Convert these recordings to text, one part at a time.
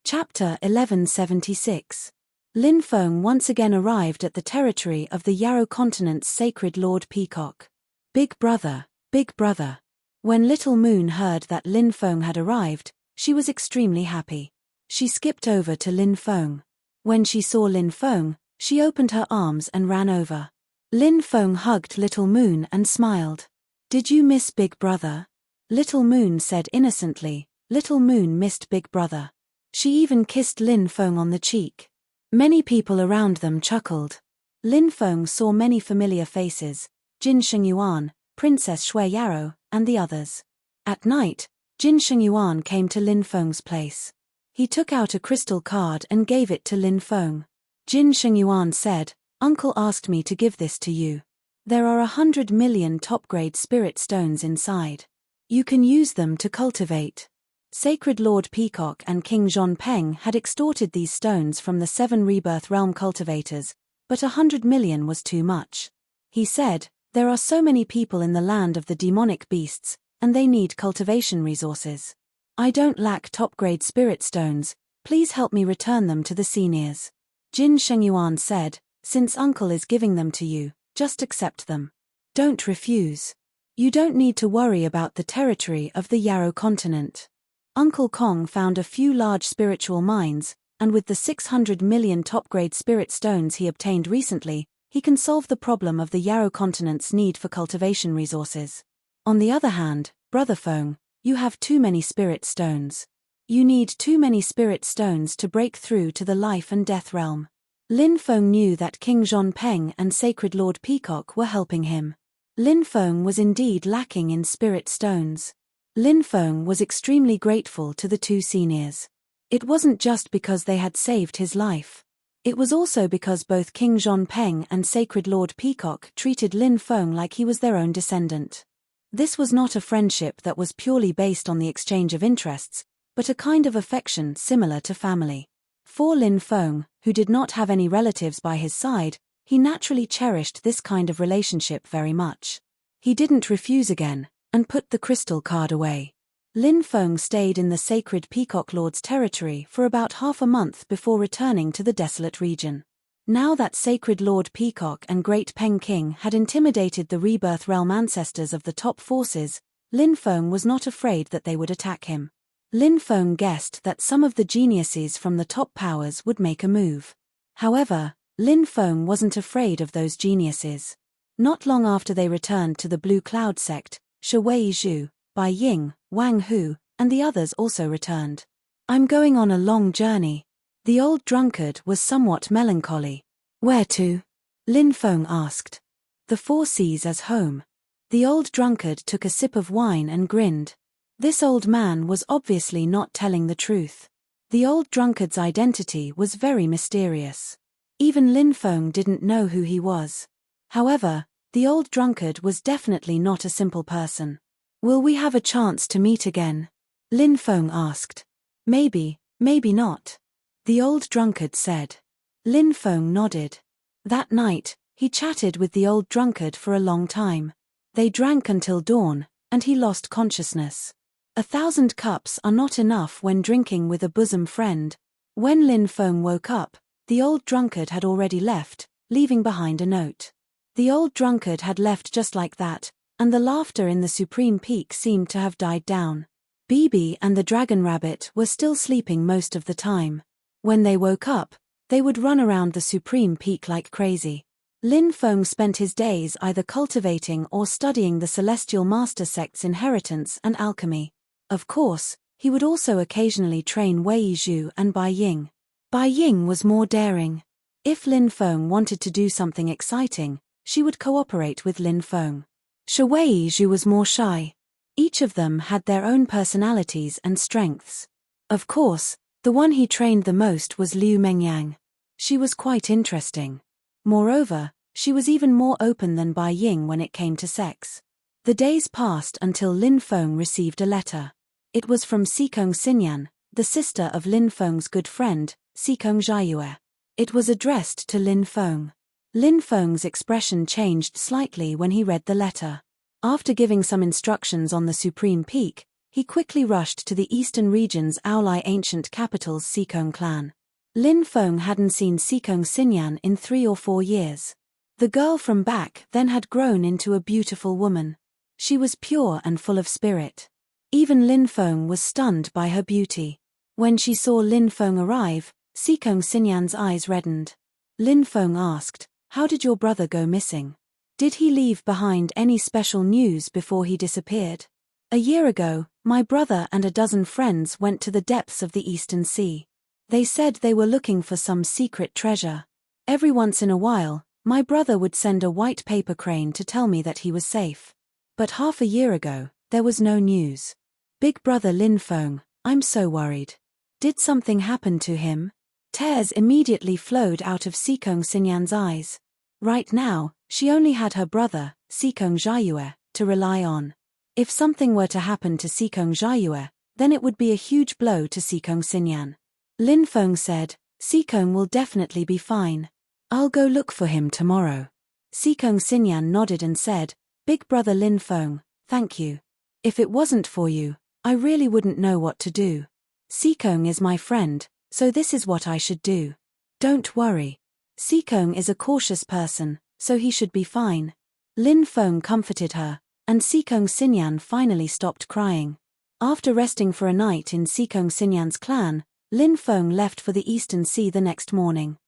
Chapter 1176. Lin Feng once again arrived at the territory of the Yarrow continent's sacred Lord Peacock. Big brother, big brother. When Little Moon heard that Lin Feng had arrived, she was extremely happy. She skipped over to Lin Feng. When she saw Lin Feng, she opened her arms and ran over. Lin Feng hugged Little Moon and smiled. "Did you miss Big Brother?" Little Moon said innocently. Little Moon missed Big Brother. She even kissed Lin Feng on the cheek. Many people around them chuckled. Lin Feng saw many familiar faces: Jin Shengyuan, Princess Shui Yarrow, and the others. At night, Jin Shengyuan came to Lin Feng's place. He took out a crystal card and gave it to Lin Feng. Jin Shengyuan said, "Uncle asked me to give this to you. There are 100 million top-grade spirit stones inside. You can use them to cultivate." Sacred Lord Peacock and King Zhongpeng had extorted these stones from the 7 Rebirth Realm cultivators, but 100 million was too much. He said, "There are so many people in the land of the demonic beasts, and they need cultivation resources. I don't lack top-grade spirit stones, please help me return them to the seniors." Jin Shengyuan said, "Since Uncle is giving them to you, just accept them. Don't refuse. You don't need to worry about the territory of the Yarrow continent. Uncle Kong found a few large spiritual mines, and with the 600 million top-grade spirit stones he obtained recently, he can solve the problem of the Yarrow continent's need for cultivation resources. On the other hand, Brother Feng, you have too many spirit stones. You need too many spirit stones to break through to the life and death realm." Lin Feng knew that King Zhongpeng and Sacred Lord Peacock were helping him. Lin Feng was indeed lacking in spirit stones. Lin Feng was extremely grateful to the two seniors. It wasn't just because they had saved his life. It was also because both King Zhongpeng and Sacred Lord Peacock treated Lin Feng like he was their own descendant. This was not a friendship that was purely based on the exchange of interests, but a kind of affection similar to family. For Lin Feng, who did not have any relatives by his side, he naturally cherished this kind of relationship very much. He didn't refuse again, and put the crystal card away. Lin Feng stayed in the sacred Peacock Lord's territory for about half a month before returning to the desolate region. Now that Sacred Lord Peacock and Great Peng King had intimidated the Rebirth Realm ancestors of the top forces, Lin Feng was not afraid that they would attack him. Lin Feng guessed that some of the geniuses from the top powers would make a move. However, Lin Feng wasn't afraid of those geniuses. Not long after they returned to the Blue Cloud sect, Shui Zhu, Bai Ying, Wang Hu, and the others also returned. "I'm going on a long journey." The old drunkard was somewhat melancholy. "Where to?" Lin Feng asked. "The Four Seas as home." The old drunkard took a sip of wine and grinned. This old man was obviously not telling the truth. The old drunkard's identity was very mysterious. Even Lin Feng didn't know who he was. However, the old drunkard was definitely not a simple person. "Will we have a chance to meet again?" Lin Feng asked. "Maybe, maybe not," the old drunkard said. Lin Feng nodded. That night, he chatted with the old drunkard for a long time. They drank until dawn, and he lost consciousness. 1,000 cups are not enough when drinking with a bosom friend. When Lin Feng woke up, the old drunkard had already left, leaving behind a note. The old drunkard had left just like that, and the laughter in the Supreme Peak seemed to have died down. Bibi and the Dragon Rabbit were still sleeping most of the time. When they woke up, they would run around the Supreme Peak like crazy. Lin Feng spent his days either cultivating or studying the Celestial Master Sect's inheritance and alchemy. Of course, he would also occasionally train Wei Zhu and Bai Ying. Bai Ying was more daring. If Lin Feng wanted to do something exciting, she would cooperate with Lin Feng. Shui Zhu was more shy. Each of them had their own personalities and strengths. Of course, the one he trained the most was Liu Mengyang. She was quite interesting. Moreover, she was even more open than Bai Ying when it came to sex. The days passed until Lin Feng received a letter. It was from Sikong Xinyan, the sister of Lin Feng's good friend, Sikong Jiayue. It was addressed to Lin Feng. Lin Feng's expression changed slightly when he read the letter. After giving some instructions on the Supreme Peak, he quickly rushed to the eastern region's Aulai ancient capital's Sikong clan. Lin Feng hadn't seen Sikong Xinyan in 3 or 4 years. The girl from back then had grown into a beautiful woman. She was pure and full of spirit. Even Lin Feng was stunned by her beauty. When she saw Lin Feng arrive, Sikong Xinyan's eyes reddened. Lin Feng asked, "How did your brother go missing? Did he leave behind any special news before he disappeared?" "A year ago, my brother and a dozen friends went to the depths of the Eastern Sea. They said they were looking for some secret treasure. Every once in a while, my brother would send a white paper crane to tell me that he was safe. But half a year ago, there was no news. Big brother Lin Feng, I'm so worried. Did something happen to him?" Tears immediately flowed out of Sikong Xinyan's eyes. Right now, she only had her brother, Sikong Jiayue, to rely on. If something were to happen to Sikong Jiayue, then it would be a huge blow to Sikong Xinyan. Lin Feng said, "Sikong will definitely be fine. I'll go look for him tomorrow." Sikong Xinyan nodded and said, "Big brother Lin Feng, thank you. If it wasn't for you, I really wouldn't know what to do. Sikong is my friend, so this is what I should do. Don't worry. Sikong is a cautious person, so he should be fine." Lin Feng comforted her, and Sikong Xinyan finally stopped crying. After resting for a night in Sikong Xinyan's clan, Lin Feng left for the Eastern Sea the next morning.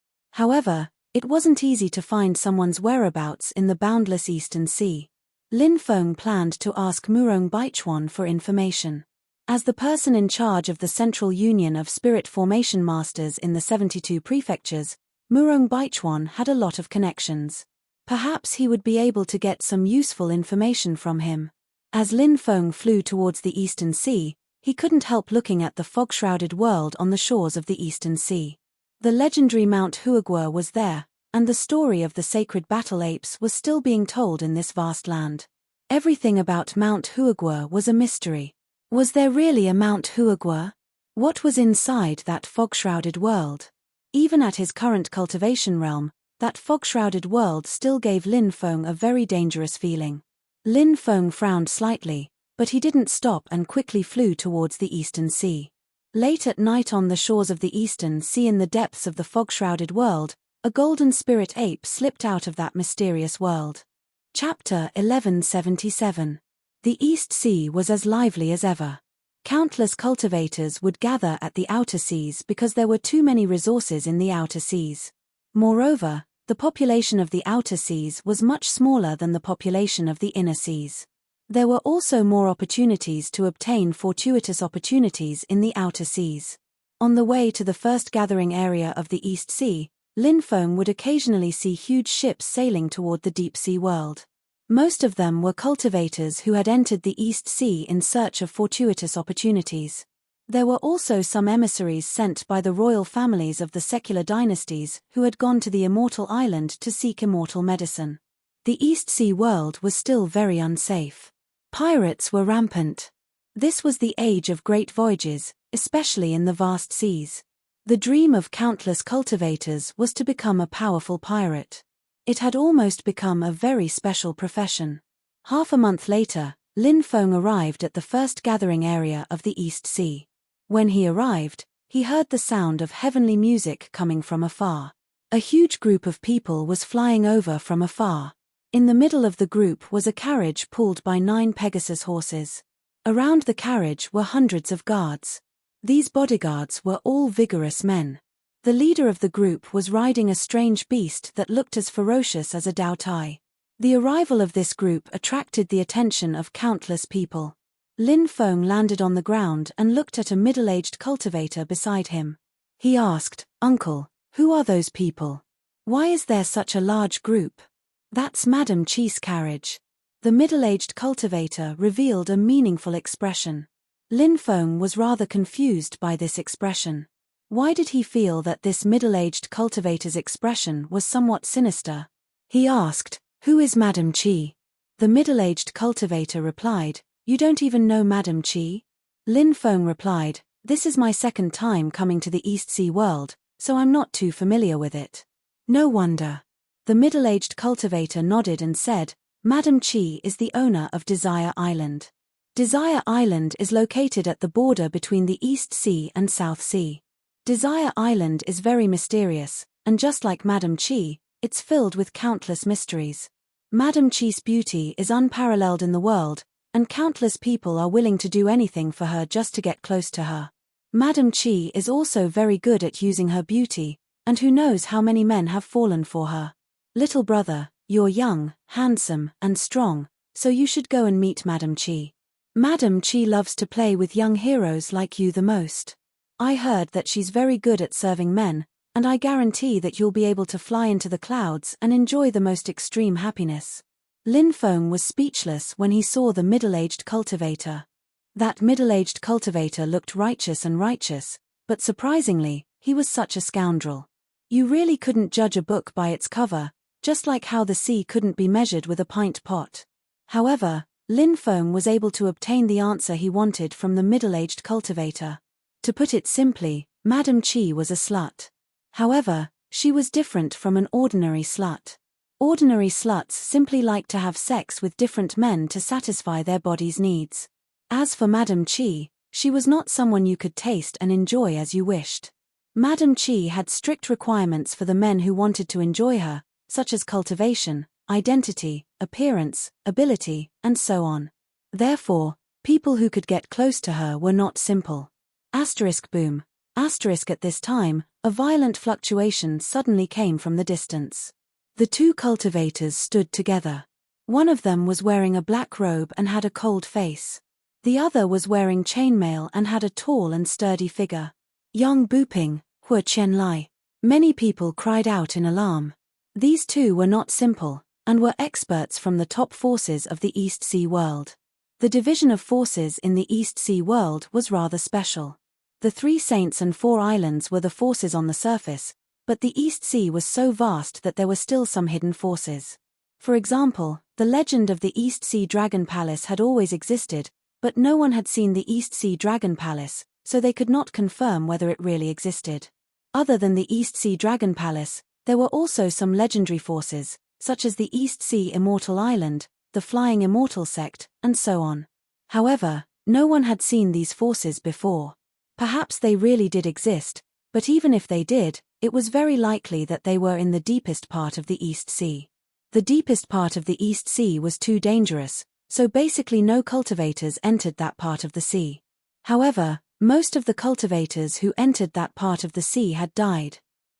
However, it wasn't easy to find someone's whereabouts in the boundless Eastern Sea. Lin Feng planned to ask Murong Baichuan for information. As the person in charge of the Central Union of Spirit Formation Masters in the 72 prefectures, Murong Baichuan had a lot of connections. Perhaps he would be able to get some useful information from him. As Lin Feng flew towards the Eastern Sea, he couldn't help looking at the fog-shrouded world on the shores of the Eastern Sea. The legendary Mount Huogua was there, and the story of the sacred battle apes was still being told in this vast land. Everything about Mount Huogua was a mystery. Was there really a Mount Huogua? What was inside that fog-shrouded world? Even at his current cultivation realm, that fog-shrouded world still gave Lin Feng a very dangerous feeling. Lin Feng frowned slightly, but he didn't stop and quickly flew towards the Eastern Sea. Late at night on the shores of the Eastern Sea in the depths of the fog-shrouded world, a golden spirit ape slipped out of that mysterious world. Chapter 1177. The East Sea was as lively as ever. Countless cultivators would gather at the outer seas because there were too many resources in the outer seas. Moreover, the population of the outer seas was much smaller than the population of the inner seas. There were also more opportunities to obtain fortuitous opportunities in the outer seas. On the way to the first gathering area of the East Sea, Lin Feng would occasionally see huge ships sailing toward the deep sea world. Most of them were cultivators who had entered the East Sea in search of fortuitous opportunities. There were also some emissaries sent by the royal families of the secular dynasties who had gone to the Immortal Island to seek immortal medicine. The East Sea world was still very unsafe. Pirates were rampant. This was the age of great voyages, especially in the vast seas. The dream of countless cultivators was to become a powerful pirate. It had almost become a very special profession. Half a month later, Lin Feng arrived at the first gathering area of the East Sea. When he arrived, he heard the sound of heavenly music coming from afar. A huge group of people was flying over from afar. In the middle of the group was a carriage pulled by 9 Pegasus horses. Around the carriage were hundreds of guards. These bodyguards were all vigorous men. The leader of the group was riding a strange beast that looked as ferocious as a Dao Tai. The arrival of this group attracted the attention of countless people. Lin Feng landed on the ground and looked at a middle-aged cultivator beside him. He asked, "Uncle, who are those people? Why is there such a large group?" "That's Madame Chi's carriage." The middle-aged cultivator revealed a meaningful expression. Lin Feng was rather confused by this expression. Why did he feel that this middle-aged cultivator's expression was somewhat sinister? He asked, "Who is Madame Chi?" The middle-aged cultivator replied, "You don't even know Madame Chi?" Lin Feng replied, "This is my second time coming to the East Sea world, so I'm not too familiar with it." "No wonder." The middle-aged cultivator nodded and said, "Madame Chi is the owner of Desire Island." Desire Island is located at the border between the East Sea and South Sea. Desire Island is very mysterious, and just like Madam Chi, it's filled with countless mysteries. Madam Chi's beauty is unparalleled in the world, and countless people are willing to do anything for her just to get close to her. Madam Chi is also very good at using her beauty, and who knows how many men have fallen for her. Little brother, you're young, handsome, and strong, so you should go and meet Madam Chi. Madam Chi loves to play with young heroes like you the most. I heard that she's very good at serving men, and I guarantee that you'll be able to fly into the clouds and enjoy the most extreme happiness. Lin Feng was speechless when he saw the middle-aged cultivator. That middle-aged cultivator looked righteous, but surprisingly, he was such a scoundrel. You really couldn't judge a book by its cover, just like how the sea couldn't be measured with a pint pot. However, Lin Feng was able to obtain the answer he wanted from the middle-aged cultivator. To put it simply, Madam Chi was a slut. However, she was different from an ordinary slut. Ordinary sluts simply like to have sex with different men to satisfy their body's needs. As for Madam Chi, she was not someone you could taste and enjoy as you wished. Madam Chi had strict requirements for the men who wanted to enjoy her, such as cultivation, identity, appearance, ability, and so on. Therefore, people who could get close to her were not simple. Boom. At this time, a violent fluctuation suddenly came from the distance. The two cultivators stood together. One of them was wearing a black robe and had a cold face. The other was wearing chainmail and had a tall and sturdy figure. Yang Buping, Hu Qianlai. Many people cried out in alarm. These two were not simple, and were experts from the top forces of the East Sea world. The division of forces in the East Sea world was rather special. The 3 saints and 4 islands were the forces on the surface, but the East Sea was so vast that there were still some hidden forces. For example, the legend of the East Sea Dragon Palace had always existed, but no one had seen the East Sea Dragon Palace, so they could not confirm whether it really existed. Other than the East Sea Dragon Palace, there were also some legendary forces, such as the East Sea Immortal Island, the Flying Immortal Sect, and so on. However, no one had seen these forces before. Perhaps they really did exist, but even if they did, it was very likely that they were in the deepest part of the East Sea. The deepest part of the East Sea was too dangerous, so basically no cultivators entered that part of the sea. However, most of the cultivators who entered that part of the sea had died.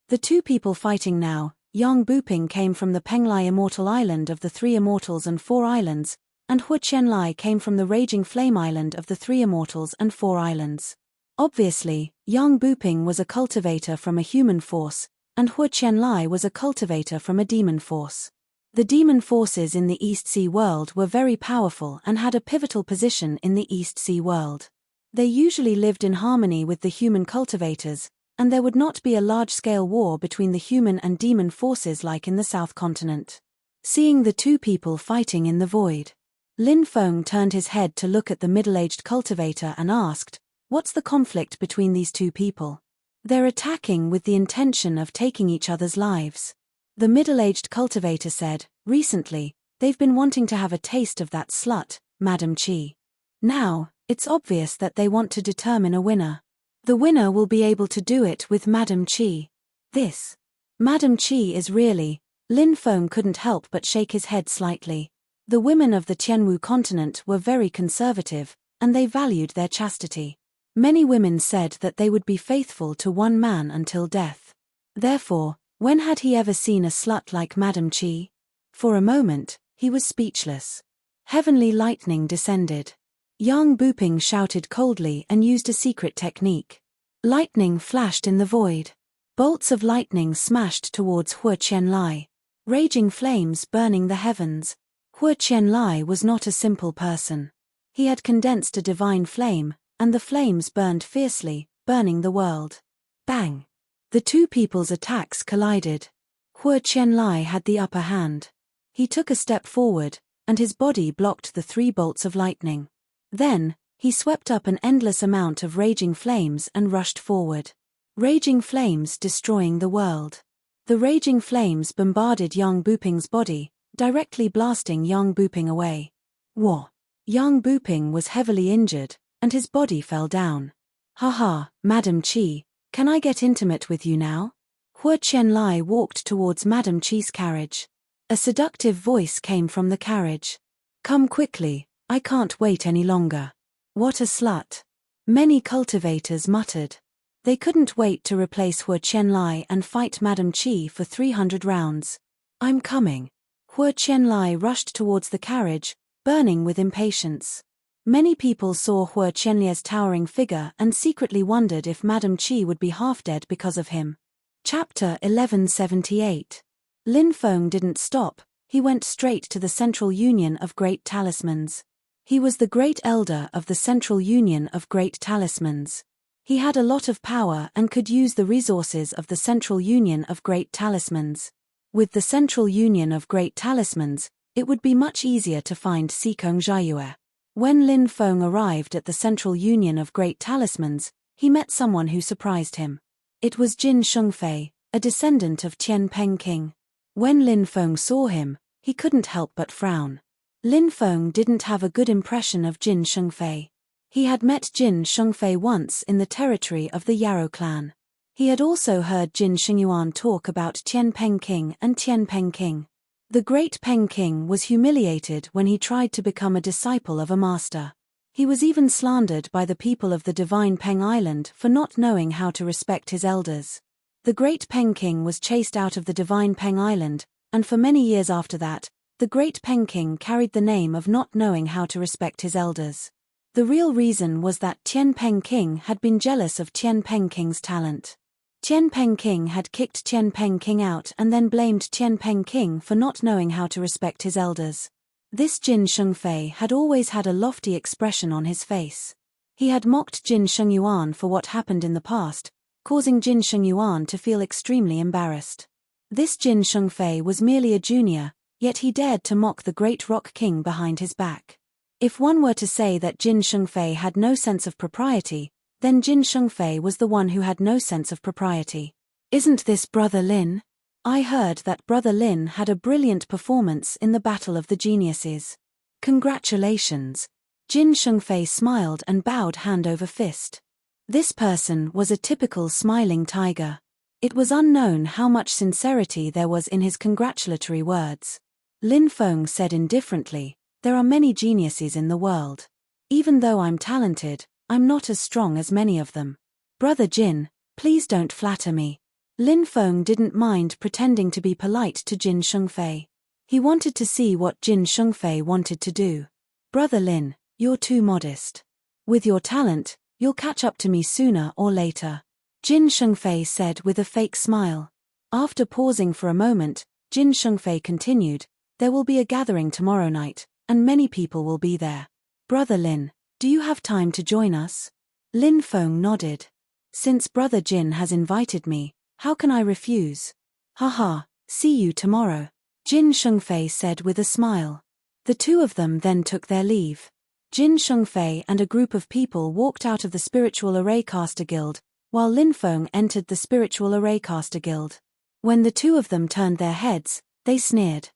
The two people fighting now, Yang Buping came from the Penglai Immortal Island of the 3 Immortals and 4 Islands, and Hu Qianlai came from the Raging Flame Island of the 3 Immortals and 4 Islands. Obviously, Yang Buping was a cultivator from a human force, and Hu Qianlai was a cultivator from a demon force. The demon forces in the East Sea world were very powerful and had a pivotal position in the East Sea world. They usually lived in harmony with the human cultivators, and there would not be a large-scale war between the human and demon forces like in the South Continent. Seeing the two people fighting in the void, Lin Feng turned his head to look at the middle-aged cultivator and asked, "What's the conflict between these two people? They're attacking with the intention of taking each other's lives." The middle-aged cultivator said, "Recently, they've been wanting to have a taste of that slut, Madam Chi. Now, it's obvious that they want to determine a winner. The winner will be able to do it with Madam Chi. This Madam Chi is really..." Lin Feng couldn't help but shake his head slightly. The women of the Tianwu continent were very conservative, and they valued their chastity. Many women said that they would be faithful to one man until death. Therefore, when had he ever seen a slut like Madam Chi? For a moment, he was speechless. Heavenly lightning descended. Yang Buping shouted coldly and used a secret technique. Lightning flashed in the void. Bolts of lightning smashed towards Hu Qianlai. Raging flames burning the heavens. Hu Qianlai was not a simple person. He had condensed a divine flame, and the flames burned fiercely, burning the world. Bang! The two people's attacks collided. Hu Qianlai had the upper hand. He took a step forward, and his body blocked the 3 bolts of lightning. Then, he swept up an endless amount of raging flames and rushed forward. Raging flames destroying the world. The raging flames bombarded Yang Buping's body, directly blasting Yang Buping away. Wah! Yang Buping was heavily injured, and his body fell down. Haha, Madam Qi, can I get intimate with you now? Hua Qianlai walked towards Madam Qi's carriage. A seductive voice came from the carriage. Come quickly, I can't wait any longer. What a slut. Many cultivators muttered. They couldn't wait to replace Hua Qianlai and fight Madam Qi for 300 rounds. I'm coming. Hua Qianlai rushed towards the carriage, burning with impatience. Many people saw Hua Qianlai's towering figure and secretly wondered if Madam Qi would be half dead because of him. Chapter 1178. Lin Feng didn't stop, he went straight to the Central Union of Great Talismans. He was the Great Elder of the Central Union of Great Talismans. He had a lot of power and could use the resources of the Central Union of Great Talismans. With the Central Union of Great Talismans, it would be much easier to find Sikong Jiayue. When Lin Feng arrived at the Central Union of Great Talismans, he met someone who surprised him. It was Jin Shengfei, a descendant of Tian Peng King. When Lin Feng saw him, he couldn't help but frown. Lin Feng didn't have a good impression of Jin Shengfei. He had met Jin Shengfei once in the territory of the Yarrow clan. He had also heard Jin Xingyuan talk about Tian Peng King and Tian Peng King. The great Peng King was humiliated when he tried to become a disciple of a master. He was even slandered by the people of the divine Peng Island for not knowing how to respect his elders. The great Peng King was chased out of the divine Peng Island, and for many years after that, the great Peng King carried the name of not knowing how to respect his elders. The real reason was that Tian Peng King had been jealous of Tian Peng King's talent. Tian Peng King had kicked Tian Peng King out and then blamed Tian Peng King for not knowing how to respect his elders. This Jin Shengfei had always had a lofty expression on his face. He had mocked Jin Shengyuan for what happened in the past, causing Jin Shengyuan to feel extremely embarrassed. This Jin Shengfei was merely a junior, yet he dared to mock the great Rock King behind his back. If one were to say that Jin Shengfei had no sense of propriety, then Jin Shengfei was the one who had no sense of propriety. Isn't this Brother Lin? I heard that Brother Lin had a brilliant performance in the Battle of the Geniuses. Congratulations. Jin Shengfei smiled and bowed hand over fist. This person was a typical smiling tiger. It was unknown how much sincerity there was in his congratulatory words. Lin Feng said indifferently, there are many geniuses in the world. Even though I'm talented, I'm not as strong as many of them. Brother Jin, please don't flatter me. Lin Feng didn't mind pretending to be polite to Jin Shengfei. He wanted to see what Jin Shengfei wanted to do. Brother Lin, you're too modest. With your talent, you'll catch up to me sooner or later. Jin Shengfei said with a fake smile. After pausing for a moment, Jin Shengfei continued, there will be a gathering tomorrow night, and many people will be there. Brother Lin, do you have time to join us? Lin Feng nodded. Since Brother Jin has invited me, how can I refuse? Haha, see you tomorrow. Jin Shengfei said with a smile. The two of them then took their leave. Jin Shengfei and a group of people walked out of the Spiritual Arraycaster Guild, while Lin Feng entered the Spiritual Arraycaster Guild. When the two of them turned their heads, they sneered.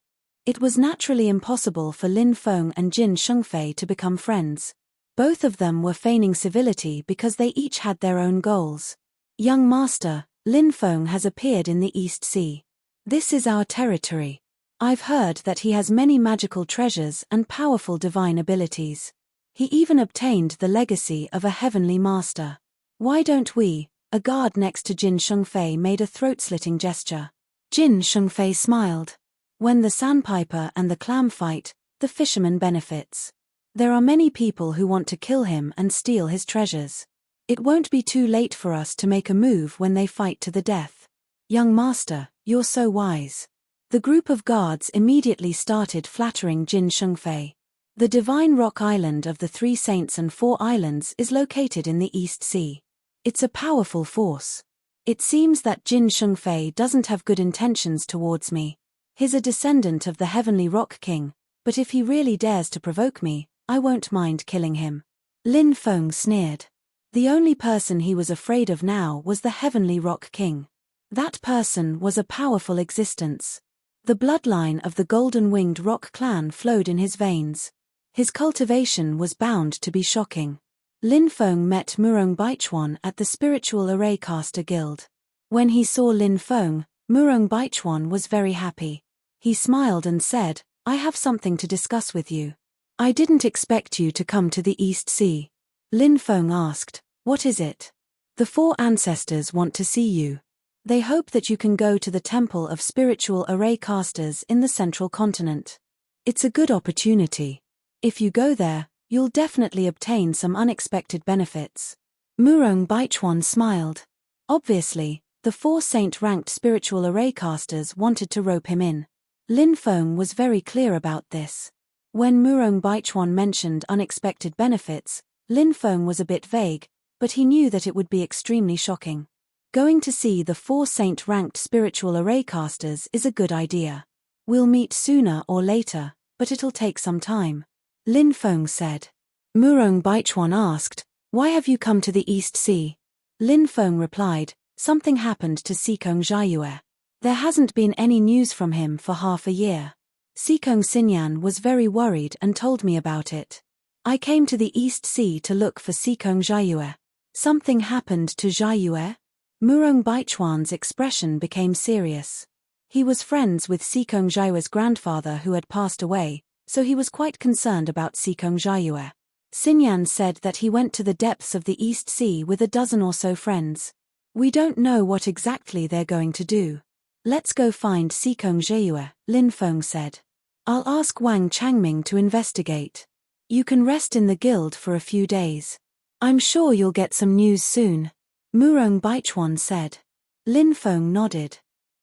It was naturally impossible for Lin Feng and Jin Shengfei to become friends. Both of them were feigning civility because they each had their own goals. Young Master, Lin Feng has appeared in the East Sea. This is our territory. I've heard that he has many magical treasures and powerful divine abilities. He even obtained the legacy of a heavenly master. Why don't we? A guard next to Jin Shengfei made a throat-slitting gesture. Jin Shengfei smiled. When the sandpiper and the clam fight, the fisherman benefits. There are many people who want to kill him and steal his treasures. It won't be too late for us to make a move when they fight to the death. Young Master, you're so wise. The group of guards immediately started flattering Jin Shengfei. The Divine Rock Island of the Three Saints and Four Islands is located in the East Sea. It's a powerful force. It seems that Jin Shengfei doesn't have good intentions towards me. He's a descendant of the Heavenly Rock King, but if he really dares to provoke me, I won't mind killing him. Lin Feng sneered. The only person he was afraid of now was the Heavenly Rock King. That person was a powerful existence. The bloodline of the Golden-Winged Rock clan flowed in his veins. His cultivation was bound to be shocking. Lin Feng met Murong Baichuan at the Spiritual Array Caster Guild. When he saw Lin Feng, Murong Baichuan was very happy. He smiled and said, "I have something to discuss with you." "I didn't expect you to come to the East Sea." Lin Feng asked, "What is it?" "The four ancestors want to see you. They hope that you can go to the Temple of Spiritual Array Casters in the Central Continent. It's a good opportunity. If you go there, you'll definitely obtain some unexpected benefits." Murong Baichuan smiled. Obviously, the four saint-ranked spiritual array casters wanted to rope him in. Lin Feng was very clear about this. When Murong Baichuan mentioned unexpected benefits, Lin Feng was a bit vague, but he knew that it would be extremely shocking. Going to see the four saint-ranked spiritual array casters is a good idea. "We'll meet sooner or later, but it'll take some time," Lin Feng said. Murong Baichuan asked, "Why have you come to the East Sea?" Lin Feng replied, "Something happened to Sikong Jiayue. There hasn't been any news from him for half a year. Sikong Xinyan was very worried and told me about it. I came to the East Sea to look for Sikong Jiayue." "Something happened to Jiayue?" Murong Baichuan's expression became serious. He was friends with Sikong Jiayue's grandfather who had passed away, so he was quite concerned about Sikong Jiayue. Xinyan said that he went to the depths of the East Sea with a dozen or so friends. "We don't know what exactly they're going to do. Let's go find Sikong Jiayue," Lin Feng said. "I'll ask Wang Changming to investigate. You can rest in the guild for a few days. I'm sure you'll get some news soon," Murong Baichuan said. Lin Feng nodded.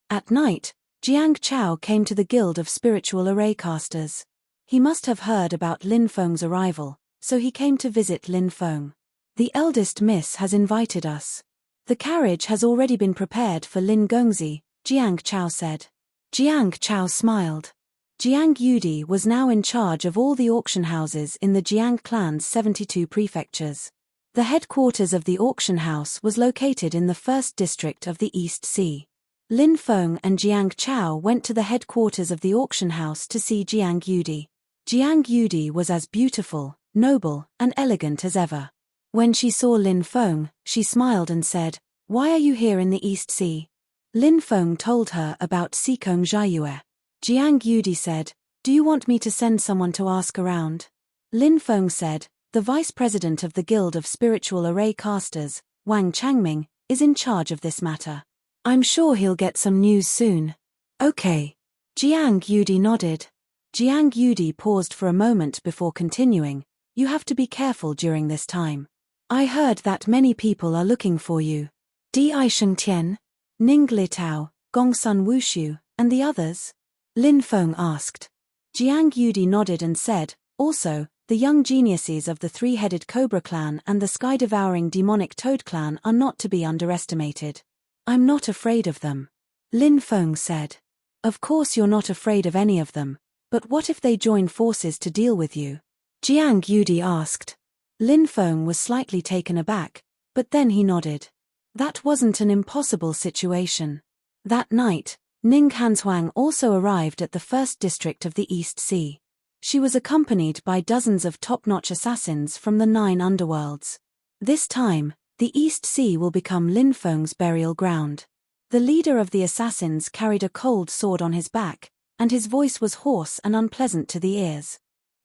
At night, Jiang Chao came to the Guild of Spiritual Array Casters. He must have heard about Lin Feng's arrival, so he came to visit Lin Feng. "The eldest miss has invited us. The carriage has already been prepared for Lin Gongzi," Jiang Chao said. Jiang Chao smiled. Jiang Yudi was now in charge of all the auction houses in the Jiang clan's 72 prefectures. The headquarters of the auction house was located in the first district of the East Sea. Lin Feng and Jiang Chao went to the headquarters of the auction house to see Jiang Yudi. Jiang Yudi was as beautiful, noble, and elegant as ever. When she saw Lin Feng, she smiled and said, "Why are you here in the East Sea?" Lin Feng told her about Sikong Jiayue. Jiang Yudi said, "Do you want me to send someone to ask around?" Lin Feng said, "The vice president of the Guild of Spiritual Array Casters, Wang Changming, is in charge of this matter. I'm sure he'll get some news soon." "Okay." Jiang Yudi nodded. Jiang Yudi paused for a moment before continuing, "You have to be careful during this time. I heard that many people are looking for you. Di Shengtian, Ning Litao, Gongsun Wushu, and the others?" Lin Feng asked. Jiang Yudi nodded and said, "Also, the young geniuses of the three-headed Cobra clan and the sky-devouring demonic Toad clan are not to be underestimated. I'm not afraid of them," Lin Feng said. "Of course you're not afraid of any of them, but what if they join forces to deal with you?" Jiang Yudi asked. Lin Feng was slightly taken aback, but then he nodded. That wasn't an impossible situation. That night, Ning Hanshuang also arrived at the first district of the East Sea. She was accompanied by dozens of top-notch assassins from the 9 underworlds. This time, the East Sea will become Lin Feng's burial ground. The leader of the assassins carried a cold sword on his back, and his voice was hoarse and unpleasant to the ears.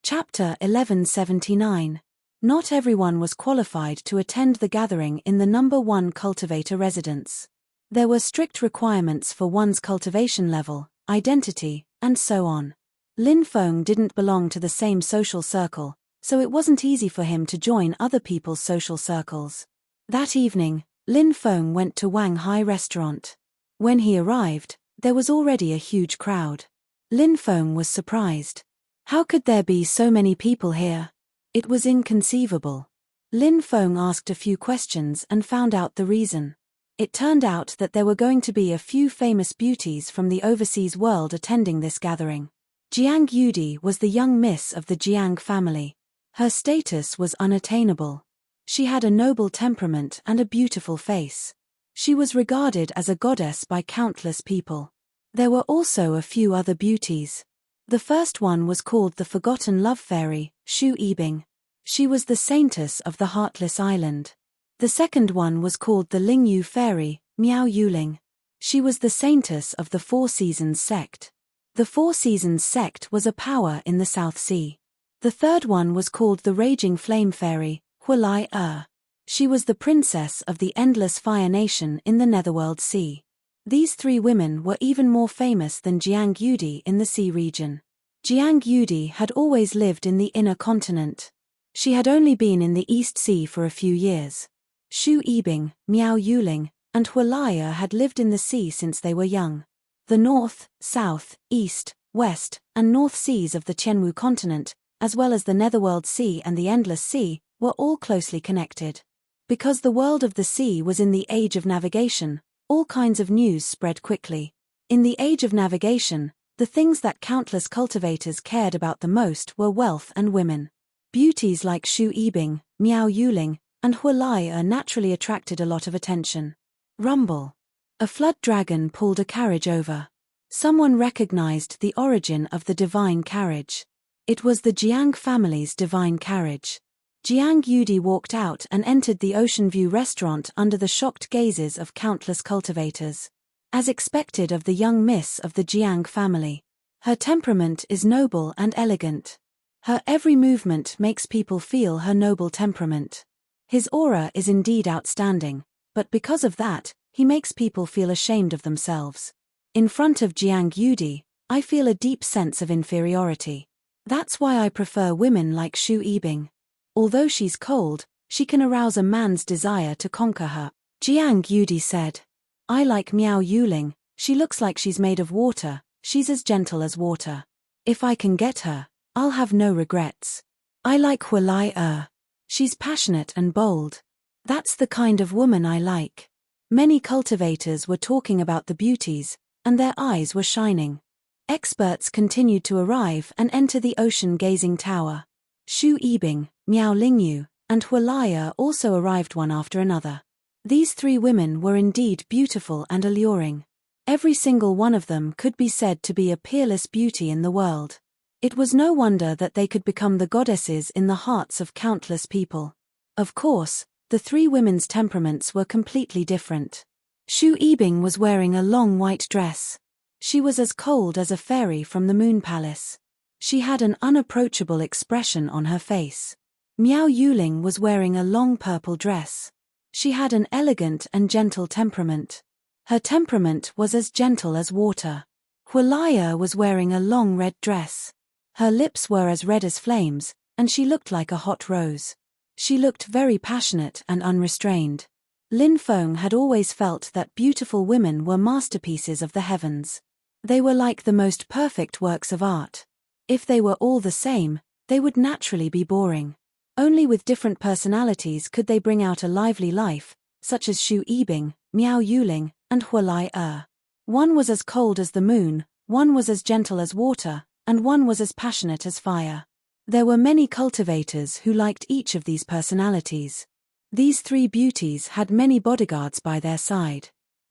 Chapter 1179. Not everyone was qualified to attend the gathering in the number 1 cultivator residence. There were strict requirements for one's cultivation level, identity, and so on. Lin Feng didn't belong to the same social circle, so it wasn't easy for him to join other people's social circles. That evening, Lin Feng went to Wang Hai restaurant. When he arrived, there was already a huge crowd. Lin Feng was surprised. How could there be so many people here? It was inconceivable. Lin Feng asked a few questions and found out the reason. It turned out that there were going to be a few famous beauties from the overseas world attending this gathering. Jiang Yudi was the young miss of the Jiang family. Her status was unattainable. She had a noble temperament and a beautiful face. She was regarded as a goddess by countless people. There were also a few other beauties. The first one was called the Forgotten Love Fairy, Shu Yibing. She was the saintess of the Heartless Island. The second one was called the Lingyu Fairy, Miao Yuling. She was the saintess of the Four Seasons sect. The Four Seasons sect was a power in the South Sea. The third one was called the Raging Flame Fairy, Hualai Er. She was the princess of the Endless Fire Nation in the Netherworld Sea. These three women were even more famous than Jiang Yudi in the sea region. Jiang Yudi had always lived in the inner continent. She had only been in the East Sea for a few years. Shu Yibing, Miao Yuling, and Hualai Er had lived in the sea since they were young. The North, South, East, West, and North Seas of the Qianwu continent, as well as the Netherworld Sea and the Endless Sea, were all closely connected. Because the world of the sea was in the age of navigation, all kinds of news spread quickly. In the age of navigation, the things that countless cultivators cared about the most were wealth and women. Beauties like Shu Yibing, Miao Yuling, and Hualai Er naturally attracted a lot of attention. Rumble. A flood dragon pulled a carriage over. Someone recognized the origin of the divine carriage. It was the Jiang family's divine carriage. Jiang Yudi walked out and entered the Ocean View restaurant under the shocked gazes of countless cultivators. As expected of the young miss of the Jiang family. Her temperament is noble and elegant. Her every movement makes people feel her noble temperament. His aura is indeed outstanding, but because of that, he makes people feel ashamed of themselves. In front of Jiang Yudi, I feel a deep sense of inferiority. That's why I prefer women like Shu Yibing. Although she's cold, she can arouse a man's desire to conquer her. Jiang Yudi said. I like Miao Yuling, she looks like she's made of water, she's as gentle as water. If I can get her, I'll have no regrets. I like Hualai Er. She's passionate and bold. That's the kind of woman I like. Many cultivators were talking about the beauties, and their eyes were shining. Experts continued to arrive and enter the ocean-gazing tower. Shu Yibing, Miao Lingyu, and Hualai Er also arrived one after another. These three women were indeed beautiful and alluring. Every single one of them could be said to be a peerless beauty in the world. It was no wonder that they could become the goddesses in the hearts of countless people. Of course, the three women's temperaments were completely different. Shu Yibing was wearing a long white dress. She was as cold as a fairy from the Moon Palace. She had an unapproachable expression on her face. Miao Yuling was wearing a long purple dress. She had an elegant and gentle temperament. Her temperament was as gentle as water. Hualai Er was wearing a long red dress. Her lips were as red as flames, and she looked like a hot rose. She looked very passionate and unrestrained. Lin Feng had always felt that beautiful women were masterpieces of the heavens. They were like the most perfect works of art. If they were all the same, they would naturally be boring. Only with different personalities could they bring out a lively life, such as Shu Yibing, Miao Yuling, and Hualai Er. One was as cold as the moon, one was as gentle as water, and one was as passionate as fire. There were many cultivators who liked each of these personalities. These three beauties had many bodyguards by their side.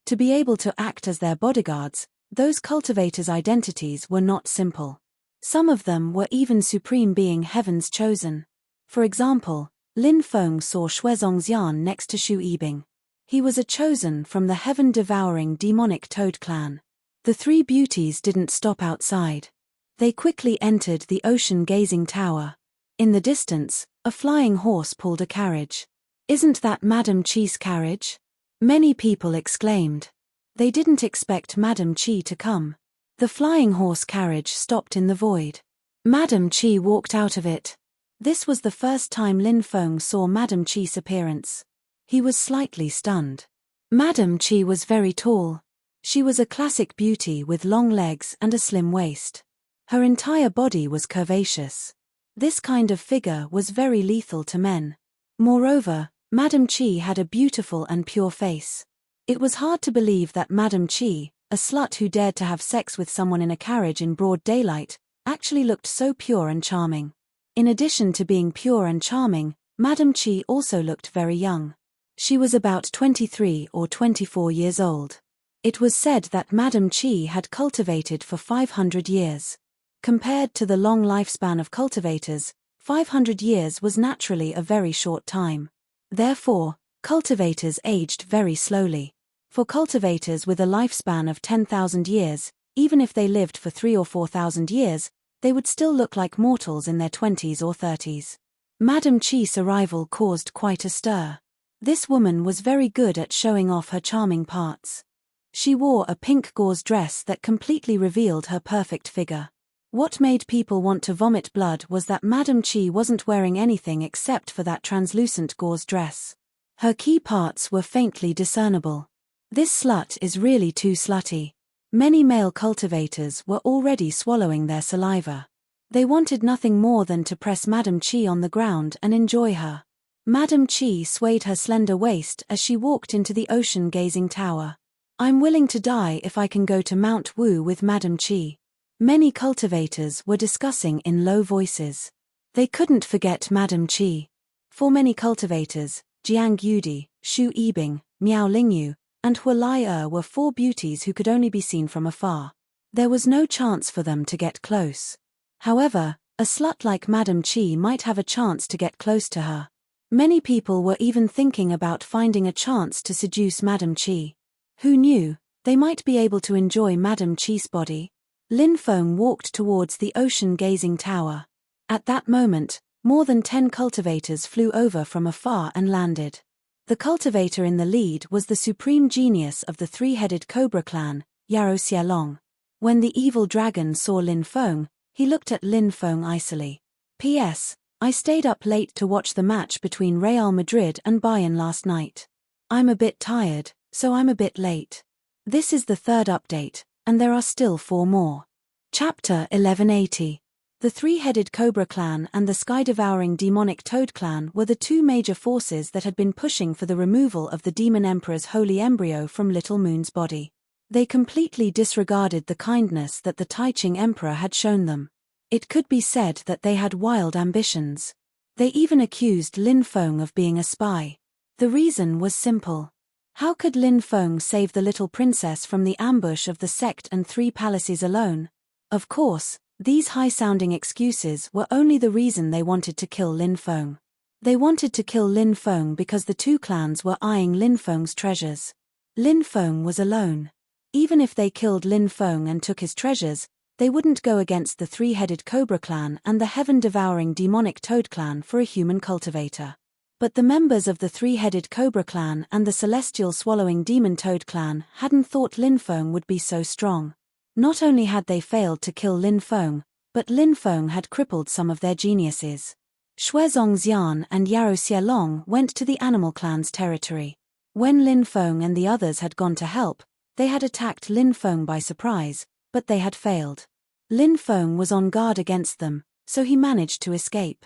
To be able to act as their bodyguards, those cultivators' identities were not simple. Some of them were even supreme being heaven's chosen. For example, Lin Feng saw Shuezongxian next to Shu Yibing. He was a chosen from the heaven-devouring demonic toad clan. The three beauties didn't stop outside. They quickly entered the ocean-gazing tower. In the distance, a flying horse pulled a carriage. "Isn't that Madame Qi's carriage?" many people exclaimed. They didn't expect Madame Qi to come. The flying horse carriage stopped in the void. Madame Qi walked out of it. This was the first time Lin Feng saw Madame Qi's appearance. He was slightly stunned. Madame Qi was very tall. She was a classic beauty with long legs and a slim waist. Her entire body was curvaceous. This kind of figure was very lethal to men. Moreover, Madame Qi had a beautiful and pure face. It was hard to believe that Madame Qi, a slut who dared to have sex with someone in a carriage in broad daylight, actually looked so pure and charming. In addition to being pure and charming, Madame Qi also looked very young. She was about 23 or 24 years old. It was said that Madame Qi had cultivated for 500 years. Compared to the long lifespan of cultivators, 500 years was naturally a very short time. Therefore, cultivators aged very slowly. For cultivators with a lifespan of 10,000 years, even if they lived for 3,000 or 4,000 years, they would still look like mortals in their 20s or 30s. Madame Chi's arrival caused quite a stir. This woman was very good at showing off her charming parts. She wore a pink gauze dress that completely revealed her perfect figure. What made people want to vomit blood was that Madame Chi wasn't wearing anything except for that translucent gauze dress. Her key parts were faintly discernible. This slut is really too slutty. Many male cultivators were already swallowing their saliva. They wanted nothing more than to press Madame Chi on the ground and enjoy her. Madame Chi swayed her slender waist as she walked into the ocean-gazing tower. "I'm willing to die if I can go to Mount Wu with Madame Chi." Many cultivators were discussing in low voices. They couldn't forget Madame Chi. For many cultivators, Jiang Yudi, Shu Yibing, Miao Lingyu, and Hua Lai were four beauties who could only be seen from afar. There was no chance for them to get close. However, a slut like Madame Chi might have a chance to get close to her. Many people were even thinking about finding a chance to seduce Madame Chi. Who knew, they might be able to enjoy Madame Chi's body. Lin Feng walked towards the ocean-gazing tower. At that moment, more than 10 cultivators flew over from afar and landed. The cultivator in the lead was the supreme genius of the three-headed cobra clan, Yarou Xialong. When the evil dragon saw Lin Feng, he looked at Lin Feng icily. P.S. I stayed up late to watch the match between Real Madrid and Bayern last night. I'm a bit tired, so I'm a bit late. This is the third update, and there are still 4 more. Chapter 1180. The three-headed Cobra clan and the sky-devouring demonic Toad clan were the two major forces that had been pushing for the removal of the Demon Emperor's holy embryo from Little Moon's body. They completely disregarded the kindness that the Taiching Emperor had shown them. It could be said that they had wild ambitions. They even accused Lin Feng of being a spy. The reason was simple. How could Lin Feng save the little princess from the ambush of the sect and 3 palaces alone? Of course, these high-sounding excuses were only the reason they wanted to kill Lin Feng. They wanted to kill Lin Feng because the 2 clans were eyeing Lin Feng's treasures. Lin Feng was alone. Even if they killed Lin Feng and took his treasures, they wouldn't go against the three-headed Cobra clan and the heaven-devouring demonic Toad clan for a human cultivator. But the members of the three-headed Cobra clan and the celestial-swallowing demon Toad clan hadn't thought Lin Feng would be so strong. Not only had they failed to kill Lin Feng, but Lin Feng had crippled some of their geniuses. Shuezong Xian and Yarou Xialong went to the animal clan's territory. When Lin Feng and the others had gone to help, they had attacked Lin Feng by surprise, but they had failed. Lin Feng was on guard against them, so he managed to escape.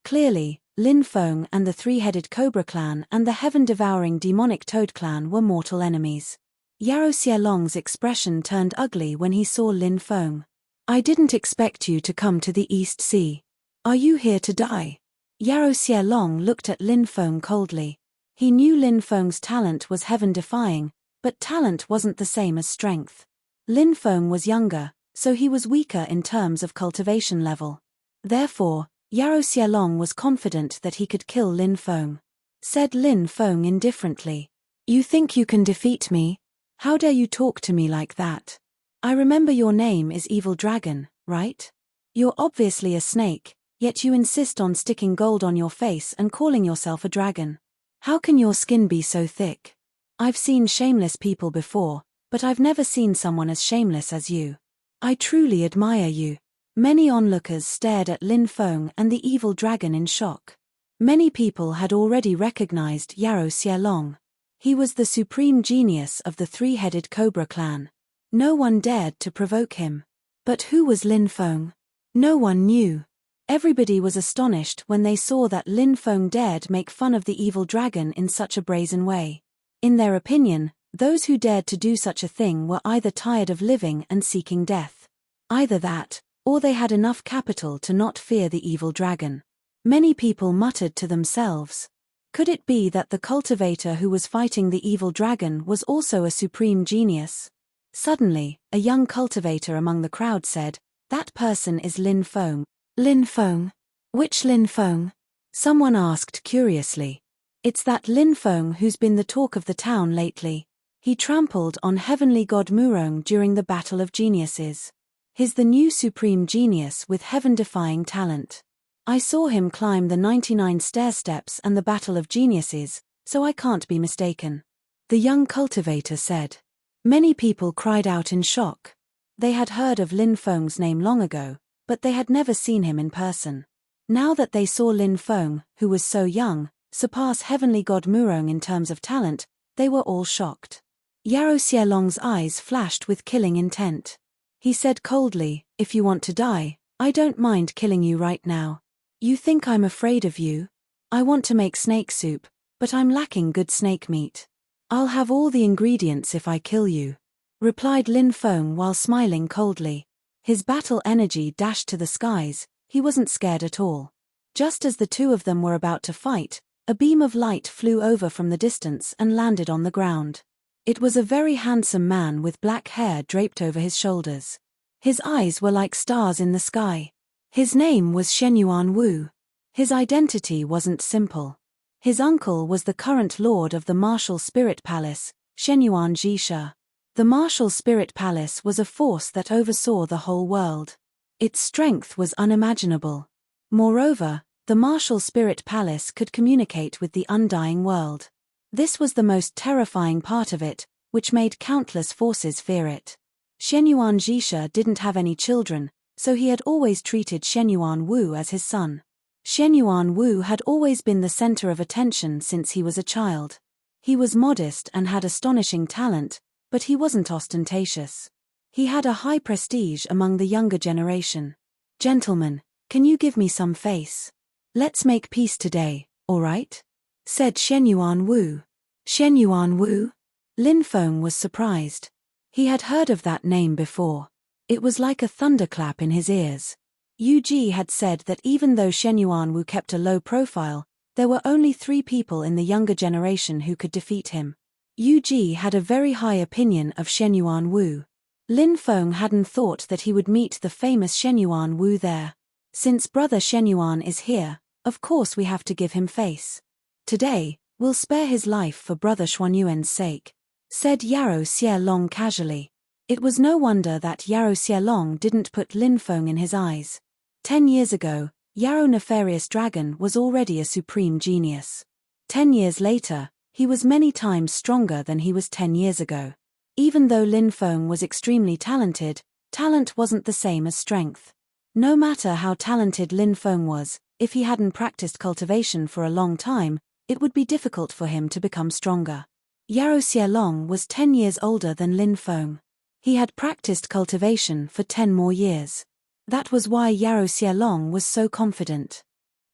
Clearly, Lin Feng and the three-headed Cobra clan and the heaven-devouring demonic Toad clan were mortal enemies. Yarou Xialong's expression turned ugly when he saw Lin Feng. "I didn't expect you to come to the East Sea. Are you here to die?" Yarou Xialong looked at Lin Feng coldly. He knew Lin Feng's talent was heaven-defying, but talent wasn't the same as strength. Lin Feng was younger, so he was weaker in terms of cultivation level. Therefore, Yarou Xialong was confident that he could kill Lin Feng. Said Lin Feng indifferently, "You think you can defeat me? How dare you talk to me like that? I remember your name is Evil Dragon, right? You're obviously a snake, yet you insist on sticking gold on your face and calling yourself a dragon. How can your skin be so thick? I've seen shameless people before, but I've never seen someone as shameless as you. I truly admire you." Many onlookers stared at Lin Feng and the evil dragon in shock. Many people had already recognized Yarou Xialong. He was the supreme genius of the three-headed Cobra clan. No one dared to provoke him. But who was Lin Feng? No one knew. Everybody was astonished when they saw that Lin Feng dared make fun of the evil dragon in such a brazen way. In their opinion, those who dared to do such a thing were either tired of living and seeking death. Either that, or they had enough capital to not fear the evil dragon. Many people muttered to themselves. Could it be that the cultivator who was fighting the evil dragon was also a supreme genius? Suddenly, a young cultivator among the crowd said, That person is Lin Feng. Lin Feng? Which Lin Feng? Someone asked curiously. It's that Lin Feng who's been the talk of the town lately. He trampled on heavenly god Murong during the Battle of Geniuses. He's the new supreme genius with heaven-defying talent. I saw him climb the 99 stair steps and the Battle of Geniuses, so I can't be mistaken. The young cultivator said. Many people cried out in shock. They had heard of Lin Feng's name long ago, but they had never seen him in person. Now that they saw Lin Feng, who was so young, surpass heavenly god Murong in terms of talent, they were all shocked. Yarrow Xielong's eyes flashed with killing intent. He said coldly, "If you want to die, I don't mind killing you right now. You think I'm afraid of you? I want to make snake soup, but I'm lacking good snake meat. I'll have all the ingredients if I kill you," replied Lin Feng while smiling coldly. His battle energy dashed to the skies. He wasn't scared at all. Just as the two of them were about to fight, a beam of light flew over from the distance and landed on the ground. It was a very handsome man with black hair draped over his shoulders. His eyes were like stars in the sky. His name was Shenyuan Wu. His identity wasn't simple. His uncle was the current lord of the Martial Spirit Palace, Shenyuan Jisha. The Martial Spirit Palace was a force that oversaw the whole world. Its strength was unimaginable. Moreover, the Martial Spirit Palace could communicate with the undying world. This was the most terrifying part of it, which made countless forces fear it. Shenyuan Jisha didn't have any children, so he had always treated Shenyuan Wu as his son. Shenyuan Wu had always been the center of attention since he was a child. He was modest and had astonishing talent, but he wasn't ostentatious. He had a high prestige among the younger generation. "Gentlemen, can you give me some face? Let's make peace today, all right?" said Shenyuan Wu. Shenyuan Wu? Lin Feng was surprised. He had heard of that name before. It was like a thunderclap in his ears. Yu Ji had said that even though Shenyuan Wu kept a low profile, there were only 3 people in the younger generation who could defeat him. Yu Ji had a very high opinion of Shenyuan Wu. Lin Feng hadn't thought that he would meet the famous Shenyuan Wu there. "Since brother Shenyuan is here, of course we have to give him face. Today, we'll spare his life for brother Xuanyuan's sake," said Yarrow Xielong casually. It was no wonder that Yarrow Xielong didn't put Lin Feng in his eyes. 10 years ago, Yarrow Nefarious Dragon was already a supreme genius. 10 years later, he was many times stronger than he was 10 years ago. Even though Lin Feng was extremely talented, talent wasn't the same as strength. No matter how talented Lin Feng was, if he hadn't practiced cultivation for a long time, it would be difficult for him to become stronger. Yarrow Xielong was 10 years older than Lin Feng. He had practiced cultivation for 10 more years. That was why Yarrow Xielong was so confident.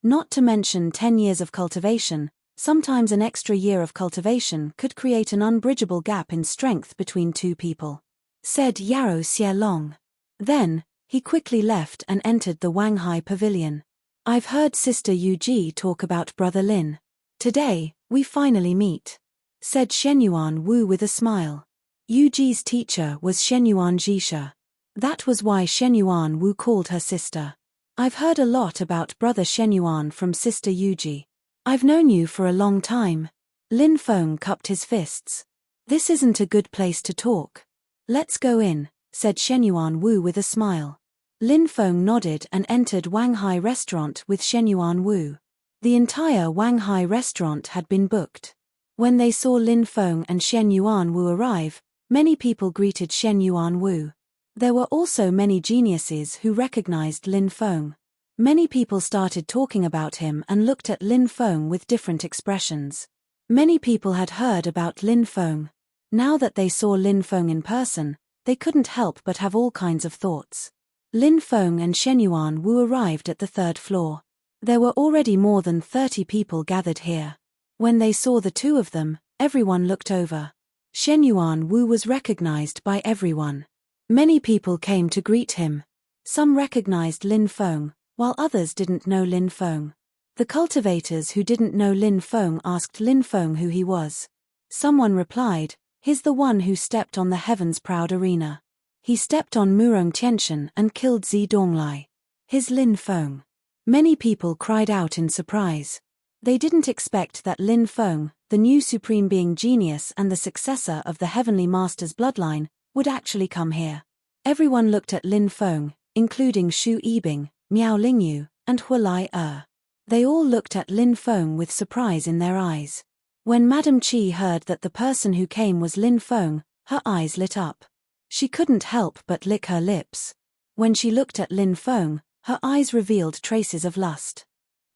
Not to mention 10 years of cultivation, sometimes an extra year of cultivation could create an unbridgeable gap in strength between 2 people, said Yarrow Xielong. Then, he quickly left and entered the Wanghai Pavilion. "I've heard Sister Yu Ji talk about Brother Lin. Today, we finally meet," said Shenyuan Wu with a smile. Yu Ji's teacher was Shenyuan Jisha. That was why Shenyuan Wu called her sister. "I've heard a lot about Brother Shenyuan from Sister Yu Ji. I've known you for a long time." Lin Feng cupped his fists. "This isn't a good place to talk. Let's go in," said Shenyuan Wu with a smile. Lin Feng nodded and entered Wanghai Restaurant with Shenyuan Wu. The entire Wanghai Restaurant had been booked. When they saw Lin Feng and Shenyuan Wu arrive, many people greeted Shenyuan Wu. There were also many geniuses who recognized Lin Feng. Many people started talking about him and looked at Lin Feng with different expressions. Many people had heard about Lin Feng. Now that they saw Lin Feng in person, they couldn't help but have all kinds of thoughts. Lin Feng and Shenyuan Wu arrived at the 3rd floor. There were already more than 30 people gathered here. When they saw the two of them, everyone looked over. Shenyuan Wu was recognized by everyone. Many people came to greet him. Some recognized Lin Feng, while others didn't know Lin Feng. The cultivators who didn't know Lin Feng asked Lin Feng who he was. Someone replied, "He's the one who stepped on the Heaven's Proud Arena. He stepped on Murong Tianchen and killed Zi Donglai. His Lin Feng. Many people cried out in surprise. They didn't expect that Lin Feng, the new supreme being genius and the successor of the Heavenly Master's bloodline, would actually come here. Everyone looked at Lin Feng, including Xu Yibing, Miao Lingyu, and Hualai They all looked at Lin Feng with surprise in their eyes. When Madame Qi heard that the person who came was Lin Feng, her eyes lit up. She couldn't help but lick her lips. When she looked at Lin Feng, her eyes revealed traces of lust.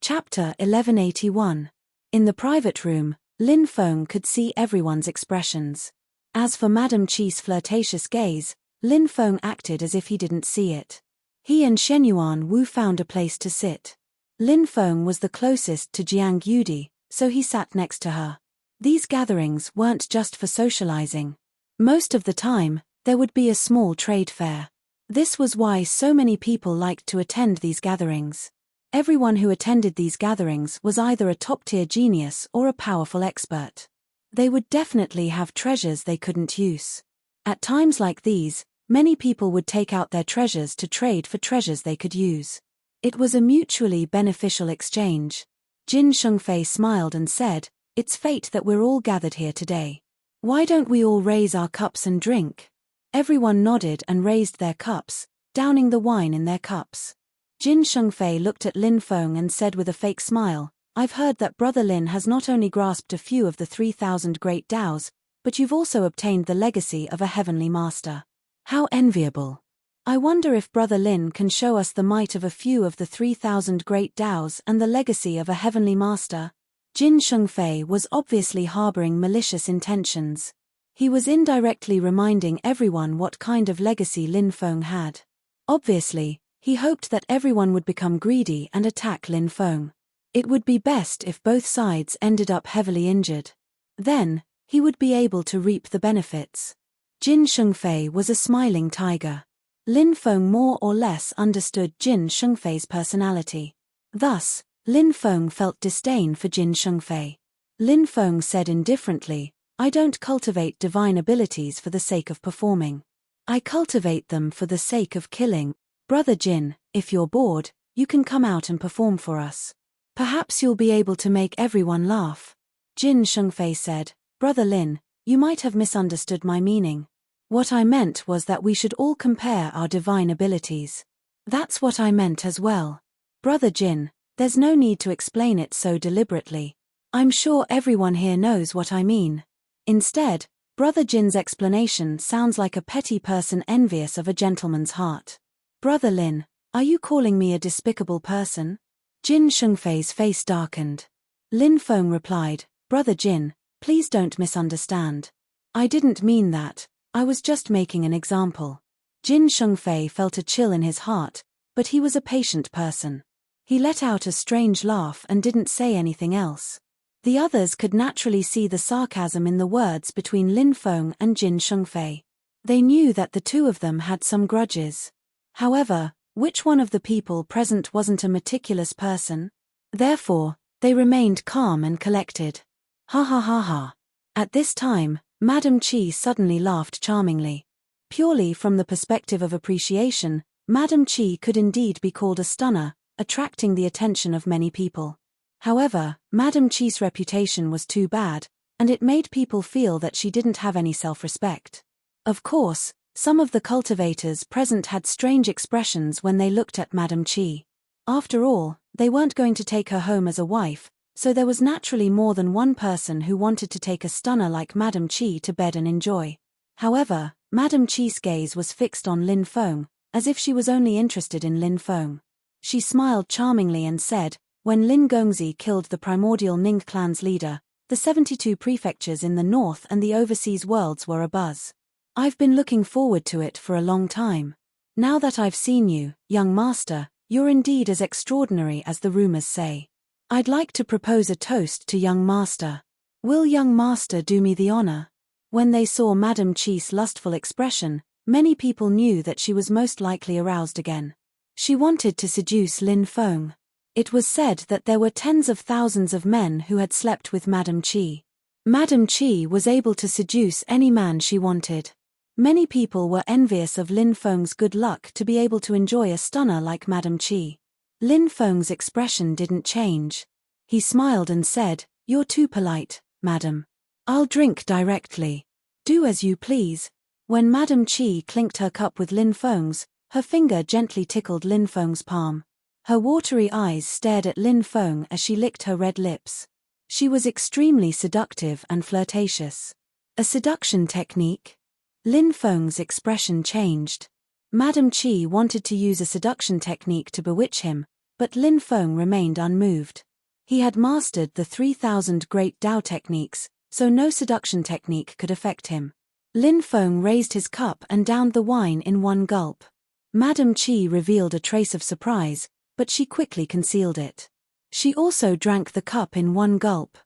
Chapter 1181. In the private room, Lin Feng could see everyone's expressions. As for Madame Qi's flirtatious gaze, Lin Feng acted as if he didn't see it. He and Shenyuan Wu found a place to sit. Lin Feng was the closest to Jiang Yudi, so he sat next to her. These gatherings weren't just for socializing. Most of the time, there would be a small trade fair. This was why so many people liked to attend these gatherings. Everyone who attended these gatherings was either a top-tier genius or a powerful expert. They would definitely have treasures they couldn't use. At times like these, many people would take out their treasures to trade for treasures they could use. It was a mutually beneficial exchange. Jin Shengfei smiled and said, "It's fate that we're all gathered here today. Why don't we all raise our cups and drink?" Everyone nodded and raised their cups, downing the wine in their cups. Jin Shengfei looked at Lin Feng and said with a fake smile, "I've heard that Brother Lin has not only grasped a few of the 3,000 great Taos, but you've also obtained the legacy of a heavenly master. How enviable. I wonder if Brother Lin can show us the might of a few of the 3,000 great Taos and the legacy of a heavenly master." Jin Shengfei was obviously harboring malicious intentions. He was indirectly reminding everyone what kind of legacy Lin Feng had. Obviously, he hoped that everyone would become greedy and attack Lin Feng. It would be best if both sides ended up heavily injured. Then, he would be able to reap the benefits. Jin Shengfei was a smiling tiger. Lin Feng more or less understood Jin Shengfei's personality. Thus, Lin Feng felt disdain for Jin Shengfei. Lin Feng said indifferently, "I don't cultivate divine abilities for the sake of performing. I cultivate them for the sake of killing. Brother Jin, if you're bored, you can come out and perform for us. Perhaps you'll be able to make everyone laugh." Jin Shengfei said, "Brother Lin, you might have misunderstood my meaning. What I meant was that we should all compare our divine abilities. That's what I meant as well. Brother Jin, there's no need to explain it so deliberately. I'm sure everyone here knows what I mean." Instead, Brother Jin's explanation sounds like a petty person envious of a gentleman's heart. "Brother Lin, are you calling me a despicable person?" Jin Shengfei's face darkened. Lin Feng replied, "Brother Jin, please don't misunderstand. I didn't mean that, I was just making an example." Jin Shengfei felt a chill in his heart, but he was a patient person. He let out a strange laugh and didn't say anything else. The others could naturally see the sarcasm in the words between Lin Feng and Jin Shengfei. They knew that the two of them had some grudges. However, which one of the people present wasn't a meticulous person? Therefore, they remained calm and collected. Ha ha ha ha. At this time, Madame Qi suddenly laughed charmingly. Purely from the perspective of appreciation, Madame Qi could indeed be called a stunner, attracting the attention of many people. However, Madame Qi's reputation was too bad, and it made people feel that she didn't have any self-respect. Of course, some of the cultivators present had strange expressions when they looked at Madame Qi. After all, they weren't going to take her home as a wife, so there was naturally more than one person who wanted to take a stunner like Madame Qi to bed and enjoy. However, Madame Qi's gaze was fixed on Lin Feng, as if she was only interested in Lin Feng. She smiled charmingly and said, "When Lin Gongzi killed the Primordial Ning clan's leader, the 72 prefectures in the north and the overseas worlds were abuzz. I've been looking forward to it for a long time. Now that I've seen you, young master, you're indeed as extraordinary as the rumors say. I'd like to propose a toast to young master. Will young master do me the honor?" When they saw Madame Qi's lustful expression, many people knew that she was most likely aroused again. She wanted to seduce Lin Feng. It was said that there were tens of thousands of men who had slept with Madame Qi. Madame Qi was able to seduce any man she wanted. Many people were envious of Lin Feng's good luck to be able to enjoy a stunner like Madame Qi. Lin Feng's expression didn't change. He smiled and said, "You're too polite, madam. I'll drink directly. Do as you please." When Madame Qi clinked her cup with Lin Feng's, her finger gently tickled Lin Feng's palm. Her watery eyes stared at Lin Feng as she licked her red lips. She was extremely seductive and flirtatious. A seduction technique? Lin Feng's expression changed. Madame Qi wanted to use a seduction technique to bewitch him, but Lin Feng remained unmoved. He had mastered the 3,000 great Tao techniques, so no seduction technique could affect him. Lin Feng raised his cup and downed the wine in one gulp. Madame Qi revealed a trace of surprise, but she quickly concealed it. She also drank the cup in one gulp.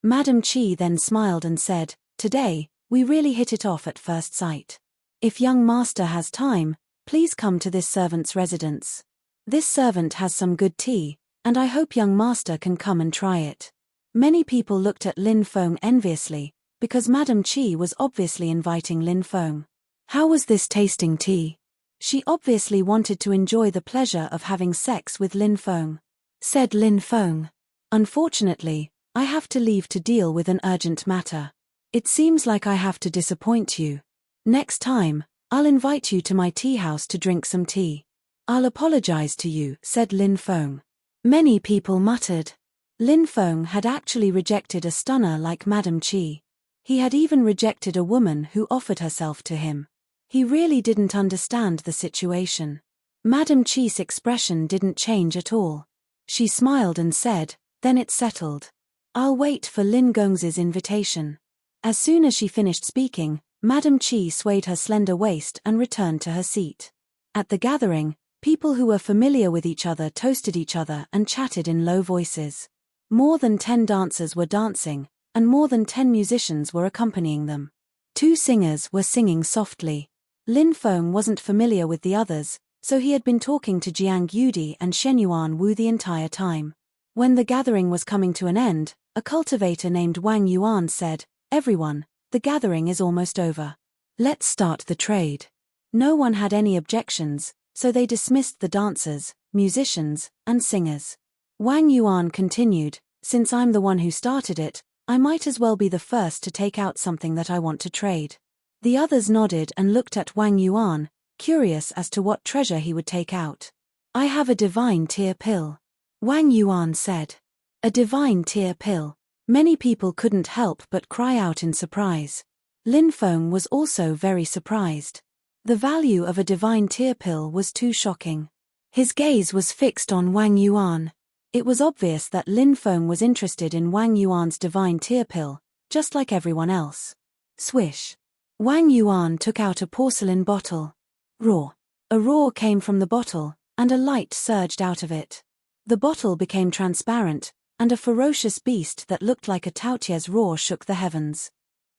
Madame Qi then smiled and said, "Today, we really hit it off at first sight. If young master has time, please come to this servant's residence. This servant has some good tea, and I hope young master can come and try it." Many people looked at Lin Feng enviously, because Madame Qi was obviously inviting Lin Feng. How was this tasting tea? She obviously wanted to enjoy the pleasure of having sex with Lin Feng. Said Lin Feng, "Unfortunately, I have to leave to deal with an urgent matter. It seems like I have to disappoint you. Next time, I'll invite you to my tea house to drink some tea." "I'll apologize to you," said Lin Feng. Many people muttered. Lin Feng had actually rejected a stunner like Madame Qi. He had even rejected a woman who offered herself to him. He really didn't understand the situation. Madame Qi's expression didn't change at all. She smiled and said, "Then it's settled. I'll wait for Lin Gong's invitation." As soon as she finished speaking, Madame Qi swayed her slender waist and returned to her seat. At the gathering, people who were familiar with each other toasted each other and chatted in low voices. More than 10 dancers were dancing, and more than 10 musicians were accompanying them. 2 singers were singing softly. Lin Feng wasn't familiar with the others, so he had been talking to Jiang Yudi and Shenyuan Wu the entire time. When the gathering was coming to an end, a cultivator named Wang Yuan said, "Everyone, the gathering is almost over. Let's start the trade." No one had any objections, so they dismissed the dancers, musicians, and singers. Wang Yuan continued, "Since I'm the one who started it, I might as well be the first to take out something that I want to trade." The others nodded and looked at Wang Yuan, curious as to what treasure he would take out. "I have a divine tear pill," Wang Yuan said. A divine tear pill. Many people couldn't help but cry out in surprise. Lin Feng was also very surprised. The value of a divine tear pill was too shocking. His gaze was fixed on Wang Yuan. It was obvious that Lin Feng was interested in Wang Yuan's divine tear pill, just like everyone else. Swish. Wang Yuan took out a porcelain bottle. Roar. A roar came from the bottle, and a light surged out of it. The bottle became transparent, and a ferocious beast that looked like a Taotia's roar shook the heavens.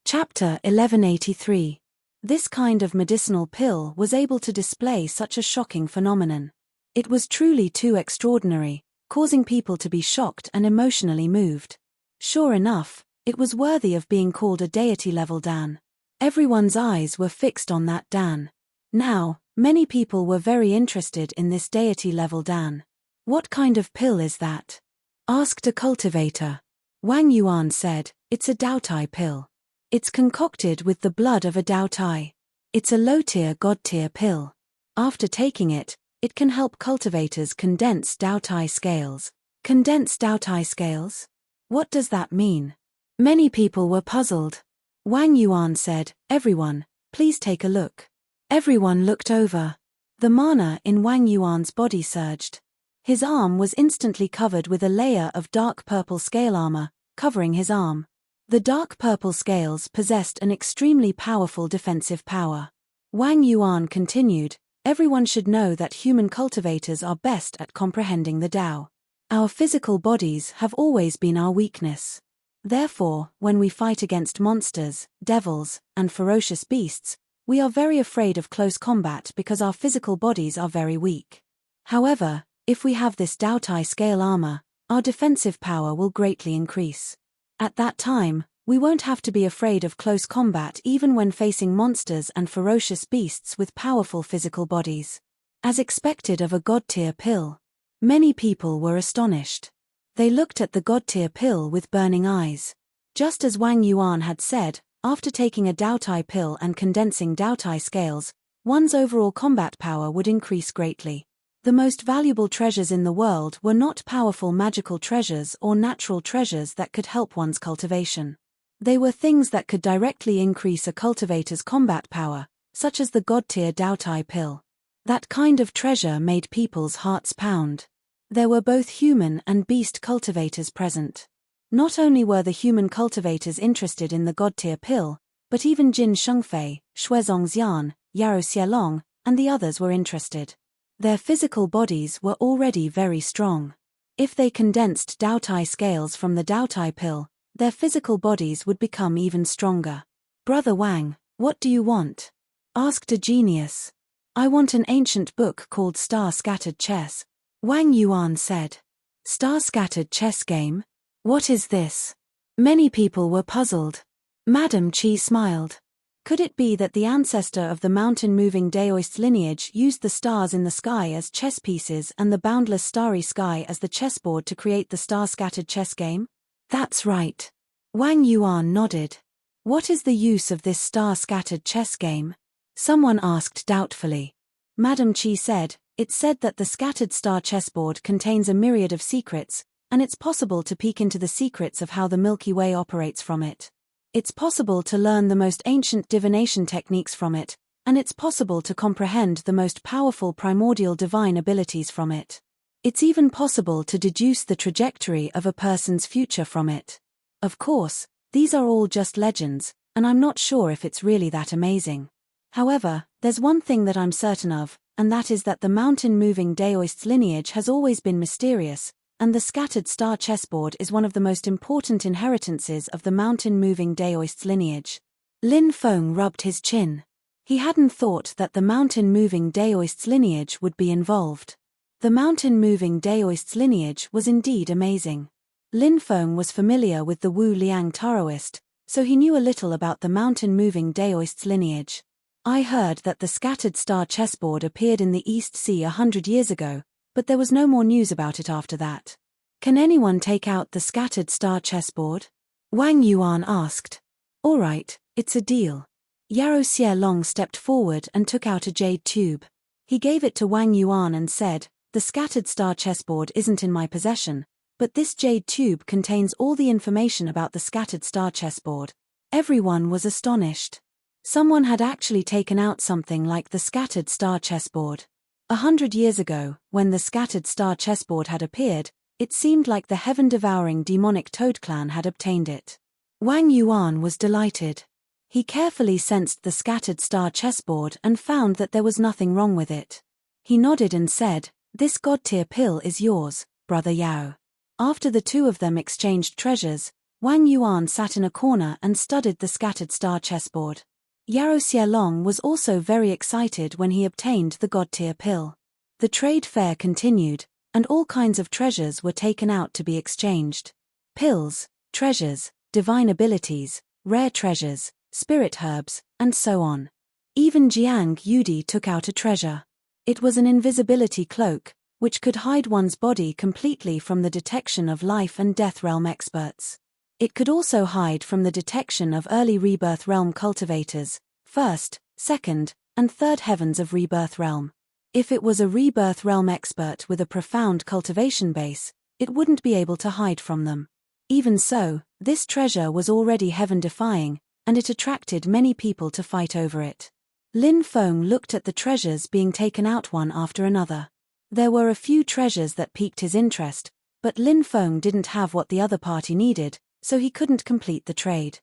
Chapter 1183. This kind of medicinal pill was able to display such a shocking phenomenon. It was truly too extraordinary, causing people to be shocked and emotionally moved. Sure enough, it was worthy of being called a deity-level Dan. Everyone's eyes were fixed on that Dan. Now, many people were very interested in this deity-level Dan. "What kind of pill is that?" asked a cultivator. Wang Yuan said, "It's a Daotai pill. It's concocted with the blood of a Daotai. It's a low-tier god-tier pill. After taking it, it can help cultivators condense Daotai scales." Condense Daotai scales? What does that mean? Many people were puzzled. Wang Yuan said, "Everyone, please take a look." Everyone looked over. The mana in Wang Yuan's body surged. His arm was instantly covered with a layer of dark purple scale armor, covering his arm. The dark purple scales possessed an extremely powerful defensive power. Wang Yuan continued, "Everyone should know that human cultivators are best at comprehending the Tao. Our physical bodies have always been our weakness. Therefore, when we fight against monsters, devils, and ferocious beasts, we are very afraid of close combat because our physical bodies are very weak. However, if we have this Daotai scale armor, our defensive power will greatly increase. At that time, We won't have to be afraid of close combat even when facing monsters and ferocious beasts with powerful physical bodies. As expected of a god-tier pill, many people were astonished. They looked at the god-tier pill with burning eyes. Just as Wang Yuan had said, after taking a Daotai pill and condensing Daotai scales, one's overall combat power would increase greatly. The most valuable treasures in the world were not powerful magical treasures or natural treasures that could help one's cultivation. They were things that could directly increase a cultivator's combat power, such as the god-tier Daotai pill. That kind of treasure made people's hearts pound. There were both human and beast cultivators present. Not only were the human cultivators interested in the god-tier pill, but even Jin Shengfei, Shuezongxian, Yaro Xielong, and the others were interested. Their physical bodies were already very strong. If they condensed Daotai scales from the Daotai pill, their physical bodies would become even stronger. "Brother Wang, what do you want?" asked a genius. "I want an ancient book called Star-Scattered Chess," Wang Yuan said. "Star-Scattered Chess Game? What is this?" Many people were puzzled. Madame Qi smiled. Could it be that the ancestor of the mountain-moving Daoist lineage used the stars in the sky as chess pieces and the boundless starry sky as the chessboard to create the star-scattered chess game? That's right. Wang Yuan nodded. What is the use of this star-scattered chess game? Someone asked doubtfully. Madame Qi said, it's said that the scattered star chessboard contains a myriad of secrets, and it's possible to peek into the secrets of how the Milky Way operates from it. It's possible to learn the most ancient divination techniques from it, and it's possible to comprehend the most powerful primordial divine abilities from it. It's even possible to deduce the trajectory of a person's future from it. Of course, these are all just legends, and I'm not sure if it's really that amazing. However, there's one thing that I'm certain of, and that is that the mountain-moving Daoist's lineage has always been mysterious, and the scattered star chessboard is one of the most important inheritances of the mountain-moving Daoist's lineage. Lin Feng rubbed his chin. He hadn't thought that the mountain-moving Daoist's lineage would be involved. The mountain-moving Daoist's lineage was indeed amazing. Lin Feng was familiar with the Wu Liang Taoist, so he knew a little about the mountain-moving Daoist's lineage. I heard that the scattered star chessboard appeared in the East Sea 100 years ago, but there was no more news about it after that. Can anyone take out the scattered star chessboard? Wang Yuan asked. All right, it's a deal. Yaro Xielong stepped forward and took out a jade tube. He gave it to Wang Yuan and said, the scattered star chessboard isn't in my possession, but this jade tube contains all the information about the scattered star chessboard. Everyone was astonished. Someone had actually taken out something like the scattered star chessboard. 100 years ago, when the scattered star chessboard had appeared, it seemed like the heaven-devouring demonic Toad clan had obtained it. Wang Yuan was delighted. He carefully sensed the scattered star chessboard and found that there was nothing wrong with it. He nodded and said, this god-tier pill is yours, Brother Yao. After the two of them exchanged treasures, Wang Yuan sat in a corner and studied the scattered star chessboard. Yaro Xielong was also very excited when he obtained the god-tier pill. The trade fair continued, and all kinds of treasures were taken out to be exchanged. Pills, treasures, divine abilities, rare treasures, spirit herbs, and so on. Even Jiang Yudi took out a treasure. It was an invisibility cloak, which could hide one's body completely from the detection of life and death realm experts. It could also hide from the detection of early rebirth realm cultivators, first, second, and third heavens of rebirth realm. If it was a rebirth realm expert with a profound cultivation base, it wouldn't be able to hide from them. Even so, this treasure was already heaven-defying, and it attracted many people to fight over it. Lin Feng looked at the treasures being taken out one after another. There were a few treasures that piqued his interest, but Lin Feng didn't have what the other party needed, so he couldn't complete the trade.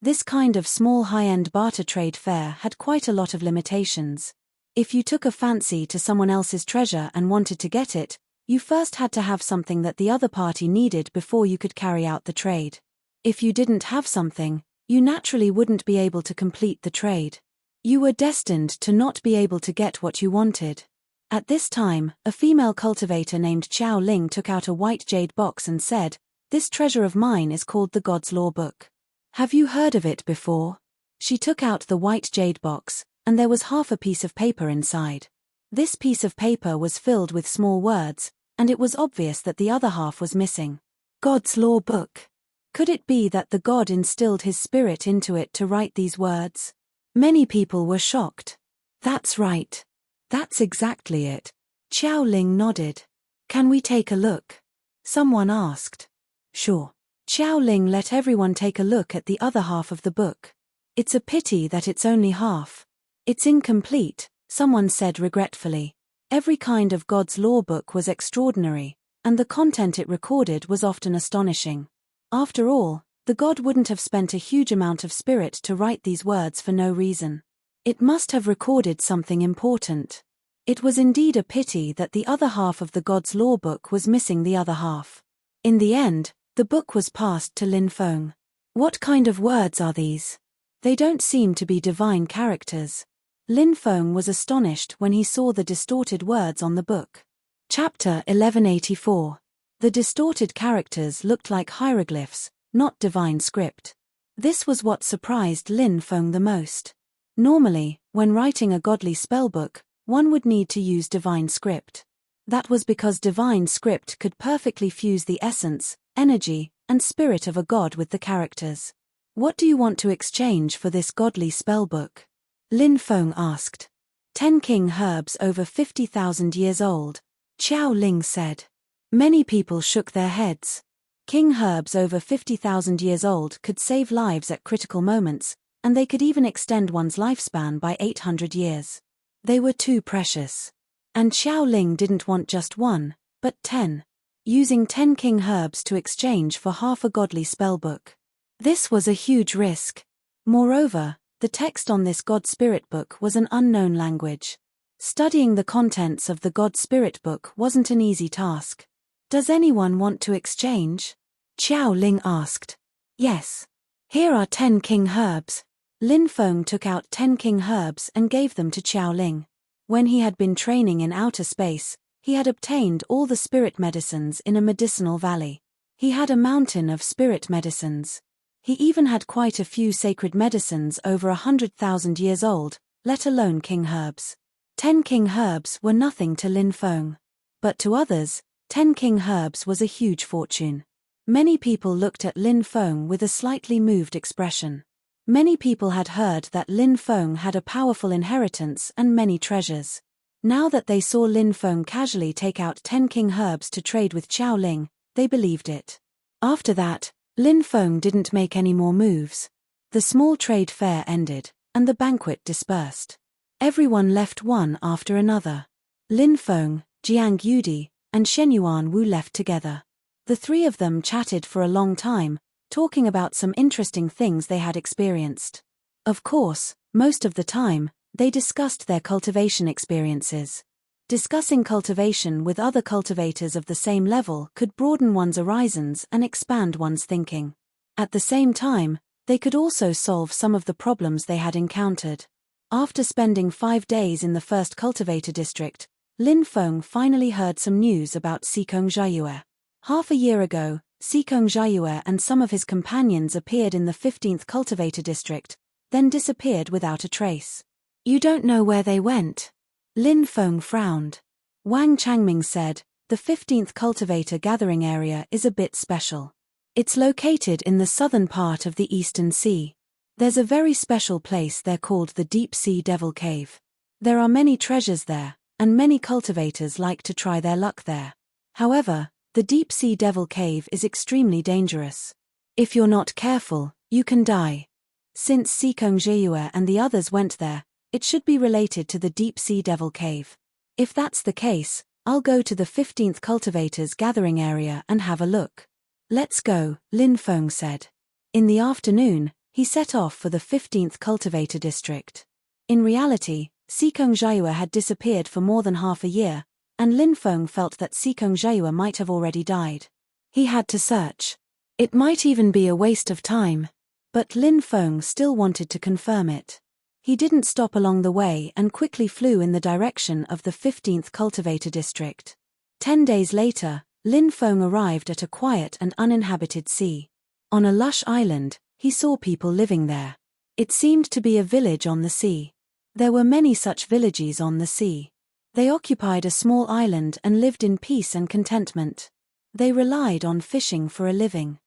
This kind of small high-end barter trade fair had quite a lot of limitations. If you took a fancy to someone else's treasure and wanted to get it, you first had to have something that the other party needed before you could carry out the trade. If you didn't have something, you naturally wouldn't be able to complete the trade. You were destined to not be able to get what you wanted. At this time, a female cultivator named Qiao Ling took out a white jade box and said, "This treasure of mine is called the God's Law Book. Have you heard of it before? She took out the white jade box, and there was half a piece of paper inside. This piece of paper was filled with small words, and it was obvious that the other half was missing. God's law book. Could it be that the God instilled his spirit into it to write these words? Many people were shocked. That's right. That's exactly it. Xiao Ling nodded. Can we take a look? Someone asked. Sure. Xiao Ling let everyone take a look at the other half of the book. It's a pity that it's only half. It's incomplete, someone said regretfully. Every kind of God's law book was extraordinary, and the content it recorded was often astonishing. After all, the God wouldn't have spent a huge amount of spirit to write these words for no reason. It must have recorded something important. It was indeed a pity that the other half of the God's law book was missing the other half. In the end, the book was passed to Lin Feng. What kind of words are these? They don't seem to be divine characters. Lin Feng was astonished when he saw the distorted words on the book. Chapter 1184. The distorted characters looked like hieroglyphs, not divine script. This was what surprised Lin Feng the most. Normally, when writing a godly spellbook, one would need to use divine script. That was because divine script could perfectly fuse the essence, energy, and spirit of a god with the characters. What do you want to exchange for this godly spellbook? Lin Feng asked. 10 king herbs over 50,000 years old, Xiao Ling said. Many people shook their heads. King herbs over 50,000 years old could save lives at critical moments, and they could even extend one's lifespan by 800 years. They were too precious. And Xiao Ling didn't want just one, but 10. Using 10 king herbs to exchange for half a godly spellbook. This was a huge risk. Moreover, the text on this God Spirit book was an unknown language. Studying the contents of the God Spirit book wasn't an easy task. Does anyone want to exchange? Xiao Ling asked. Yes. Here are 10 king herbs. Lin Feng took out 10 king herbs and gave them to Xiao Ling. When he had been training in outer space, he had obtained all the spirit medicines in a medicinal valley. He had a mountain of spirit medicines. He even had quite a few sacred medicines over 100,000 years old, let alone king herbs. 10 king herbs were nothing to Lin Feng. But to others, 10 king herbs was a huge fortune. Many people looked at Lin Feng with a slightly moved expression. Many people had heard that Lin Feng had a powerful inheritance and many treasures. Now that they saw Lin Feng casually take out 10 king herbs to trade with Xiao Ling, they believed it. After that, Lin Feng didn't make any more moves. The small trade fair ended, and the banquet dispersed. Everyone left one after another. Lin Feng, Jiang Yudi, and Shenyuan Wu left together. The three of them chatted for a long time, talking about some interesting things they had experienced. Of course, most of the time, they discussed their cultivation experiences. Discussing cultivation with other cultivators of the same level could broaden one's horizons and expand one's thinking. At the same time, they could also solve some of the problems they had encountered. After spending 5 days in the first cultivator district, Lin Feng finally heard some news about Sikong Zhaiyue. Half a year ago, Sikong Zhaiyue and some of his companions appeared in the 15th cultivator district, then disappeared without a trace. You don't know where they went? Lin Feng frowned. Wang Changming said, the 15th cultivator gathering area is a bit special. It's located in the southern part of the Eastern Sea. There's a very special place there called the Deep Sea Devil Cave. There are many treasures there, and many cultivators like to try their luck there. However, the Deep Sea Devil Cave is extremely dangerous. If you're not careful, you can die. Since Sikong Zhaiyue and the others went there, it should be related to the Deep Sea Devil Cave. If that's the case, I'll go to the 15th cultivators gathering area and have a look. Let's go, Lin Feng said. In the afternoon, he set off for the 15th cultivator district. In reality, Sikong Zhaiyue had disappeared for more than half a year, and Lin Feng felt that Sikong Zhaiyue might have already died. He had to search. It might even be a waste of time. But Lin Feng still wanted to confirm it. He didn't stop along the way and quickly flew in the direction of the 15th cultivator district. 10 days later, Lin Feng arrived at a quiet and uninhabited sea. On a lush island, He saw people living there. It seemed to be a village on the sea. There were many such villages on the sea. They occupied a small island and lived in peace and contentment. They relied on fishing for a living.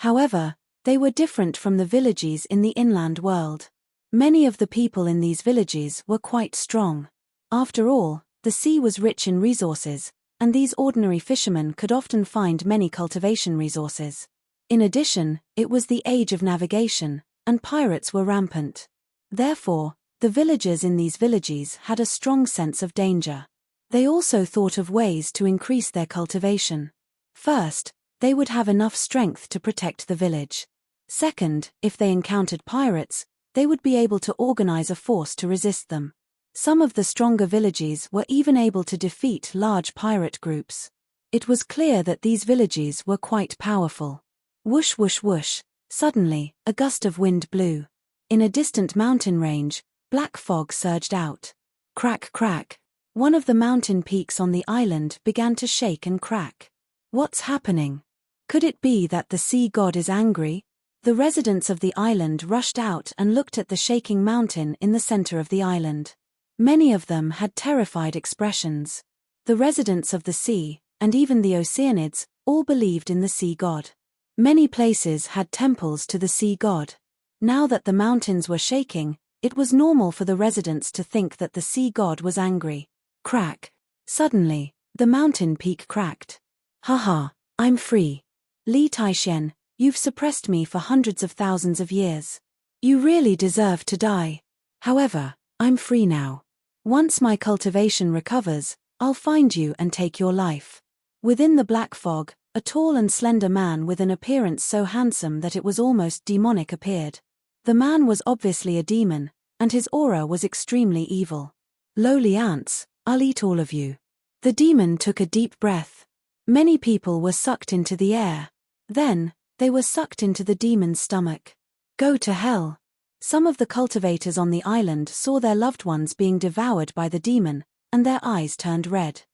However, they were different from the villages in the inland world. Many of the people in these villages were quite strong. After all, the sea was rich in resources, and these ordinary fishermen could often find many cultivation resources. In addition, it was the age of navigation, and pirates were rampant. Therefore, the villagers in these villages had a strong sense of danger. They also thought of ways to increase their cultivation. First, they would have enough strength to protect the village. Second, if they encountered pirates, they would be able to organize a force to resist them. Some of the stronger villages were even able to defeat large pirate groups. It was clear that these villages were quite powerful. Whoosh whoosh whoosh, suddenly, a gust of wind blew. In a distant mountain range, black fog surged out. Crack crack. One of the mountain peaks on the island began to shake and crack. What's happening? Could it be that the sea god is angry? The residents of the island rushed out and looked at the shaking mountain in the center of the island. Many of them had terrified expressions. The residents of the sea, and even the Oceanids, all believed in the sea god. Many places had temples to the sea god. Now that the mountains were shaking, it was normal for the residents to think that the sea god was angry. Crack. Suddenly, the mountain peak cracked. Haha, I'm free. Li Taishen, you've suppressed me for hundreds of thousands of years. You really deserve to die. However, I'm free now. Once my cultivation recovers, I'll find you and take your life. Within the black fog, a tall and slender man with an appearance so handsome that it was almost demonic appeared. The man was obviously a demon, and his aura was extremely evil. Lowly ants, I'll eat all of you. The demon took a deep breath. Many people were sucked into the air. Then, they were sucked into the demon's stomach. Go to hell. Some of the cultivators on the island saw their loved ones being devoured by the demon, and their eyes turned red.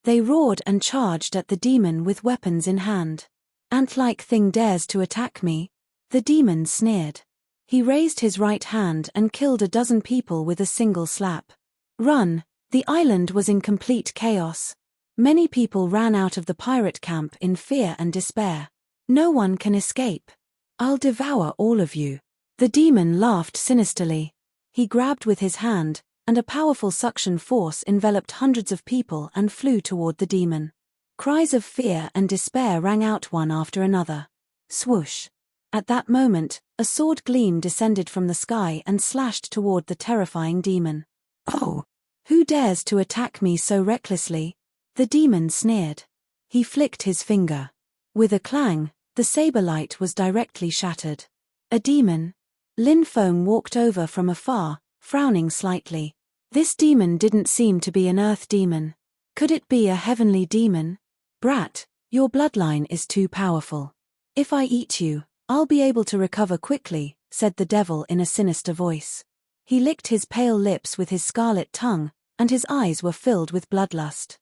They roared and charged at the demon with weapons in hand. Ant-like thing dares to attack me? The demon sneered. He raised his right hand and killed a dozen people with a single slap. Run! The island was in complete chaos. Many people ran out of the pirate camp in fear and despair. No one can escape. I'll devour all of you. The demon laughed sinisterly. He grabbed with his hand, and a powerful suction force enveloped hundreds of people and flew toward the demon. Cries of fear and despair rang out one after another. Swoosh. At that moment, a sword gleam descended from the sky and slashed toward the terrifying demon. Oh! Who dares to attack me so recklessly? The demon sneered. He flicked his finger. With a clang, the saber light was directly shattered. A demon? Lin Feng walked over from afar, frowning slightly. This demon didn't seem to be an earth demon. Could it be a heavenly demon? Brat, your bloodline is too powerful. If I eat you, I'll be able to recover quickly, said the devil in a sinister voice. He licked his pale lips with his scarlet tongue, and his eyes were filled with bloodlust.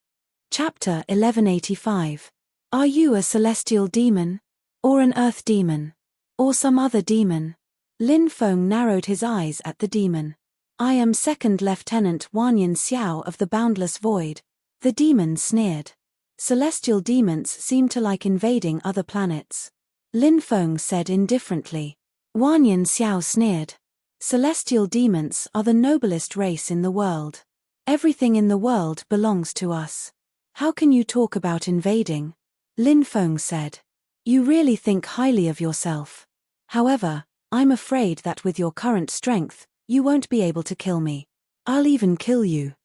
Chapter 1185. Are you a celestial demon? Or an earth demon? Or some other demon? Lin Feng narrowed his eyes at the demon. I am Second Lieutenant Wanyan Xiao of the Boundless Void. The demon sneered. Celestial demons seem to like invading other planets. Lin Feng said indifferently. Wanyan Xiao sneered. Celestial demons are the noblest race in the world. Everything in the world belongs to us. How can you talk about invading? Lin Feng said. You really think highly of yourself. However, I'm afraid that with your current strength, you won't be able to kill me. I'll even kill you.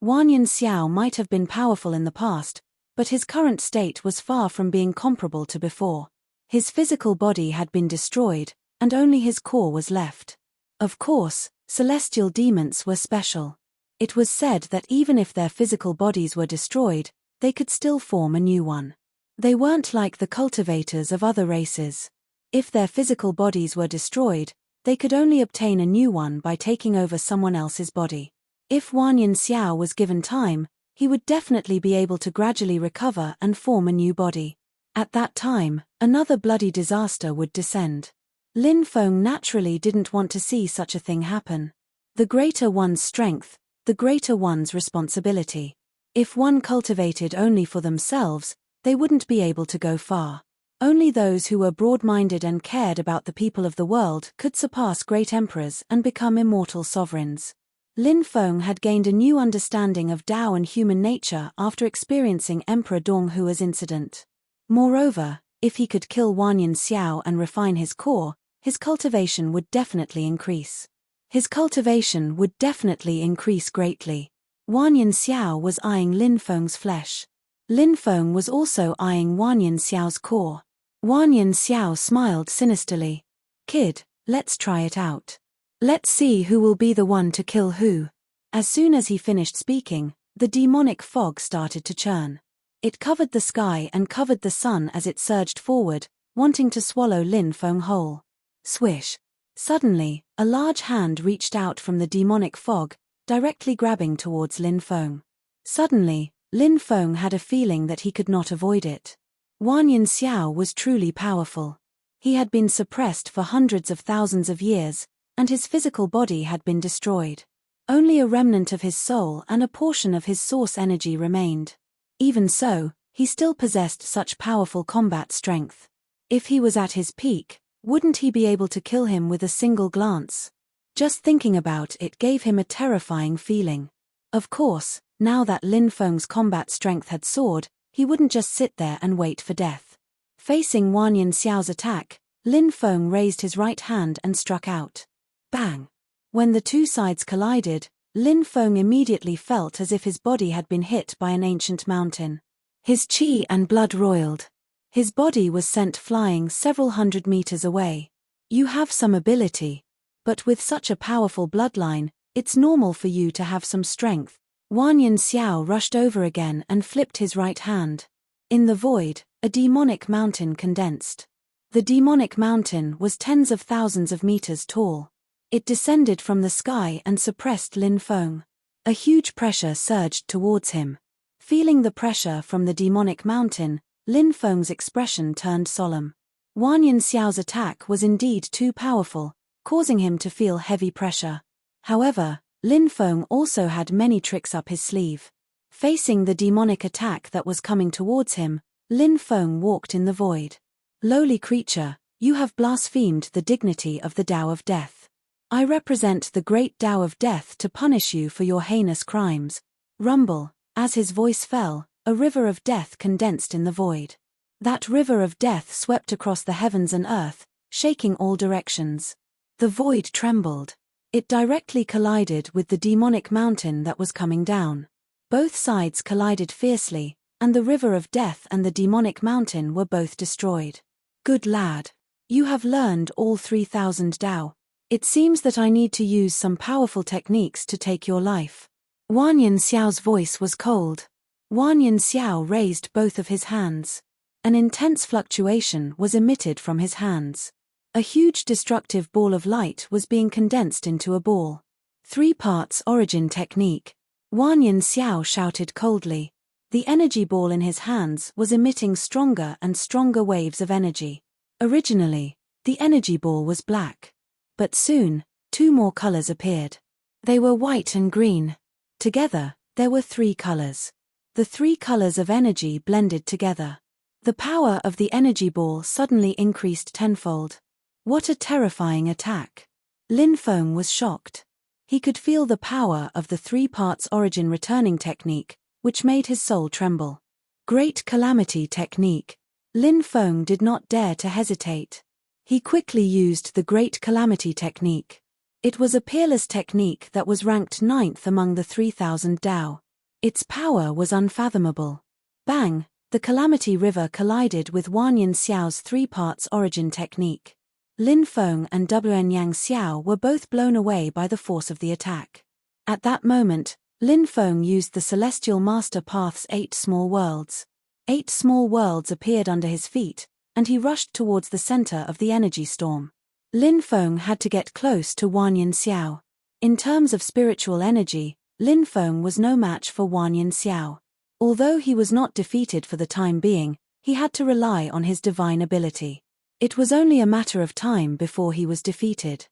Wanyan Xiao might have been powerful in the past, but his current state was far from being comparable to before. His physical body had been destroyed, and only his core was left. Of course, celestial demons were special. It was said that even if their physical bodies were destroyed, they could still form a new one. They weren't like the cultivators of other races. If their physical bodies were destroyed, they could only obtain a new one by taking over someone else's body. If Wanyan Xiao was given time, he would definitely be able to gradually recover and form a new body. At that time, another bloody disaster would descend. Lin Feng naturally didn't want to see such a thing happen. The greater one's strength, the greater one's responsibility. If one cultivated only for themselves, they wouldn't be able to go far. Only those who were broad-minded and cared about the people of the world could surpass great emperors and become immortal sovereigns. Lin Feng had gained a new understanding of Tao and human nature after experiencing Emperor Donghua's incident. Moreover, if he could kill Wanyan Xiao and refine his core, his cultivation would definitely increase. His cultivation would definitely increase greatly. Wanyan Xiao was eyeing Lin Feng's flesh. Lin Feng was also eyeing Wanyan Xiao's core. Wanyan Xiao smiled sinisterly. "Kid, let's try it out. Let's see who will be the one to kill who." As soon as he finished speaking, the demonic fog started to churn. It covered the sky and covered the sun as it surged forward, wanting to swallow Lin Feng whole. Swish. Suddenly, a large hand reached out from the demonic fog, directly grabbing towards Lin Feng. Suddenly, Lin Feng had a feeling that he could not avoid it. Wanyan Xiao was truly powerful. He had been suppressed for hundreds of thousands of years, and his physical body had been destroyed. Only a remnant of his soul and a portion of his source energy remained. Even so, he still possessed such powerful combat strength. If he was at his peak, wouldn't he be able to kill him with a single glance? Just thinking about it gave him a terrifying feeling. Of course, now that Lin Feng's combat strength had soared, he wouldn't just sit there and wait for death. Facing Wanyan Xiao's attack, Lin Feng raised his right hand and struck out. Bang! When the two sides collided, Lin Feng immediately felt as if his body had been hit by an ancient mountain. His qi and blood roiled. His body was sent flying several hundred meters away. You have some ability. But with such a powerful bloodline, it's normal for you to have some strength. Wanyan Xiao rushed over again and flipped his right hand. In the void, a demonic mountain condensed. The demonic mountain was tens of thousands of meters tall. It descended from the sky and suppressed Lin Feng. A huge pressure surged towards him. Feeling the pressure from the demonic mountain, Lin Feng's expression turned solemn. Wanyan Xiao's attack was indeed too powerful, causing him to feel heavy pressure. However, Lin Feng also had many tricks up his sleeve. Facing the demonic attack that was coming towards him, Lin Feng walked in the void. "Lowly creature, you have blasphemed the dignity of the Tao of Death. I represent the great Tao of Death to punish you for your heinous crimes." Rumble. As his voice fell, a river of death condensed in the void. That river of death swept across the heavens and earth, shaking all directions. The void trembled. It directly collided with the demonic mountain that was coming down. Both sides collided fiercely, and the river of death and the demonic mountain were both destroyed. "Good lad. You have learned all 3,000 Tao. It seems that I need to use some powerful techniques to take your life." Wanyan Xiao's voice was cold. Wanyan Xiao raised both of his hands. An intense fluctuation was emitted from his hands. A huge destructive ball of light was being condensed into a ball. 3 parts origin technique. Wanyan Xiao shouted coldly. The energy ball in his hands was emitting stronger and stronger waves of energy. Originally, the energy ball was black. But soon, 2 more colors appeared. They were white and green. Together, there were 3 colors. The 3 colors of energy blended together. The power of the energy ball suddenly increased tenfold. What a terrifying attack. Lin Feng was shocked. He could feel the power of the 3 parts origin returning technique, which made his soul tremble. Great calamity technique. Lin Feng did not dare to hesitate. He quickly used the great calamity technique. It was a peerless technique that was ranked 9th among the 3,000 Tao. Its power was unfathomable. Bang! The calamity river collided with Wanyan Xiao's 3 parts origin technique. Lin Feng and Wnyang Xiao were both blown away by the force of the attack. At that moment, Lin Feng used the Celestial Master Path's 8 small worlds. 8 small worlds appeared under his feet, and he rushed towards the center of the energy storm. Lin Feng had to get close to Wanyan Xiao. In terms of spiritual energy, Lin Feng was no match for Wanyan Xiao. Although he was not defeated for the time being, he had to rely on his divine ability. It was only a matter of time before he was defeated.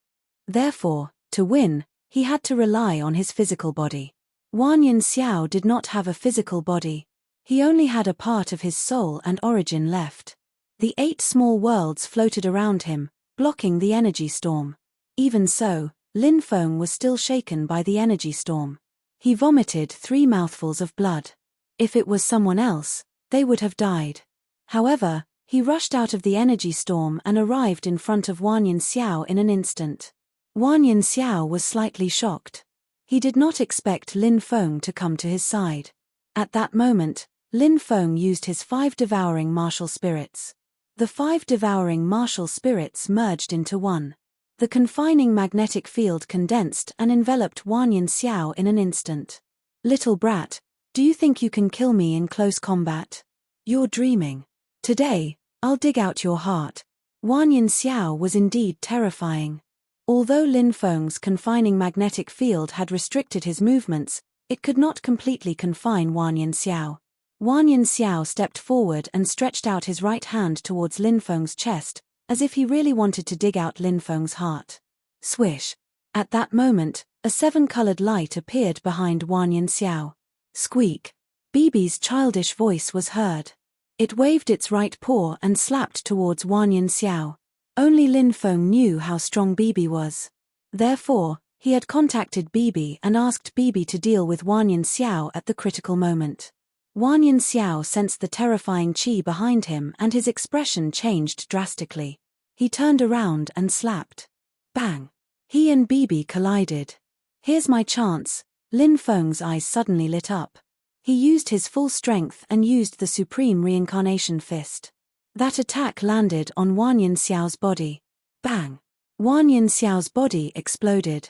Therefore, to win, he had to rely on his physical body. Wang Xiao did not have a physical body. He only had a part of his soul and origin left. The 8 small worlds floated around him, blocking the energy storm. Even so, Lin Feng was still shaken by the energy storm. He vomited 3 mouthfuls of blood. If it was someone else, they would have died. However, he rushed out of the energy storm and arrived in front of Wang Xiao in an instant. Wang Xiao was slightly shocked. He did not expect Lin Feng to come to his side. At that moment, Lin Feng used his 5 devouring martial spirits. The 5 devouring martial spirits merged into one. The confining magnetic field condensed and enveloped Wang Xiao in an instant. Little brat, do you think you can kill me in close combat? You're dreaming. Today, I'll dig out your heart. Wang Xiao was indeed terrifying. Although Lin Feng's confining magnetic field had restricted his movements, it could not completely confine Wang Xiao. Wang Xiao stepped forward and stretched out his right hand towards Lin Feng's chest, as if he really wanted to dig out Lin Feng's heart. Swish. At that moment, a 7-colored light appeared behind Wang Xiao. Squeak. Bibi's childish voice was heard. It waved its right paw and slapped towards Wang Xiao. Only Lin Feng knew how strong Bibi was. Therefore, he had contacted Bibi and asked Bibi to deal with Wang Xiao at the critical moment. Wang Xiao sensed the terrifying qi behind him and his expression changed drastically. He turned around and slapped. Bang! He and Bibi collided. Here's my chance. Lin Feng's eyes suddenly lit up. He used his full strength and used the Supreme Reincarnation Fist. That attack landed on Wang Xiao's body. Bang! Wang Xiao's body exploded.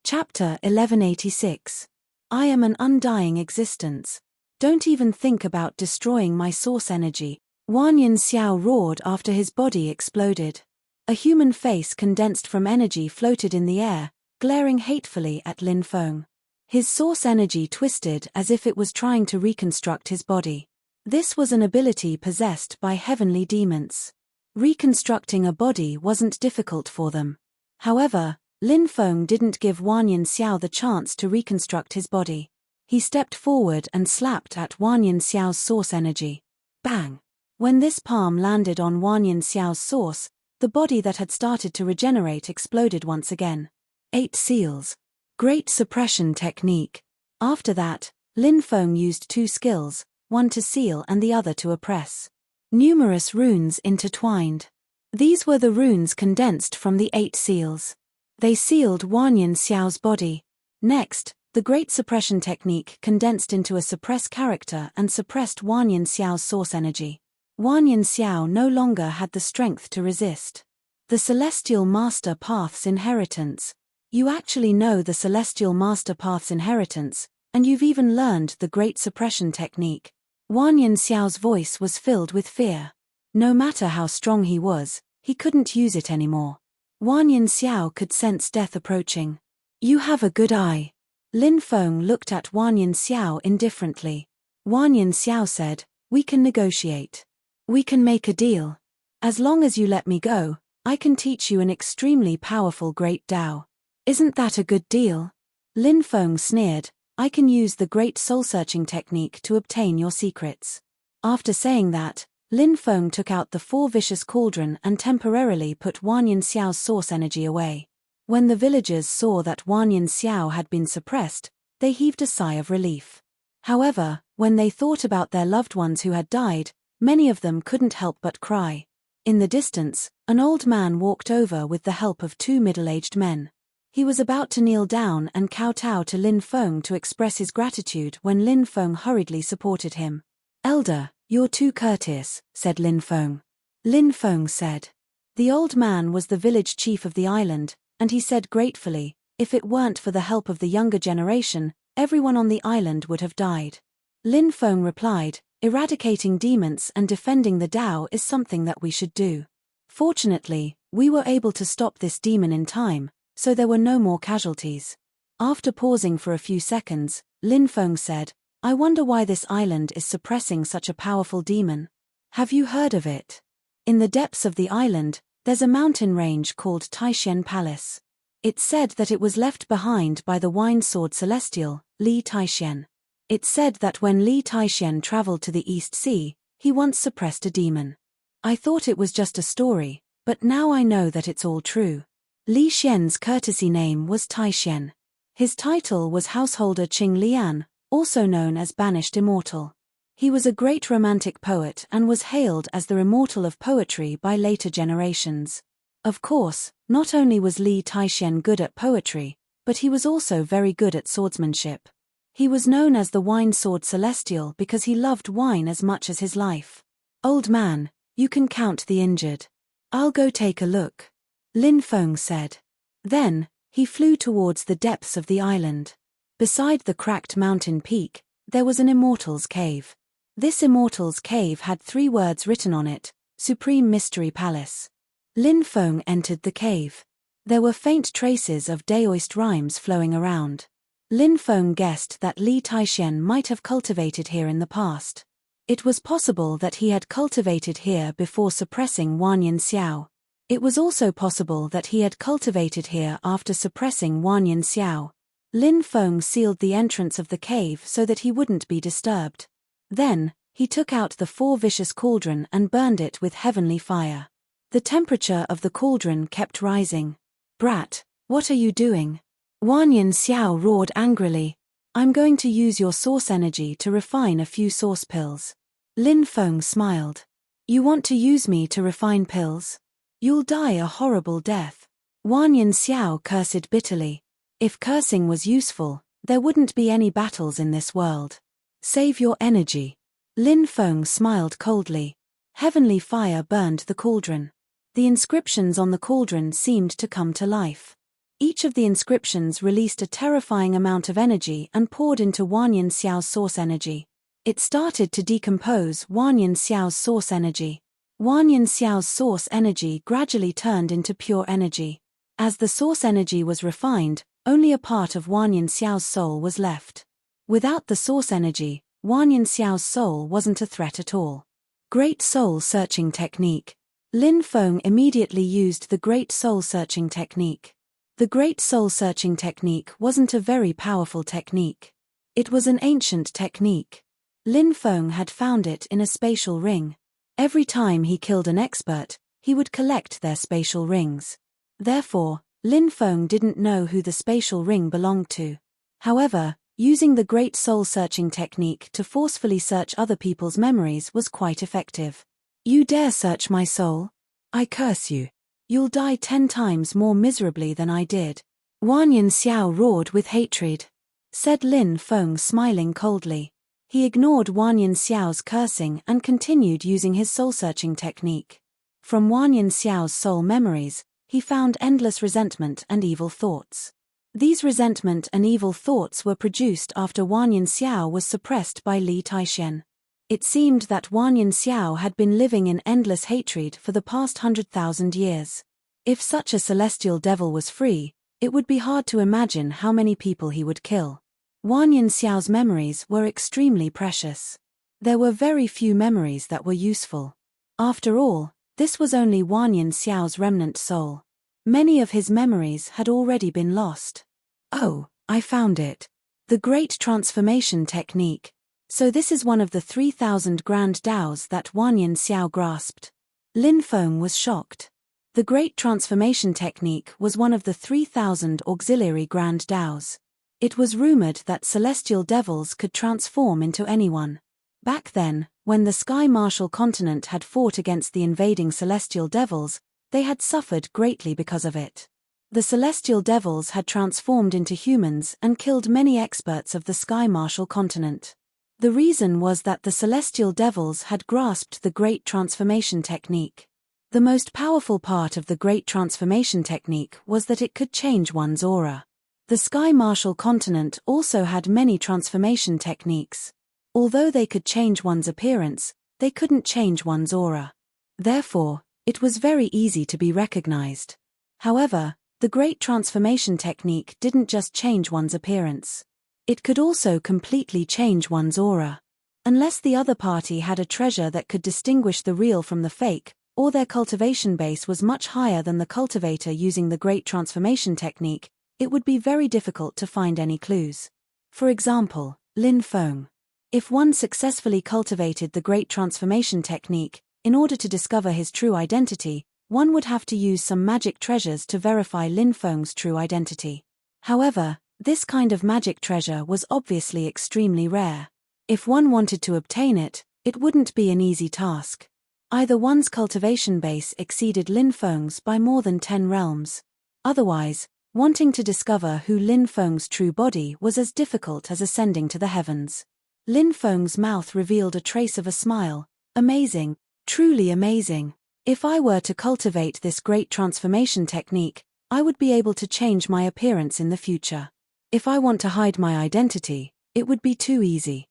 Chapter 1186. I am an undying existence. Don't even think about destroying my source energy. Wang Xiao roared after his body exploded. A human face condensed from energy floated in the air, glaring hatefully at Lin Feng. His source energy twisted as if it was trying to reconstruct his body. This was an ability possessed by heavenly demons. Reconstructing a body wasn't difficult for them. However, Lin Feng didn't give Wang Xiao the chance to reconstruct his body. He stepped forward and slapped at Wang Xiao's source energy. Bang! When this palm landed on Wang Xiao's source, the body that had started to regenerate exploded once again. 8 seals. Great suppression technique. After that, Lin Feng used 2 skills, one to seal and the other to oppress. Numerous runes intertwined. These were the runes condensed from the 8 seals. They sealed Wang Xiao's body. Next, the great suppression technique condensed into a suppress character and suppressed Wang Xiao's source energy. Wang Xiao no longer had the strength to resist. The Celestial Master Path's inheritance. You actually know the Celestial Master Path's inheritance, and you've even learned the great suppression technique. Wang Xiao's voice was filled with fear. No matter how strong he was, he couldn't use it anymore. Wang Xiao could sense death approaching. You have a good eye. Lin Feng looked at Wang Xiao indifferently. Wang Xiao said, we can negotiate. We can make a deal. As long as you let me go, I can teach you an extremely powerful great Tao. Isn't that a good deal? Lin Feng sneered, I can use the great soul-searching technique to obtain your secrets. After saying that, Lin Feng took out the 4 vicious cauldron and temporarily put Wang Xiao's source energy away. When the villagers saw that Wang Xiao had been suppressed, they heaved a sigh of relief. However, when they thought about their loved ones who had died, many of them couldn't help but cry. In the distance, an old man walked over with the help of 2 middle-aged men. He was about to kneel down and kowtow to Lin Feng to express his gratitude when Lin Feng hurriedly supported him. Elder, you're too courteous, said Lin Feng. Lin Feng said. The old man was the village chief of the island, and he said gratefully, if it weren't for the help of the younger generation, everyone on the island would have died. Lin Feng replied, eradicating demons and defending the Tao is something that we should do. Fortunately, we were able to stop this demon in time, so there were no more casualties. After pausing for a few seconds, Lin Feng said, I wonder why this island is suppressing such a powerful demon. Have you heard of it? In the depths of the island, there's a mountain range called Taishen Palace. It's said that it was left behind by the Wine Sword Celestial, Li Taishen. It's said that when Li Taishen traveled to the East Sea, he once suppressed a demon. I thought it was just a story, but now I know that it's all true. Li Xian's courtesy name was Taishen. His title was Householder Qing Lian, also known as Banished Immortal. He was a great romantic poet and was hailed as the immortal of poetry by later generations. Of course, not only was Li Taishen good at poetry, but he was also very good at swordsmanship. He was known as the Wine Sword Celestial because he loved wine as much as his life. "Old man, you can count the injured. I'll go take a look," Lin Feng said. Then, he flew towards the depths of the island. Beside the cracked mountain peak, there was an immortal's cave. This immortal's cave had 3 words written on it: Supreme Mystery Palace. Lin Feng entered the cave. There were faint traces of Daoist rhymes flowing around. Lin Feng guessed that Li Taishen might have cultivated here in the past. It was possible that he had cultivated here before suppressing Wanyan Xiao. It was also possible that he had cultivated here after suppressing Wanyan Xiao. Lin Feng sealed the entrance of the cave so that he wouldn't be disturbed. Then, he took out the 4 vicious cauldron and burned it with heavenly fire. The temperature of the cauldron kept rising. "Brat, what are you doing?" Wanyan Xiao roared angrily. "I'm going to use your source energy to refine a few source pills." Lin Feng smiled. "You want to use me to refine pills? You'll die a horrible death." Wanyan Xiao cursed bitterly. If cursing was useful, there wouldn't be any battles in this world. "Save your energy." Lin Feng smiled coldly. Heavenly fire burned the cauldron. The inscriptions on the cauldron seemed to come to life. Each of the inscriptions released a terrifying amount of energy and poured into Wanyan Xiao's source energy. It started to decompose Wanyan Xiao's source energy. Wanyan Xiao's source energy gradually turned into pure energy. As the source energy was refined, only a part of Wanyan Xiao's soul was left. Without the source energy, Wanyan Xiao's soul wasn't a threat at all. Great Soul Searching Technique. Lin Feng immediately used the Great Soul Searching Technique. The Great Soul Searching Technique wasn't a very powerful technique. It was an ancient technique. Lin Feng had found it in a spatial ring. Every time he killed an expert, he would collect their spatial rings. Therefore, Lin Feng didn't know who the spatial ring belonged to. However, using the Great Soul Searching Technique to forcefully search other people's memories was quite effective. "You dare search my soul? I curse you. You'll die 10 times more miserably than I did." Wanyan Xiao roared with hatred. Said Lin Feng, smiling coldly. He ignored Wanyan Xiao's cursing and continued using his soul-searching technique. From Wanyan Xiao's soul memories, he found endless resentment and evil thoughts. These resentment and evil thoughts were produced after Wanyan Xiao was suppressed by Li Taishen. It seemed that Wanyan Xiao had been living in endless hatred for the past 100,000 years. If such a celestial devil was free, it would be hard to imagine how many people he would kill. Wanyan Xiao's memories were extremely precious. There were very few memories that were useful. After all, this was only Wanyan Xiao's remnant soul. Many of his memories had already been lost. "Oh, I found it. The Great Transformation Technique. So this is one of the 3,000 grand Daos that Wanyan Xiao grasped." Lin Feng was shocked. The Great Transformation Technique was one of the 3,000 auxiliary grand Daos. It was rumored that celestial devils could transform into anyone. Back then, when the Sky Martial continent had fought against the invading celestial devils, they had suffered greatly because of it. The celestial devils had transformed into humans and killed many experts of the Sky Martial continent. The reason was that the celestial devils had grasped the Great Transformation Technique. The most powerful part of the Great Transformation Technique was that it could change one's aura. The Sky Martial continent also had many transformation techniques. Although they could change one's appearance, they couldn't change one's aura. Therefore, it was very easy to be recognized. However, the Great Transformation Technique didn't just change one's appearance. It could also completely change one's aura. Unless the other party had a treasure that could distinguish the real from the fake, or their cultivation base was much higher than the cultivator using the Great Transformation technique, it would be very difficult to find any clues. For example, Lin Feng. If one successfully cultivated the Great Transformation technique, in order to discover his true identity, one would have to use some magic treasures to verify Lin Feng's true identity. However, this kind of magic treasure was obviously extremely rare. If one wanted to obtain it, it wouldn't be an easy task. Either one's cultivation base exceeded Lin Feng's by more than 10 realms. Otherwise, wanting to discover who Lin Feng's true body was as difficult as ascending to the heavens. Lin Feng's mouth revealed a trace of a smile. Amazing, truly amazing. If I were to cultivate this Great Transformation technique, I would be able to change my appearance in the future. If I want to hide my identity, it would be too easy.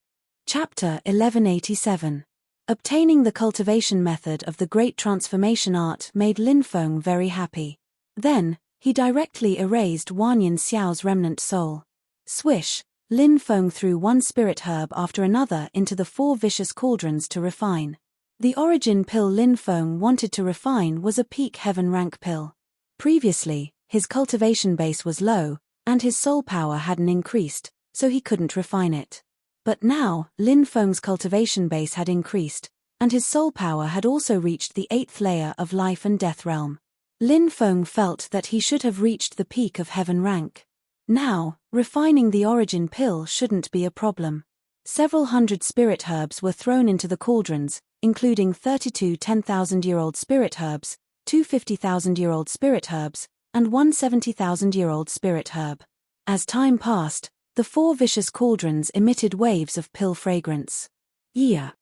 Chapter 1187. Obtaining the cultivation method of the Great Transformation art made Lin Feng very happy. Then, he directly erased Wanyan Xiao's remnant soul. Swish, Lin Feng threw one spirit herb after another into the 4 vicious cauldrons to refine. The origin pill Lin Feng wanted to refine was a peak heaven rank pill. Previously, his cultivation base was low, and his soul power hadn't increased, so he couldn't refine it. But now, Lin Feng's cultivation base had increased, and his soul power had also reached the 8th layer of life and death realm. Lin Feng felt that he should have reached the peak of heaven rank. Now, refining the origin pill shouldn't be a problem. Several hundred spirit herbs were thrown into the cauldrons, including 32 10,000-year-old spirit herbs, 2 50,000-year-old spirit herbs, and 1 70,000-year-old spirit herb. As time passed, the 4 vicious cauldrons emitted waves of pill fragrance. Yeah.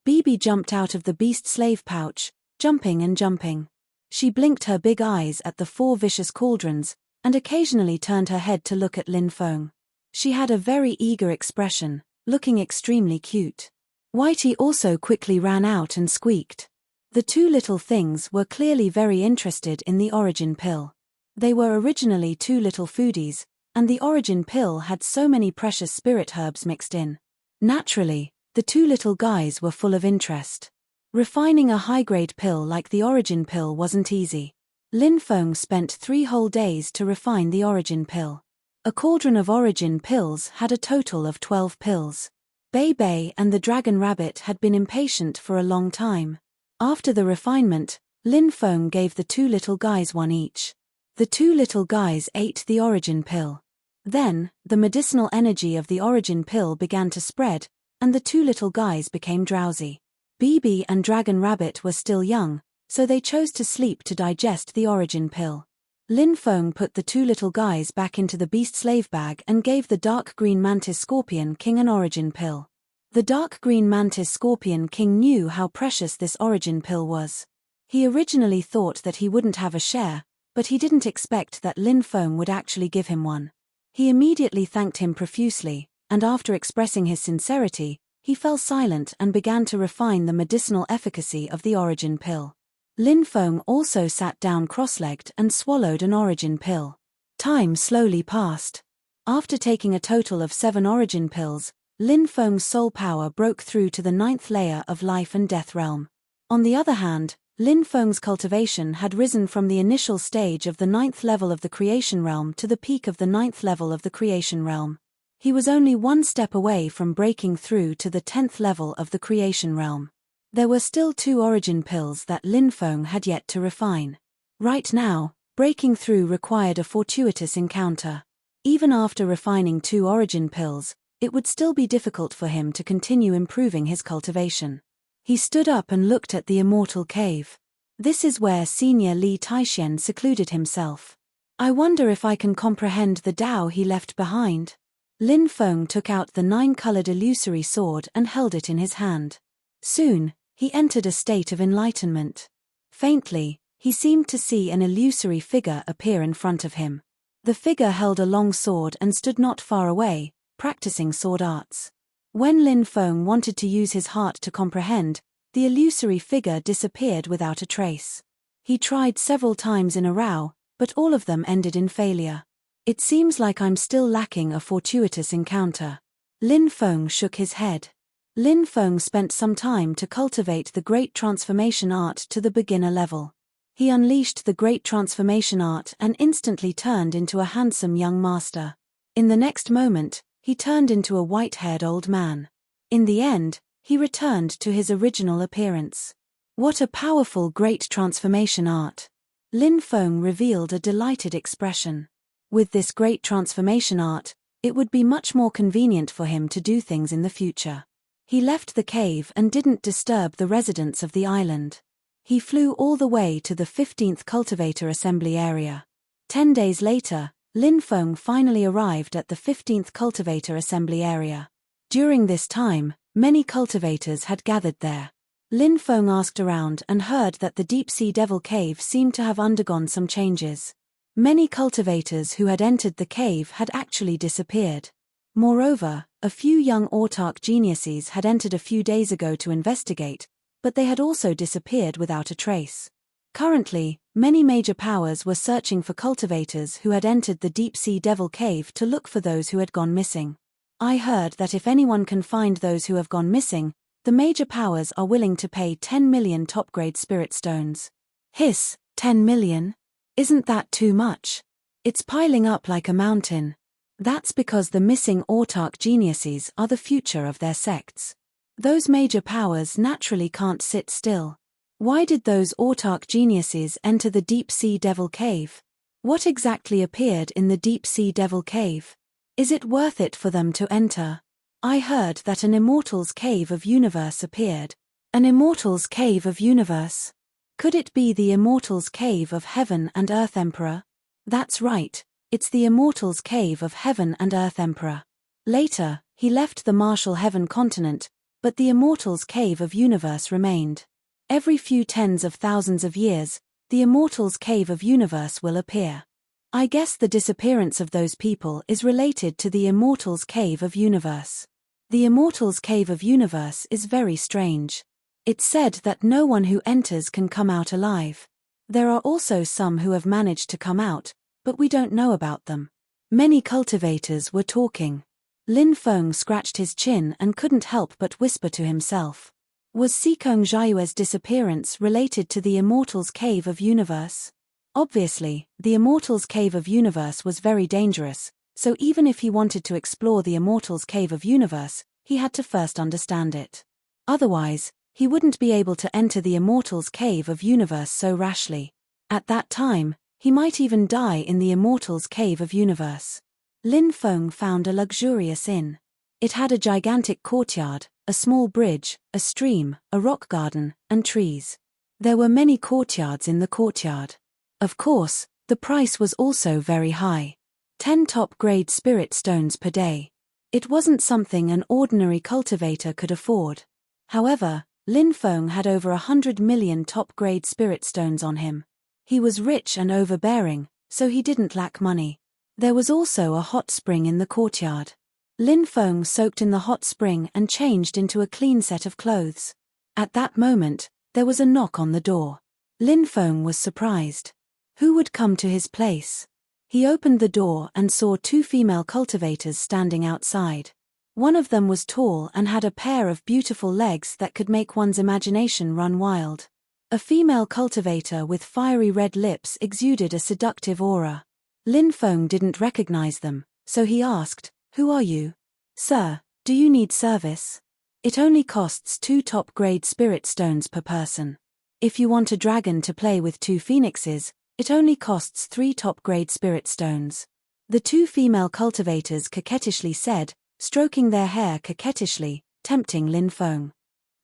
Bibi jumped out of the beast slave pouch, jumping and jumping. She blinked her big eyes at the 4 vicious cauldrons, and occasionally turned her head to look at Lin Feng. She had a very eager expression, looking extremely cute. Whitey also quickly ran out and squeaked. The 2 little things were clearly very interested in the origin pill. They were originally 2 little foodies, and the origin pill had so many precious spirit herbs mixed in. Naturally, the 2 little guys were full of interest. Refining a high-grade pill like the origin pill wasn't easy. Lin Feng spent 3 whole days to refine the origin pill. A cauldron of origin pills had a total of 12 pills. Bei and the dragon rabbit had been impatient for a long time. After the refinement, Lin Feng gave the 2 little guys one each. The 2 little guys ate the origin pill. Then, the medicinal energy of the origin pill began to spread, and the 2 little guys became drowsy. Bibi and Dragon Rabbit were still young, so they chose to sleep to digest the origin pill. Lin Feng put the 2 little guys back into the beast slave bag and gave the dark green mantis scorpion king an origin pill. The dark green mantis scorpion king knew how precious this origin pill was. He originally thought that he wouldn't have a share, but he didn't expect that Lin Feng would actually give him one. He immediately thanked him profusely, and after expressing his sincerity, he fell silent and began to refine the medicinal efficacy of the origin pill. Lin Feng also sat down cross-legged and swallowed an origin pill. Time slowly passed. After taking a total of 7 origin pills, Lin Feng's soul power broke through to the 9th layer of life and death realm. On the other hand, Lin Feng's cultivation had risen from the initial stage of the 9th level of the creation realm to the peak of the 9th level of the creation realm. He was only 1 step away from breaking through to the 10th level of the creation realm. There were still 2 origin pills that Lin Feng had yet to refine. Right now, breaking through required a fortuitous encounter. Even after refining 2 origin pills, it would still be difficult for him to continue improving his cultivation. He stood up and looked at the immortal cave. This is where Senior Li Taixian secluded himself. I wonder if I can comprehend the Tao he left behind. Lin Feng took out the 9-colored illusory sword and held it in his hand. Soon, he entered a state of enlightenment. Faintly, he seemed to see an illusory figure appear in front of him. The figure held a long sword and stood not far away, practicing sword arts. When Lin Feng wanted to use his heart to comprehend, the illusory figure disappeared without a trace. He tried several times in a row, but all of them ended in failure. It seems like I'm still lacking a fortuitous encounter. Lin Feng shook his head. Lin Feng spent some time to cultivate the Great Transformation Art to the beginner level. He unleashed the Great Transformation Art and instantly turned into a handsome young master. In the next moment, he turned into a white-haired old man. In the end, he returned to his original appearance. What a powerful Great Transformation Art! Lin Feng revealed a delighted expression. With this Great Transformation Art, it would be much more convenient for him to do things in the future. He left the cave and didn't disturb the residents of the island. He flew all the way to the 15th Cultivator Assembly area. 10 days later, Lin Feng finally arrived at the 15th Cultivator Assembly area. During this time, many cultivators had gathered there. Lin Feng asked around and heard that the Deep-Sea Devil Cave seemed to have undergone some changes. Many cultivators who had entered the cave had actually disappeared. Moreover, a few young autarch geniuses had entered a few days ago to investigate, but they had also disappeared without a trace. Currently, many major powers were searching for cultivators who had entered the Deep-Sea Devil Cave to look for those who had gone missing. I heard that if anyone can find those who have gone missing, the major powers are willing to pay 10 million top-grade spirit stones. Hiss, 10 million? Isn't that too much? It's piling up like a mountain. That's because the missing autarch geniuses are the future of their sects. Those major powers naturally can't sit still. Why did those autarch geniuses enter the Deep-Sea Devil Cave? What exactly appeared in the Deep-Sea Devil Cave? Is it worth it for them to enter? I heard that an Immortal's Cave of Universe appeared. An Immortal's Cave of Universe? Could it be the Immortal's Cave of Heaven and Earth Emperor? That's right. It's the Immortal's Cave of Heaven and Earth Emperor. Later, he left the Martial Heaven continent, but the Immortal's Cave of Universe remained. Every few tens of thousands of years, the Immortal's Cave of Universe will appear. I guess the disappearance of those people is related to the Immortal's Cave of Universe. The Immortal's Cave of Universe is very strange. It's said that no one who enters can come out alive. There are also some who have managed to come out, but we don't know about them. Many cultivators were talking. Lin Feng scratched his chin and couldn't help but whisper to himself. Was Sikong Jiayue's disappearance related to the Immortal's Cave of Universe? Obviously, the Immortal's Cave of Universe was very dangerous, so even if he wanted to explore the Immortal's Cave of Universe, he had to first understand it. Otherwise, he wouldn't be able to enter the Immortal's Cave of Universe so rashly. At that time, he might even die in the Immortal's Cave of Universe. Lin Feng found a luxurious inn. It had a gigantic courtyard, a small bridge, a stream, a rock garden, and trees. There were many courtyards in the courtyard. Of course, the price was also very high. 10 top-grade spirit stones per day. It wasn't something an ordinary cultivator could afford. However, Lin Feng had over 100 million top-grade spirit stones on him. He was rich and overbearing, so he didn't lack money. There was also a hot spring in the courtyard. Lin Feng soaked in the hot spring and changed into a clean set of clothes. At that moment, there was a knock on the door. Lin Feng was surprised. Who would come to his place? He opened the door and saw 2 female cultivators standing outside. One of them was tall and had a pair of beautiful legs that could make one's imagination run wild. A female cultivator with fiery red lips exuded a seductive aura. Lin Feng didn't recognize them, so he asked, "Who are you?" "Sir, do you need service? It only costs 2 top-grade spirit stones per person. If you want a dragon to play with 2 phoenixes, it only costs 3 top-grade spirit stones." The 2 female cultivators coquettishly said, stroking their hair coquettishly, tempting Lin Feng.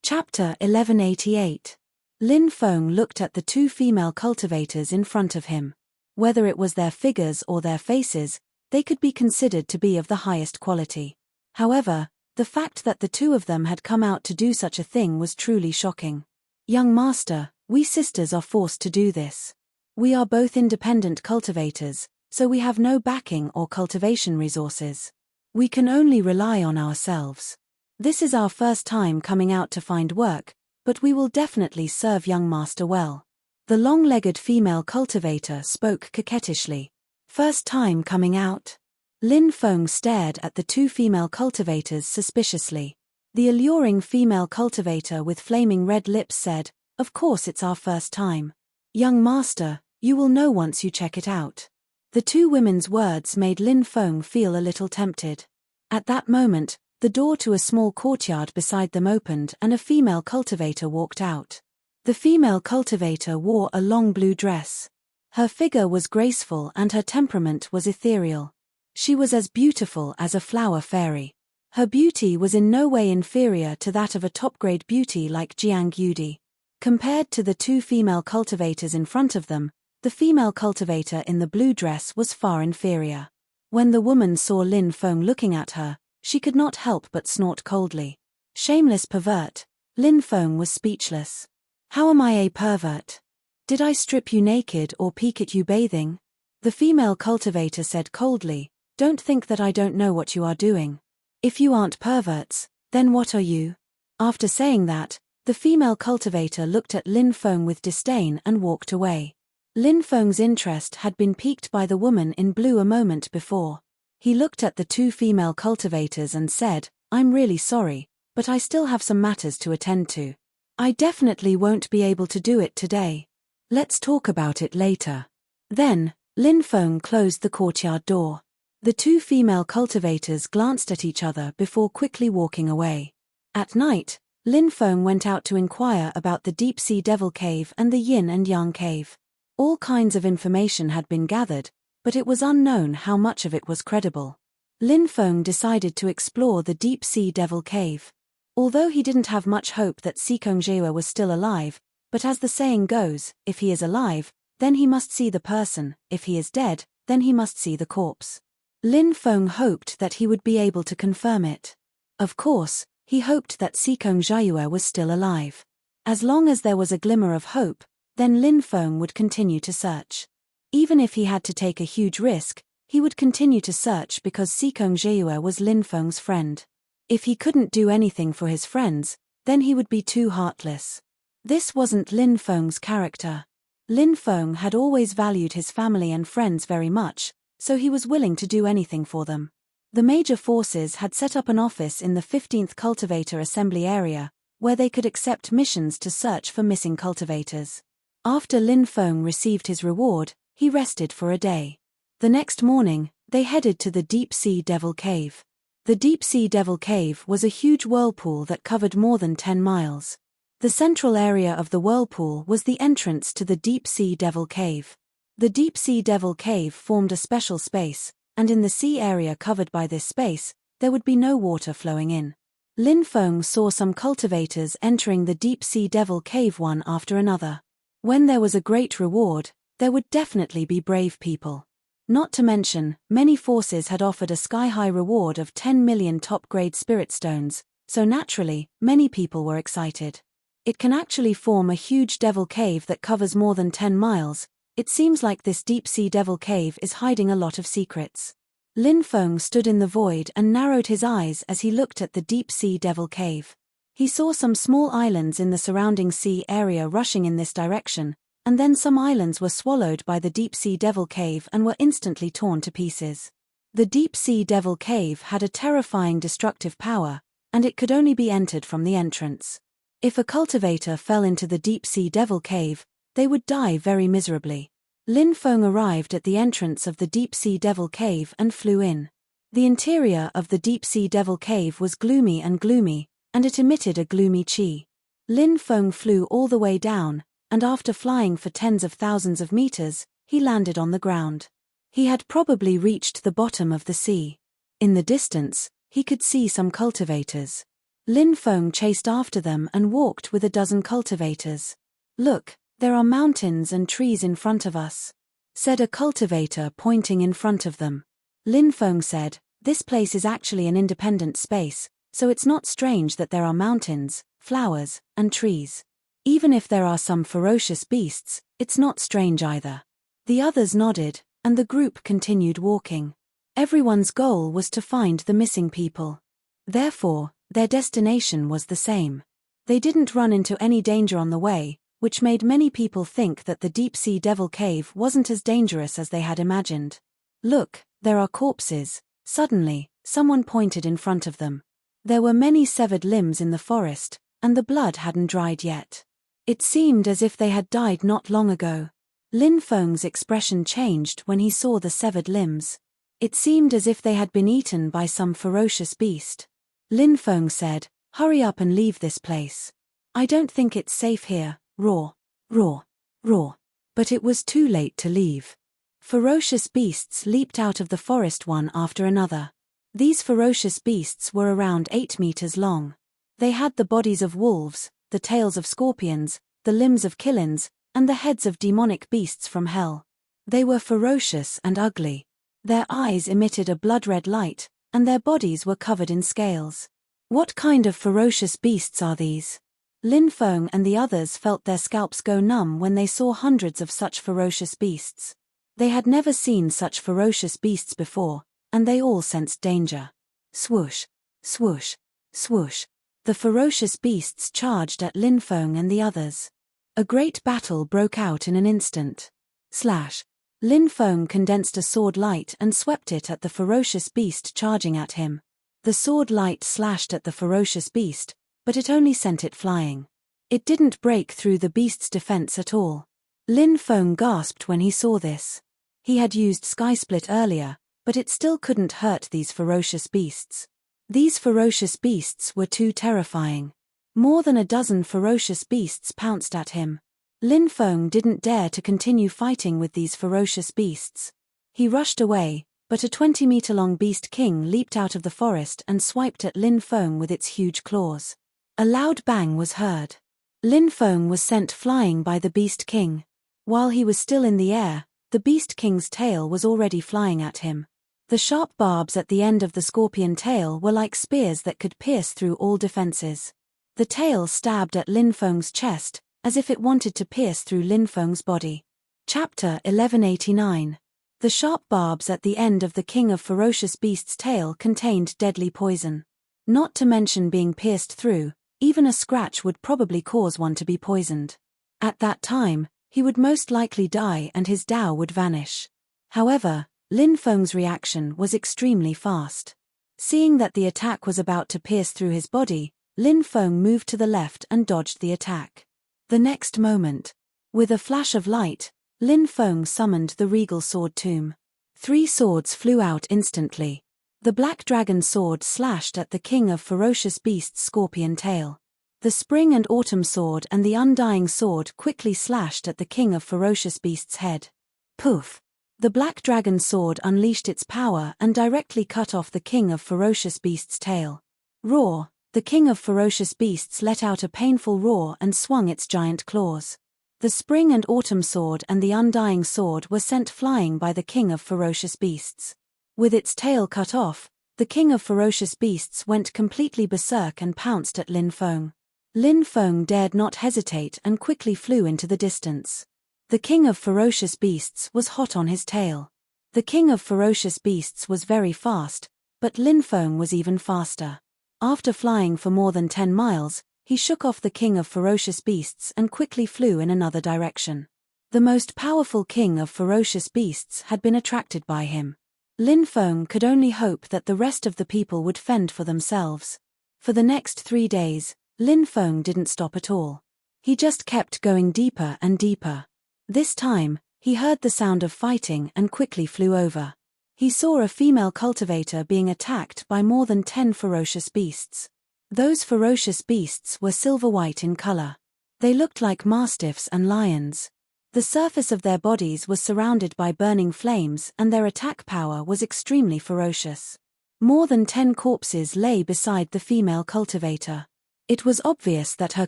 Chapter 1188. Lin Feng looked at the 2 female cultivators in front of him. Whether it was their figures or their faces, they could be considered to be of the highest quality. However, the fact that the 2 of them had come out to do such a thing was truly shocking. "Young master, we sisters are forced to do this. We are both independent cultivators, so we have no backing or cultivation resources. We can only rely on ourselves. This is our first time coming out to find work, but we will definitely serve young master well." The long-legged female cultivator spoke coquettishly. "First time coming out?" Lin Feng stared at the 2 female cultivators suspiciously. The alluring female cultivator with flaming red lips said, "Of course it's our first time. Young master, you will know once you check it out." The two women's words made Lin Feng feel a little tempted. At that moment, the door to a small courtyard beside them opened and a female cultivator walked out. The female cultivator wore a long blue dress. Her figure was graceful and her temperament was ethereal. She was as beautiful as a flower fairy. Her beauty was in no way inferior to that of a top-grade beauty like Jiang Yudi. Compared to the two female cultivators in front of them, the female cultivator in the blue dress was far inferior. When the woman saw Lin Feng looking at her, she could not help but snort coldly. Shameless pervert. Lin Feng was speechless. How am I a pervert? Did I strip you naked or peek at you bathing? The female cultivator said coldly, "Don't think that I don't know what you are doing. If you aren't perverts, then what are you?" After saying that, the female cultivator looked at Lin Feng with disdain and walked away. Lin Feng's interest had been piqued by the woman in blue a moment before. He looked at the two female cultivators and said, "I'm really sorry, but I still have some matters to attend to. I definitely won't be able to do it today. Let's talk about it later." Then, Lin Feng closed the courtyard door. The two female cultivators glanced at each other before quickly walking away. At night, Lin Feng went out to inquire about the deep-sea devil cave and the yin and yang cave. All kinds of information had been gathered, but it was unknown how much of it was credible. Lin Feng decided to explore the deep-sea devil cave. Although he didn't have much hope that Sikong Jewa was still alive, but as the saying goes, if he is alive, then he must see the person, if he is dead, then he must see the corpse. Lin Feng hoped that he would be able to confirm it. Of course, he hoped that Sikong Jewa was still alive. As long as there was a glimmer of hope, then Lin Feng would continue to search. Even if he had to take a huge risk, he would continue to search because Sikong Jewa was Lin Feng's friend. If he couldn't do anything for his friends, then he would be too heartless. This wasn't Lin Feng's character. Lin Feng had always valued his family and friends very much, so he was willing to do anything for them. The major forces had set up an office in the 15th Cultivator Assembly area, where they could accept missions to search for missing cultivators. After Lin Feng received his reward, he rested for a day. The next morning, they headed to the Deep-Sea Devil Cave. The Deep-Sea Devil Cave was a huge whirlpool that covered more than 10 miles. The central area of the whirlpool was the entrance to the Deep-Sea Devil Cave. The Deep-Sea Devil Cave formed a special space, and in the sea area covered by this space, there would be no water flowing in. Lin Feng saw some cultivators entering the Deep-Sea Devil Cave one after another. When there was a great reward, there would definitely be brave people. Not to mention, many forces had offered a sky-high reward of 10 million top-grade spirit stones, so naturally, many people were excited. It can actually form a huge devil cave that covers more than 10 miles. It seems like this deep-sea devil cave is hiding a lot of secrets. Lin Feng stood in the void and narrowed his eyes as he looked at the deep-sea devil cave. He saw some small islands in the surrounding sea area rushing in this direction, and then some islands were swallowed by the deep-sea devil cave and were instantly torn to pieces. The deep-sea devil cave had a terrifying destructive power, and it could only be entered from the entrance. If a cultivator fell into the deep-sea devil cave, they would die very miserably. Lin Feng arrived at the entrance of the Deep-Sea Devil Cave and flew in. The interior of the Deep-Sea Devil Cave was gloomy, and it emitted a gloomy chi. Lin Feng flew all the way down, and after flying for tens of thousands of meters, he landed on the ground. He had probably reached the bottom of the sea. In the distance, he could see some cultivators. Lin Feng chased after them and walked with a dozen cultivators. "Look, there are mountains and trees in front of us," said a cultivator pointing in front of them. Lin Feng said, "This place is actually an independent space, so it's not strange that there are mountains, flowers, and trees. Even if there are some ferocious beasts, it's not strange either." The others nodded, and the group continued walking. Everyone's goal was to find the missing people. Therefore, their destination was the same. They didn't run into any danger on the way, which made many people think that the Deep-Sea Devil Cave wasn't as dangerous as they had imagined. "Look, there are corpses." Suddenly, someone pointed in front of them. There were many severed limbs in the forest, and the blood hadn't dried yet. It seemed as if they had died not long ago. Lin Feng's expression changed when he saw the severed limbs. It seemed as if they had been eaten by some ferocious beast. Lin Feng said, "Hurry up and leave this place. I don't think it's safe here." Roar, roar, roar. But it was too late to leave. Ferocious beasts leaped out of the forest one after another. These ferocious beasts were around 8 meters long. They had the bodies of wolves, the tails of scorpions, the limbs of killins, and the heads of demonic beasts from hell. They were ferocious and ugly. Their eyes emitted a blood-red light, and their bodies were covered in scales. What kind of ferocious beasts are these? Lin Feng and the others felt their scalps go numb when they saw hundreds of such ferocious beasts. They had never seen such ferocious beasts before, and they all sensed danger. Swoosh, swoosh, swoosh. The ferocious beasts charged at Lin Feng and the others. A great battle broke out in an instant. Slash. Lin Feng condensed a sword light and swept it at the ferocious beast charging at him. The sword light slashed at the ferocious beast, but it only sent it flying. It didn't break through the beast's defense at all. Lin Feng gasped when he saw this. He had used Sky Split earlier, but it still couldn't hurt these ferocious beasts. These ferocious beasts were too terrifying. More than a dozen ferocious beasts pounced at him. Lin Feng didn't dare to continue fighting with these ferocious beasts. He rushed away, but a 20-meter-long beast king leaped out of the forest and swiped at Lin Feng with its huge claws. A loud bang was heard. Lin Feng was sent flying by the beast king. While he was still in the air, the beast king's tail was already flying at him. The sharp barbs at the end of the scorpion tail were like spears that could pierce through all defenses. The tail stabbed at Lin Feng's chest, as if it wanted to pierce through Lin Feng's body. Chapter 1189. The sharp barbs at the end of the King of Ferocious Beasts' tail contained deadly poison. Not to mention being pierced through, even a scratch would probably cause one to be poisoned. At that time, he would most likely die and his Dao would vanish. However, Lin Feng's reaction was extremely fast. Seeing that the attack was about to pierce through his body, Lin Feng moved to the left and dodged the attack. The next moment, with a flash of light, Lin Feng summoned the regal sword tomb. 3 swords flew out instantly. The black dragon sword slashed at the King of Ferocious Beasts' scorpion tail. The spring and autumn sword and the undying sword quickly slashed at the King of Ferocious Beasts' head. Poof! The black dragon sword unleashed its power and directly cut off the King of Ferocious Beasts' tail. Roar! The King of Ferocious Beasts let out a painful roar and swung its giant claws. The spring and autumn sword and the undying sword were sent flying by the King of Ferocious Beasts. With its tail cut off, the King of Ferocious Beasts went completely berserk and pounced at Lin Feng. Lin Feng dared not hesitate and quickly flew into the distance. The King of Ferocious Beasts was hot on his tail. The King of Ferocious Beasts was very fast, but Lin Feng was even faster. After flying for more than 10 miles, he shook off the King of Ferocious Beasts and quickly flew in another direction. The most powerful King of Ferocious Beasts had been attracted by him. Lin Feng could only hope that the rest of the people would fend for themselves. For the next 3 days, Lin Feng didn't stop at all. He just kept going deeper and deeper. This time, he heard the sound of fighting and quickly flew over. He saw a female cultivator being attacked by more than 10 ferocious beasts. Those ferocious beasts were silver-white in color. They looked like mastiffs and lions. The surface of their bodies was surrounded by burning flames and their attack power was extremely ferocious. More than 10 corpses lay beside the female cultivator. It was obvious that her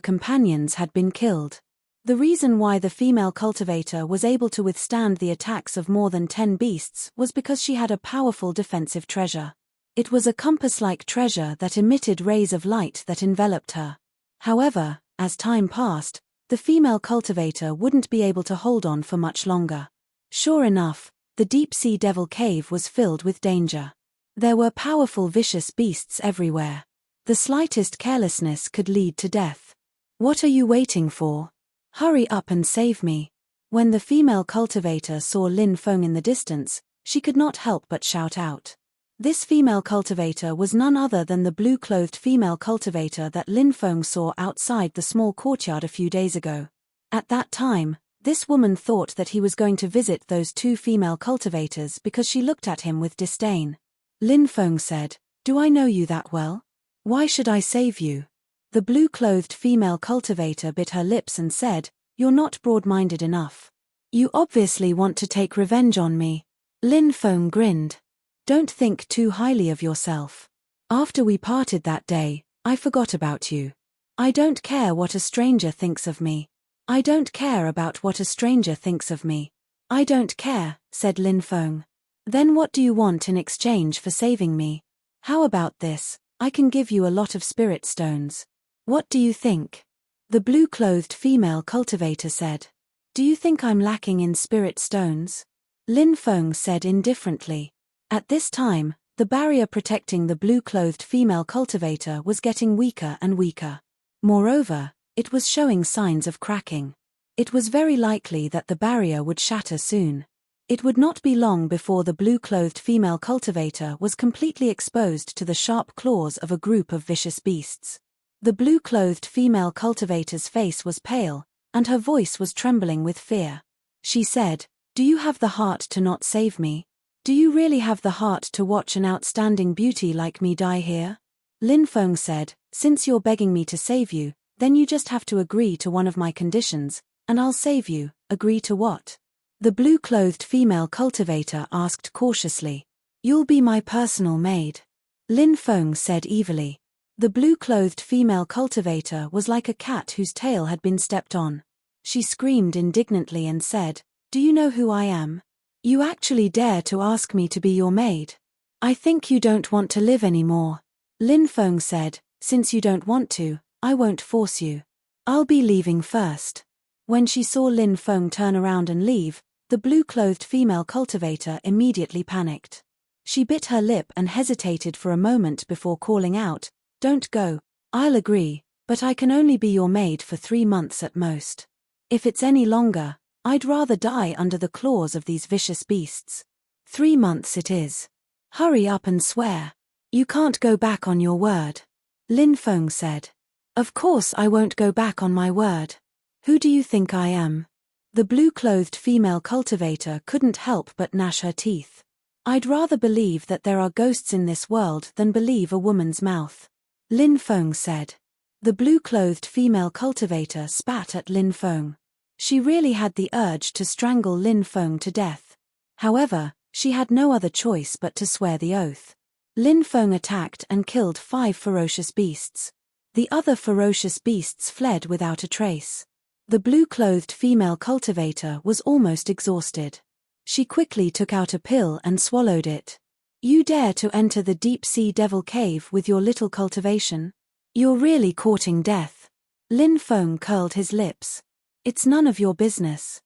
companions had been killed. The reason why the female cultivator was able to withstand the attacks of more than 10 beasts was because she had a powerful defensive treasure. It was a compass-like treasure that emitted rays of light that enveloped her. However, as time passed, the female cultivator wouldn't be able to hold on for much longer. Sure enough, the deep-sea devil cave was filled with danger. There were powerful vicious beasts everywhere. The slightest carelessness could lead to death. What are you waiting for? Hurry up and save me. When the female cultivator saw Lin Feng in the distance, she could not help but shout out. This female cultivator was none other than the blue-clothed female cultivator that Lin Feng saw outside the small courtyard a few days ago. At that time, this woman thought that he was going to visit those two female cultivators because she looked at him with disdain. Lin Feng said, "Do I know you that well? Why should I save you?" The blue-clothed female cultivator bit her lips and said, "You're not broad-minded enough. You obviously want to take revenge on me." Lin Feng grinned. "Don't think too highly of yourself. After we parted that day, I forgot about you. I don't care what a stranger thinks of me. I don't care about what a stranger thinks of me." "I don't care," said Lin Feng. "Then what do you want in exchange for saving me? How about this? I can give you a lot of spirit stones. What do you think?" The blue-clothed female cultivator said. "Do you think I'm lacking in spirit stones?" Lin Feng said indifferently. At this time, the barrier protecting the blue-clothed female cultivator was getting weaker and weaker. Moreover, it was showing signs of cracking. It was very likely that the barrier would shatter soon. It would not be long before the blue-clothed female cultivator was completely exposed to the sharp claws of a group of vicious beasts. The blue-clothed female cultivator's face was pale, and her voice was trembling with fear. She said, "Do you have the heart to not save me? Do you really have the heart to watch an outstanding beauty like me die here?" Lin Feng said, "Since you're begging me to save you, then you just have to agree to one of my conditions, and I'll save you." "Agree to what?" the blue-clothed female cultivator asked cautiously. "You'll be my personal maid," Lin Feng said evilly. The blue-clothed female cultivator was like a cat whose tail had been stepped on. She screamed indignantly and said, "Do you know who I am? You actually dare to ask me to be your maid? I think you don't want to live anymore." Lin Feng said, "Since you don't want to, I won't force you. I'll be leaving first." When she saw Lin Feng turn around and leave, the blue-clothed female cultivator immediately panicked. She bit her lip and hesitated for a moment before calling out, "Don't go. I'll agree, but I can only be your maid for 3 months at most. If it's any longer, I'd rather die under the claws of these vicious beasts. 3 months it is. Hurry up and swear. You can't go back on your word," Lin Feng said. "Of course I won't go back on my word. Who do you think I am?" The blue-clothed female cultivator couldn't help but gnash her teeth. "I'd rather believe that there are ghosts in this world than believe a woman's mouth," Lin Feng said. The blue-clothed female cultivator spat at Lin Feng. She really had the urge to strangle Lin Feng to death. However, she had no other choice but to swear the oath. Lin Feng attacked and killed 5 ferocious beasts. The other ferocious beasts fled without a trace. The blue-clothed female cultivator was almost exhausted. She quickly took out a pill and swallowed it. "You dare to enter the deep-sea devil cave with your little cultivation? You're really courting death." Lin Feng curled his lips. "It's none of your business,"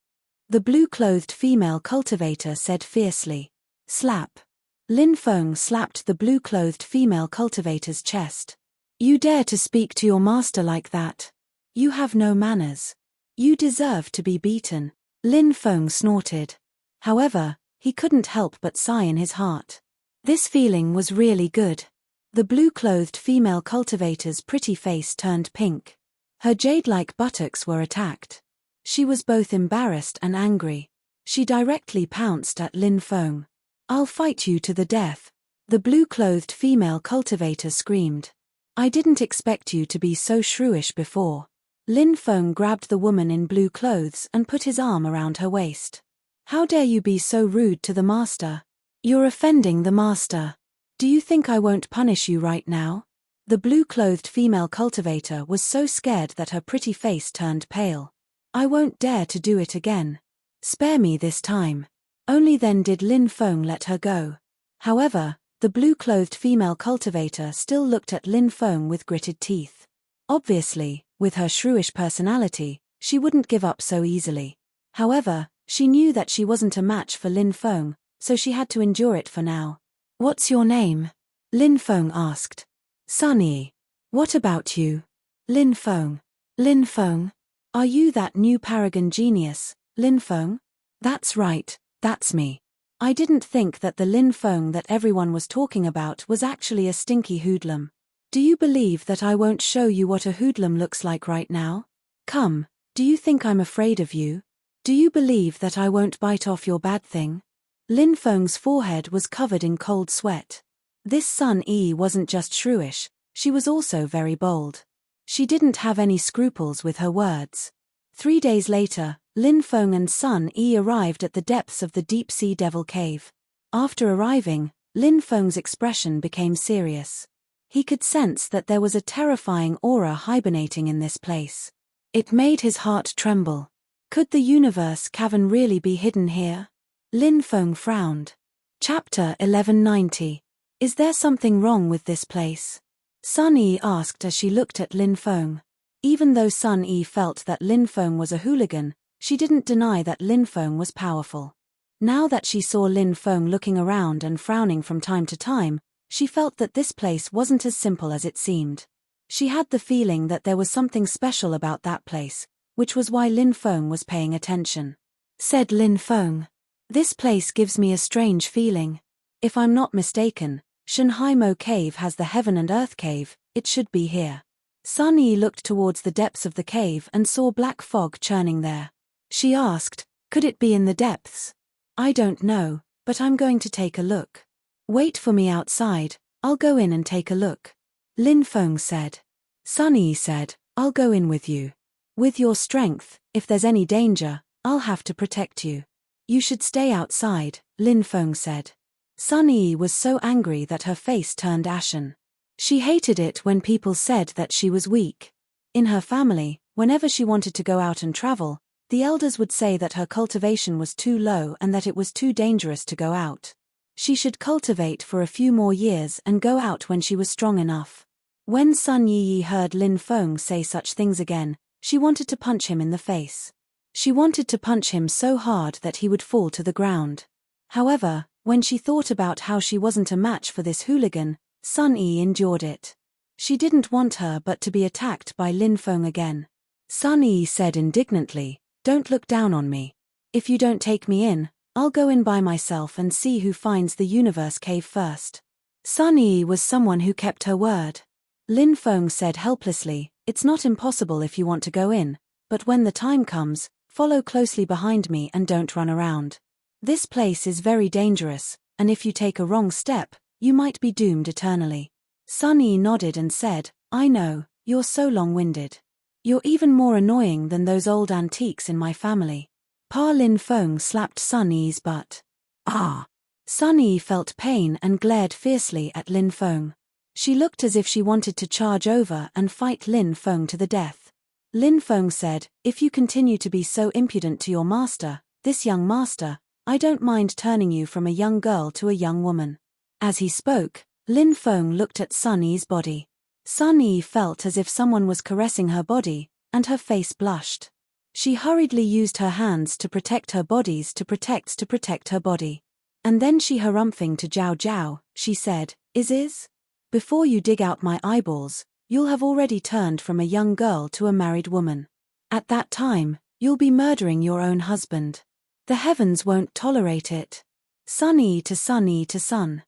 the blue-clothed female cultivator said fiercely. Slap. Lin Feng slapped the blue-clothed female cultivator's chest. "You dare to speak to your master like that? You have no manners. You deserve to be beaten," Lin Feng snorted. However, he couldn't help but sigh in his heart. This feeling was really good. The blue-clothed female cultivator's pretty face turned pink. Her jade-like buttocks were attacked. She was both embarrassed and angry. She directly pounced at Lin Feng. "I'll fight you to the death," the blue-clothed female cultivator screamed. "I didn't expect you to be so shrewish before." Lin Feng grabbed the woman in blue clothes and put his arm around her waist. "How dare you be so rude to the master? You're offending the master. Do you think I won't punish you right now?" The blue-clothed female cultivator was so scared that her pretty face turned pale. "I won't dare to do it again. Spare me this time." Only then did Lin Feng let her go. However, the blue-clothed female cultivator still looked at Lin Feng with gritted teeth. Obviously, with her shrewish personality, she wouldn't give up so easily. However, she knew that she wasn't a match for Lin Feng, so she had to endure it for now. "What's your name?" Lin Feng asked. "Sunny. What about you?" "Lin Feng." "Lin Feng? Are you that new paragon genius, Lin Feng?" "That's right, that's me. I didn't think that the Lin Feng that everyone was talking about was actually a stinky hoodlum. Do you believe that I won't show you what a hoodlum looks like right now? Come, do you think I'm afraid of you? Do you believe that I won't bite off your bad thing? Lin Feng's forehead was covered in cold sweat. This Sun Yi wasn't just shrewish, she was also very bold. She didn't have any scruples with her words. 3 days later, Lin Feng and Sun Yi arrived at the depths of the deep-sea devil cave. After arriving, Lin Feng's expression became serious. He could sense that there was a terrifying aura hibernating in this place. It made his heart tremble. Could the universe cavern really be hidden here? Lin Feng frowned. Chapter 1190. Is there something wrong with this place? Sun Yi asked as she looked at Lin Feng. Even though Sun Yi felt that Lin Feng was a hooligan, she didn't deny that Lin Feng was powerful. Now that she saw Lin Feng looking around and frowning from time to time, she felt that this place wasn't as simple as it seemed. She had the feeling that there was something special about that place, which was why Lin Feng was paying attention. Said Lin Feng, "This place gives me a strange feeling. If I'm not mistaken, Shenhaimo Cave has the Heaven and Earth Cave, it should be here." Sun Yi looked towards the depths of the cave and saw black fog churning there. She asked, "Could it be in the depths?" "I don't know, but I'm going to take a look." "Wait for me outside, I'll go in and take a look," Lin Feng said. Sun Yi said, "I'll go in with you. With your strength, if there's any danger, I'll have to protect you." "You should stay outside," Lin Feng said. Sun Yi was so angry that her face turned ashen. She hated it when people said that she was weak. In her family, whenever she wanted to go out and travel, the elders would say that her cultivation was too low and that it was too dangerous to go out. She should cultivate for a few more years and go out when she was strong enough. When Sun Yi heard Lin Feng say such things again, she wanted to punch him in the face. She wanted to punch him so hard that he would fall to the ground. However, when she thought about how she wasn't a match for this hooligan, Sun Yi endured it. She didn't want her but to be attacked by Lin Feng again. Sun Yi said indignantly, "Don't look down on me. If you don't take me in, I'll go in by myself and see who finds the universe cave first." Sun Yi was someone who kept her word. Lin Feng said helplessly, "It's not impossible if you want to go in, but when the time comes, follow closely behind me and don't run around. This place is very dangerous, and if you take a wrong step, you might be doomed eternally." Sun Yi nodded and said, "I know, you're so long-winded. You're even more annoying than those old antiques in my family." Pa Lin Feng slapped Sun Yi's butt. "Ah!" Sun Yi felt pain and glared fiercely at Lin Feng. She looked as if she wanted to charge over and fight Lin Feng to the death. Lin Feng said, "If you continue to be so impudent to your master, this young master, I don't mind turning you from a young girl to a young woman." As he spoke, Lin Feng looked at Sun Yi's body. Sun Yi felt as if someone was caressing her body, and her face blushed. She hurriedly used her hands to protect her bodies to protect her body. And then she harumphing to Jiao Jiao, she said, Is. Before you dig out my eyeballs, you'll have already turned from a young girl to a married woman. At that time, you'll be murdering your own husband. The heavens won't tolerate it." Sun Yi to Sun Yi to Sun.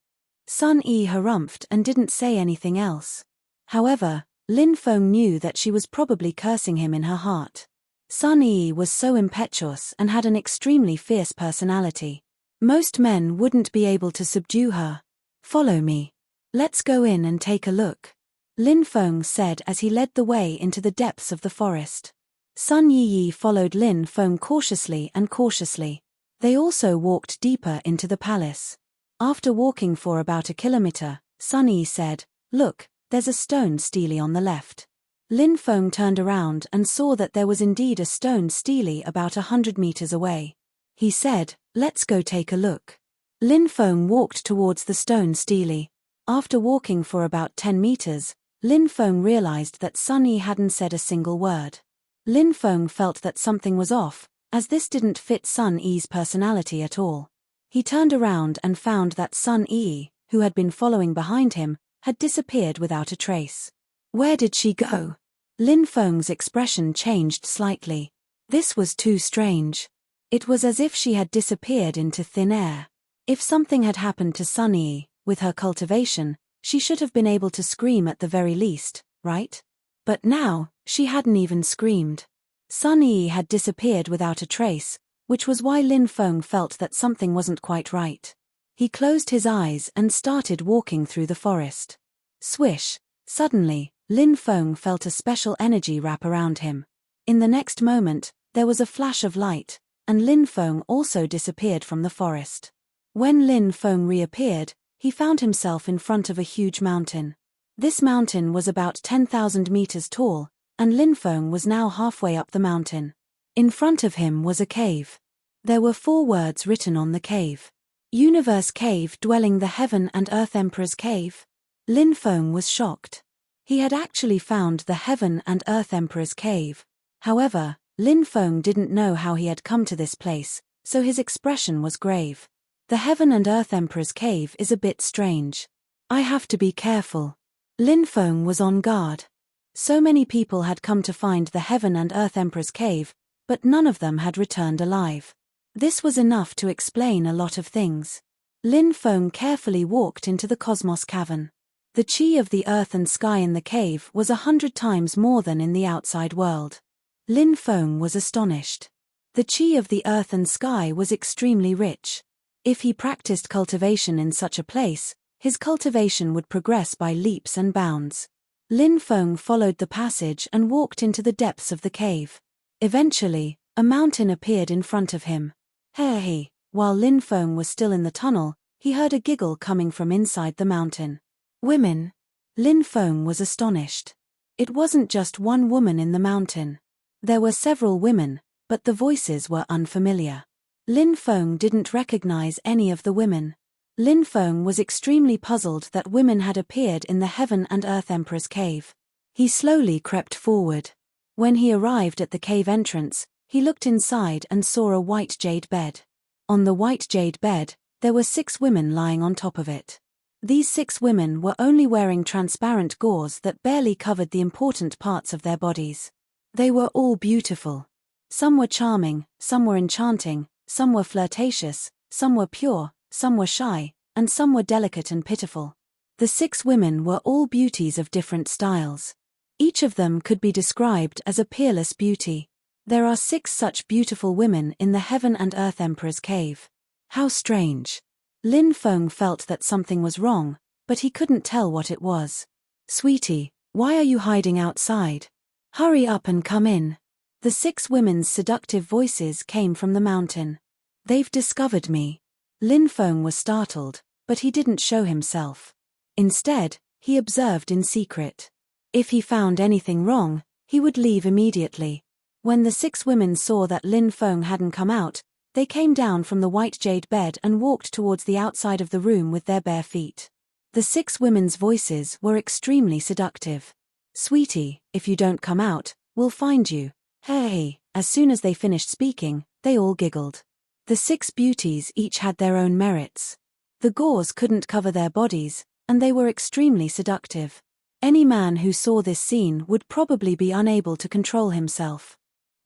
Sun Yi harumphed and didn't say anything else. However, Lin Feng knew that she was probably cursing him in her heart. Sun Yi was so impetuous and had an extremely fierce personality. Most men wouldn't be able to subdue her. "Follow me. Let's go in and take a look," Lin Feng said as he led the way into the depths of the forest. Sun Yi followed Lin Feng cautiously. They also walked deeper into the palace. After walking for about a kilometer, Sun Yi said, "Look, there's a stone stele on the left." Lin Feng turned around and saw that there was indeed a stone stele about 100 meters away. He said, "Let's go take a look." Lin Feng walked towards the stone stele. After walking for about 10 meters, Lin Feng realized that Sun Yi hadn't said a single word. Lin Feng felt that something was off, as this didn't fit Sun Yi's personality at all. He turned around and found that Sun Yi, who had been following behind him, had disappeared without a trace. Where did she go? Lin Feng's expression changed slightly. This was too strange. It was as if she had disappeared into thin air. If something had happened to Sunny, with her cultivation, she should have been able to scream at the very least, right? But now, she hadn't even screamed. Sunny had disappeared without a trace, which was why Lin Feng felt that something wasn't quite right. He closed his eyes and started walking through the forest. Swish! Suddenly, Lin Feng felt a special energy wrap around him. In the next moment, there was a flash of light, and Lin Feng also disappeared from the forest. When Lin Feng reappeared, he found himself in front of a huge mountain. This mountain was about 10,000 meters tall, and Lin Feng was now halfway up the mountain. In front of him was a cave. There were 4 words written on the cave. Universe Cave dwelling the Heaven and Earth Emperor's Cave. Lin Feng was shocked. He had actually found the Heaven and Earth Emperor's Cave. However, Lin Feng didn't know how he had come to this place, so his expression was grave. The Heaven and Earth Emperor's Cave is a bit strange. I have to be careful. Lin Feng was on guard. So many people had come to find the Heaven and Earth Emperor's Cave, but none of them had returned alive. This was enough to explain a lot of things. Lin Feng carefully walked into the Cosmos Cavern. The chi of the earth and sky in the cave was 100 times more than in the outside world. Lin Feng was astonished. The chi of the earth and sky was extremely rich. If he practiced cultivation in such a place, his cultivation would progress by leaps and bounds. Lin Feng followed the passage and walked into the depths of the cave. Eventually, a mountain appeared in front of him. Hey! While Lin Feng was still in the tunnel, he heard a giggle coming from inside the mountain. Women! Lin Feng was astonished. It wasn't just one woman in the mountain. There were several women, but the voices were unfamiliar. Lin Feng didn't recognize any of the women. Lin Feng was extremely puzzled that women had appeared in the Heaven and Earth Emperor's Cave. He slowly crept forward. When he arrived at the cave entrance, he looked inside and saw a white jade bed. On the white jade bed, there were 6 women lying on top of it. These 6 women were only wearing transparent gauze that barely covered the important parts of their bodies. They were all beautiful. Some were charming, some were enchanting, some were flirtatious, some were pure, some were shy, and some were delicate and pitiful. The 6 women were all beauties of different styles. Each of them could be described as a peerless beauty. There are 6 such beautiful women in the Heaven and Earth Emperor's Cave. How strange. Lin Feng felt that something was wrong, but he couldn't tell what it was. Sweetie, why are you hiding outside? Hurry up and come in. The 6 women's seductive voices came from the mountain. They've discovered me. Lin Feng was startled, but he didn't show himself. Instead, he observed in secret. If he found anything wrong, he would leave immediately. When the 6 women saw that Lin Feng hadn't come out, they came down from the white jade bed and walked towards the outside of the room with their bare feet. The 6 women's voices were extremely seductive. Sweetie, if you don't come out, we'll find you. Hey! As soon as they finished speaking, they all giggled. The 6 beauties each had their own merits. The gauze couldn't cover their bodies, and they were extremely seductive. Any man who saw this scene would probably be unable to control himself.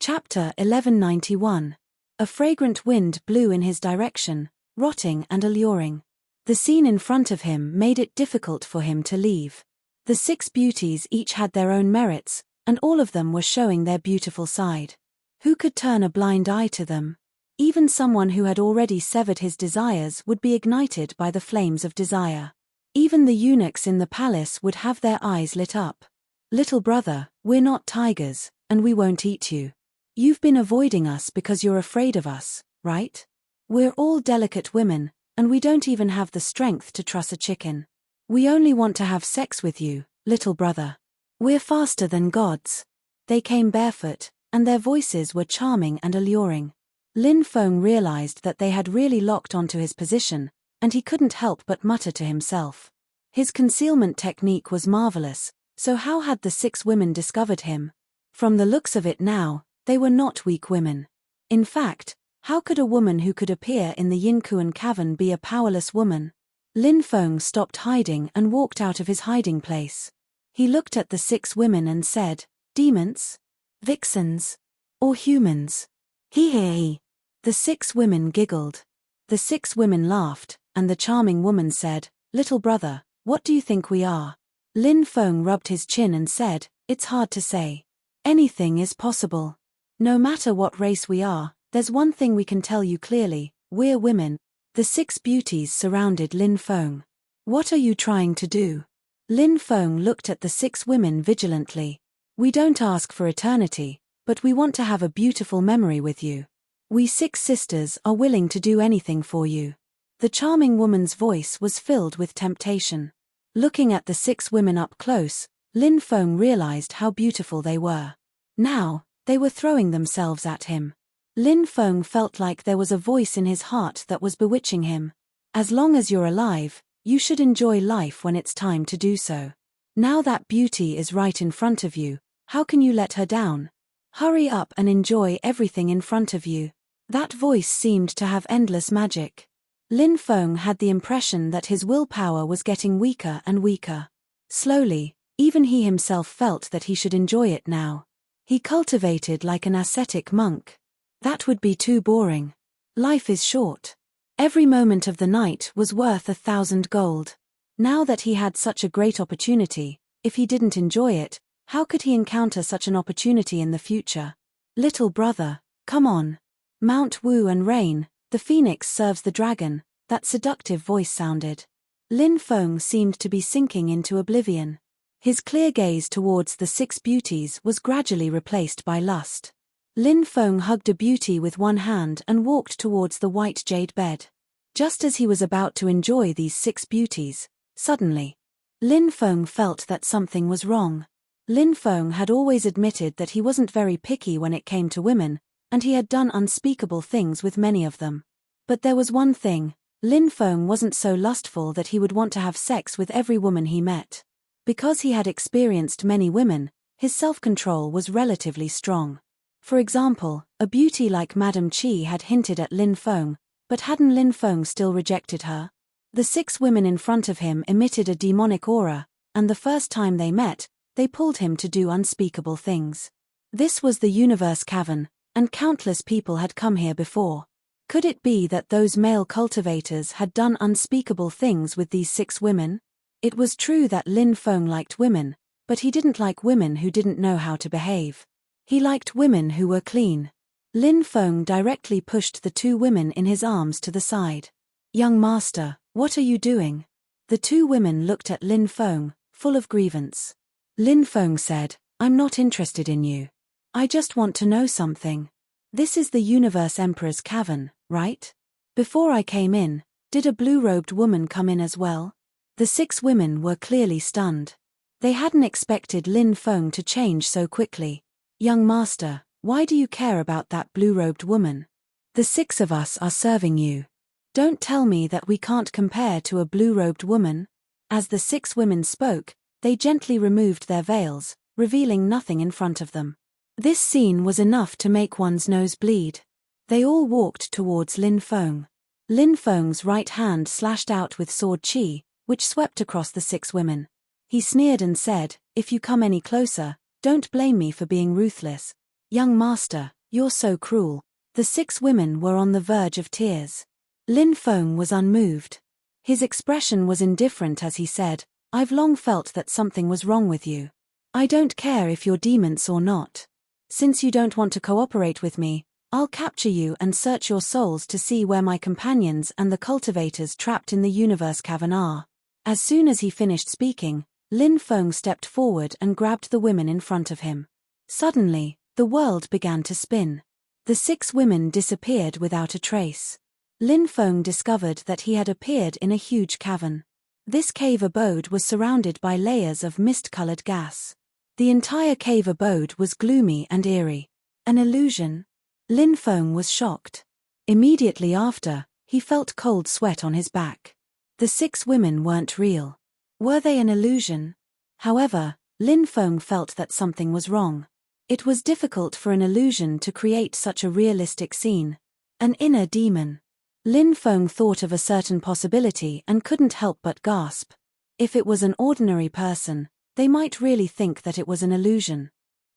Chapter 1191. A fragrant wind blew in his direction, rotting and alluring. The scene in front of him made it difficult for him to leave. The 6 beauties each had their own merits, and all of them were showing their beautiful side. Who could turn a blind eye to them? Even someone who had already severed his desires would be ignited by the flames of desire. Even the eunuchs in the palace would have their eyes lit up. Little brother, we're not tigers, and we won't eat you. You've been avoiding us because you're afraid of us, right? We're all delicate women, and we don't even have the strength to truss a chicken. We only want to have sex with you, little brother. We're faster than gods. They came barefoot, and their voices were charming and alluring. Lin Feng realized that they had really locked onto his position, and he couldn't help but mutter to himself. His concealment technique was marvelous, so how had the 6 women discovered him? From the looks of it now, they were not weak women. In fact, how could a woman who could appear in the Yinkuan cavern be a powerless woman? Lin Feng stopped hiding and walked out of his hiding place. He looked at the 6 women and said, demons? Vixens? Or humans? Hee hee. The 6 women giggled. The 6 women laughed, and the charming woman said, "Little brother, what do you think we are?" Lin Feng rubbed his chin and said, "It's hard to say. Anything is possible. No matter what race we are, there's one thing we can tell you clearly, we're women." The 6 beauties surrounded Lin Feng. "What are you trying to do?" Lin Feng looked at the 6 women vigilantly. "We don't ask for eternity, but we want to have a beautiful memory with you. We 6 sisters are willing to do anything for you." The charming woman's voice was filled with temptation. Looking at the 6 women up close, Lin Feng realized how beautiful they were. Now, they were throwing themselves at him. Lin Feng felt like there was a voice in his heart that was bewitching him. As long as you're alive, you should enjoy life when it's time to do so. Now that beauty is right in front of you, how can you let her down? Hurry up and enjoy everything in front of you. That voice seemed to have endless magic. Lin Feng had the impression that his willpower was getting weaker and weaker. Slowly, even he himself felt that he should enjoy it now. He cultivated like an ascetic monk. That would be too boring. Life is short. Every moment of the night was worth 1,000 gold. Now that he had such a great opportunity, if he didn't enjoy it, how could he encounter such an opportunity in the future? "Little brother, come on. Mount Wu and reign, the phoenix serves the dragon," that seductive voice sounded. Lin Feng seemed to be sinking into oblivion. His clear gaze towards the 6 beauties was gradually replaced by lust. Lin Feng hugged a beauty with one hand and walked towards the white jade bed. Just as he was about to enjoy these 6 beauties, suddenly, Lin Feng felt that something was wrong. Lin Feng had always admitted that he wasn't very picky when it came to women, and he had done unspeakable things with many of them. But there was one thing, Lin Feng wasn't so lustful that he would want to have sex with every woman he met. Because he had experienced many women, his self-control was relatively strong. For example, a beauty like Madame Qi had hinted at Lin Feng, but hadn't Lin Feng still rejected her? The 6 women in front of him emitted a demonic aura, and the first time they met, they pulled him to do unspeakable things. This was the universe cavern, and countless people had come here before. Could it be that those male cultivators had done unspeakable things with these 6 women? It was true that Lin Feng liked women, but he didn't like women who didn't know how to behave. He liked women who were clean. Lin Feng directly pushed the 2 women in his arms to the side. "Young master, what are you doing?" The 2 women looked at Lin Feng, full of grievance. Lin Feng said, "I'm not interested in you. I just want to know something. This is the Universe Emperor's cavern, right? Before I came in, did a blue-robed woman come in as well?" The 6 women were clearly stunned. They hadn't expected Lin Feng to change so quickly. "Young master, why do you care about that blue-robed woman? The 6 of us are serving you. Don't tell me that we can't compare to a blue-robed woman." As the 6 women spoke, they gently removed their veils, revealing nothing in front of them. This scene was enough to make one's nose bleed. They all walked towards Lin Feng. Lin Feng's right hand slashed out with sword qi, which swept across the 6 women. He sneered and said, "If you come any closer, don't blame me for being ruthless. Young master, you're so cruel." The 6 women were on the verge of tears. Lin Feng was unmoved. His expression was indifferent as he said, "I've long felt that something was wrong with you. I don't care if you're demons or not. Since you don't want to cooperate with me, I'll capture you and search your souls to see where my companions and the cultivators trapped in the universe cavern are." As soon as he finished speaking, Lin Feng stepped forward and grabbed the women in front of him. Suddenly, the world began to spin. The 6 women disappeared without a trace. Lin Feng discovered that he had appeared in a huge cavern. This cave abode was surrounded by layers of mist-colored gas. The entire cave abode was gloomy and eerie. An illusion? Lin Feng was shocked. Immediately after, he felt cold sweat on his back. The 6 women weren't real. Were they an illusion? However, Lin Feng felt that something was wrong. It was difficult for an illusion to create such a realistic scene. An inner demon. Lin Feng thought of a certain possibility and couldn't help but gasp. If it was an ordinary person, they might really think that it was an illusion.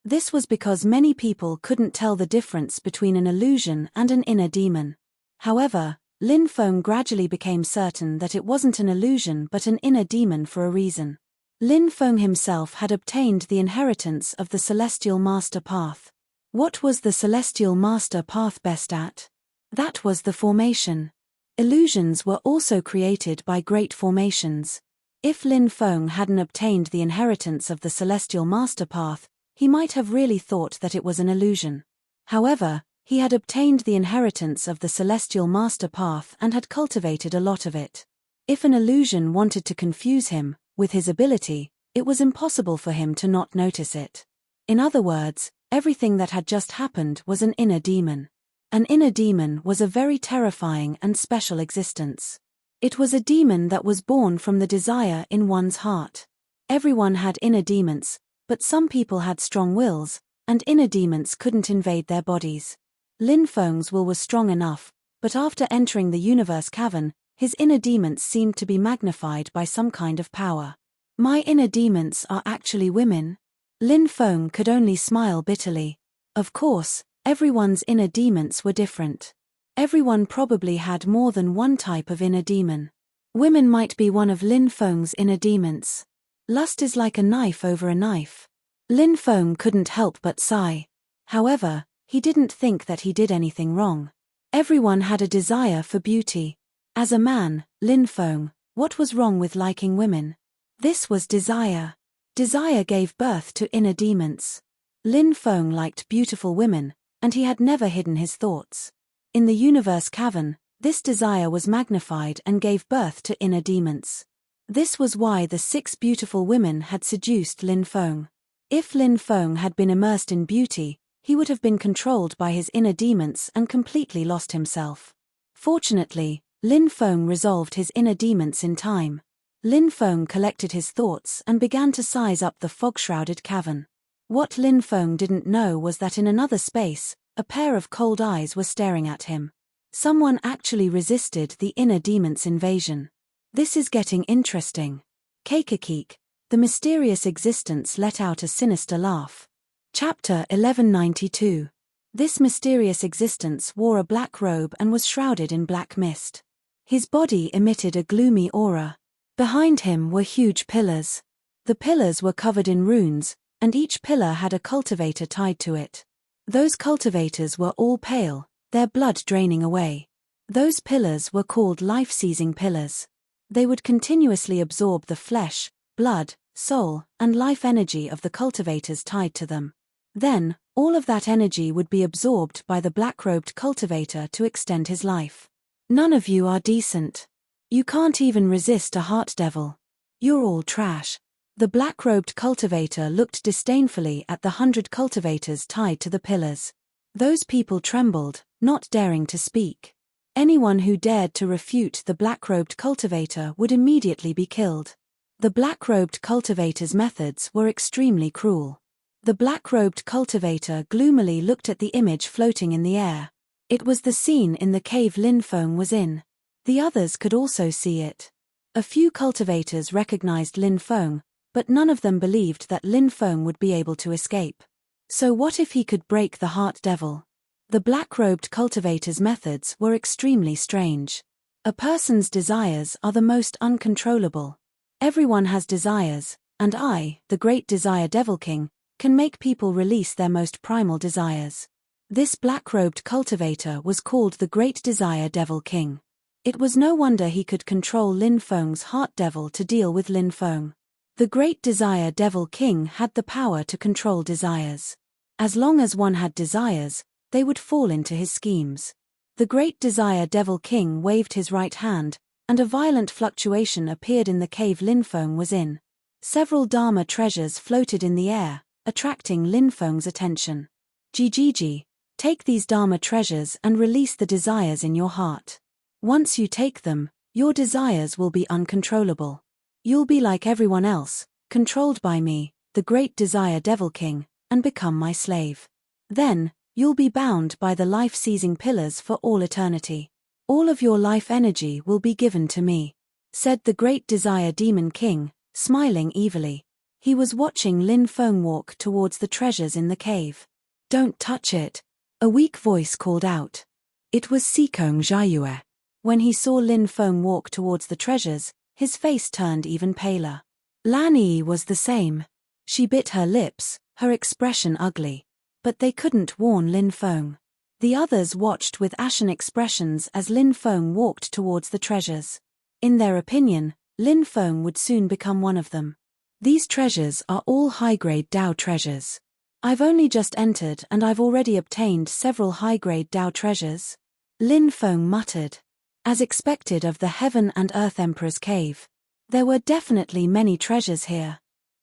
This was because many people couldn't tell the difference between an illusion and an inner demon. However, Lin Feng gradually became certain that it wasn't an illusion but an inner demon for a reason. Lin Feng himself had obtained the inheritance of the Celestial Master Path. What was the Celestial Master Path best at? That was the formation. Illusions were also created by great formations. If Lin Feng hadn't obtained the inheritance of the Celestial Master Path, he might have really thought that it was an illusion. However, he had obtained the inheritance of the Celestial Master Path and had cultivated a lot of it. If an illusion wanted to confuse him, with his ability, it was impossible for him to not notice it. In other words, everything that had just happened was an inner demon. An inner demon was a very terrifying and special existence. It was a demon that was born from the desire in one's heart. Everyone had inner demons, but some people had strong wills, and inner demons couldn't invade their bodies. Lin Feng's will was strong enough, but after entering the universe cavern, his inner demons seemed to be magnified by some kind of power. My inner demons are actually women? Lin Feng could only smile bitterly. Of course, everyone's inner demons were different. Everyone probably had more than one type of inner demon. Women might be one of Lin Feng's inner demons. Lust is like a knife over a knife. Lin Feng couldn't help but sigh. However, he didn't think that he did anything wrong. Everyone had a desire for beauty. As a man, Lin Feng, what was wrong with liking women? This was desire. Desire gave birth to inner demons. Lin Feng liked beautiful women, and he had never hidden his thoughts. In the universe cavern, this desire was magnified and gave birth to inner demons. This was why the 6 beautiful women had seduced Lin Feng. If Lin Feng had been immersed in beauty, he would have been controlled by his inner demons and completely lost himself. Fortunately, Lin Feng resolved his inner demons in time. Lin Feng collected his thoughts and began to size up the fog-shrouded cavern. What Lin Feng didn't know was that in another space, a pair of cold eyes were staring at him. Someone actually resisted the inner demon's invasion. This is getting interesting. Keikakik, the mysterious existence, let out a sinister laugh. Chapter 1192. This mysterious existence wore a black robe and was shrouded in black mist. His body emitted a gloomy aura. Behind him were huge pillars. The pillars were covered in runes, and each pillar had a cultivator tied to it. Those cultivators were all pale, their blood draining away. Those pillars were called life-seizing pillars. They would continuously absorb the flesh, blood, soul, and life energy of the cultivators tied to them. Then, all of that energy would be absorbed by the black-robed cultivator to extend his life. None of you are decent. You can't even resist a heart devil. You're all trash. The black-robed cultivator looked disdainfully at the 100 cultivators tied to the pillars. Those people trembled, not daring to speak. Anyone who dared to refute the black-robed cultivator would immediately be killed. The black-robed cultivator's methods were extremely cruel. The black-robed cultivator gloomily looked at the image floating in the air. It was the scene in the cave Lin Feng was in. The others could also see it. A few cultivators recognized Lin Feng, but none of them believed that Lin Feng would be able to escape. So what if he could break the heart devil? The black-robed cultivator's methods were extremely strange. A person's desires are the most uncontrollable. Everyone has desires, and I, the great Desire Devil King, can make people release their most primal desires. This black-robed cultivator was called the Great Desire Devil King. It was no wonder he could control Lin Feng's heart devil to deal with Lin Feng. The Great Desire Devil King had the power to control desires. As long as one had desires, they would fall into his schemes. The Great Desire Devil King waved his right hand, and a violent fluctuation appeared in the cave Lin Feng was in. Several Dharma treasures floated in the air, attracting Lin Feng's attention. Gigi, take these Dharma treasures and release the desires in your heart. Once you take them, your desires will be uncontrollable. You'll be like everyone else, controlled by me, the Great Desire Devil King, and become my slave. Then, you'll be bound by the life-seizing pillars for all eternity. All of your life energy will be given to me, said the Great Desire Demon King, smiling evilly. He was watching Lin Feng walk towards the treasures in the cave. Don't touch it, a weak voice called out. It was Sikong Jiayue. When he saw Lin Feng walk towards the treasures, his face turned even paler. Lan Yi was the same. She bit her lips, her expression ugly. But they couldn't warn Lin Feng. The others watched with ashen expressions as Lin Feng walked towards the treasures. In their opinion, Lin Feng would soon become one of them. These treasures are all high-grade Dao treasures. I've only just entered and I've already obtained several high-grade Dao treasures. Lin Feng muttered. As expected of the Heaven and Earth Emperor's cave, there were definitely many treasures here.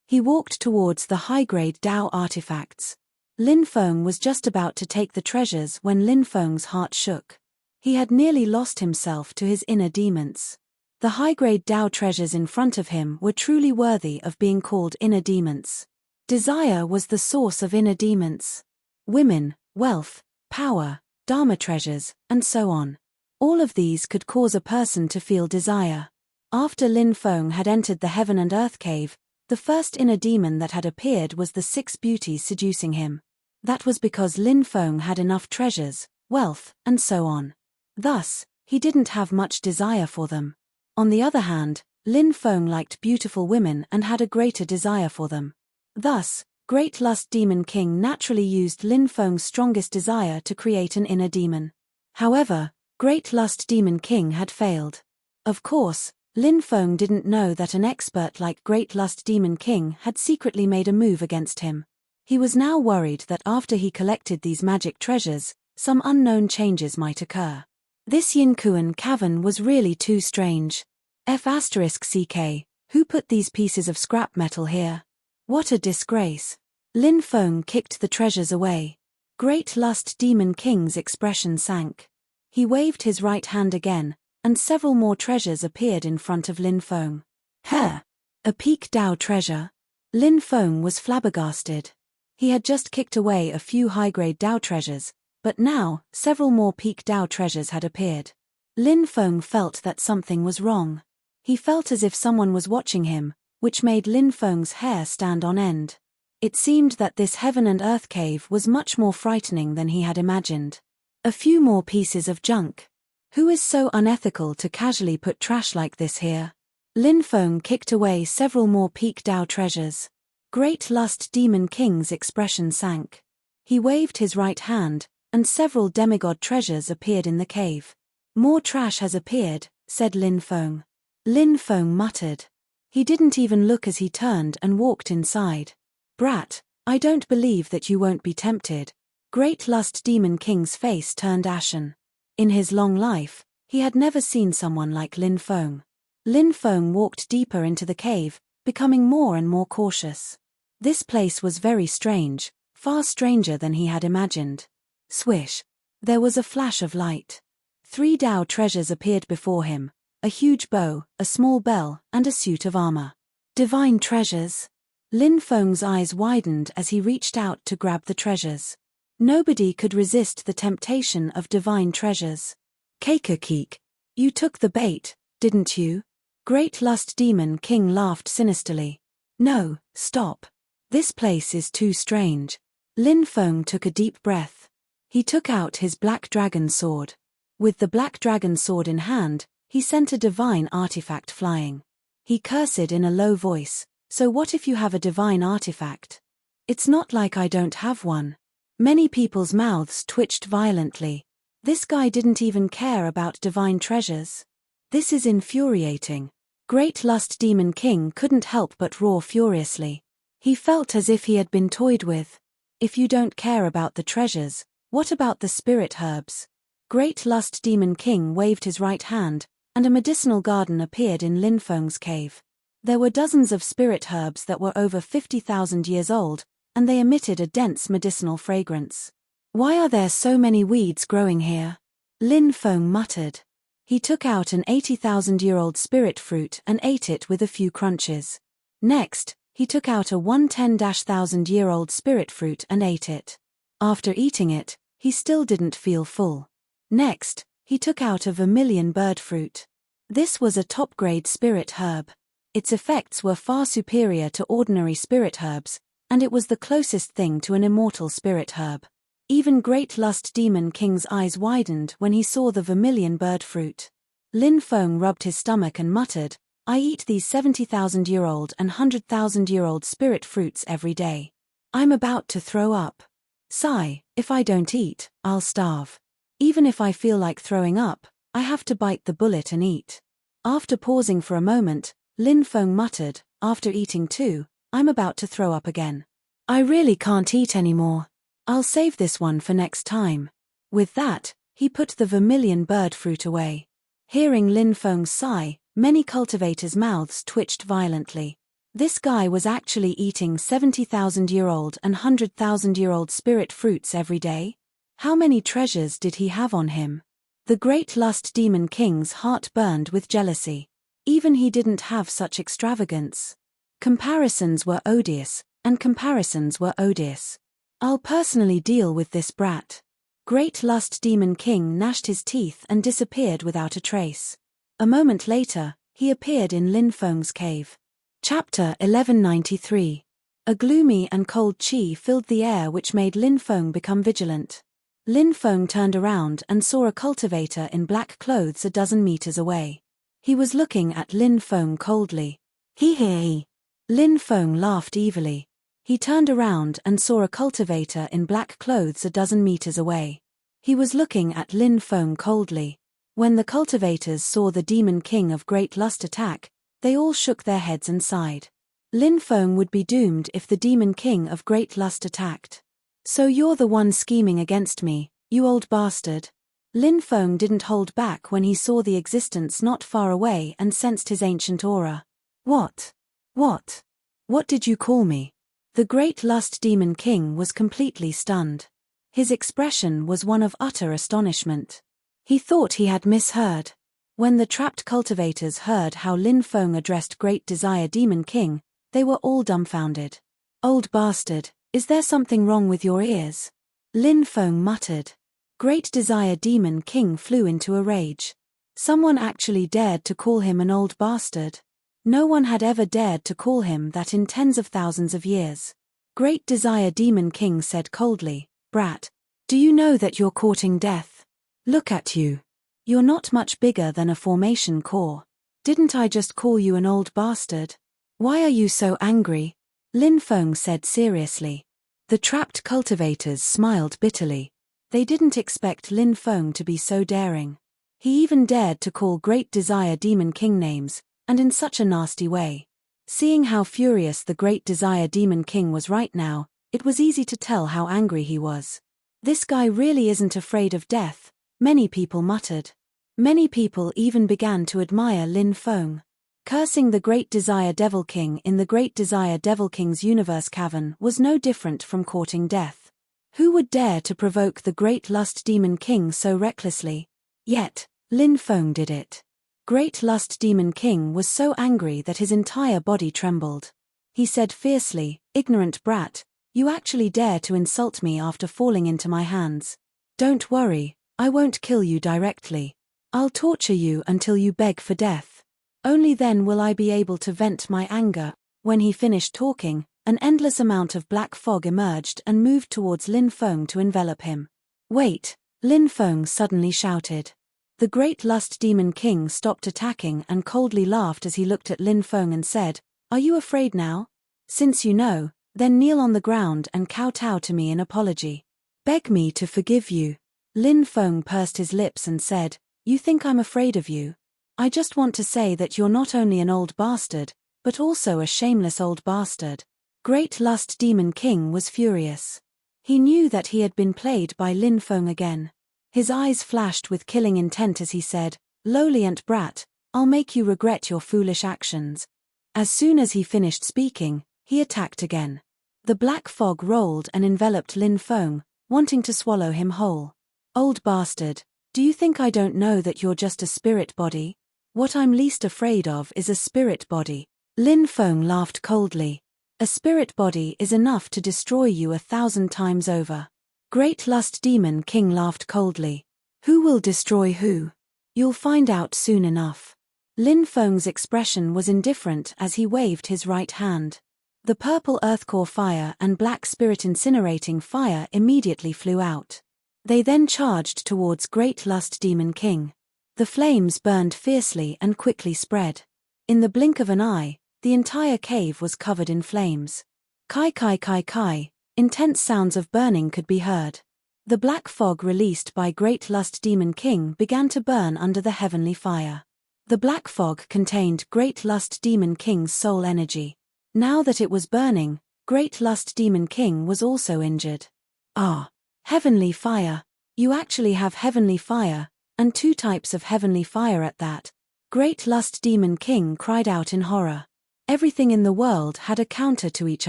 He walked towards the high-grade Dao artifacts. Lin Feng was just about to take the treasures when Lin Feng's heart shook. He had nearly lost himself to his inner demons. The high-grade Dao treasures in front of him were truly worthy of being called inner demons. Desire was the source of inner demons. Women, wealth, power, Dharma treasures, and so on. All of these could cause a person to feel desire. After Lin Feng had entered the Heaven and Earth cave, the first inner demon that had appeared was the 6 beauties seducing him. That was because Lin Feng had enough treasures, wealth, and so on. Thus, he didn't have much desire for them. On the other hand, Lin Feng liked beautiful women and had a greater desire for them. Thus, Great Lust Demon King naturally used Lin Feng's strongest desire to create an inner demon. However, Great Lust Demon King had failed. Of course, Lin Feng didn't know that an expert like Great Lust Demon King had secretly made a move against him. He was now worried that after he collected these magic treasures, some unknown changes might occur. This Yinkuan cavern was really too strange. F***CK, who put these pieces of scrap metal here? What a disgrace. Lin Feng kicked the treasures away. Great Lust Demon King's expression sank. He waved his right hand again, and several more treasures appeared in front of Lin Feng. Huh! A peak Dao treasure? Lin Feng was flabbergasted. He had just kicked away a few high-grade Dao treasures, but now, several more peak Dao treasures had appeared. Lin Feng felt that something was wrong. He felt as if someone was watching him, which made Lin Feng's hair stand on end. It seemed that this Heaven and Earth cave was much more frightening than he had imagined. A few more pieces of junk. Who is so unethical to casually put trash like this here? Lin Feng kicked away several more peak Dao treasures. Great Lust Demon King's expression sank. He waved his right hand, and several demigod treasures appeared in the cave. More trash has appeared, said Lin Feng. Lin Feng muttered. He didn't even look as he turned and walked inside. Brat, I don't believe that you won't be tempted. Great Lust Demon King's face turned ashen. In his long life, he had never seen someone like Lin Feng. Lin Feng walked deeper into the cave, becoming more and more cautious. This place was very strange, far stranger than he had imagined. Swish. There was a flash of light. 3 Dao treasures appeared before him, a huge bow, a small bell, and a suit of armor. Divine treasures. Lin Feng's eyes widened as he reached out to grab the treasures. Nobody could resist the temptation of divine treasures. Keik, you took the bait, didn't you? Great Lust Demon King laughed sinisterly. No, stop. This place is too strange. Lin Feng took a deep breath. He took out his black dragon sword. With the black dragon sword in hand, he sent a divine artifact flying. He cursed in a low voice, so what if you have a divine artifact? It's not like I don't have one. Many people's mouths twitched violently. This guy didn't even care about divine treasures. This is infuriating. Great Lust Demon King couldn't help but roar furiously. He felt as if he had been toyed with. If you don't care about the treasures, what about the spirit herbs? Great Lust Demon King waved his right hand, and a medicinal garden appeared in Lin Feng's cave. There were dozens of spirit herbs that were over 50,000 years old, and they emitted a dense medicinal fragrance. Why are there so many weeds growing here? Lin Feng muttered. He took out an 80,000-year-old spirit fruit and ate it with a few crunches. Next, he took out a 110,000-year-old spirit fruit and ate it. After eating it, he still didn't feel full. Next, he took out a vermilion bird fruit. This was a top-grade spirit herb. Its effects were far superior to ordinary spirit herbs, and it was the closest thing to an immortal spirit herb. Even Great Lust Demon King's eyes widened when he saw the vermilion bird fruit. Lin Feng rubbed his stomach and muttered, I eat these 70,000-year-old and 100,000-year-old spirit fruits every day. I'm about to throw up. Sigh, if I don't eat, I'll starve. Even if I feel like throwing up, I have to bite the bullet and eat. After pausing for a moment, Lin Feng muttered, after eating too, I'm about to throw up again. I really can't eat anymore. I'll save this one for next time. With that, he put the vermilion bird fruit away. Hearing Lin Feng's sigh, many cultivators' mouths twitched violently. This guy was actually eating 70,000-year-old and 100,000-year-old spirit fruits every day? How many treasures did he have on him? The great lust demon king's heart burned with jealousy. Even he didn't have such extravagance. Comparisons were odious, and comparisons were odious. I'll personally deal with this brat. Great lust demon king gnashed his teeth and disappeared without a trace. A moment later, he appeared in Lin Feng's cave. Chapter 1193. A gloomy and cold qi filled the air which made Lin Feng become vigilant. Lin Feng turned around and saw a cultivator in black clothes a dozen meters away. He was looking at Lin Feng coldly. He. Lin Feng laughed evilly. He turned around and saw a cultivator in black clothes a dozen meters away. He was looking at Lin Feng coldly. When the cultivators saw the demon king of great lust attack, they all shook their heads and sighed. Lin Feng would be doomed if the demon king of great lust attacked. So you're the one scheming against me, you old bastard. Lin Feng didn't hold back when he saw the existence not far away and sensed his ancient aura. What? What did you call me? The great lust demon king was completely stunned. His expression was one of utter astonishment. He thought he had misheard. When the trapped cultivators heard how Lin Feng addressed Great Desire Demon King, they were all dumbfounded. Old bastard, is there something wrong with your ears? Lin Feng muttered. Great Desire Demon King flew into a rage. Someone actually dared to call him an old bastard. No one had ever dared to call him that in tens of thousands of years. Great Desire Demon King said coldly, Brat, do you know that you're courting death? Look at you. You're not much bigger than a formation core. Didn't I just call you an old bastard? Why are you so angry? Lin Feng said seriously. The trapped cultivators smiled bitterly. They didn't expect Lin Feng to be so daring. He even dared to call Great Desire Demon King names, and in such a nasty way. Seeing how furious the Great Desire Demon King was right now, it was easy to tell how angry he was. This guy really isn't afraid of death, many people muttered. Many people even began to admire Lin Feng. Cursing the Great Desire Devil King in the Great Desire Devil King's universe cavern was no different from courting death. Who would dare to provoke the Great Lust Demon King so recklessly? Yet, Lin Feng did it. Great Lust Demon King was so angry that his entire body trembled. He said fiercely, Ignorant brat, you actually dare to insult me after falling into my hands. Don't worry, I won't kill you directly. I'll torture you until you beg for death. Only then will I be able to vent my anger. When he finished talking, an endless amount of black fog emerged and moved towards Lin Feng to envelop him. Wait, Lin Feng suddenly shouted. The Great Lust Demon King stopped attacking and coldly laughed as he looked at Lin Feng and said, Are you afraid now? Since you know, then kneel on the ground and kowtow to me in apology. Beg me to forgive you. Lin Feng pursed his lips and said, You think I'm afraid of you? I just want to say that you're not only an old bastard, but also a shameless old bastard. Great Lust Demon King was furious. He knew that he had been played by Lin Feng again. His eyes flashed with killing intent as he said, Lowly brat, I'll make you regret your foolish actions. As soon as he finished speaking, he attacked again. The black fog rolled and enveloped Lin Feng, wanting to swallow him whole. Old bastard, do you think I don't know that you're just a spirit body? What I'm least afraid of is a spirit body. Lin Feng laughed coldly. A spirit body is enough to destroy you 1,000 times over. Great Lust Demon King laughed coldly. Who will destroy who? You'll find out soon enough. Lin Feng's expression was indifferent as he waved his right hand. The purple earthcore fire and black spirit incinerating fire immediately flew out. They then charged towards Great Lust Demon King. The flames burned fiercely and quickly spread. In the blink of an eye, the entire cave was covered in flames. Kai kai kai kai, intense sounds of burning could be heard. The black fog released by Great Lust Demon King began to burn under the heavenly fire. The black fog contained Great Lust Demon King's soul energy. Now that it was burning, Great Lust Demon King was also injured. Ah! Heavenly fire! You actually have heavenly fire, and two types of heavenly fire at that. Great Lust Demon King cried out in horror. Everything in the world had a counter to each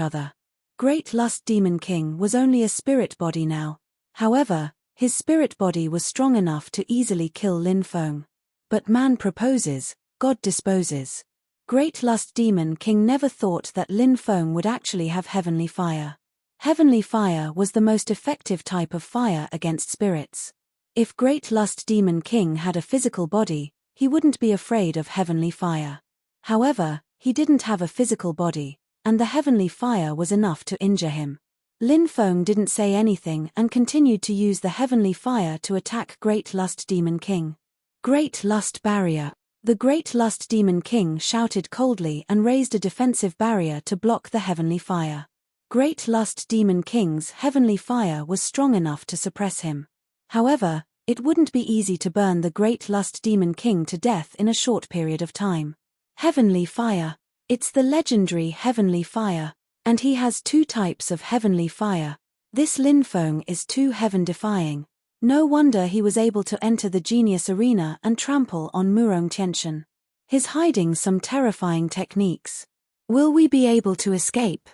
other. Great Lust Demon King was only a spirit body now. However, his spirit body was strong enough to easily kill Lin Feng. But man proposes, God disposes. Great Lust Demon King never thought that Lin Feng would actually have heavenly fire. Heavenly fire was the most effective type of fire against spirits. If Great Lust Demon King had a physical body, he wouldn't be afraid of heavenly fire. However, he didn't have a physical body, and the heavenly fire was enough to injure him. Lin Feng didn't say anything and continued to use the heavenly fire to attack Great Lust Demon King. Great Lust Barrier. The Great Lust Demon King shouted coldly and raised a defensive barrier to block the heavenly fire. Great Lust Demon King's heavenly fire was strong enough to suppress him. However, it wouldn't be easy to burn the Great Lust Demon King to death in a short period of time. Heavenly fire. It's the legendary heavenly fire. And he has two types of heavenly fire. This Lin Feng is too heaven-defying. No wonder he was able to enter the genius arena and trample on Murong Tianchen. He's hiding some terrifying techniques. Will we be able to escape?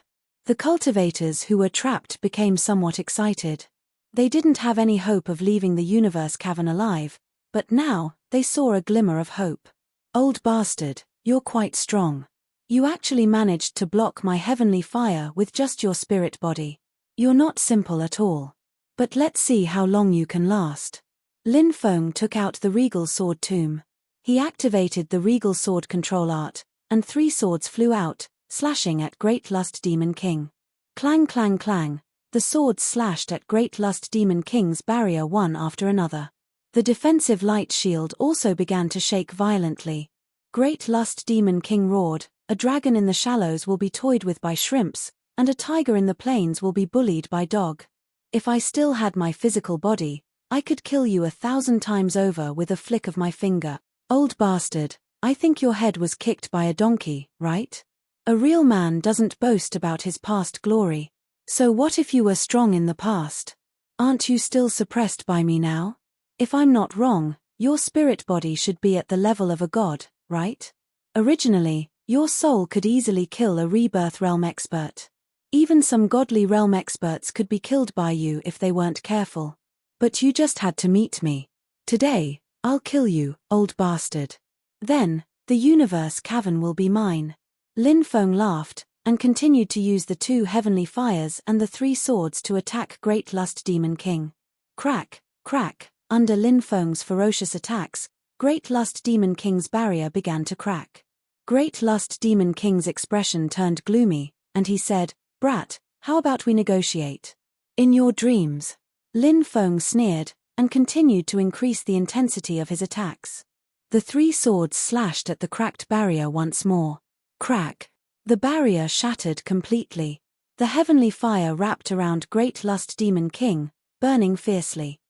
The cultivators who were trapped became somewhat excited. They didn't have any hope of leaving the universe cavern alive, but now, they saw a glimmer of hope. Old bastard, you're quite strong. You actually managed to block my heavenly fire with just your spirit body. You're not simple at all. But let's see how long you can last. Lin Feng took out the Regal Sword Tomb. He activated the Regal Sword Control Art, and 3 swords flew out, slashing at Great Lust Demon King. Clang clang clang, the swords slashed at Great Lust Demon King's barrier one after another. The defensive light shield also began to shake violently. Great Lust Demon King roared, "A dragon in the shallows will be toyed with by shrimps, and a tiger in the plains will be bullied by dog. If I still had my physical body, I could kill you 1,000 times over with a flick of my finger. Old bastard, I think your head was kicked by a donkey, right? A real man doesn't boast about his past glory. So what if you were strong in the past? Aren't you still suppressed by me now? If I'm not wrong, your spirit body should be at the level of a god, right? Originally, your soul could easily kill a rebirth realm expert. Even some godly realm experts could be killed by you if they weren't careful. But you just had to meet me. Today, I'll kill you, old bastard. Then, the universe cavern will be mine." Lin Feng laughed, and continued to use the 2 heavenly fires and the 3 swords to attack Great Lust Demon King. Crack, crack, under Lin Feng's ferocious attacks, Great Lust Demon King's barrier began to crack. Great Lust Demon King's expression turned gloomy, and he said, "Brat, how about we negotiate?" "In your dreams." Lin Feng sneered, and continued to increase the intensity of his attacks. The 3 swords slashed at the cracked barrier once more. Crack. The barrier shattered completely. The heavenly fire wrapped around Great Lust Demon King, burning fiercely.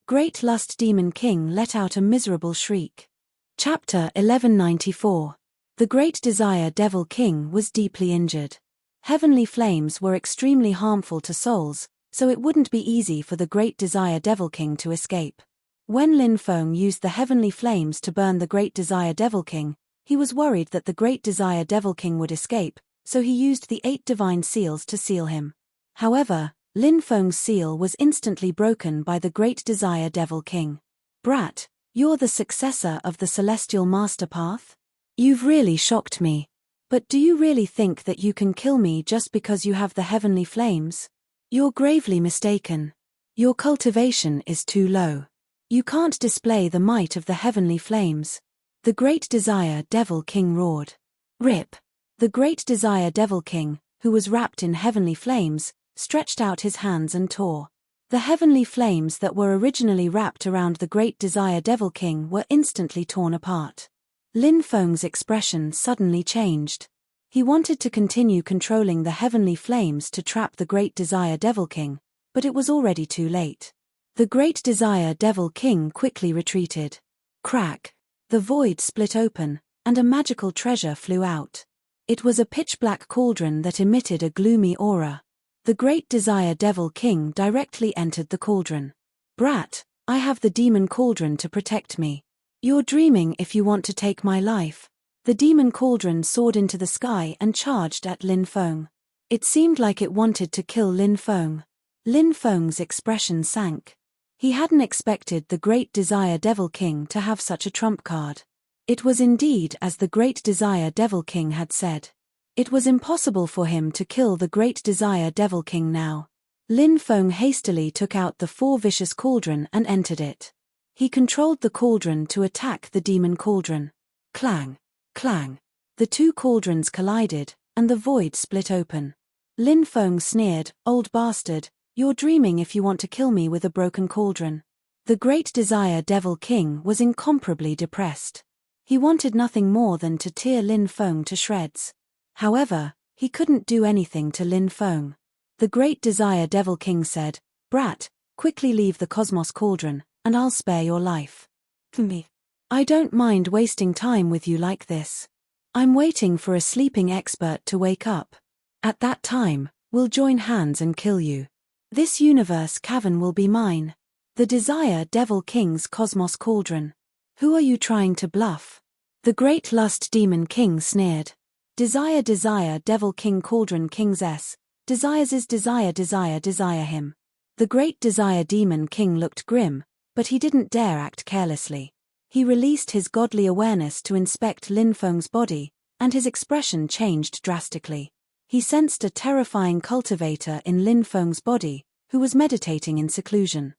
Great Lust Demon King let out a miserable shriek. Chapter 1194. The Great Desire Devil King was deeply injured. Heavenly flames were extremely harmful to souls, so it wouldn't be easy for the Great Desire Devil King to escape. When Lin Feng used the heavenly flames to burn the Great Desire Devil King, he was worried that the Great Desire Devil King would escape, so he used the 8 divine seals to seal him. However, Lin Feng's seal was instantly broken by the Great Desire Devil King. "Brat, you're the successor of the Celestial Master Path? You've really shocked me. But do you really think that you can kill me just because you have the heavenly flames? You're gravely mistaken. Your cultivation is too low. You can't display the might of the heavenly flames." The Great Desire Devil King roared. Rip! The Great Desire Devil King, who was wrapped in heavenly flames, stretched out his hands and tore. The heavenly flames that were originally wrapped around the Great Desire Devil King were instantly torn apart. Lin Feng's expression suddenly changed. He wanted to continue controlling the heavenly flames to trap the Great Desire Devil King, but it was already too late. The Great Desire Devil King quickly retreated. Crack! The void split open, and a magical treasure flew out. It was a pitch-black cauldron that emitted a gloomy aura. The Great Desire Devil King directly entered the cauldron. "Brat, I have the demon cauldron to protect me. You're dreaming if you want to take my life." The demon cauldron soared into the sky and charged at Lin Feng. It seemed like it wanted to kill Lin Feng. Lin Feng's expression sank. He hadn't expected the Great Desire Devil King to have such a trump card. It was indeed as the Great Desire Devil King had said. It was impossible for him to kill the Great Desire Devil King now. Lin Feng hastily took out the 4 vicious cauldron and entered it. He controlled the cauldron to attack the demon cauldron. Clang! Clang! The 2 cauldrons collided, and the void split open. Lin Feng sneered, "Old bastard, you're dreaming if you want to kill me with a broken cauldron." The Great Desire Devil King was incomparably depressed. He wanted nothing more than to tear Lin Feng to shreds. However, he couldn't do anything to Lin Feng. The Great Desire Devil King said, "Brat, quickly leave the Cosmos Cauldron, and I'll spare your life." "Me. I don't mind wasting time with you like this. I'm waiting for a sleeping expert to wake up. At that time, we'll join hands and kill you. This universe cavern will be mine. The Desire Devil King's Cosmos Cauldron. Who are you trying to bluff?" The Great Lust Demon King sneered. "Desire Devil King Cauldron King's S. Desires is desire him." The Great Desire Demon King looked grim, but he didn't dare act carelessly. He released his godly awareness to inspect Lin Feng's body, and his expression changed drastically. He sensed a terrifying cultivator in Lin Feng's body, who was meditating in seclusion.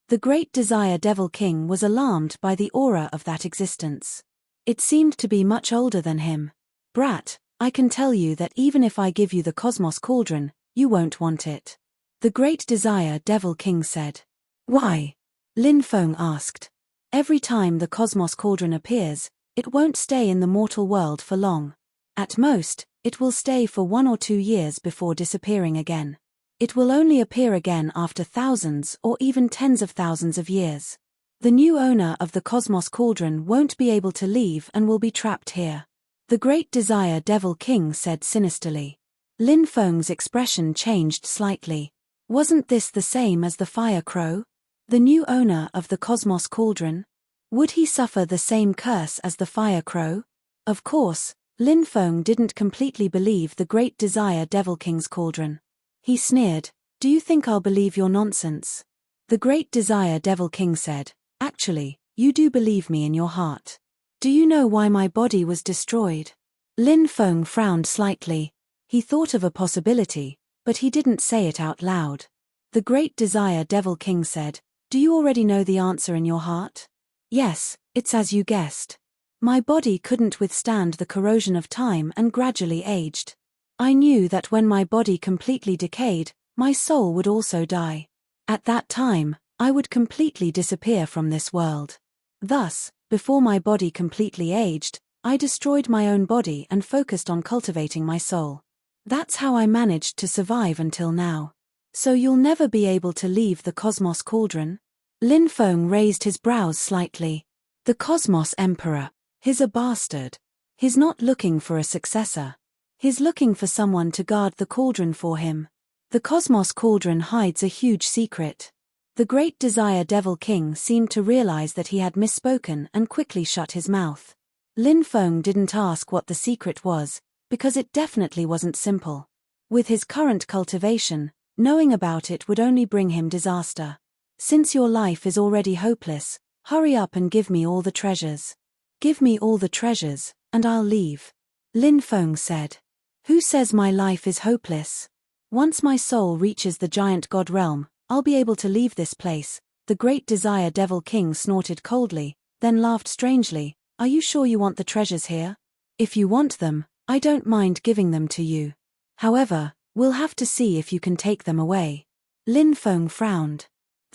The Great Desire Devil King was alarmed by the aura of that existence. It seemed to be much older than him. "Brat, I can tell you that even if I give you the Cosmos Cauldron, you won't want it," the Great Desire Devil King said. "Why?" Lin Feng asked. "Every time the Cosmos Cauldron appears, it won't stay in the mortal world for long. At most, it will stay for 1 or 2 years before disappearing again. It will only appear again after thousands or even tens of thousands of years. The new owner of the Cosmos Cauldron won't be able to leave and will be trapped here," the Great Desire Devil King said sinisterly. Lin Feng's expression changed slightly. Wasn't this the same as the Fire Crow? The new owner of the Cosmos Cauldron? Would he suffer the same curse as the Fire Crow? Of course, Lin Feng didn't completely believe the Great Desire Devil King's cauldron. He sneered, "Do you think I'll believe your nonsense?" The Great Desire Devil King said, "Actually, you do believe me in your heart. Do you know why my body was destroyed?" Lin Feng frowned slightly. He thought of a possibility, but he didn't say it out loud. The Great Desire Devil King said, "Do you already know the answer in your heart?" "Yes, it's as you guessed. My body couldn't withstand the corrosion of time and gradually aged. I knew that when my body completely decayed, my soul would also die. At that time, I would completely disappear from this world. Thus, before my body completely aged, I destroyed my own body and focused on cultivating my soul. That's how I managed to survive until now. So you'll never be able to leave the Cosmos Cauldron?" Lin Feng raised his brows slightly. The Cosmos Emperor. He's a bastard. He's not looking for a successor. He's looking for someone to guard the cauldron for him. The Cosmos Cauldron hides a huge secret. The Great Desire Devil King seemed to realize that he had misspoken and quickly shut his mouth. Lin Feng didn't ask what the secret was, because it definitely wasn't simple. With his current cultivation, knowing about it would only bring him disaster. "Since your life is already hopeless, hurry up and give me all the treasures." "Give me all the treasures, and I'll leave," Lin Feng said. "Who says my life is hopeless? Once my soul reaches the giant god realm, I'll be able to leave this place." The Great Desire Devil King snorted coldly, then laughed strangely. "Are you sure you want the treasures here? If you want them, I don't mind giving them to you. However, we'll have to see if you can take them away." Lin Feng frowned.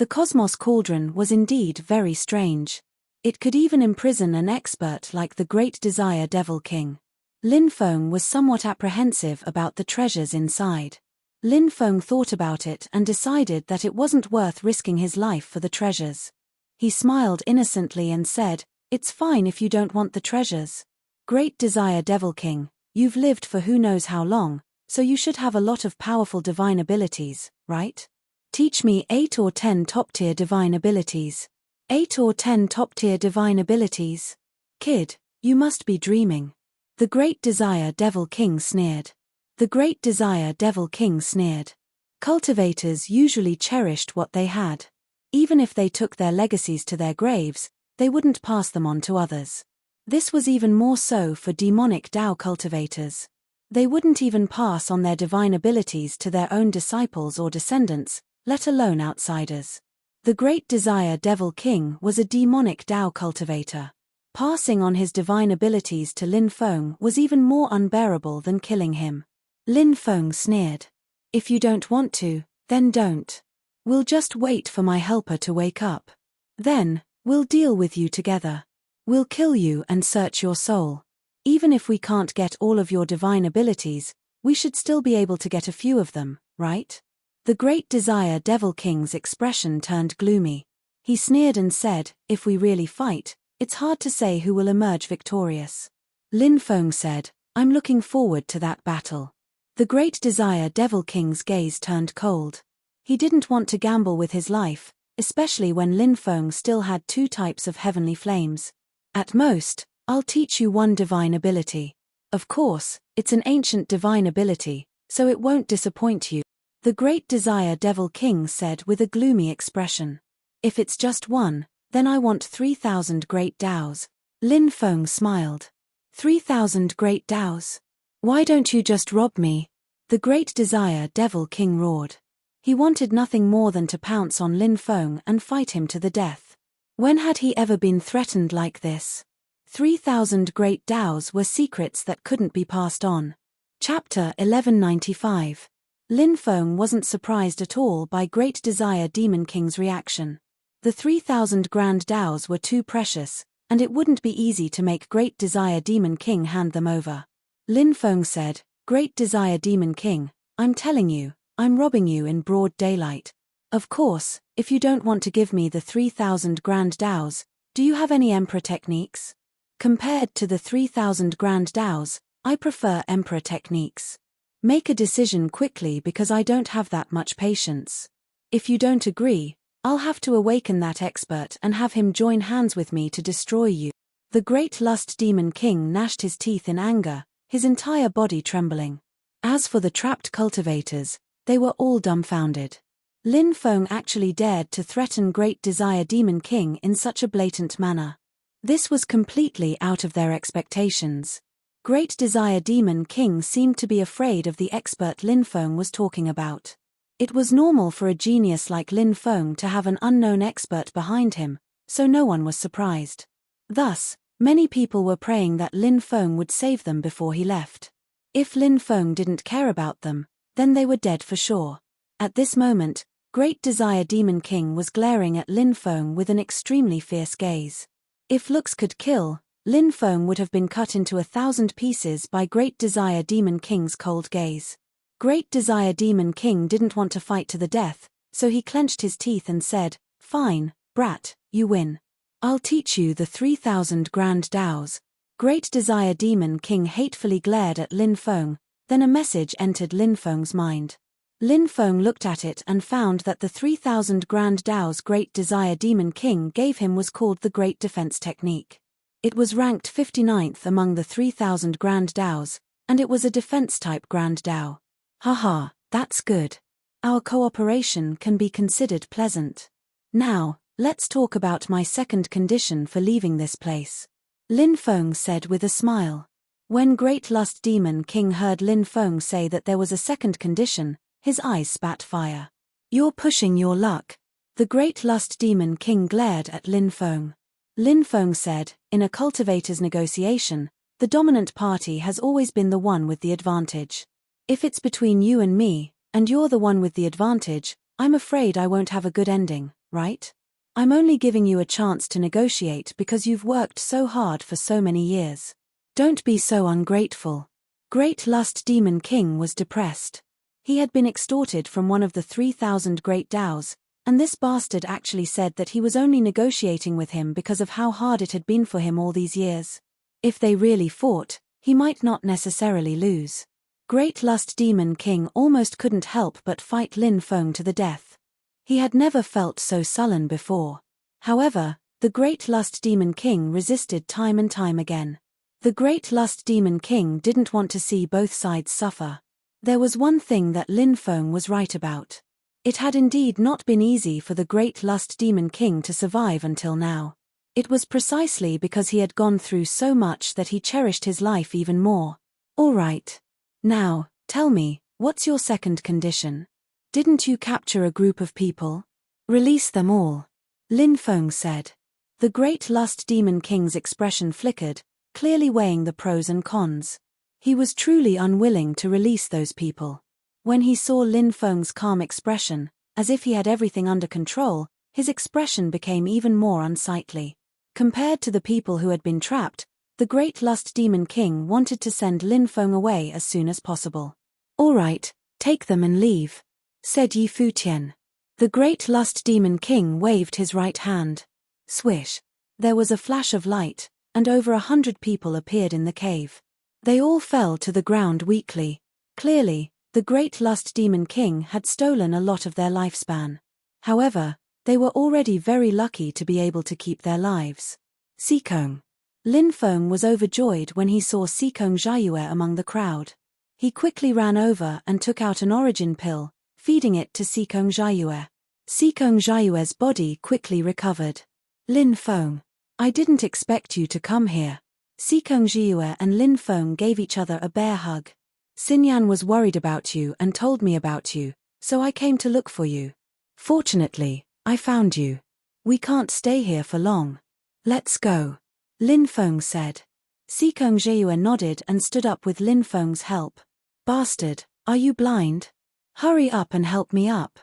The Cosmos Cauldron was indeed very strange. It could even imprison an expert like the Great Desire Devil King. Lin Feng was somewhat apprehensive about the treasures inside. Lin Feng thought about it and decided that it wasn't worth risking his life for the treasures. He smiled innocently and said, "It's fine if you don't want the treasures. Great Desire Devil King, you've lived for who knows how long, so you should have a lot of powerful divine abilities, right? Teach me 8 or 10 top-tier divine abilities." 8 or 10 top-tier divine abilities? Kid, you must be dreaming. The Great Desire Devil King sneered. The Great Desire Devil King sneered. Cultivators usually cherished what they had. Even if they took their legacies to their graves, they wouldn't pass them on to others. This was even more so for demonic Tao cultivators. They wouldn't even pass on their divine abilities to their own disciples or descendants, let alone outsiders. The Great Desire Devil King was a demonic Tao cultivator. Passing on his divine abilities to Lin Feng was even more unbearable than killing him. Lin Feng sneered. "If you don't want to, then don't. We'll just wait for my helper to wake up. Then, we'll deal with you together. We'll kill you and search your soul. Even if we can't get all of your divine abilities, we should still be able to get a few of them, right?" The Great Desire Devil King's expression turned gloomy. He sneered and said, "If we really fight, it's hard to say who will emerge victorious." Lin Feng said, "I'm looking forward to that battle." The Great Desire Devil King's gaze turned cold. He didn't want to gamble with his life, especially when Lin Feng still had 2 types of heavenly flames. "At most, I'll teach you 1 divine ability. Of course, it's an ancient divine ability, so it won't disappoint you," the Great Desire Devil King said with a gloomy expression. "If it's just 1, then I want 3,000 great Daos." Lin Feng smiled. 3,000 great Daos? Why don't you just rob me? The Great Desire Devil King roared. He wanted nothing more than to pounce on Lin Feng and fight him to the death. When had he ever been threatened like this? 3,000 great Daos were secrets that couldn't be passed on. Chapter 1195. Lin Feng wasn't surprised at all by Great Desire Demon King's reaction. The 3,000 grand Daos were too precious, and it wouldn't be easy to make Great Desire Demon King hand them over. Lin Feng said, "Great Desire Demon King, I'm telling you, I'm robbing you in broad daylight. Of course, if you don't want to give me the 3,000 grand Daos, do you have any Emperor techniques? Compared to the 3,000 grand Daos, I prefer Emperor techniques. Make a decision quickly because I don't have that much patience. If you don't agree, I'll have to awaken that expert and have him join hands with me to destroy you." The Great Lust Demon King gnashed his teeth in anger, his entire body trembling. As for the trapped cultivators, they were all dumbfounded. Lin Feng actually dared to threaten Great Desire Demon King in such a blatant manner. This was completely out of their expectations. Great Desire Demon King seemed to be afraid of the expert Lin Feng was talking about. It was normal for a genius like Lin Feng to have an unknown expert behind him, so no one was surprised. Thus, many people were praying that Lin Feng would save them before he left. If Lin Feng didn't care about them, then they were dead for sure. At this moment, Great Desire Demon King was glaring at Lin Feng with an extremely fierce gaze. If looks could kill, Lin Feng would have been cut into 1,000 pieces by Great Desire Demon King's cold gaze. Great Desire Demon King didn't want to fight to the death, so he clenched his teeth and said, "Fine, brat, you win. I'll teach you the 3,000 grand Daos." Great Desire Demon King hatefully glared at Lin Feng, then a message entered Lin Feng's mind. Lin Feng looked at it and found that the 3,000 grand Daos Great Desire Demon King gave him was called the Great Defense Technique. It was ranked 59th among the 3,000 grand Daos, and it was a defense-type grand Dao. Haha, that's good. Our cooperation can be considered pleasant. Now, let's talk about my second condition for leaving this place. Lin Feng said with a smile. When Great Lust Demon King heard Lin Feng say that there was a second condition, his eyes spat fire. "You're pushing your luck." The Great Lust Demon King glared at Lin Feng. Lin Feng said, "In a cultivator's negotiation, the dominant party has always been the one with the advantage. If it's between you and me, and you're the one with the advantage, I'm afraid I won't have a good ending, right? I'm only giving you a chance to negotiate because you've worked so hard for so many years. Don't be so ungrateful. Great Lust Demon King was depressed. He had been extorted from one of the 3,000 great Daos, and this bastard actually said that he was only negotiating with him because of how hard it had been for him all these years. If they really fought, he might not necessarily lose. Great Lust Demon King almost couldn't help but fight Lin Feng to the death. He had never felt so sullen before. However, the Great Lust Demon King resisted time and time again. The Great Lust Demon King didn't want to see both sides suffer. There was one thing that Lin Feng was right about. It had indeed not been easy for the Great Lust Demon King to survive until now. It was precisely because he had gone through so much that he cherished his life even more. All right. Now, tell me, what's your second condition? Didn't you capture a group of people? Release them all. Lin Feng said. The Great Lust Demon King's expression flickered, clearly weighing the pros and cons. He was truly unwilling to release those people. When he saw Lin Feng's calm expression, as if he had everything under control, his expression became even more unsightly. Compared to the people who had been trapped, the Great Lust Demon King wanted to send Lin Feng away as soon as possible. All right, take them and leave, said Yi Futian. The Great Lust Demon King waved his right hand. Swish. There was a flash of light, and over 100 people appeared in the cave. They all fell to the ground weakly. Clearly, the Great Lust Demon King had stolen a lot of their lifespan. However, they were already very lucky to be able to keep their lives. Sikong. Lin Feng was overjoyed when he saw Sikong Jiayue among the crowd. He quickly ran over and took out an origin pill, feeding it to Sikong Jiayue. Sikong Jiayue's body quickly recovered. Lin Feng. I didn't expect you to come here. Sikong Jiayue and Lin Feng gave each other a bear hug. Xinyan was worried about you and told me about you, so I came to look for you. Fortunately, I found you. We can't stay here for long. Let's go. Lin Feng said. Sikong Jiayue nodded and stood up with Lin Feng's help. Bastard, are you blind? Hurry up and help me up.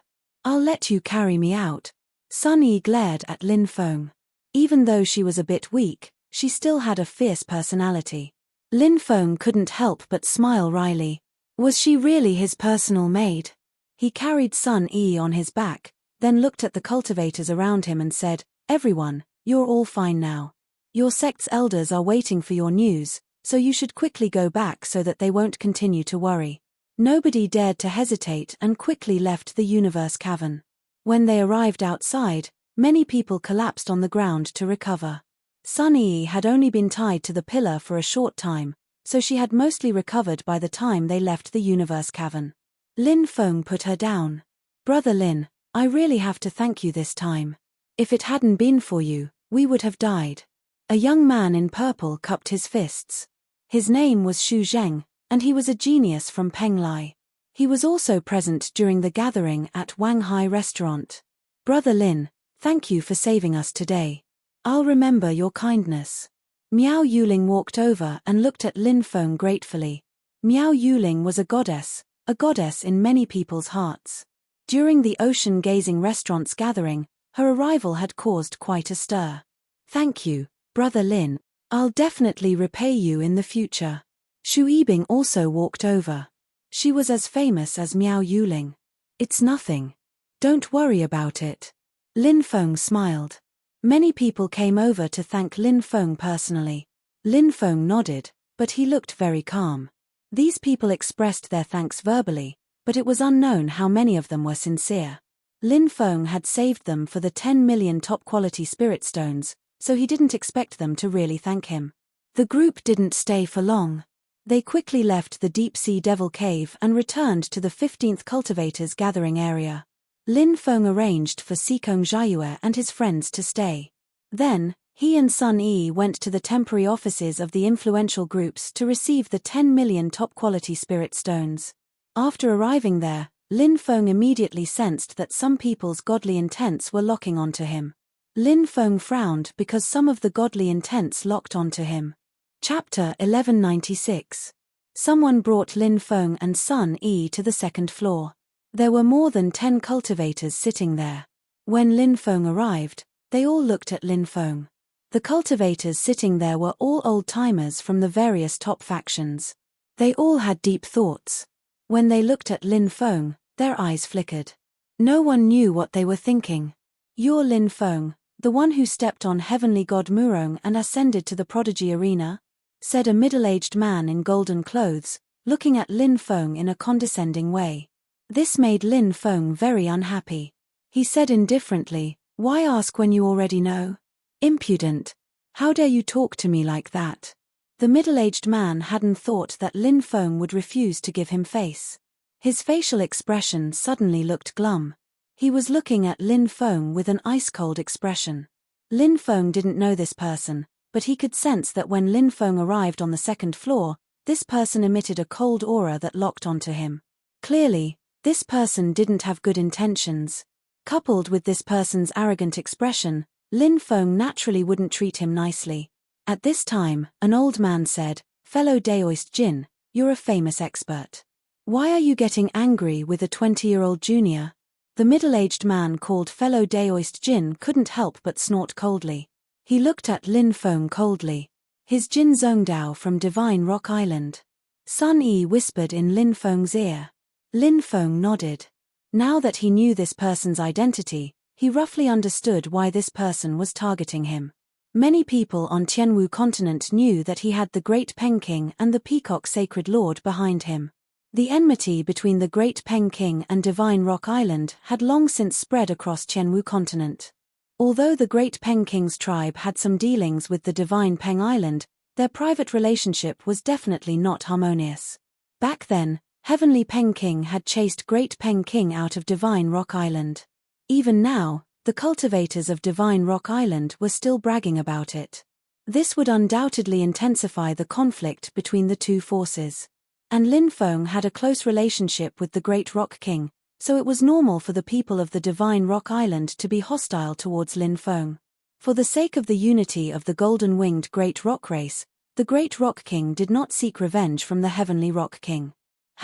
I'll let you carry me out. Sun Yi glared at Lin Feng. Even though she was a bit weak, she still had a fierce personality. Lin Feng couldn't help but smile wryly. Was she really his personal maid? He carried Sun Yi on his back, then looked at the cultivators around him and said, Everyone, you're all fine now. Your sect's elders are waiting for your news, so you should quickly go back so that they won't continue to worry. Nobody dared to hesitate and quickly left the universe cavern. When they arrived outside, many people collapsed on the ground to recover. Sun Yi had only been tied to the pillar for a short time, so she had mostly recovered by the time they left the universe cavern. Lin Feng put her down. Brother Lin, I really have to thank you this time. If it hadn't been for you, we would have died. A young man in purple cupped his fists. His name was Xu Zheng, and he was a genius from Penglai. He was also present during the gathering at Wang Hai restaurant. Brother Lin, thank you for saving us today. I'll remember your kindness. Miao Yuling walked over and looked at Lin Feng gratefully. Miao Yuling was a goddess in many people's hearts. During the Ocean Gazing Restaurant's gathering, her arrival had caused quite a stir. Thank you, Brother Lin. I'll definitely repay you in the future. Xu Yibing also walked over. She was as famous as Miao Yuling. It's nothing. Don't worry about it. Lin Feng smiled. Many people came over to thank Lin Feng personally. Lin Feng nodded, but he looked very calm. These people expressed their thanks verbally, but it was unknown how many of them were sincere. Lin Feng had saved them for the 10 million top-quality spirit stones, so he didn't expect them to really thank him. The group didn't stay for long. They quickly left the deep-sea devil cave and returned to the 15th cultivators gathering area. Lin Feng arranged for Sikong Jiayue and his friends to stay. Then, he and Sun Yi went to the temporary offices of the influential groups to receive the 10 million top-quality spirit stones. After arriving there, Lin Feng immediately sensed that some people's godly intents were locking onto him. Lin Feng frowned because some of the godly intents locked onto him. Chapter 1196. Someone brought Lin Feng and Sun Yi to the second floor. There were more than 10 cultivators sitting there. When Lin Feng arrived, they all looked at Lin Feng. The cultivators sitting there were all old-timers from the various top factions. They all had deep thoughts. When they looked at Lin Feng, their eyes flickered. No one knew what they were thinking. "You're Lin Feng, the one who stepped on Heavenly God Murong and ascended to the Prodigy Arena?" said a middle-aged man in golden clothes, looking at Lin Feng in a condescending way. This made Lin Feng very unhappy. He said indifferently, "Why ask when you already know? Impudent. How dare you talk to me like that?" The middle-aged man hadn't thought that Lin Feng would refuse to give him face. His facial expression suddenly looked glum. He was looking at Lin Feng with an ice-cold expression. Lin Feng didn't know this person, but he could sense that when Lin Feng arrived on the second floor, this person emitted a cold aura that locked onto him. Clearly, this person didn't have good intentions. Coupled with this person's arrogant expression, Lin Feng naturally wouldn't treat him nicely. At this time, an old man said, "Fellow Daoist Jin, you're a famous expert. Why are you getting angry with a 20-year-old junior?" The middle-aged man called Fellow Daoist Jin couldn't help but snort coldly. He looked at Lin Feng coldly. "His Jin Zhongdao from Divine Rock Island." Sun Yi whispered in Lin Feng's ear. Lin Feng nodded. Now that he knew this person's identity, he roughly understood why this person was targeting him. Many people on Tianwu continent knew that he had the Great Peng King and the Peacock Sacred Lord behind him. The enmity between the Great Peng King and Divine Rock Island had long since spread across Tianwu continent. Although the Great Peng King's tribe had some dealings with the Divine Peng Island, their private relationship was definitely not harmonious. Back then, Heavenly Peng King had chased Great Peng King out of Divine Rock Island. Even now, the cultivators of Divine Rock Island were still bragging about it. This would undoubtedly intensify the conflict between the two forces. And Lin Feng had a close relationship with the Great Rock King, so it was normal for the people of the Divine Rock Island to be hostile towards Lin Feng. For the sake of the unity of the golden-winged Great Rock race, the Great Rock King did not seek revenge from the Heavenly Rock King.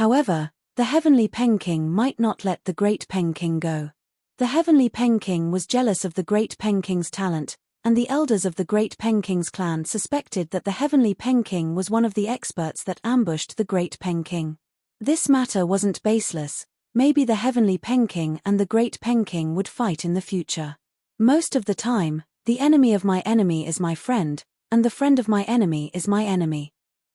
However, the Heavenly Peng King might not let the Great Peng King go. The Heavenly Peng King was jealous of the Great Peng King's talent, and the elders of the Great Peng King's clan suspected that the Heavenly Peng King was one of the experts that ambushed the Great Peng King. This matter wasn't baseless. Maybe the Heavenly Peng King and the Great Peng King would fight in the future. Most of the time, the enemy of my enemy is my friend, and the friend of my enemy is my enemy.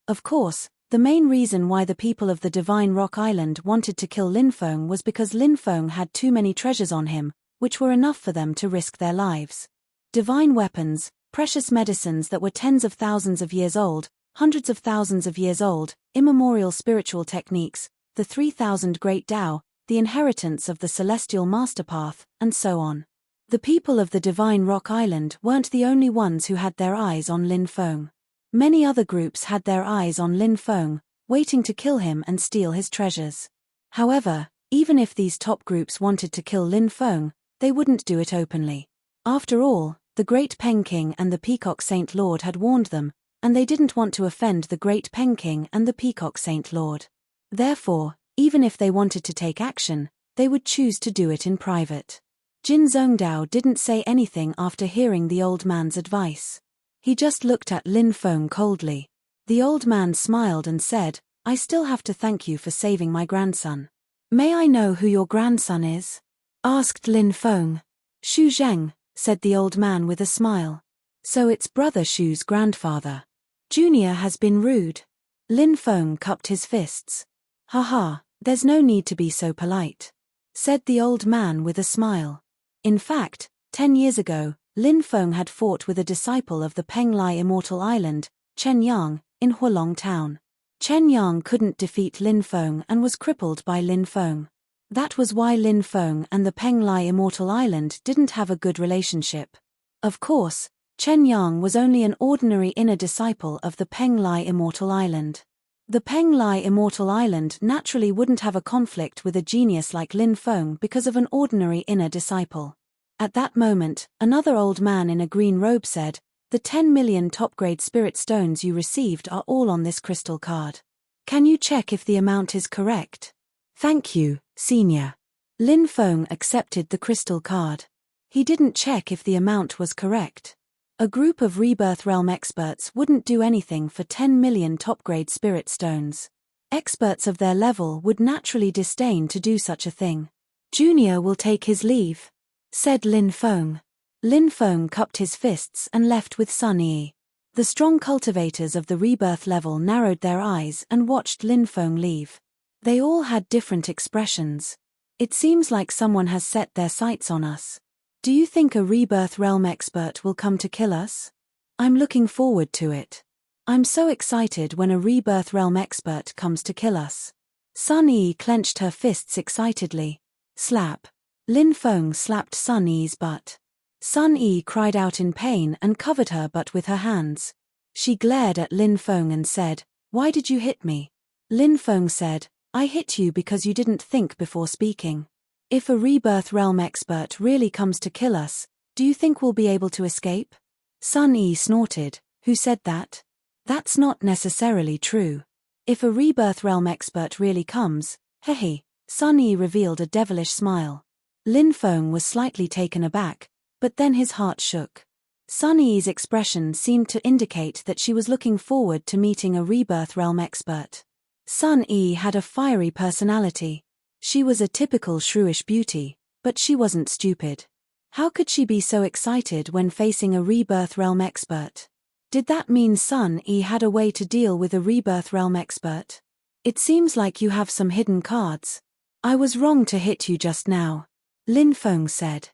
Of course, the main reason why the people of the Divine Rock Island wanted to kill Lin Feng was because Lin Feng had too many treasures on him, which were enough for them to risk their lives. Divine weapons, precious medicines that were tens of thousands of years old, hundreds of thousands of years old, immemorial spiritual techniques, the 3,000 Great Tao, the inheritance of the Celestial Master Path, and so on. The people of the Divine Rock Island weren't the only ones who had their eyes on Lin Feng. Many other groups had their eyes on Lin Feng, waiting to kill him and steal his treasures. However, even if these top groups wanted to kill Lin Feng, they wouldn't do it openly. After all, the Great Peng King and the Peacock Saint Lord had warned them, and they didn't want to offend the Great Peng King and the Peacock Saint Lord. Therefore, even if they wanted to take action, they would choose to do it in private. Jin Zhongdao didn't say anything after hearing the old man's advice. He just looked at Lin Feng coldly. The old man smiled and said, "I still have to thank you for saving my grandson." "May I know who your grandson is?" asked Lin Feng. "Xu Zheng," said the old man with a smile. "So it's brother Xu's grandfather. Junior has been rude." Lin Feng cupped his fists. "Haha, there's no need to be so polite," said the old man with a smile. In fact, 10 years ago, Lin Feng had fought with a disciple of the Penglai Immortal Island, Chen Yang, in Hualong Town. Chen Yang couldn't defeat Lin Feng and was crippled by Lin Feng. That was why Lin Feng and the Penglai Immortal Island didn't have a good relationship. Of course, Chen Yang was only an ordinary inner disciple of the Penglai Immortal Island. The Penglai Immortal Island naturally wouldn't have a conflict with a genius like Lin Feng because of an ordinary inner disciple. At that moment, another old man in a green robe said, "The 10 million top-grade spirit stones you received are all on this crystal card. Can you check if the amount is correct?" "Thank you, Senior." Lin Feng accepted the crystal card. He didn't check if the amount was correct. A group of Rebirth Realm experts wouldn't do anything for 10 million top-grade spirit stones. Experts of their level would naturally disdain to do such a thing. Junior will take his leave, said Lin Feng. Lin Feng cupped his fists and left with Sun Yi. The strong cultivators of the rebirth level narrowed their eyes and watched Lin Feng leave. They all had different expressions. It seems like someone has set their sights on us. Do you think a rebirth realm expert will come to kill us? I'm looking forward to it. I'm so excited when a rebirth realm expert comes to kill us. Sun Yi clenched her fists excitedly. Slap. Lin Feng slapped Sun Yi's butt. Sun Yi cried out in pain and covered her butt with her hands. She glared at Lin Feng and said, "Why did you hit me?" Lin Feng said, "I hit you because you didn't think before speaking. If a rebirth realm expert really comes to kill us, do you think we'll be able to escape?" Sun Yi snorted. "Who said that?" "That's not necessarily true. If a rebirth realm expert really comes, hehe." Sun Yi revealed a devilish smile. Lin Feng was slightly taken aback, but then his heart shook. Sun Yi's expression seemed to indicate that she was looking forward to meeting a rebirth realm expert. Sun Yi had a fiery personality. She was a typical shrewish beauty, but she wasn't stupid. How could she be so excited when facing a rebirth realm expert? Did that mean Sun Yi had a way to deal with a rebirth realm expert? "It seems like you have some hidden cards. I was wrong to hit you just now," Lin Feng said.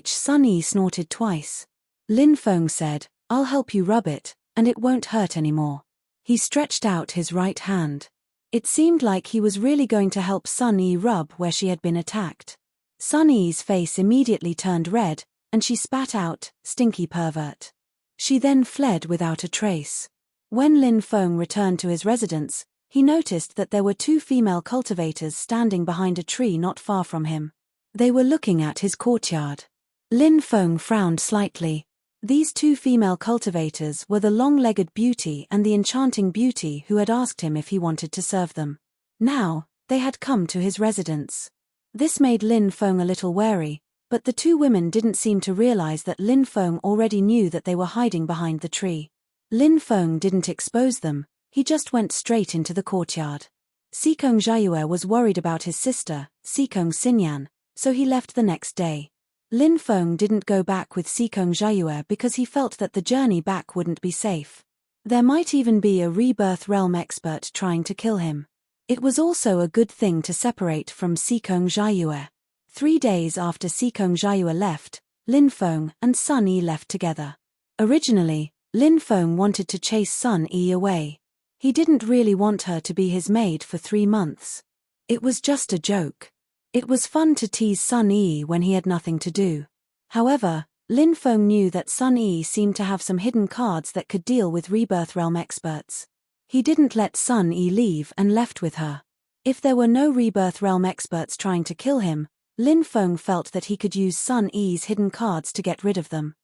Sun Yi snorted twice. Lin Feng said, "I'll help you rub it, and it won't hurt anymore." He stretched out his right hand. It seemed like he was really going to help Sun Yi rub where she had been attacked. Sun Yi's face immediately turned red, and she spat out, "Stinky pervert." She then fled without a trace. When Lin Feng returned to his residence, he noticed that there were two female cultivators standing behind a tree not far from him. They were looking at his courtyard. Lin Feng frowned slightly. These two female cultivators were the long-legged beauty and the enchanting beauty who had asked him if he wanted to serve them. Now, they had come to his residence. This made Lin Feng a little wary, but the two women didn't seem to realize that Lin Feng already knew that they were hiding behind the tree. Lin Feng didn't expose them, he just went straight into the courtyard. Sikong Jiayue was worried about his sister, Sikong Xinyan, so he left the next day. Lin Feng didn't go back with Sikong Jiayue because he felt that the journey back wouldn't be safe. There might even be a rebirth realm expert trying to kill him. It was also a good thing to separate from Sikong Jiayue. 3 days after Sikong Jiayue left, Lin Feng and Sun Yi left together. Originally, Lin Feng wanted to chase Sun Yi away. He didn't really want her to be his maid for 3 months. It was just a joke. It was fun to tease Sun Yi when he had nothing to do. However, Lin Feng knew that Sun Yi seemed to have some hidden cards that could deal with rebirth realm experts. He didn't let Sun Yi leave and left with her. If there were no rebirth realm experts trying to kill him, Lin Feng felt that he could use Sun Yi's hidden cards to get rid of them.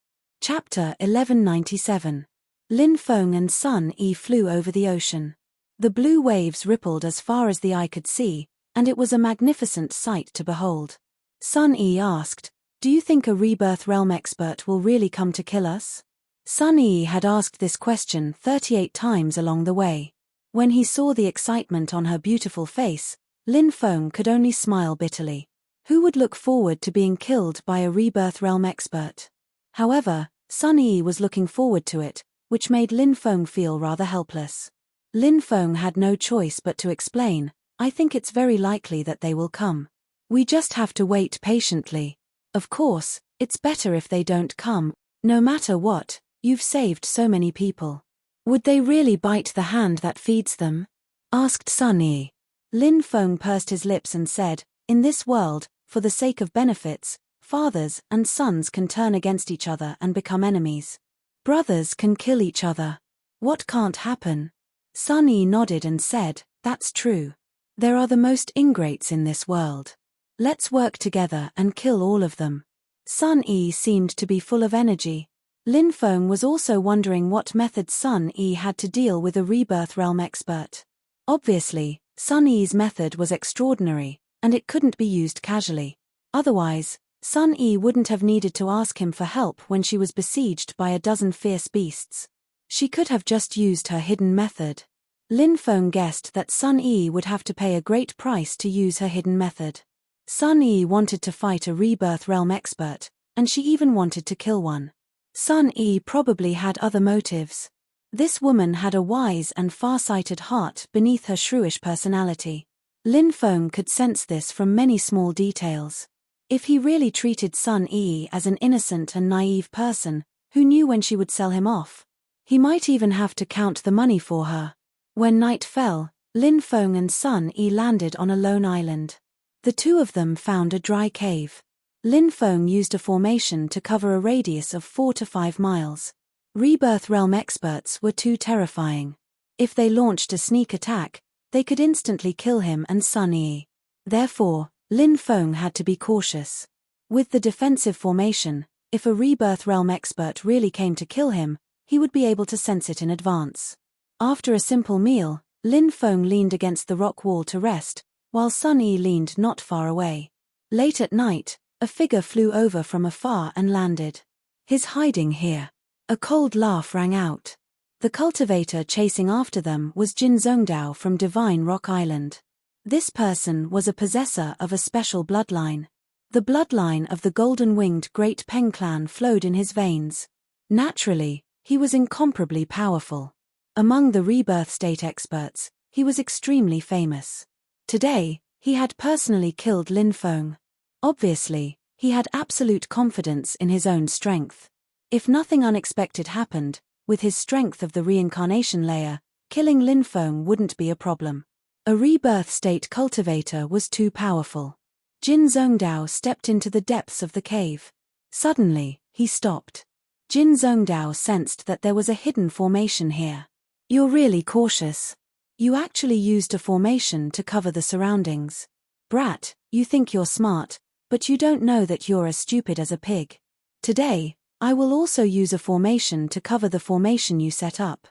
Chapter 1197. Lin Feng and Sun Yi flew over the ocean. The blue waves rippled as far as the eye could see, and it was a magnificent sight to behold. Sun Yi asked, "Do you think a rebirth realm expert will really come to kill us?" Sun Yi had asked this question 38 times along the way. When he saw the excitement on her beautiful face, Lin Feng could only smile bitterly. Who would look forward to being killed by a rebirth realm expert? However, Sun Yi was looking forward to it, which made Lin Feng feel rather helpless. Lin Feng had no choice but to explain, "I think it's very likely that they will come. We just have to wait patiently. Of course, it's better if they don't come. No matter what, you've saved so many people." "Would they really bite the hand that feeds them?" asked Sun Yi. Lin Feng pursed his lips and said, "In this world, for the sake of benefits, fathers and sons can turn against each other and become enemies. Brothers can kill each other. What can't happen?" Sun Yi nodded and said, "That's true. There are the most ingrates in this world. Let's work together and kill all of them." Sun Yi seemed to be full of energy. Lin Feng was also wondering what method Sun Yi had to deal with a rebirth realm expert. Obviously, Sun Yi's method was extraordinary, and it couldn't be used casually. Otherwise, Sun Yi wouldn't have needed to ask him for help when she was besieged by a dozen fierce beasts. She could have just used her hidden method. Lin Feng guessed that Sun Yi would have to pay a great price to use her hidden method. Sun Yi wanted to fight a rebirth realm expert, and she even wanted to kill one. Sun Yi probably had other motives. This woman had a wise and far-sighted heart beneath her shrewish personality. Lin Feng could sense this from many small details. If he really treated Sun Yi as an innocent and naive person, who knew when she would sell him off, he might even have to count the money for her. When night fell, Lin Feng and Sun Yi landed on a lone island. The two of them found a dry cave. Lin Feng used a formation to cover a radius of 4 to 5 miles. Rebirth realm experts were too terrifying. If they launched a sneak attack, they could instantly kill him and Sun Yi. Therefore, Lin Feng had to be cautious. With the defensive formation, if a rebirth realm expert really came to kill him, he would be able to sense it in advance. After a simple meal, Lin Feng leaned against the rock wall to rest, while Sun Yi leaned not far away. Late at night, a figure flew over from afar and landed. "He's hiding here." A cold laugh rang out. The cultivator chasing after them was Jin Zhongdao from Divine Rock Island. This person was a possessor of a special bloodline. The bloodline of the golden-winged Great Peng clan flowed in his veins. Naturally, he was incomparably powerful. Among the rebirth state experts, he was extremely famous. Today, he had personally killed Lin Feng. Obviously, he had absolute confidence in his own strength. If nothing unexpected happened, with his strength of the reincarnation layer, killing Lin Feng wouldn't be a problem. A rebirth state cultivator was too powerful. Jin Zhongdao stepped into the depths of the cave. Suddenly, he stopped. Jin Zhongdao sensed that there was a hidden formation here. "You're really cautious. You actually used a formation to cover the surroundings. Brat, you think you're smart, but you don't know that you're as stupid as a pig. Today, I will also use a formation to cover the formation you set up.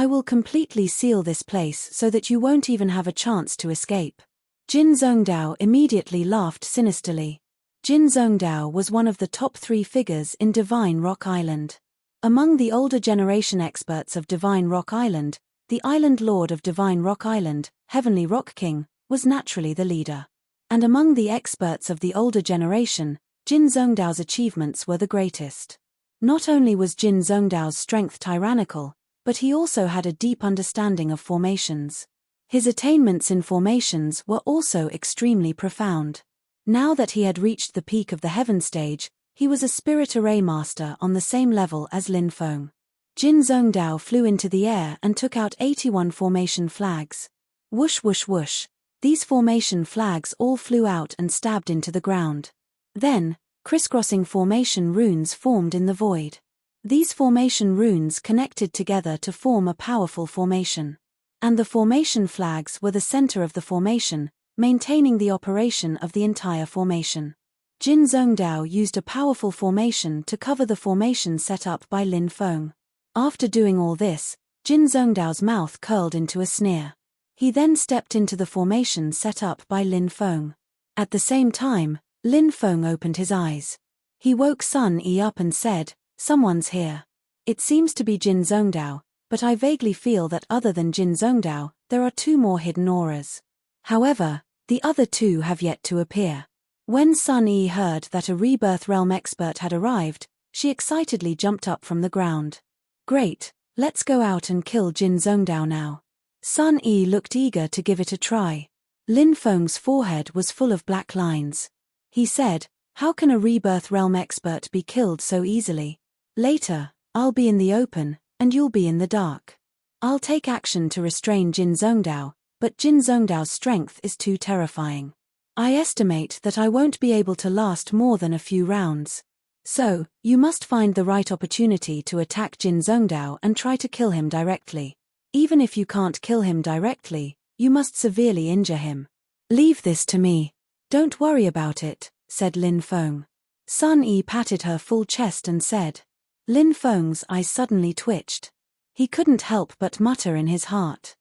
I will completely seal this place so that you won't even have a chance to escape." Jin Zhongdao immediately laughed sinisterly. Jin Zhongdao was one of the top 3 figures in Divine Rock Island. Among the older generation experts of Divine Rock Island, the Island Lord of Divine Rock Island, Heavenly Rock King, was naturally the leader. And among the experts of the older generation, Jin Zhongdao's achievements were the greatest. Not only was Jin Zhongdao's strength tyrannical, but he also had a deep understanding of formations. His attainments in formations were also extremely profound. Now that he had reached the peak of the heaven stage, he was a spirit array master on the same level as Lin Feng. Jin Zhongdao flew into the air and took out 81 formation flags. Whoosh whoosh whoosh, these formation flags all flew out and stabbed into the ground. Then, crisscrossing formation runes formed in the void. These formation runes connected together to form a powerful formation. And the formation flags were the center of the formation, maintaining the operation of the entire formation. Jin Zhongdao used a powerful formation to cover the formation set up by Lin Feng. After doing all this, Jin Zhongdao's mouth curled into a sneer. He then stepped into the formation set up by Lin Feng. At the same time, Lin Feng opened his eyes. He woke Sun Yi up and said, "Someone's here. It seems to be Jin Zhongdao, but I vaguely feel that other than Jin Zhongdao, there are 2 more hidden auras. However, the other 2 have yet to appear." When Sun Yi heard that a rebirth realm expert had arrived, she excitedly jumped up from the ground. "Great, let's go out and kill Jin Zhongdao now." Sun Yi looked eager to give it a try. Lin Feng's forehead was full of black lines. He said, "How can a rebirth realm expert be killed so easily? Later, I'll be in the open, and you'll be in the dark. I'll take action to restrain Jin Zhongdao, but Jin Zhongdao's strength is too terrifying. I estimate that I won't be able to last more than a few rounds. So, you must find the right opportunity to attack Jin Zhongdao and try to kill him directly. Even if you can't kill him directly, you must severely injure him. Leave this to me. Don't worry about it," said Lin Feng. Sun Yi patted her full chest and said. Lin Feng's eyes suddenly twitched. He couldn't help but mutter in his heart.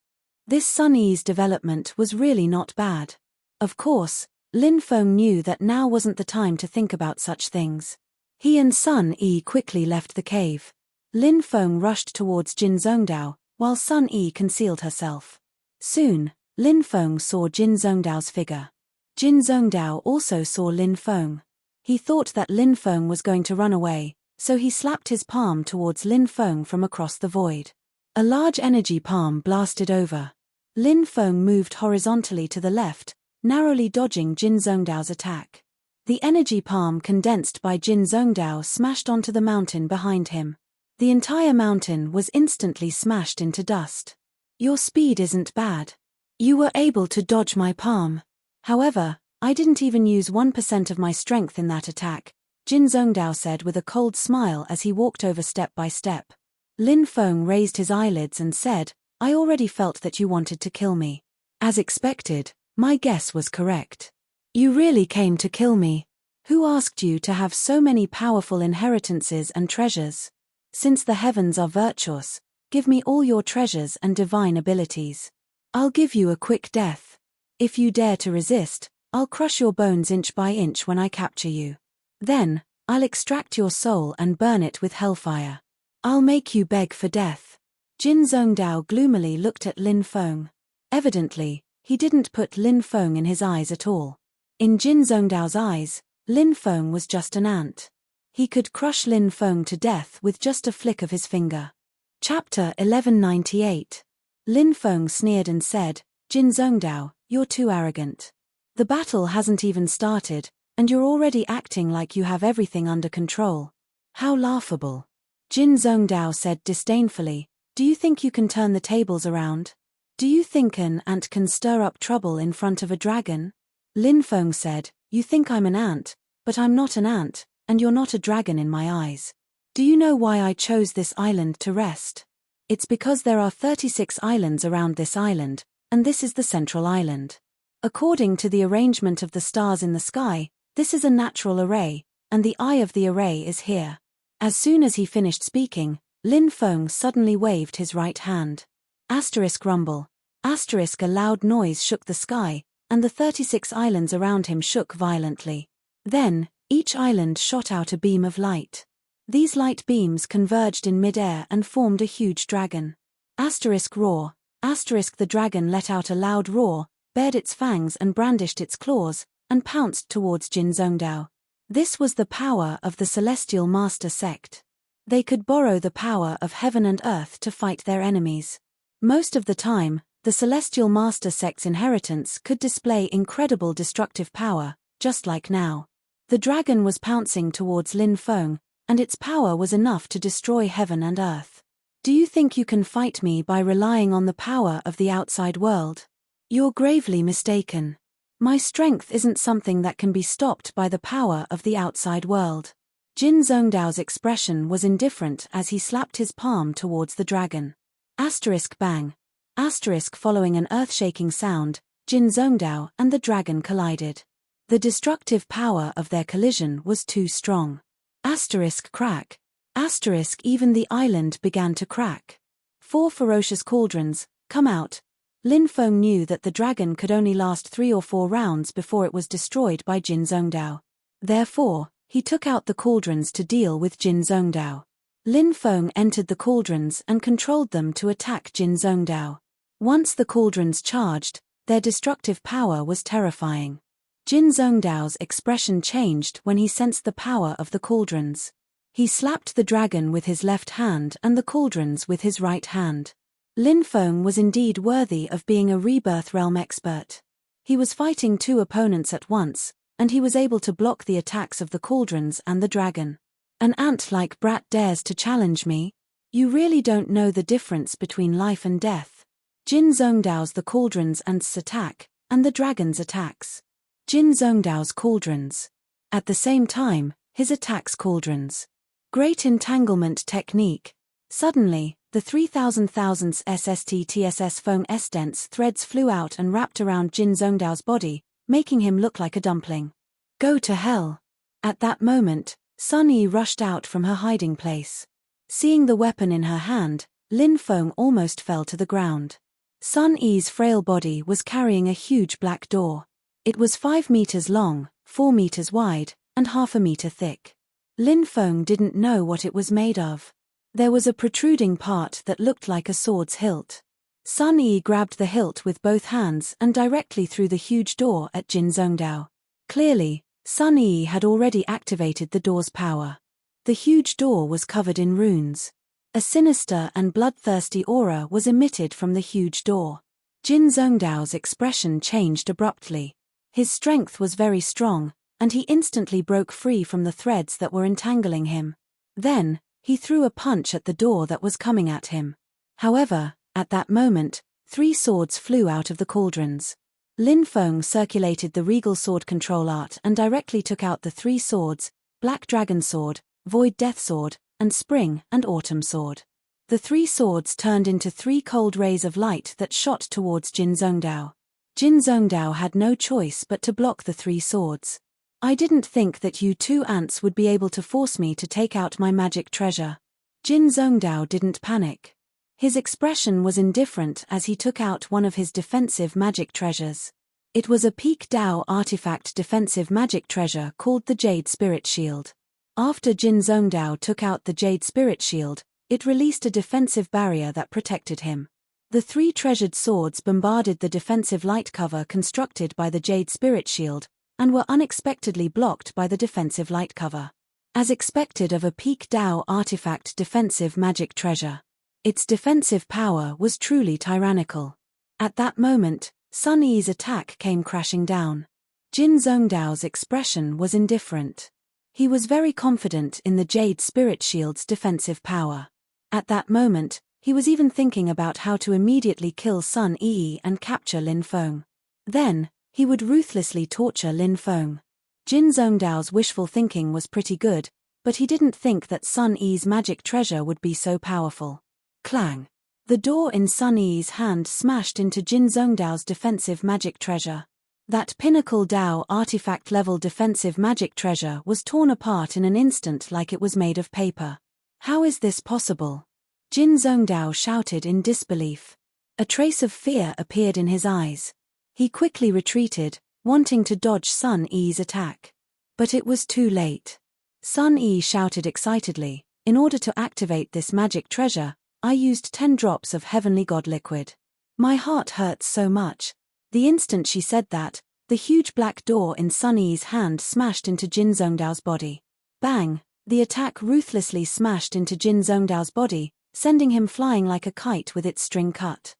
This Sun Yi's development was really not bad. Of course, Lin Feng knew that now wasn't the time to think about such things. He and Sun Yi quickly left the cave. Lin Feng rushed towards Jin Zhongdao, while Sun Yi concealed herself. Soon, Lin Feng saw Jin Zhongdao's figure. Jin Zhongdao also saw Lin Feng. He thought that Lin Feng was going to run away, so he slapped his palm towards Lin Feng from across the void. A large energy palm blasted over. Lin Feng moved horizontally to the left, narrowly dodging Jin Zhongdao's attack. The energy palm condensed by Jin Zhongdao smashed onto the mountain behind him. The entire mountain was instantly smashed into dust. Your speed isn't bad. You were able to dodge my palm. However, I didn't even use 1% of my strength in that attack, Jin Zhongdao said with a cold smile as he walked over step by step. Lin Feng raised his eyelids and said, I already felt that you wanted to kill me. As expected, my guess was correct. You really came to kill me. Who asked you to have so many powerful inheritances and treasures? Since the heavens are virtuous, give me all your treasures and divine abilities. I'll give you a quick death. If you dare to resist, I'll crush your bones inch by inch when I capture you. Then, I'll extract your soul and burn it with hellfire. I'll make you beg for death. Jin Zhongdao gloomily looked at Lin Feng. Evidently, he didn't put Lin Feng in his eyes at all. In Jin Zhongdao's eyes, Lin Feng was just an ant. He could crush Lin Feng to death with just a flick of his finger. Chapter 1198. Lin Feng sneered and said, Jin Zhongdao, you're too arrogant. The battle hasn't even started, and you're already acting like you have everything under control. How laughable. Jin Zhongdao said disdainfully, do you think you can turn the tables around? Do you think an ant can stir up trouble in front of a dragon? Lin Feng said, you think I'm an ant, but I'm not an ant, and you're not a dragon in my eyes. Do you know why I chose this island to rest? It's because there are 36 islands around this island, and this is the central island. According to the arrangement of the stars in the sky, this is a natural array, and the eye of the array is here. As soon as he finished speaking, Lin Feng suddenly waved his right hand. Asterisk rumble. Asterisk a loud noise shook the sky, and the 36 islands around him shook violently. Then, each island shot out a beam of light. These light beams converged in mid-air and formed a huge dragon. Asterisk roar. Asterisk the dragon let out a loud roar, bared its fangs and brandished its claws, and pounced towards Jin Zhongdao. This was the power of the Celestial Master sect. They could borrow the power of heaven and earth to fight their enemies. Most of the time, the Celestial Master sect's inheritance could display incredible destructive power, just like now. The dragon was pouncing towards Lin Feng, and its power was enough to destroy heaven and earth. Do you think you can fight me by relying on the power of the outside world? You're gravely mistaken. My strength isn't something that can be stopped by the power of the outside world. Jin Zhongdao's expression was indifferent as he slapped his palm towards the dragon. Asterisk bang. Asterisk following an earth-shaking sound, Jin Zhongdao and the dragon collided. The destructive power of their collision was too strong. Asterisk crack. Asterisk even the island began to crack. 4 ferocious cauldrons, come out. Lin Feng knew that the dragon could only last 3 or 4 rounds before it was destroyed by Jin Zhongdao. Therefore, he took out the cauldrons to deal with Jin Zhongdao. Lin Feng entered the cauldrons and controlled them to attack Jin Zhongdao. Once the cauldrons charged, their destructive power was terrifying. Jin Zhongdao's expression changed when he sensed the power of the cauldrons. He slapped the dragon with his left hand and the cauldrons with his right hand. Lin Feng was indeed worthy of being a rebirth realm expert. He was fighting 2 opponents at once, and he was able to block the attacks of the cauldrons and the dragon. An ant-like brat dares to challenge me? You really don't know the difference between life and death. Jin Zhongdao's the cauldrons and's attack, and the dragon's attacks. Jin Zhongdao's cauldrons. At the same time, his attacks cauldrons. Great entanglement technique. Suddenly, the 3000 thousandths SST TSS Feng S-dense threads flew out and wrapped around Jin Zhongdao's body, making him look like a dumpling. Go to hell. At that moment, Sun Yi rushed out from her hiding place. Seeing the weapon in her hand, Lin Feng almost fell to the ground. Sun Yi's frail body was carrying a huge black door. It was 5 meters long, 4 meters wide, and half a meter thick. Lin Feng didn't know what it was made of. There was a protruding part that looked like a sword's hilt. Sun Yi grabbed the hilt with both hands and directly through the huge door at Jin Zhongdao. Clearly, Sun Yi had already activated the door's power. The huge door was covered in runes. A sinister and bloodthirsty aura was emitted from the huge door. Jin Zhongdao's expression changed abruptly. His strength was very strong, and he instantly broke free from the threads that were entangling him. Then, he threw a punch at the door that was coming at him. However, at that moment, 3 swords flew out of the cauldrons. Lin Feng circulated the regal sword control art and directly took out the 3 swords, Black Dragon Sword, Void Death Sword, and Spring and Autumn Sword. The 3 swords turned into 3 cold rays of light that shot towards Jin Zhongdao. Jin Zhongdao had no choice but to block the 3 swords. I didn't think that you 2 ants would be able to force me to take out my magic treasure. Jin Zhongdao didn't panic. His expression was indifferent as he took out one of his defensive magic treasures. It was a Peak Dao artifact defensive magic treasure called the Jade Spirit Shield. After Jin Zhongdao took out the Jade Spirit Shield, it released a defensive barrier that protected him. The 3 treasured swords bombarded the defensive light cover constructed by the Jade Spirit Shield, and were unexpectedly blocked by the defensive light cover. As expected of a Peak Dao artifact defensive magic treasure. Its defensive power was truly tyrannical. At that moment, Sun Yi's attack came crashing down. Jin Zhongdao's expression was indifferent. He was very confident in the Jade Spirit Shield's defensive power. At that moment, he was even thinking about how to immediately kill Sun Yi and capture Lin Feng. Then, he would ruthlessly torture Lin Feng. Jin Zhongdao's wishful thinking was pretty good, but he didn't think that Sun Yi's magic treasure would be so powerful. Clang! The door in Sun Yi's hand smashed into Jin Zhongdao's defensive magic treasure. That pinnacle Dao artifact-level defensive magic treasure was torn apart in an instant like it was made of paper. How is this possible? Jin Zhongdao shouted in disbelief. A trace of fear appeared in his eyes. He quickly retreated, wanting to dodge Sun Yi's attack. But it was too late. Sun Yi shouted excitedly, "In order to activate this magic treasure, I used 10 drops of Heavenly God liquid. My heart hurts so much." The instant she said that, the huge black door in Sun Yi's hand smashed into Jin Zhongdao's body. Bang! The attack ruthlessly smashed into Jin Zhongdao's body, sending him flying like a kite with its string cut.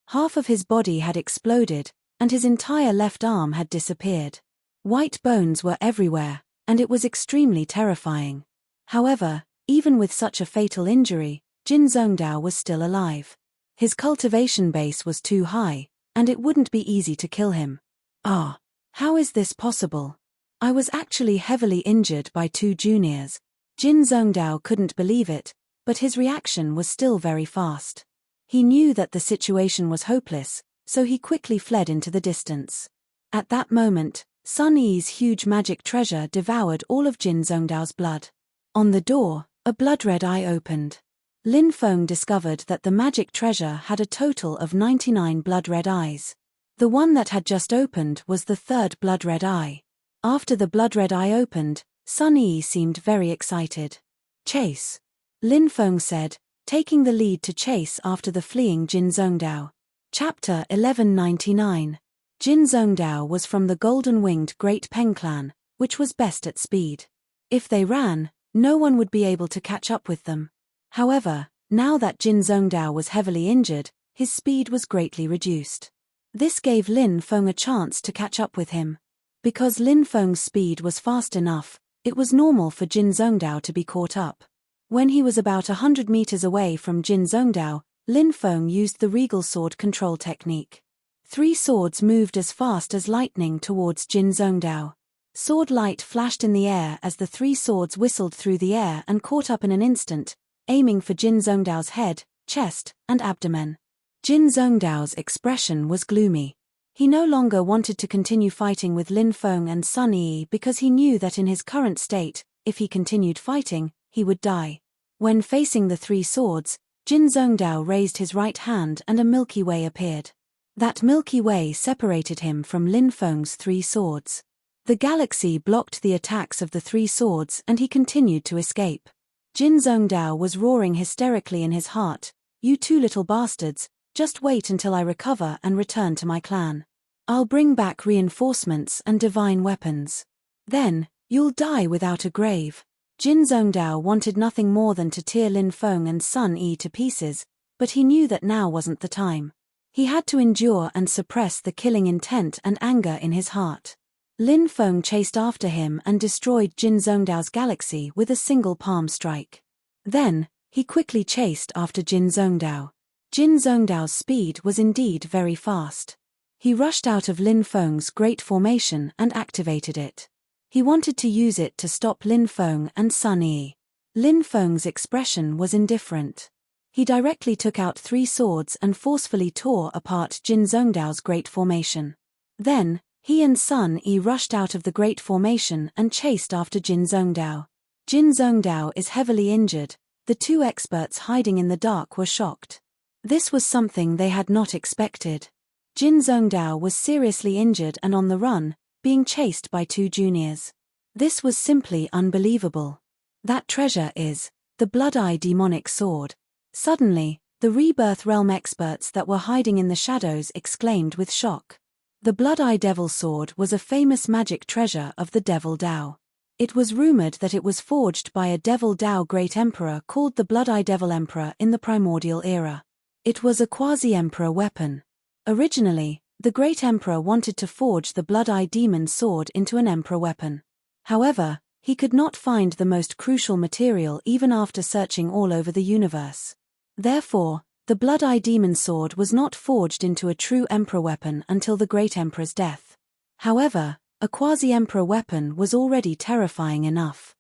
Half of his body had exploded, and his entire left arm had disappeared. White bones were everywhere, and it was extremely terrifying. However, even with such a fatal injury, Jin Zhongdao was still alive. His cultivation base was too high, and it wouldn't be easy to kill him. Ah! How is this possible? I was actually heavily injured by 2 juniors. Jin Zhongdao couldn't believe it, but his reaction was still very fast. He knew that the situation was hopeless, so he quickly fled into the distance. At that moment, Sun Yi's huge magic treasure devoured all of Jin Zhongdao's blood. On the door, a blood-red eye opened. Lin Feng discovered that the magic treasure had a total of 99 blood-red eyes. The one that had just opened was the 3rd blood-red eye. After the blood-red eye opened, Sun Yi seemed very excited. "Chase!" Lin Feng said, taking the lead to chase after the fleeing Jin Zhongdao. Chapter 1199. Jin Zhongdao was from the golden-winged Great Peng clan, which was best at speed. If they ran, no one would be able to catch up with them. However, now that Jin Zhongdao was heavily injured, his speed was greatly reduced. This gave Lin Feng a chance to catch up with him. Because Lin Feng's speed was fast enough, it was normal for Jin Zhongdao to be caught up. When he was about 100 meters away from Jin Zhongdao, Lin Feng used the regal sword control technique. 3 swords moved as fast as lightning towards Jin Zhongdao. Sword light flashed in the air as the 3 swords whistled through the air and caught up in an instant, aiming for Jin Zhongdao's head, chest, and abdomen. Jin Zhongdao's expression was gloomy. He no longer wanted to continue fighting with Lin Feng and Sun Yi because he knew that in his current state, if he continued fighting, he would die. When facing the 3 swords, Jin Zhongdao raised his right hand and a Milky Way appeared. That Milky Way separated him from Lin Feng's 3 swords. The galaxy blocked the attacks of the 3 swords and he continued to escape. Jin Zhongdao was roaring hysterically in his heart, "You 2 little bastards, just wait until I recover and return to my clan. I'll bring back reinforcements and divine weapons. Then, you'll die without a grave." Jin Zhongdao wanted nothing more than to tear Lin Feng and Sun Yi to pieces, but he knew that now wasn't the time. He had to endure and suppress the killing intent and anger in his heart. Lin Feng chased after him and destroyed Jin Zhongdao's galaxy with a single palm strike. Then, he quickly chased after Jin Zhongdao. Jin Zhongdao's speed was indeed very fast. He rushed out of Lin Feng's great formation and activated it. He wanted to use it to stop Lin Feng and Sun Yi. Lin Feng's expression was indifferent. He directly took out 3 swords and forcefully tore apart Jin Zhongdao's great formation. Then, he and Sun Yi rushed out of the great formation and chased after Jin Zhongdao. Jin Zhongdao is heavily injured. The 2 experts hiding in the dark were shocked. This was something they had not expected. Jin Zhongdao was seriously injured and on the run, being chased by 2 juniors. This was simply unbelievable. That treasure is the Blood-Eye demonic sword. Suddenly, the Rebirth Realm experts that were hiding in the shadows exclaimed with shock. The Blood-Eye Devil Sword was a famous magic treasure of the Devil Dao. It was rumored that it was forged by a Devil Dao Great Emperor called the Blood-Eye Devil Emperor in the Primordial era. It was a quasi-emperor weapon. Originally, the Great Emperor wanted to forge the Blood-Eye Demon Sword into an emperor weapon. However, he could not find the most crucial material even after searching all over the universe. Therefore, the Blood-Eye Demon Sword was not forged into a true emperor weapon until the Great Emperor's death. However, a quasi-emperor weapon was already terrifying enough.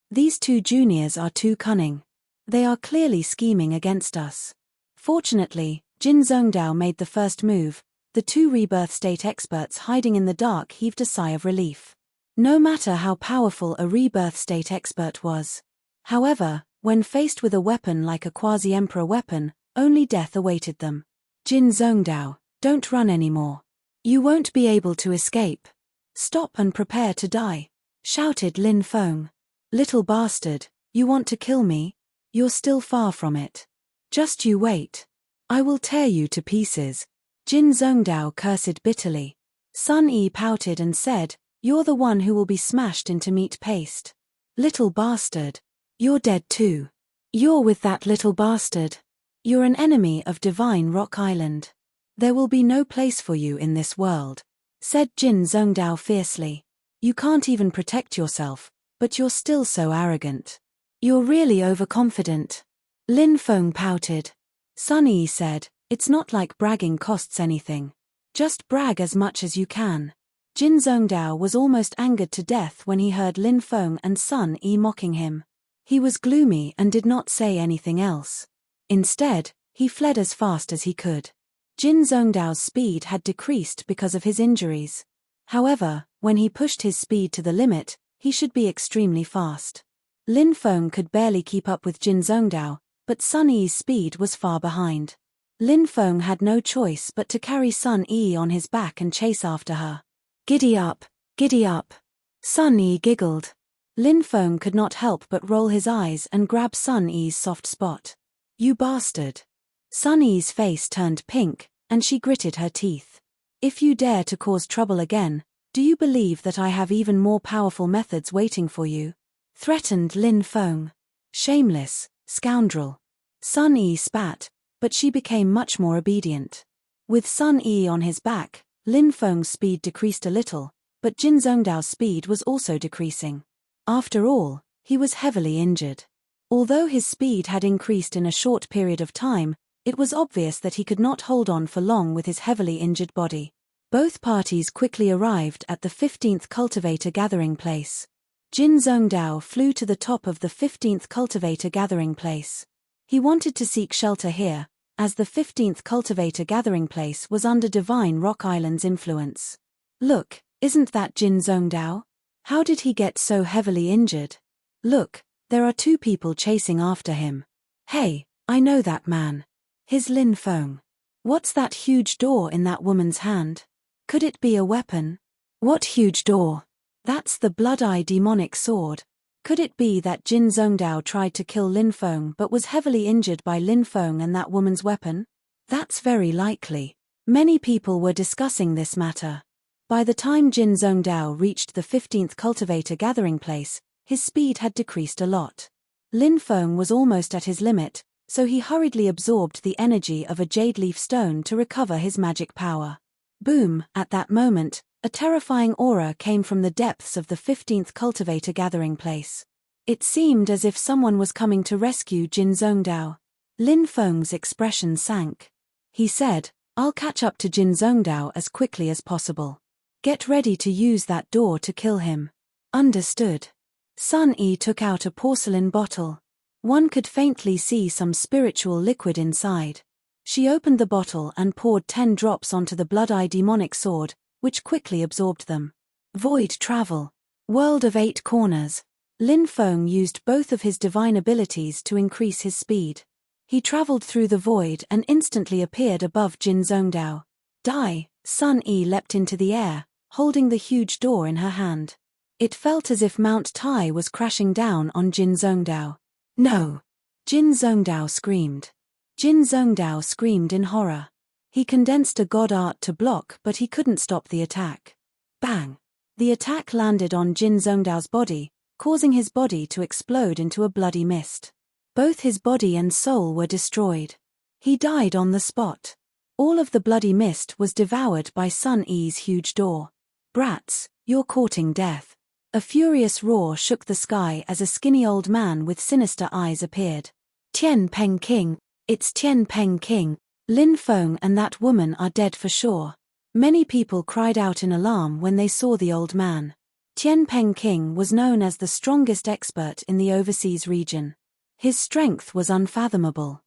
These 2 juniors are too cunning. They are clearly scheming against us. Fortunately, Jin Zhongdao made the first move. The 2 Rebirth State experts hiding in the dark heaved a sigh of relief. No matter how powerful a Rebirth State expert was. However, when faced with a weapon like a quasi-emperor weapon, only death awaited them. Jin Zhongdao, don't run anymore. You won't be able to escape. Stop and prepare to die, shouted Lin Feng. Little bastard, you want to kill me? You're still far from it. Just you wait. I will tear you to pieces. Jin Zhongdao cursed bitterly. Sun Yi pouted and said, "You're the one who will be smashed into meat paste. Little bastard. You're dead too. You're with that little bastard. You're an enemy of Divine Rock Island. There will be no place for you in this world," said Jin Zhongdao fiercely. "You can't even protect yourself, but you're still so arrogant. You're really overconfident." Lin Feng pouted. Sun Yi said, "It's not like bragging costs anything. Just brag as much as you can." Jin Zhongdao was almost angered to death when he heard Lin Feng and Sun Yi mocking him. He was gloomy and did not say anything else. Instead, he fled as fast as he could. Jin Zhongdao's speed had decreased because of his injuries. However, when he pushed his speed to the limit, he should be extremely fast. Lin Feng could barely keep up with Jin Zhongdao, but Sun Yi's speed was far behind. Lin Feng had no choice but to carry Sun Yi on his back and chase after her. Giddy up, giddy up. Sun Yi giggled. Lin Feng could not help but roll his eyes and grab Sun Yi's soft spot. You bastard. Sun Yi's face turned pink, and she gritted her teeth. If you dare to cause trouble again, do you believe that I have even more powerful methods waiting for you? Threatened Lin Feng. Shameless, scoundrel. Sun Yi spat, but she became much more obedient. With Sun Yi on his back, Lin Feng's speed decreased a little, but Jin Zhongdao's speed was also decreasing. After all, he was heavily injured. Although his speed had increased in a short period of time, it was obvious that he could not hold on for long with his heavily injured body. Both parties quickly arrived at the 15th cultivator gathering place. Jin Zhongdao flew to the top of the 15th cultivator gathering place. He wanted to seek shelter here, as the 15th cultivator gathering place was under Divine Rock Island's influence. Look, isn't that Jin Zhongdao? How did he get so heavily injured? Look, there are 2 people chasing after him. Hey, I know that man. His Lin Feng. What's that huge door in that woman's hand? Could it be a weapon? What huge door? That's the blood-eye demonic sword. Could it be that Jin Zhongdao tried to kill Lin Feng but was heavily injured by Lin Feng and that woman's weapon? That's very likely. Many people were discussing this matter. By the time Jin Zhongdao reached the 15th cultivator gathering place, his speed had decreased a lot. Lin Feng was almost at his limit, so he hurriedly absorbed the energy of a jade leaf stone to recover his magic power. Boom! At that moment, a terrifying aura came from the depths of the 15th cultivator gathering place. It seemed as if someone was coming to rescue Jin Zhongdao. Lin Feng's expression sank. He said, "I'll catch up to Jin Zhongdao as quickly as possible. Get ready to use that door to kill him." Understood. Sun Yi took out a porcelain bottle. One could faintly see some spiritual liquid inside. She opened the bottle and poured 10 drops onto the blood-eye demonic sword, which quickly absorbed them. Void travel. World of 8 corners. Lin Feng used both of his divine abilities to increase his speed. He traveled through the void and instantly appeared above Jin Zhongdao. Die! Sun Yi leapt into the air, holding the huge door in her hand. It felt as if Mount Tai was crashing down on Jin Zhongdao. No! Jin Zhongdao screamed. Jin Zhongdao screamed in horror. He condensed a god art to block, but he couldn't stop the attack. Bang! The attack landed on Jin Zhongdao's body, causing his body to explode into a bloody mist. Both his body and soul were destroyed. He died on the spot. All of the bloody mist was devoured by Sun Yi's huge door. Brats, you're courting death. A furious roar shook the sky as a skinny old man with sinister eyes appeared. Tian Peng King, it's Tian Peng King. Lin Feng and that woman are dead for sure. Many people cried out in alarm when they saw the old man. Tian Peng King was known as the strongest expert in the overseas region. His strength was unfathomable.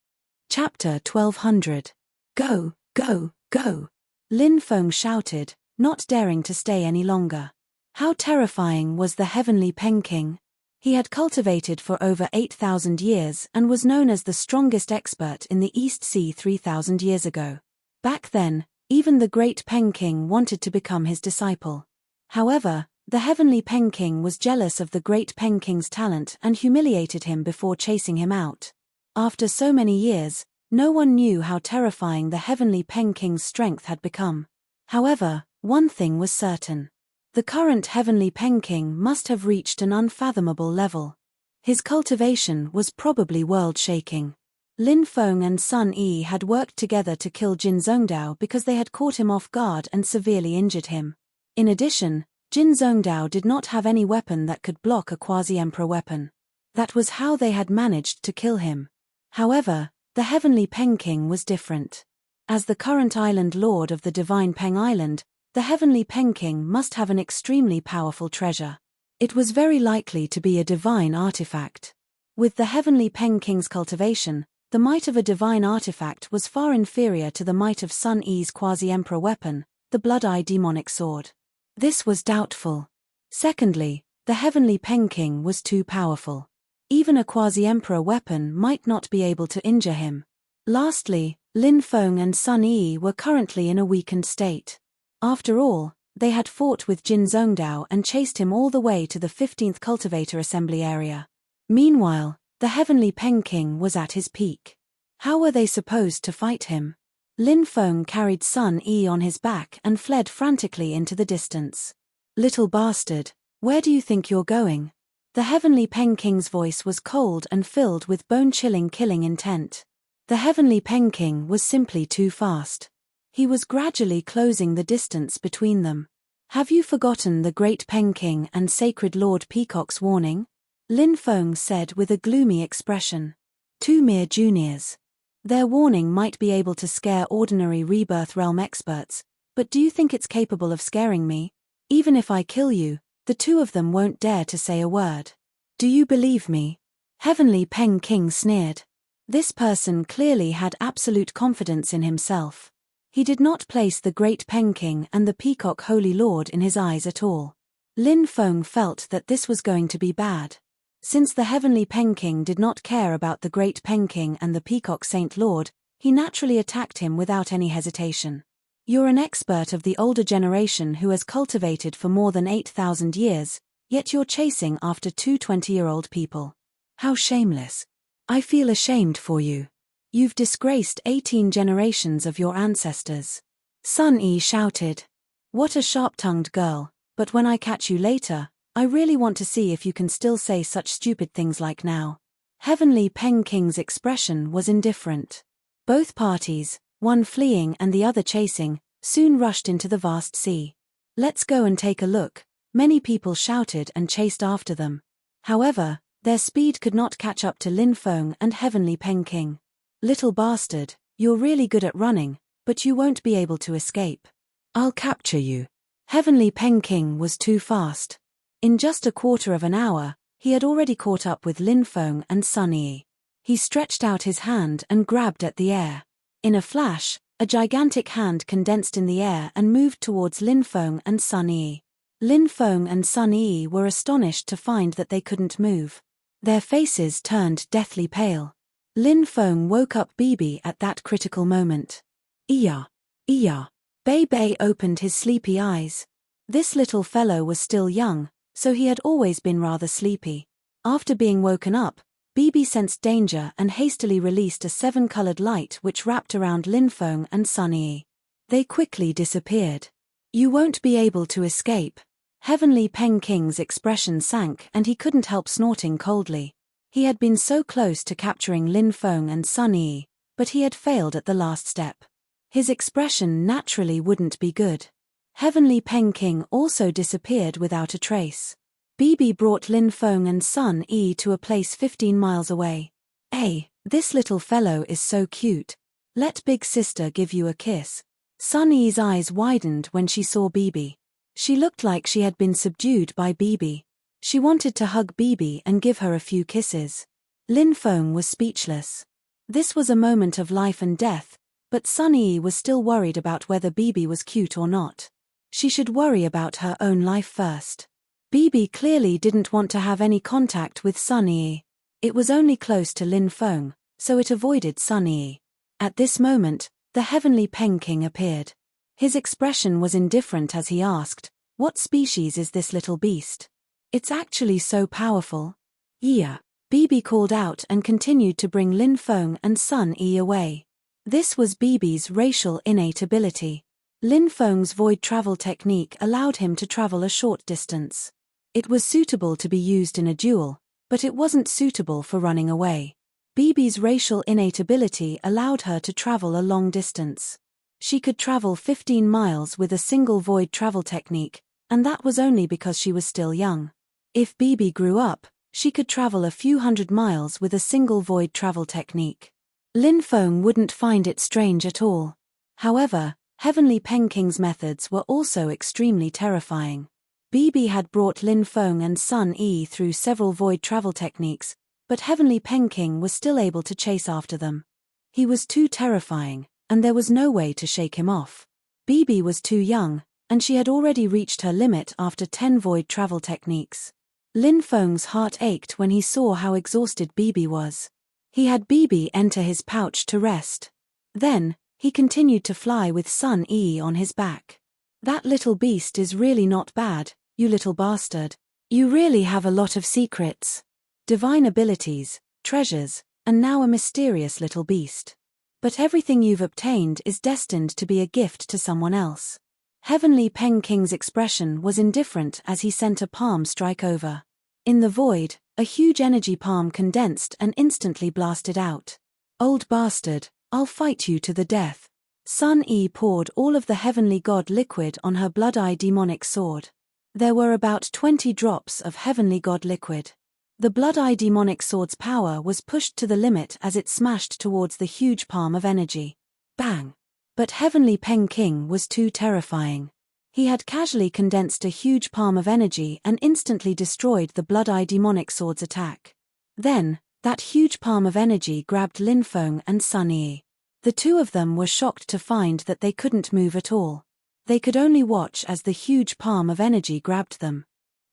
Chapter 1200. Go, go, go! Lin Feng shouted, not daring to stay any longer. How terrifying was the heavenly Peng King? He had cultivated for over 8,000 years and was known as the strongest expert in the East Sea 3,000 years ago. Back then, even the great Peng King wanted to become his disciple. However, the heavenly Peng King was jealous of the great Peng King's talent and humiliated him before chasing him out. After so many years, no one knew how terrifying the heavenly Peng King's strength had become. However, one thing was certain. The current heavenly Peng King must have reached an unfathomable level. His cultivation was probably world-shaking. Lin Feng and Sun Yi had worked together to kill Jin Zhongdao because they had caught him off guard and severely injured him. In addition, Jin Zhongdao did not have any weapon that could block a quasi-emperor weapon. That was how they had managed to kill him. However, the heavenly Peng King was different. As the current island lord of the divine Peng Island, the heavenly Peng King must have an extremely powerful treasure. It was very likely to be a divine artifact. With the heavenly Peng King's cultivation, the might of a divine artifact was far inferior to the might of Sun Yi's quasi-emperor weapon, the blood-eye demonic sword. This was doubtful. Secondly, the heavenly Peng King was too powerful. Even a quasi-emperor weapon might not be able to injure him. Lastly, Lin Feng and Sun Yi were currently in a weakened state. After all, they had fought with Jin Zhongdao and chased him all the way to the 15th cultivator assembly area. Meanwhile, the heavenly Peng King was at his peak. How were they supposed to fight him? Lin Feng carried Sun Yi on his back and fled frantically into the distance. Little bastard, where do you think you're going? The heavenly Peng King's voice was cold and filled with bone-chilling killing intent. The heavenly Peng King was simply too fast. He was gradually closing the distance between them. Have you forgotten the great Peng King and sacred Lord Peacock's warning? Lin Feng said with a gloomy expression. 2 mere juniors. Their warning might be able to scare ordinary Rebirth Realm experts, but do you think it's capable of scaring me? Even if I kill you, the 2 of them won't dare to say a word. Do you believe me? Heavenly Peng King sneered. This person clearly had absolute confidence in himself. He did not place the great Peng King and the Peacock Holy Lord in his eyes at all. Lin Feng felt that this was going to be bad. Since the heavenly Peng King did not care about the great Peng King and the Peacock Saint Lord, He naturally attacked him without any hesitation. You're an expert of the older generation who has cultivated for more than 8,000 years, yet you're chasing after two 20-year-old people. How shameless. I feel ashamed for you. You've disgraced 18 generations of your ancestors. Sun Yi shouted. What a sharp-tongued girl, but when I catch you later, I really want to see if you can still say such stupid things like now. Heavenly Peng King's expression was indifferent. Both parties, one fleeing and the other chasing, soon rushed into the vast sea. Let's go and take a look, many people shouted and chased after them. However, their speed could not catch up to Lin Feng and Heavenly Peng King. Little bastard, you're really good at running, but you won't be able to escape. I'll capture you. Heavenly Peng King was too fast. In just a quarter of an hour, he had already caught up with Lin Feng and Sun Yi. He stretched out his hand and grabbed at the air. In a flash, a gigantic hand condensed in the air and moved towards Lin Feng and Sun Yi. Lin Feng and Sun Yi were astonished to find that they couldn't move. Their faces turned deathly pale. Lin Feng woke up Bibi at that critical moment. Iya! Iya! Bei Bei opened his sleepy eyes. This little fellow was still young, so he had always been rather sleepy. After being woken up, Bibi sensed danger and hastily released a 7-colored light which wrapped around Lin Feng and Sun Yi. They quickly disappeared. You won't be able to escape. Heavenly Peng King's expression sank and he couldn't help snorting coldly. He had been so close to capturing Lin Feng and Sun Yi, but he had failed at the last step. His expression naturally wouldn't be good. Heavenly Peng King also disappeared without a trace. Bibi brought Lin Feng and Sun Yi to a place 15 miles away. Hey, this little fellow is so cute. Let big sister give you a kiss. Sun Yi's eyes widened when she saw Bibi. She looked like she had been subdued by Bibi. She wanted to hug Bibi and give her a few kisses. Lin Feng was speechless. This was a moment of life and death, but Sun Yi was still worried about whether Bibi was cute or not. She should worry about her own life first. Bibi clearly didn't want to have any contact with Sun Yi. It was only close to Lin Feng, so it avoided Sun Yi. At this moment, the Heavenly Peng King appeared. His expression was indifferent as he asked, "What species is this little beast? It's actually so powerful." "Yeah," Bibi called out and continued to bring Lin Feng and Sun Yi away. This was Bibi's racial innate ability. Lin Feng's void travel technique allowed him to travel a short distance. It was suitable to be used in a duel, but it wasn't suitable for running away. Bibi's racial innate ability allowed her to travel a long distance. She could travel 15 miles with a single void travel technique, and that was only because she was still young. If Bibi grew up, she could travel a few hundred miles with a single void travel technique. Lin Feng wouldn't find it strange at all. However, Heavenly Peng King's methods were also extremely terrifying. Bibi had brought Lin Feng and Sun Yi through several void travel techniques, but Heavenly Peng King was still able to chase after them. He was too terrifying, and there was no way to shake him off. Bibi was too young, and she had already reached her limit after 10 void travel techniques. Lin Feng's heart ached when he saw how exhausted Bibi was. He had Bibi enter his pouch to rest. Then, he continued to fly with Sun Yi on his back. That little beast is really not bad, you little bastard. You really have a lot of secrets. Divine abilities, treasures, and now a mysterious little beast. But everything you've obtained is destined to be a gift to someone else. Heavenly Peng King's expression was indifferent as he sent a palm strike over. In the void, a huge energy palm condensed and instantly blasted out. Old bastard, I'll fight you to the death. Sun Yi poured all of the heavenly god liquid on her blood-eye demonic sword. There were about 20 drops of heavenly god liquid. The blood-eye demonic sword's power was pushed to the limit as it smashed towards the huge palm of energy. Bang! But Heavenly Peng King was too terrifying. He had casually condensed a huge palm of energy and instantly destroyed the blood-eye demonic sword's attack. Then, that huge palm of energy grabbed Lin Feng and Sun Yi. The two of them were shocked to find that they couldn't move at all. They could only watch as the huge palm of energy grabbed them.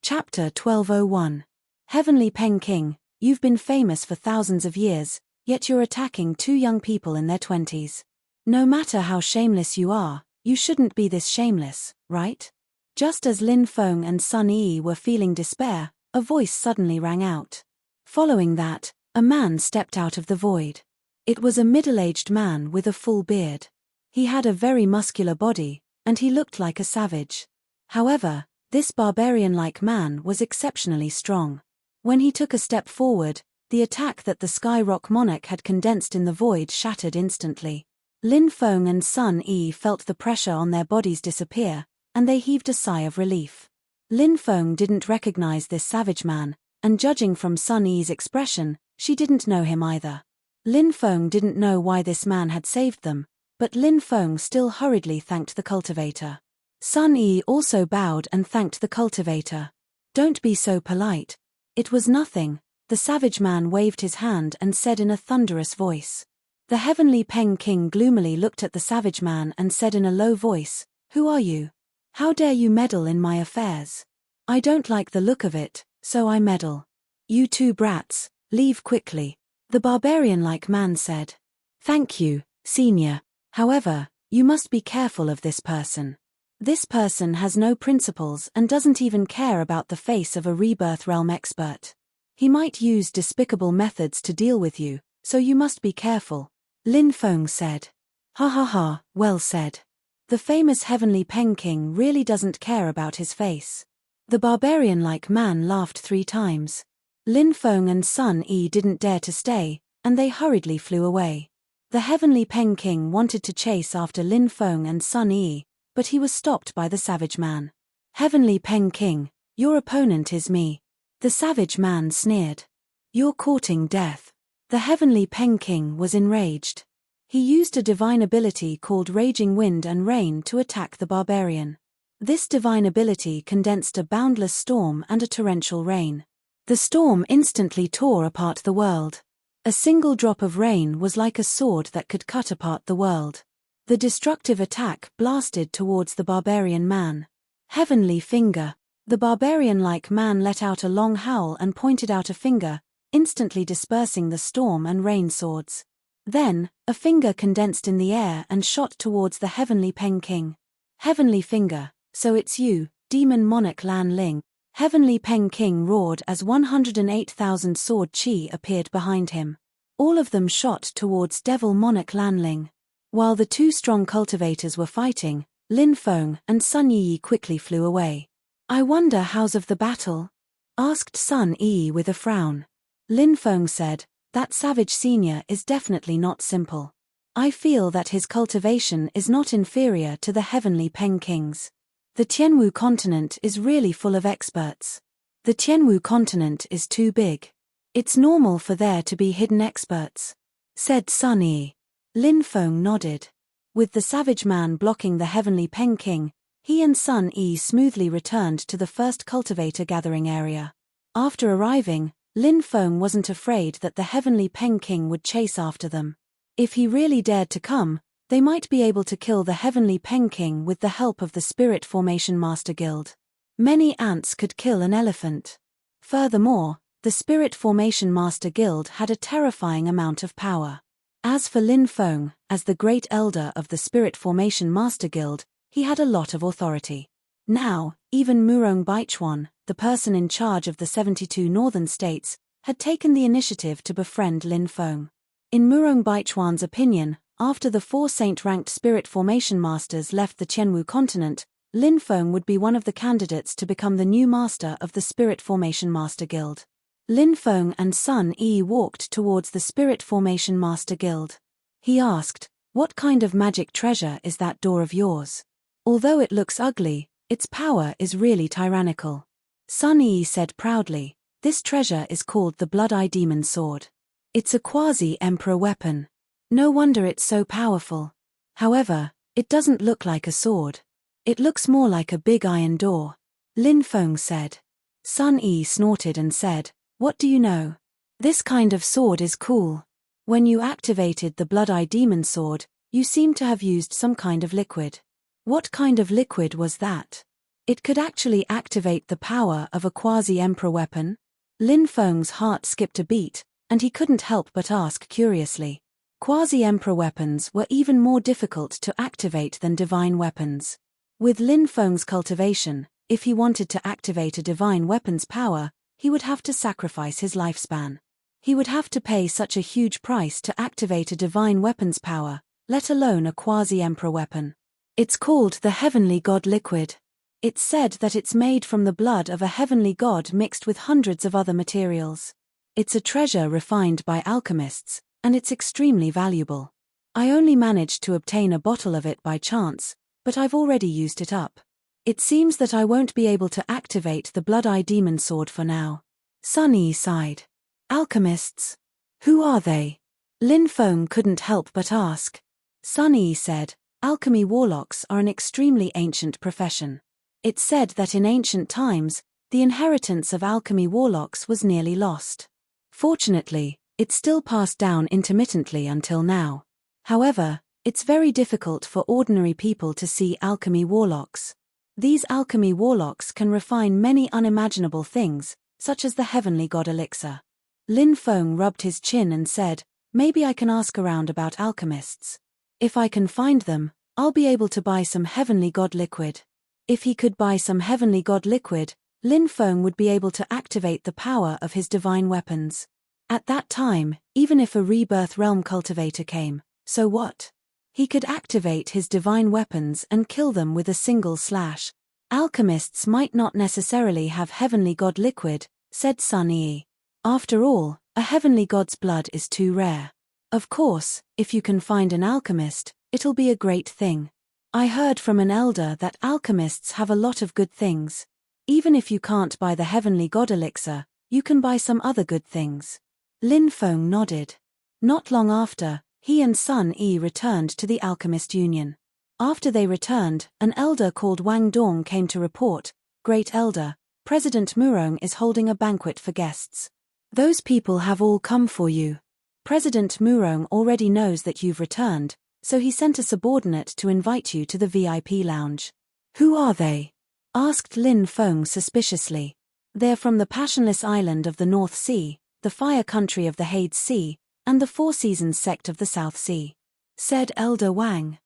Chapter 1201. Heavenly Peng King, you've been famous for thousands of years, Yet you're attacking two young people in their 20s. No matter how shameless you are, you shouldn't be this shameless, right? Just as Lin Feng and Sun Yi were feeling despair, a voice suddenly rang out. Following that, a man stepped out of the void. It was a middle-aged man with a full beard. He had a very muscular body, and he looked like a savage. However, this barbarian-like man was exceptionally strong. When he took a step forward, the attack that the Sky Rock Monarch had condensed in the void shattered instantly. Lin Feng and Sun Yi felt the pressure on their bodies disappear, and they heaved a sigh of relief. Lin Feng didn't recognize this savage man, and judging from Sun Yi's expression, she didn't know him either. Lin Feng didn't know why this man had saved them, but Lin Feng still hurriedly thanked the cultivator. Sun Yi also bowed and thanked the cultivator. "Don't be so polite. It was nothing," the savage man waved his hand and said in a thunderous voice. The heavenly Peng King gloomily looked at the savage man and said in a low voice, "Who are you? How dare you meddle in my affairs? I don't like the look of it, so I meddle. You two brats, leave quickly," the barbarian-like man said. "Thank you, senior. However, you must be careful of this person. This person has no principles and doesn't even care about the face of a rebirth realm expert. He might use despicable methods to deal with you, so you must be careful," Lin Feng said. "Ha ha ha, well said. The famous heavenly Peng King really doesn't care about his face." The barbarian-like man laughed 3 times. Lin Feng and Sun Yi didn't dare to stay, and they hurriedly flew away. The heavenly Peng King wanted to chase after Lin Feng and Sun Yi, but he was stopped by the savage man. "Heavenly Peng King, your opponent is me," the savage man sneered. "You're courting death." The heavenly Peng King was enraged. He used a divine ability called Raging Wind and Rain to attack the barbarian. This divine ability condensed a boundless storm and a torrential rain. The storm instantly tore apart the world. A single drop of rain was like a sword that could cut apart the world. The destructive attack blasted towards the barbarian man. "Heavenly Finger." The barbarian-like man let out a long howl and pointed out a finger, instantly dispersing the storm and rain swords. Then, a finger condensed in the air and shot towards the heavenly Peng King. "Heavenly Finger, so it's you, Demon Monarch Lan Ling." Heavenly Peng King roared as 108,000 sword chi appeared behind him. All of them shot towards Devil Monarch Lan Ling. While the two strong cultivators were fighting, Lin Feng and Sun Yi quickly flew away. "I wonder how's of the battle?" asked Sun Yi with a frown. Lin Feng said, "That savage senior is definitely not simple. I feel that his cultivation is not inferior to the heavenly Peng King's. The Tianwu continent is really full of experts. The Tianwu continent is too big. It's normal for there to be hidden experts," said Sun Yi. Lin Feng nodded. With the savage man blocking the heavenly Peng King, he and Sun Yi smoothly returned to the first cultivator gathering area. After arriving, Lin Feng wasn't afraid that the heavenly Peng King would chase after them. If he really dared to come, they might be able to kill the heavenly Peng King with the help of the Spirit Formation Master Guild. Many ants could kill an elephant. Furthermore, the Spirit Formation Master Guild had a terrifying amount of power. As for Lin Feng, as the great elder of the Spirit Formation Master Guild, he had a lot of authority. Now, even Murong Baichuan, the person in charge of the 72 northern states, had taken the initiative to befriend Lin Feng. In Murong Baichuan's opinion, after the 4 saint-ranked Spirit Formation Masters left the Tianwu continent, Lin Feng would be one of the candidates to become the new master of the Spirit Formation Master Guild. Lin Feng and Sun Yi walked towards the Spirit Formation Master Guild. He asked, "What kind of magic treasure is that door of yours? Although it looks ugly, its power is really tyrannical." Sun Yi said proudly, "This treasure is called the Blood-Eye Demon Sword. It's a quasi-emperor weapon. No wonder it's so powerful. However, it doesn't look like a sword. It looks more like a big iron door," Lin Feng said. Sun Yi snorted and said, "What do you know? This kind of sword is cool. When you activated the Blood-Eye Demon Sword, you seem to have used some kind of liquid. What kind of liquid was that? It could actually activate the power of a quasi-emperor weapon?" Lin Feng's heart skipped a beat, and he couldn't help but ask curiously. Quasi-emperor weapons were even more difficult to activate than divine weapons. With Lin Feng's cultivation, if he wanted to activate a divine weapon's power, he would have to sacrifice his lifespan. He would have to pay such a huge price to activate a divine weapon's power, let alone a quasi-emperor weapon. It's called the Heavenly God Liquid. It's said that it's made from the blood of a heavenly god mixed with hundreds of other materials. It's a treasure refined by alchemists, and it's extremely valuable. I only managed to obtain a bottle of it by chance, but I've already used it up. It seems that I won't be able to activate the Blood-Eye Demon Sword for now. Sun Yi sighed. Alchemists? Who are they? Lin Feng couldn't help but ask. Sun Yi said, alchemy warlocks are an extremely ancient profession. It's said that in ancient times, the inheritance of alchemy warlocks was nearly lost. Fortunately, it's still passed down intermittently until now. However, it's very difficult for ordinary people to see alchemy warlocks. These alchemy warlocks can refine many unimaginable things, such as the heavenly god elixir. Lin Feng rubbed his chin and said, maybe I can ask around about alchemists. If I can find them, I'll be able to buy some heavenly god liquid. If he could buy some heavenly god liquid, Lin Feng would be able to activate the power of his divine weapons. At that time, even if a rebirth realm cultivator came, so what? He could activate his divine weapons and kill them with a single slash. Alchemists might not necessarily have heavenly god liquid, said Sun Yi. After all, a heavenly god's blood is too rare. Of course, if you can find an alchemist, it'll be a great thing. I heard from an elder that alchemists have a lot of good things. Even if you can't buy the heavenly god elixir, you can buy some other good things. Lin Feng nodded. Not long after, he and Sun Yi returned to the Alchemist Union. After they returned, an elder called Wang Dong came to report, Great Elder, President Murong is holding a banquet for guests. Those people have all come for you. President Murong already knows that you've returned, so he sent a subordinate to invite you to the VIP lounge. Who are they? Asked Lin Feng suspiciously. They're from the Passionless Island of the North Sea, the Fire Country of the Hades Sea, and the Four Seasons sect of the South Sea. Said Elder Wang.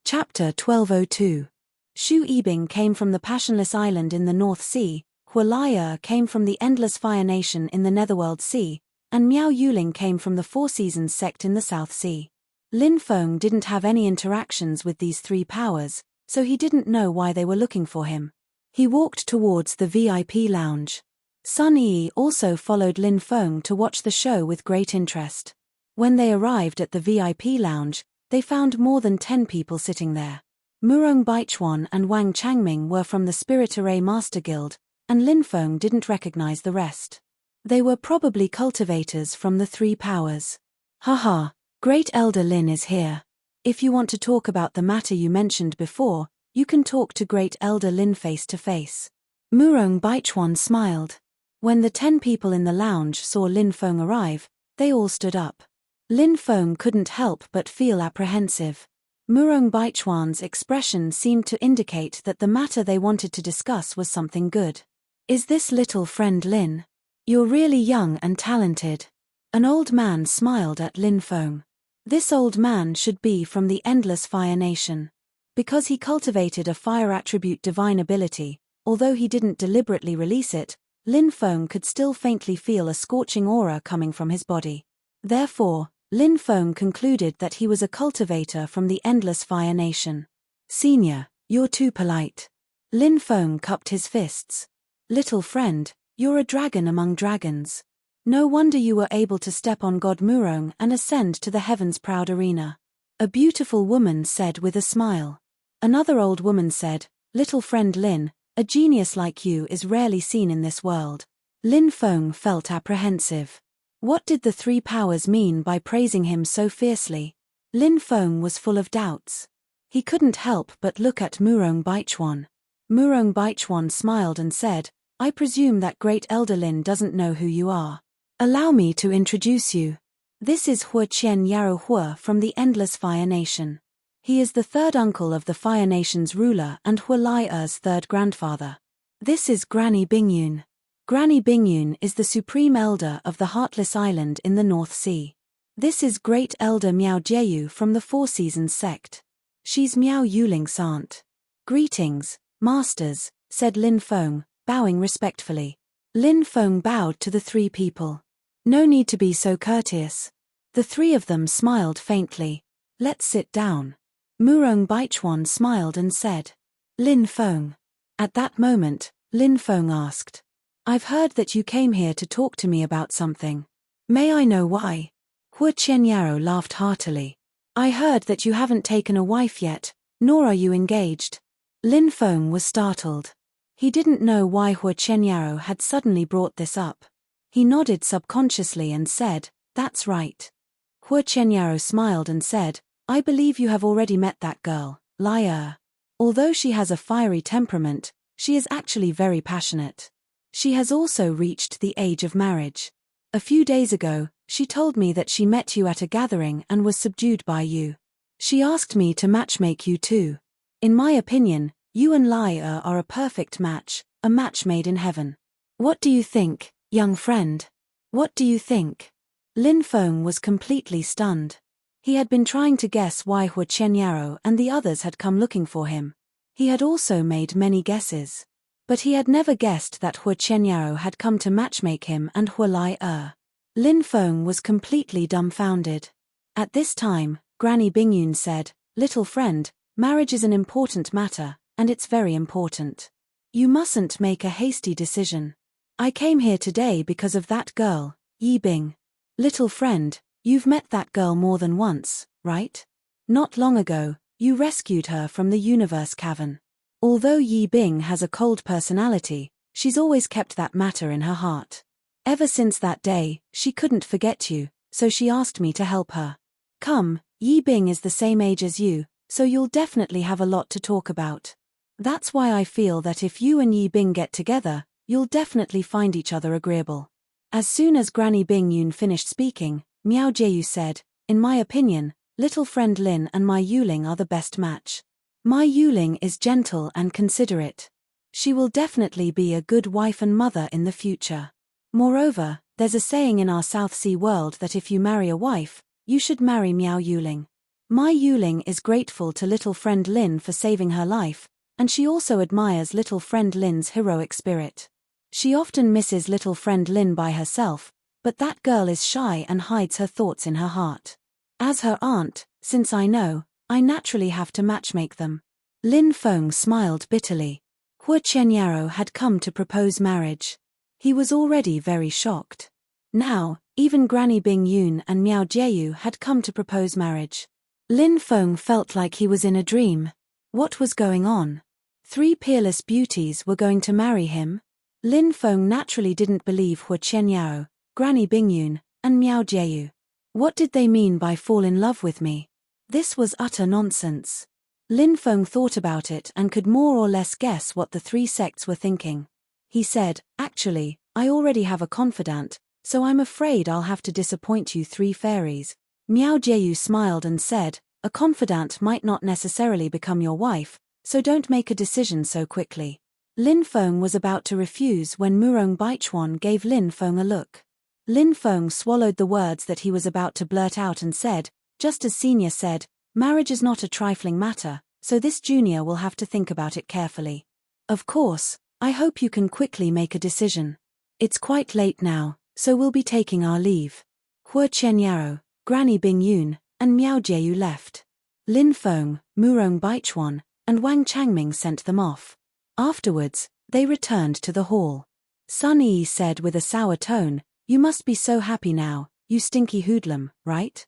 Chapter 1202. Shu Yibing came from the Passionless Island in the North Sea, Hualaya came from the Endless Fire Nation in the Netherworld Sea, and Miao Yuling came from the Four Seasons sect in the South Sea. Lin Feng didn't have any interactions with these three powers, so he didn't know why they were looking for him. He walked towards the VIP lounge. Sun Yi also followed Lin Feng to watch the show with great interest. When they arrived at the VIP lounge, they found more than 10 people sitting there. Murong Baichuan and Wang Changming were from the Spirit Array Master Guild, and Lin Feng didn't recognize the rest. They were probably cultivators from the three powers. Haha, Great Elder Lin is here. If you want to talk about the matter you mentioned before, you can talk to Great Elder Lin face to face. Murong Baichuan smiled. When the 10 people in the lounge saw Lin Feng arrive, they all stood up. Lin Feng couldn't help but feel apprehensive. Murong Baichuan's expression seemed to indicate that the matter they wanted to discuss was something good. Is this little friend Lin? You're really young and talented. An old man smiled at Lin Feng. This old man should be from the Endless Fire Nation. Because he cultivated a fire attribute divine ability, although he didn't deliberately release it, Lin Feng could still faintly feel a scorching aura coming from his body. Therefore, Lin Feng concluded that he was a cultivator from the Endless Fire Nation. Senior, you're too polite. Lin Feng cupped his fists. Little friend, you're a dragon among dragons. No wonder you were able to step on God Murong and ascend to the heaven's proud arena. A beautiful woman said with a smile. Another old woman said, Little friend Lin, a genius like you is rarely seen in this world. Lin Feng felt apprehensive. What did the three powers mean by praising him so fiercely? Lin Feng was full of doubts. He couldn't help but look at Murong Baichuan. Murong Baichuan smiled and said, I presume that Great Elder Lin doesn't know who you are. Allow me to introduce you. This is Huoqian Yarrow Hua from the Endless Fire Nation. He is the third uncle of the Fire Nation's ruler and Hualai's third grandfather. This is Granny Bingyun. Granny Bingyun is the supreme elder of the Heartless Island in the North Sea. This is Great Elder Miao Jeyu from the Four Seasons sect. She's Miao Yuling's aunt. Greetings, masters, said Lin Feng, bowing respectfully. Lin Feng bowed to the three people. No need to be so courteous. The three of them smiled faintly. Let's sit down. Murong Baichuan smiled and said, Lin Feng. At that moment, Lin Feng asked, I've heard that you came here to talk to me about something. May I know why? Hua Qianyaro laughed heartily. I heard that you haven't taken a wife yet, nor are you engaged. Lin Feng was startled. He didn't know why Hua Qianyaro had suddenly brought this up. He nodded subconsciously and said, That's right. Hua Qianyaro smiled and said, I believe you have already met that girl, Lai. Although she has a fiery temperament, she is actually very passionate. She has also reached the age of marriage. A few days ago, she told me that she met you at a gathering and was subdued by you. She asked me to matchmake you two. In my opinion, you and Lai are a perfect match, a match made in heaven. What do you think, young friend? What do you think? Lin Feng was completely stunned. He had been trying to guess why Hua Qianyaro and the others had come looking for him. He had also made many guesses. But he had never guessed that Hua Qianyaro had come to matchmake him and Hua Lai. Lin Feng was completely dumbfounded. At this time, Granny Bingyun said, Little friend, marriage is an important matter, and it's very important. You mustn't make a hasty decision. I came here today because of that girl, Yi Bing. Little friend, you've met that girl more than once, right? Not long ago, you rescued her from the universe cavern. Although Yi Bing has a cold personality, she's always kept that matter in her heart. Ever since that day, she couldn't forget you, so she asked me to help her. Come, Yi Bing is the same age as you, so you'll definitely have a lot to talk about. That's why I feel that if you and Yi Bing get together, you'll definitely find each other agreeable. As soon as Granny Bingyun finished speaking, Miao Jeyu said, In my opinion, little friend Lin and my Yuling are the best match. My Yuling is gentle and considerate. She will definitely be a good wife and mother in the future. Moreover, there's a saying in our South Sea world that if you marry a wife, you should marry Miao Yuling. My Yuling is grateful to little friend Lin for saving her life, and she also admires little friend Lin's heroic spirit. She often misses little friend Lin by herself, but that girl is shy and hides her thoughts in her heart. As her aunt, since I know, I naturally have to matchmake them. Lin Feng smiled bitterly. Hua Qianyaro had come to propose marriage. He was already very shocked. Now, even Granny Bingyun and Miao Jeyu had come to propose marriage. Lin Feng felt like he was in a dream. What was going on? Three peerless beauties were going to marry him? Lin Feng naturally didn't believe Hua Qianyaro, Granny Bingyun, and Miao Jeyu. What did they mean by fall in love with me? This was utter nonsense. Lin Feng thought about it and could more or less guess what the three sects were thinking. He said, Actually, I already have a confidant, so I'm afraid I'll have to disappoint you three fairies. Miao Jeyu smiled and said, A confidant might not necessarily become your wife, so don't make a decision so quickly. Lin Feng was about to refuse when Murong Baichuan gave Lin Feng a look. Lin Feng swallowed the words that he was about to blurt out and said, just as Senior said, marriage is not a trifling matter, so this junior will have to think about it carefully. Of course, I hope you can quickly make a decision. It's quite late now, so we'll be taking our leave. Hua Qianyaro, Granny Bingyun, and Miao Jeyu left. Lin Feng, Murong Baichuan, and Wang Changming sent them off. Afterwards, they returned to the hall. Sun Yi said with a sour tone, You must be so happy now, you stinky hoodlum, right?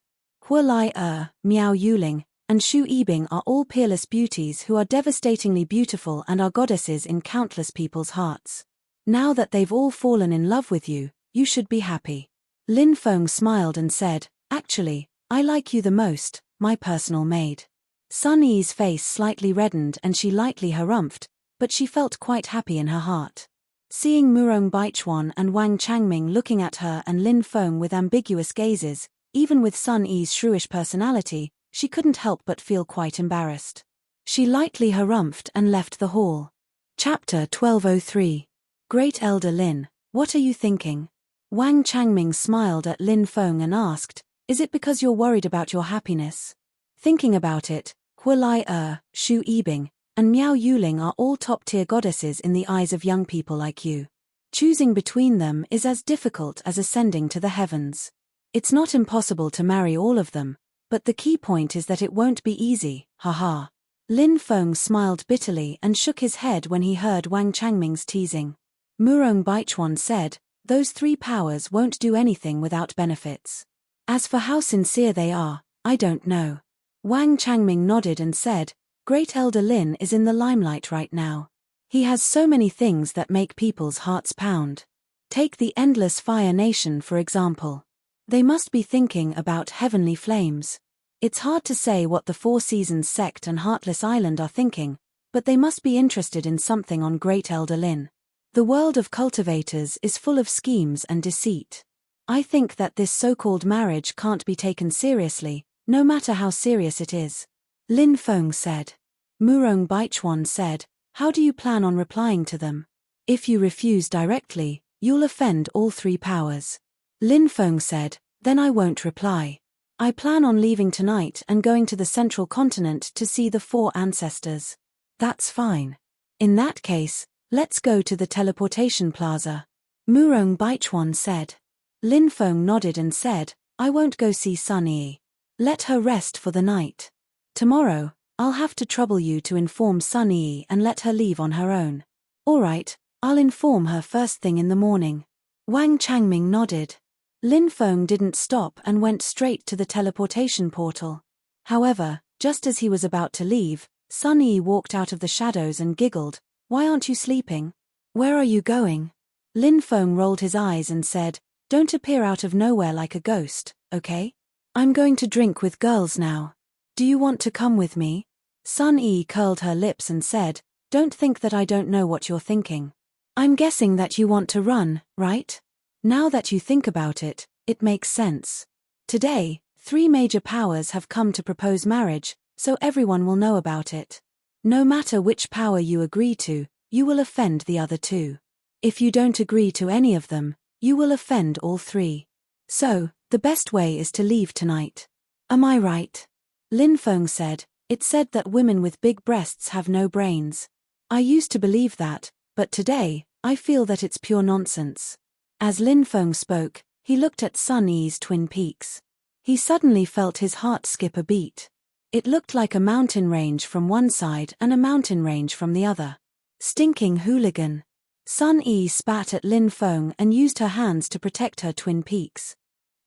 Hua Lai, Miao Yuling, and Shu Yibing are all peerless beauties who are devastatingly beautiful and are goddesses in countless people's hearts. Now that they've all fallen in love with you, you should be happy. Lin Feng smiled and said, Actually, I like you the most, my personal maid. Sun Yi's face slightly reddened and she lightly harumphed, but she felt quite happy in her heart. Seeing Murong Baichuan and Wang Changming looking at her and Lin Feng with ambiguous gazes, even with Sun Yi's shrewish personality, she couldn't help but feel quite embarrassed. She lightly harumphed and left the hall. Chapter 1203. Great Elder Lin, What are you thinking? Wang Changming smiled at Lin Feng and asked, is it because you're worried about your happiness? Thinking about it, Hualai Shu Yibing, and Miao Yuling are all top-tier goddesses in the eyes of young people like you. Choosing between them is as difficult as ascending to the heavens. It's not impossible to marry all of them, but the key point is that it won't be easy, haha. Lin Feng smiled bitterly and shook his head when he heard Wang Changming's teasing. Murong Baichuan said, those three powers won't do anything without benefits. As for how sincere they are, I don't know. Wang Changming nodded and said, Great Elder Lin is in the limelight right now. He has so many things that make people's hearts pound. Take the Endless Fire Nation for example. They must be thinking about heavenly flames. It's hard to say what the Four Seasons sect and Heartless Island are thinking, but they must be interested in something on Great Elder Lin. The world of cultivators is full of schemes and deceit. I think that this so-called marriage can't be taken seriously, no matter how serious it is. Lin Feng said. Murong Baichuan said, how do you plan on replying to them? If you refuse directly, you'll offend all three powers. Lin Feng said, then I won't reply. I plan on leaving tonight and going to the central continent to see the four ancestors. That's fine. In that case, let's go to the teleportation plaza. Murong Baichuan said. Lin Feng nodded and said, I won't go see Sun Yi. Let her rest for the night. Tomorrow, I'll have to trouble you to inform Sun Yi and let her leave on her own. Alright, I'll inform her first thing in the morning. Wang Changming nodded. Lin Feng didn't stop and went straight to the teleportation portal. However, just as he was about to leave, Sun Yi walked out of the shadows and giggled, Why aren't you sleeping? Where are you going? Lin Feng rolled his eyes and said, Don't appear out of nowhere like a ghost, okay? I'm going to drink with girls now. Do you want to come with me? Sun Yi curled her lips and said, Don't think that I don't know what you're thinking. I'm guessing that you want to run, right? Now that you think about it, it makes sense. Today, three major powers have come to propose marriage, so everyone will know about it. No matter which power you agree to, you will offend the other two. If you don't agree to any of them, you will offend all three. So, the best way is to leave tonight. Am I right? Lin Feng said, It's said that women with big breasts have no brains. I used to believe that, but today, I feel that it's pure nonsense. As Lin Feng spoke, he looked at Sun Yi's twin peaks. He suddenly felt his heart skip a beat. It looked like a mountain range from one side and a mountain range from the other. Stinking hooligan. Sun Yi spat at Lin Feng and used her hands to protect her twin peaks.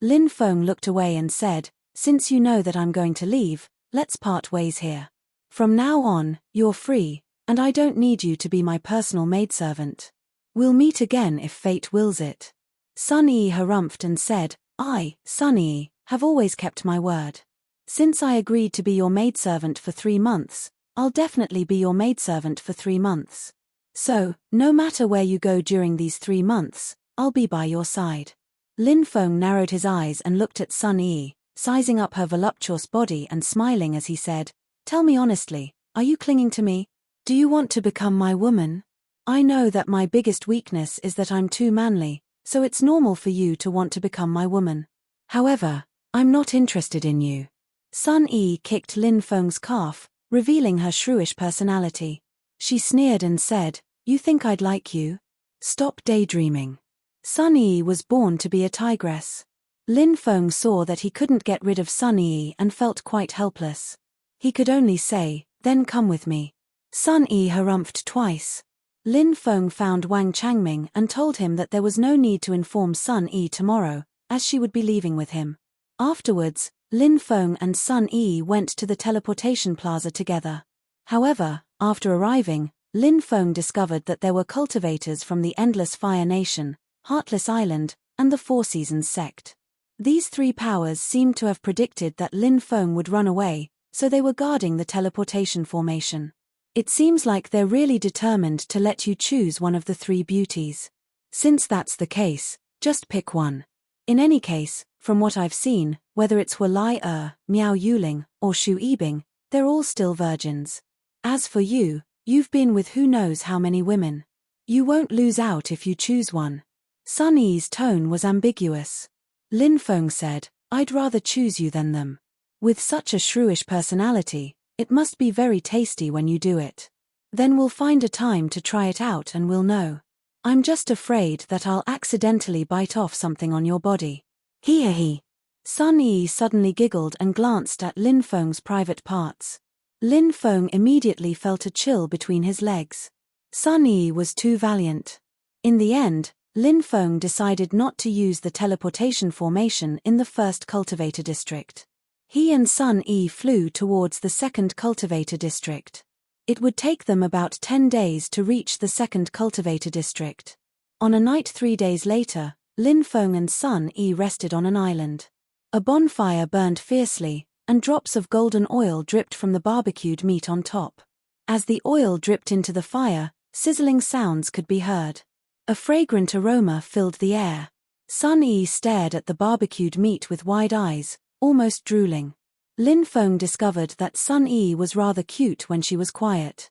Lin Feng looked away and said, Since you know that I'm going to leave, let's part ways here. From now on, you're free, and I don't need you to be my personal maidservant. We'll meet again if fate wills it. Sun Yi harumphed and said, I, Sun Yi, have always kept my word. Since I agreed to be your maidservant for 3 months, I'll definitely be your maidservant for 3 months. So, no matter where you go during these 3 months, I'll be by your side. Lin Feng narrowed his eyes and looked at Sun Yi, sizing up her voluptuous body and smiling as he said, Tell me honestly, are you clinging to me? Do you want to become my woman? I know that my biggest weakness is that I'm too manly, so it's normal for you to want to become my woman. However, I'm not interested in you. Sun Yi kicked Lin Feng's calf, revealing her shrewish personality. She sneered and said, You think I'd like you? Stop daydreaming. Sun Yi was born to be a tigress. Lin Feng saw that he couldn't get rid of Sun Yi and felt quite helpless. He could only say, Then come with me. Sun Yi harumphed twice. Lin Feng found Wang Changming and told him that there was no need to inform Sun Yi tomorrow, as she would be leaving with him. Afterwards, Lin Feng and Sun Yi went to the teleportation plaza together. However, after arriving, Lin Feng discovered that there were cultivators from the Endless Fire Nation, Heartless Island, and the Four Seasons sect. These three powers seemed to have predicted that Lin Feng would run away, so they were guarding the teleportation formation. It seems like they're really determined to let you choose one of the three beauties. Since that's the case, just pick one. In any case, from what I've seen, whether it's Hualai Miao Yuling, or Shu Yibing, they're all still virgins. As for you, you've been with who knows how many women. You won't lose out if you choose one. Sun Yi's tone was ambiguous. Lin Feng said, I'd rather choose you than them. With such a shrewish personality, it must be very tasty when you do it. Then we'll find a time to try it out and we'll know. I'm just afraid that I'll accidentally bite off something on your body. He. Sun Yi suddenly giggled and glanced at Lin Feng's private parts. Lin Feng immediately felt a chill between his legs. Sun Yi was too valiant. In the end, Lin Feng decided not to use the teleportation formation in the first cultivator district. He and Sun Yi flew towards the second cultivator district. It would take them about 10 days to reach the second cultivator district. On a night 3 days later, Lin Feng and Sun Yi rested on an island. A bonfire burned fiercely, and drops of golden oil dripped from the barbecued meat on top. As the oil dripped into the fire, sizzling sounds could be heard. A fragrant aroma filled the air. Sun Yi stared at the barbecued meat with wide eyes, almost drooling. Lin Feng discovered that Sun Yi was rather cute when she was quiet.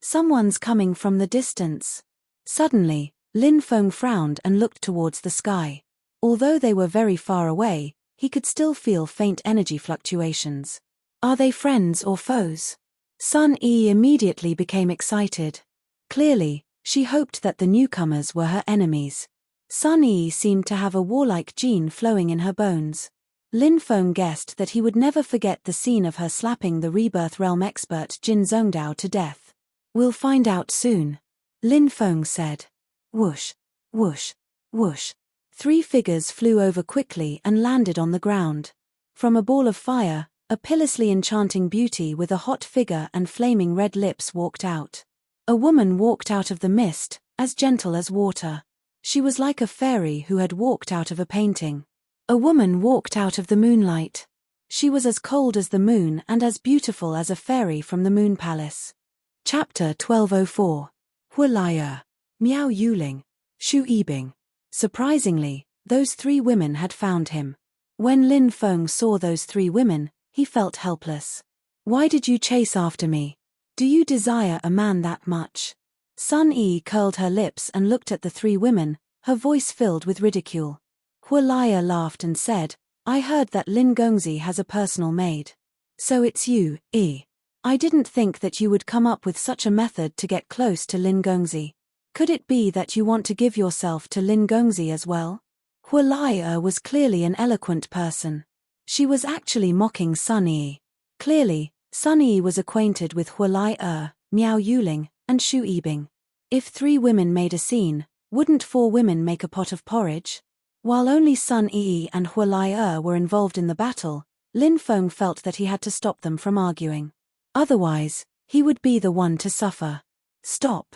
Someone's coming from the distance. Suddenly, Lin Feng frowned and looked towards the sky. Although they were very far away, he could still feel faint energy fluctuations. Are they friends or foes? Sun Yi immediately became excited. Clearly, she hoped that the newcomers were her enemies. Sun Yi seemed to have a warlike gene flowing in her bones. Lin Feng guessed that he would never forget the scene of her slapping the Rebirth Realm expert Jin Zhongdao to death. We'll find out soon. Lin Feng said. Whoosh, whoosh, whoosh. 3 figures flew over quickly and landed on the ground. From a ball of fire, a pitilessly enchanting beauty with a hot figure and flaming red lips walked out. A woman walked out of the mist, as gentle as water. She was like a fairy who had walked out of a painting. A woman walked out of the moonlight. She was as cold as the moon and as beautiful as a fairy from the Moon Palace. Chapter 1204. Hualaya, Miao Yuling, Shu Yibing. Surprisingly, those 3 women had found him. When Lin Feng saw those 3 women, he felt helpless. Why did you chase after me? Do you desire a man that much? Sun Yi curled her lips and looked at the 3 women, her voice filled with ridicule. Hualaya laughed and said, I heard that Lin Gongzi has a personal maid. So it's you, Yi. I didn't think that you would come up with such a method to get close to Lin Gongzi. Could it be that you want to give yourself to Lin Gongzi as well? Hualaya was clearly an eloquent person. She was actually mocking Sun Yi. Clearly, Sun Yi was acquainted with Hualaya, Miao Yuling, and Shu Yibing. If 3 women made a scene, wouldn't 4 women make a pot of porridge? While only Sun Yi and Hualaya were involved in the battle, Lin Feng felt that he had to stop them from arguing. Otherwise, he would be the one to suffer. Stop.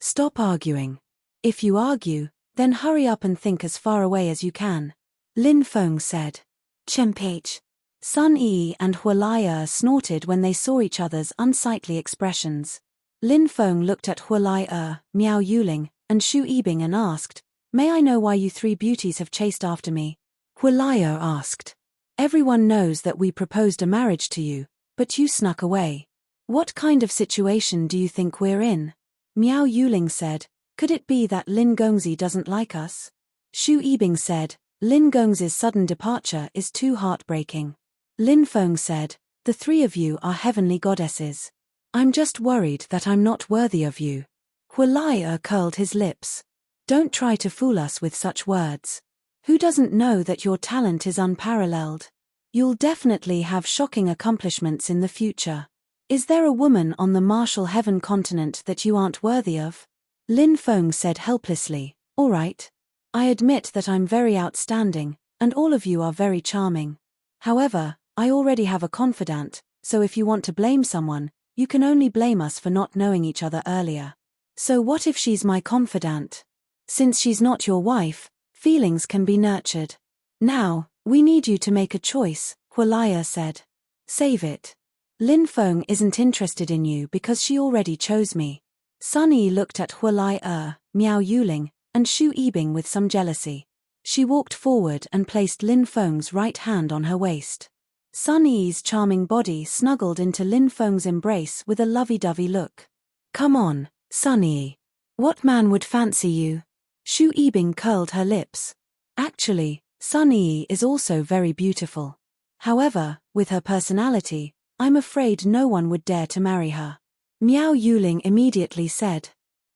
Stop arguing. If you argue, then hurry up and think as far away as you can. Lin Feng said. Chempage. Sun Yi and Hualaya snorted when they saw each other's unsightly expressions. Lin Feng looked at Hualaya, Miao Yuling, and Shu Yibing and asked, May I know why you 3 beauties have chased after me? Hualaya asked. Everyone knows that we proposed a marriage to you, but you snuck away. What kind of situation do you think we're in? Miao Yuling said, Could it be that Lin Gongzi doesn't like us? Shu Yibing said, Lin Gongzi's sudden departure is too heartbreaking. Lin Feng said, The 3 of you are heavenly goddesses. I'm just worried that I'm not worthy of you. Hualaya curled his lips. Don't try to fool us with such words. Who doesn't know that your talent is unparalleled? You'll definitely have shocking accomplishments in the future. Is there a woman on the Martial Heaven continent that you aren't worthy of? Lin Feng said helplessly, All right. I admit that I'm very outstanding, and all of you are very charming. However, I already have a confidant, so if you want to blame someone, you can only blame us for not knowing each other earlier. So what if she's my confidant? Since she's not your wife, feelings can be nurtured. Now, we need you to make a choice, Hualaya said. Save it. Lin Feng isn't interested in you because she already chose me. Sun Yi looked at Hualaya, Miao Yuling, and Shu Yibing with some jealousy. She walked forward and placed Lin Feng's right hand on her waist. Sun Yi's charming body snuggled into Lin Feng's embrace with a lovey-dovey look. Come on, Sun Yi. What man would fancy you? Shu Yibing curled her lips. Actually, Sun Yi is also very beautiful. However, with her personality, I'm afraid no one would dare to marry her. Miao Yuling immediately said.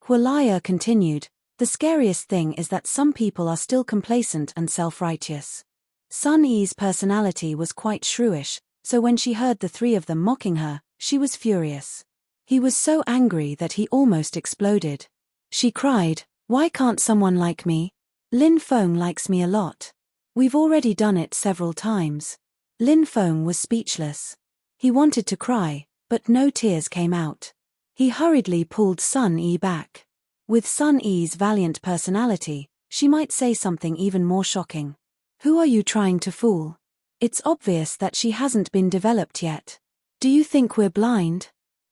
Hualaya continued, the scariest thing is that some people are still complacent and self-righteous. Sun Yi's personality was quite shrewish, so when she heard the three of them mocking her, she was furious. He was so angry that he almost exploded. She cried, why can't someone like me? Lin Feng likes me a lot. We've already done it several times. Lin Feng was speechless. He wanted to cry, but no tears came out. He hurriedly pulled Sun Yi back. With Sun Yi's valiant personality, she might say something even more shocking. Who are you trying to fool? It's obvious that she hasn't been developed yet. Do you think we're blind?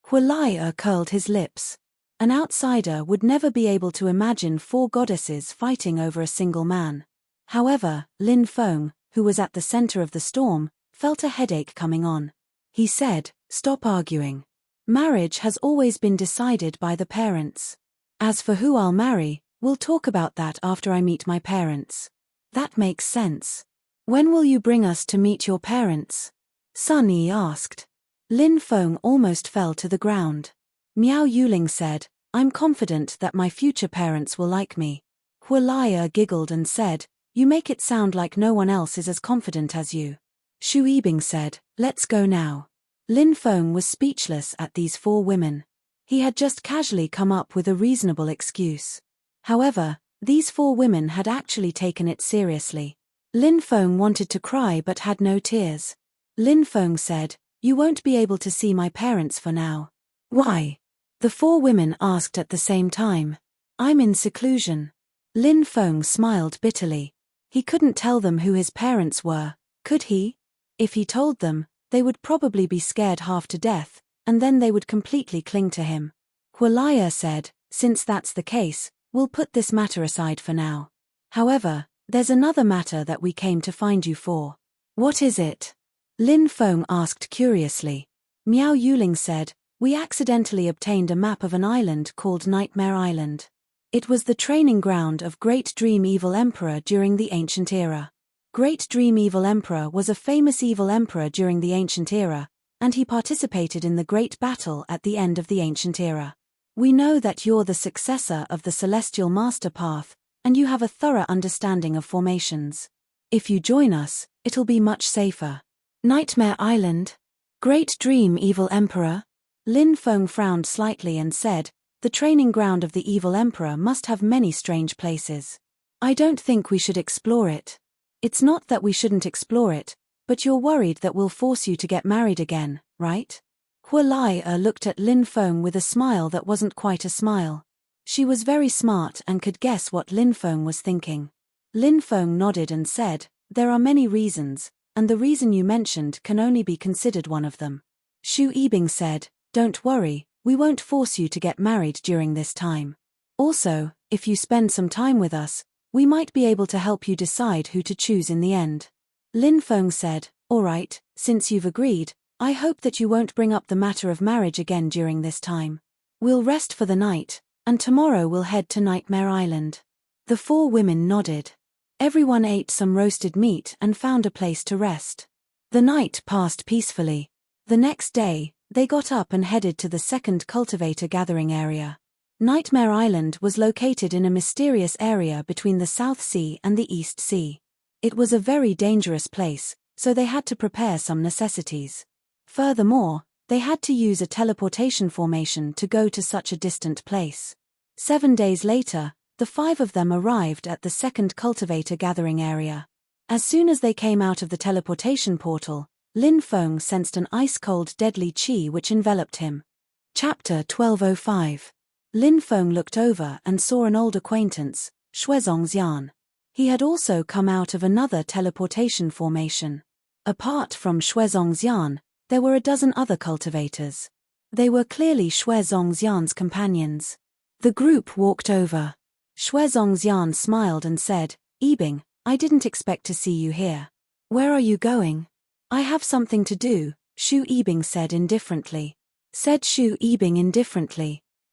Hualaya curled his lips. An outsider would never be able to imagine four goddesses fighting over a single man. However, Lin Feng, who was at the center of the storm, felt a headache coming on. He said, stop arguing. Marriage has always been decided by the parents. As for who I'll marry, we'll talk about that after I meet my parents. That makes sense. When will you bring us to meet your parents? Sun Yi asked. Lin Feng almost fell to the ground. Miao Yuling said, I'm confident that my future parents will like me. Hualaya giggled and said, you make it sound like no one else is as confident as you. Shu Yibing said, let's go now. Lin Feng was speechless at these four women. He had just casually come up with a reasonable excuse. However, these four women had actually taken it seriously. Lin Feng wanted to cry but had no tears. Lin Feng said, you won't be able to see my parents for now. Why? The four women asked at the same time. I'm in seclusion. Lin Feng smiled bitterly. He couldn't tell them who his parents were, could he? If he told them, they would probably be scared half to death, and then they would completely cling to him. Hualaya said, since that's the case, we'll put this matter aside for now. However, there's another matter that we came to find you for. What is it? Lin Feng asked curiously. Miao Yuling said, we accidentally obtained a map of an island called Nightmare Island. It was the training ground of Great Dream Evil Emperor during the Ancient Era. Great Dream Evil Emperor was a famous evil emperor during the Ancient Era, and he participated in the Great Battle at the end of the Ancient Era. We know that you're the successor of the Celestial Master Path, and you have a thorough understanding of formations. If you join us, it'll be much safer. Nightmare Island? Great Dream Evil Emperor? Lin Feng frowned slightly and said, the training ground of the Evil Emperor must have many strange places. I don't think we should explore it. It's not that we shouldn't explore it, but you're worried that we'll force you to get married again, right? Hualaya looked at Lin Feng with a smile that wasn't quite a smile. She was very smart and could guess what Lin Feng was thinking. Lin Feng nodded and said, there are many reasons, and the reason you mentioned can only be considered one of them. Shu Yibing said, don't worry, we won't force you to get married during this time. Also, if you spend some time with us, we might be able to help you decide who to choose in the end. Lin Feng said, all right, since you've agreed, I hope that you won't bring up the matter of marriage again during this time. We'll rest for the night, and tomorrow we'll head to Nightmare Island. The four women nodded. Everyone ate some roasted meat and found a place to rest. The night passed peacefully. The next day, they got up and headed to the second cultivator gathering area. Nightmare Island was located in a mysterious area between the South Sea and the East Sea. It was a very dangerous place, so they had to prepare some necessities. Furthermore, they had to use a teleportation formation to go to such a distant place. 7 days later, the 5 of them arrived at the second cultivator gathering area. As soon as they came out of the teleportation portal, Lin Feng sensed an ice-cold deadly qi which enveloped him. Chapter 1205. Lin Feng looked over and saw an old acquaintance, Shuezong Xian. He had also come out of another teleportation formation. Apart from Shuezong Xian, there were a dozen other cultivators. They were clearly Shuezong Xian's companions. The group walked over. Shuezong Xian smiled and said, Yibing, I didn't expect to see you here. Where are you going? I have something to do, Shu Yibing said indifferently.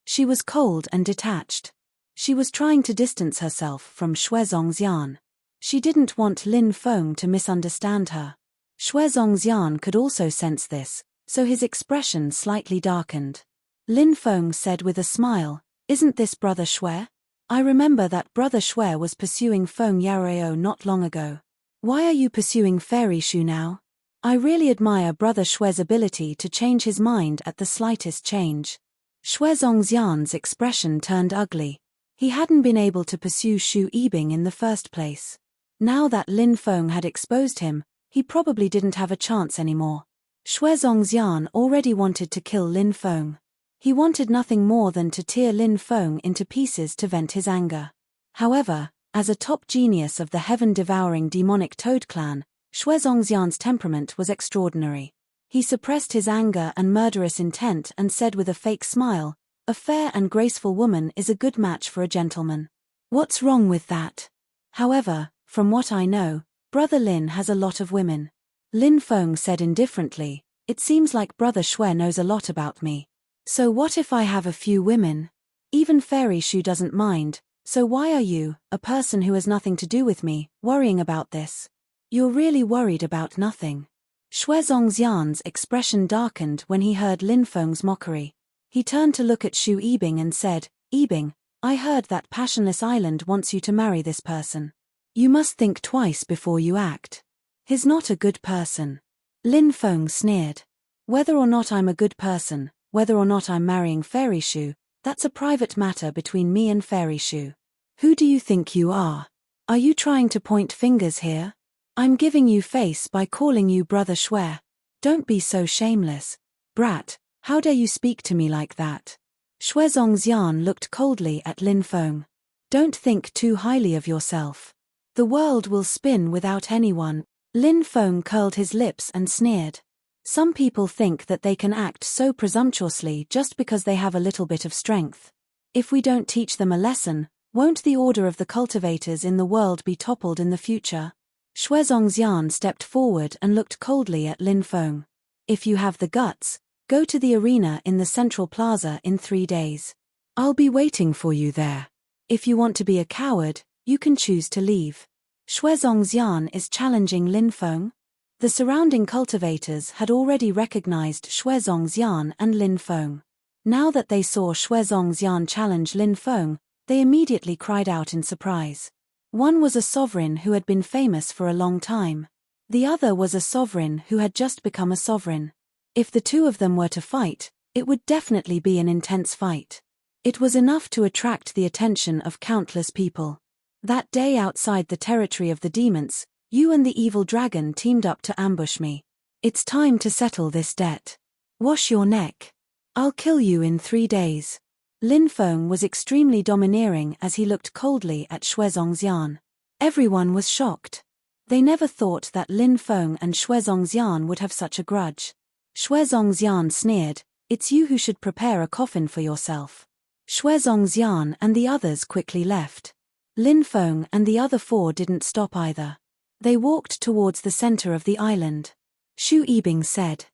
She was cold and detached. She was trying to distance herself from Shuezongxian. She didn't want Lin Feng to misunderstand her. Shuezongxian could also sense this, so his expression slightly darkened. Lin Feng said with a smile, "Isn't this Brother Shui? I remember that Brother Shui was pursuing Feng Yareo not long ago. Why are you pursuing Fairy Shu now? I really admire Brother Shui's ability to change his mind at the slightest change." Shuezongxian's expression turned ugly. He hadn't been able to pursue Shu Yibing in the first place. Now that Lin Feng had exposed him, he probably didn't have a chance anymore. Shuezongxian already wanted to kill Lin Feng. He wanted nothing more than to tear Lin Feng into pieces to vent his anger. However, as a top genius of the heaven-devouring demonic Toad clan, Shuezongxian's temperament was extraordinary. He suppressed his anger and murderous intent and said with a fake smile, "A fair and graceful woman is a good match for a gentleman. What's wrong with that? However, from what I know, Brother Lin has a lot of women." Lin Feng said indifferently, "It seems like Brother Shui knows a lot about me. So what if I have a few women? Even Fairy Shu doesn't mind, so why are you, a person who has nothing to do with me, worrying about this? You're really worried about nothing." Shuezongxian's expression darkened when he heard Lin Feng's mockery. He turned to look at Shu Yibing and said, "Yibing, I heard that Passionless Island wants you to marry this person. You must think twice before you act. He's not a good person." Lin Feng sneered. "Whether or not I'm a good person, whether or not I'm marrying Fairy Shu, that's a private matter between me and Fairy Shu. Who do you think you are? Are you trying to point fingers here? I'm giving you face by calling you Brother Shui. Don't be so shameless. Brat, how dare you speak to me like that?" Shuezongxian looked coldly at Lin Feng. "Don't think too highly of yourself. The world will spin without anyone." Lin Feng curled his lips and sneered. "Some people think that they can act so presumptuously just because they have a little bit of strength. If we don't teach them a lesson, won't the order of the cultivators in the world be toppled in the future?" Shuezongxian stepped forward and looked coldly at Lin Feng. "If you have the guts, go to the arena in the Central Plaza in 3 days. I'll be waiting for you there. If you want to be a coward, you can choose to leave." Shuezongxian is challenging Lin Feng? The surrounding cultivators had already recognized Shuezongxian and Lin Feng. Now that they saw Shuezongxian challenge Lin Feng, they immediately cried out in surprise. One was a sovereign who had been famous for a long time. The other was a sovereign who had just become a sovereign. If the two of them were to fight, it would definitely be an intense fight. It was enough to attract the attention of countless people. That day outside the territory of the demons, you and the evil dragon teamed up to ambush me. It's time to settle this debt. Wash your neck. I'll kill you in 3 days. Lin Feng was extremely domineering as he looked coldly at Shuezongxian. Everyone was shocked. They never thought that Lin Feng and Shuezongxian would have such a grudge. Shuezongxian sneered, "It's you who should prepare a coffin for yourself." Shuezongxian and the others quickly left. Lin Feng and the other 4 didn't stop either. They walked towards the center of the island. Shu Yibing said,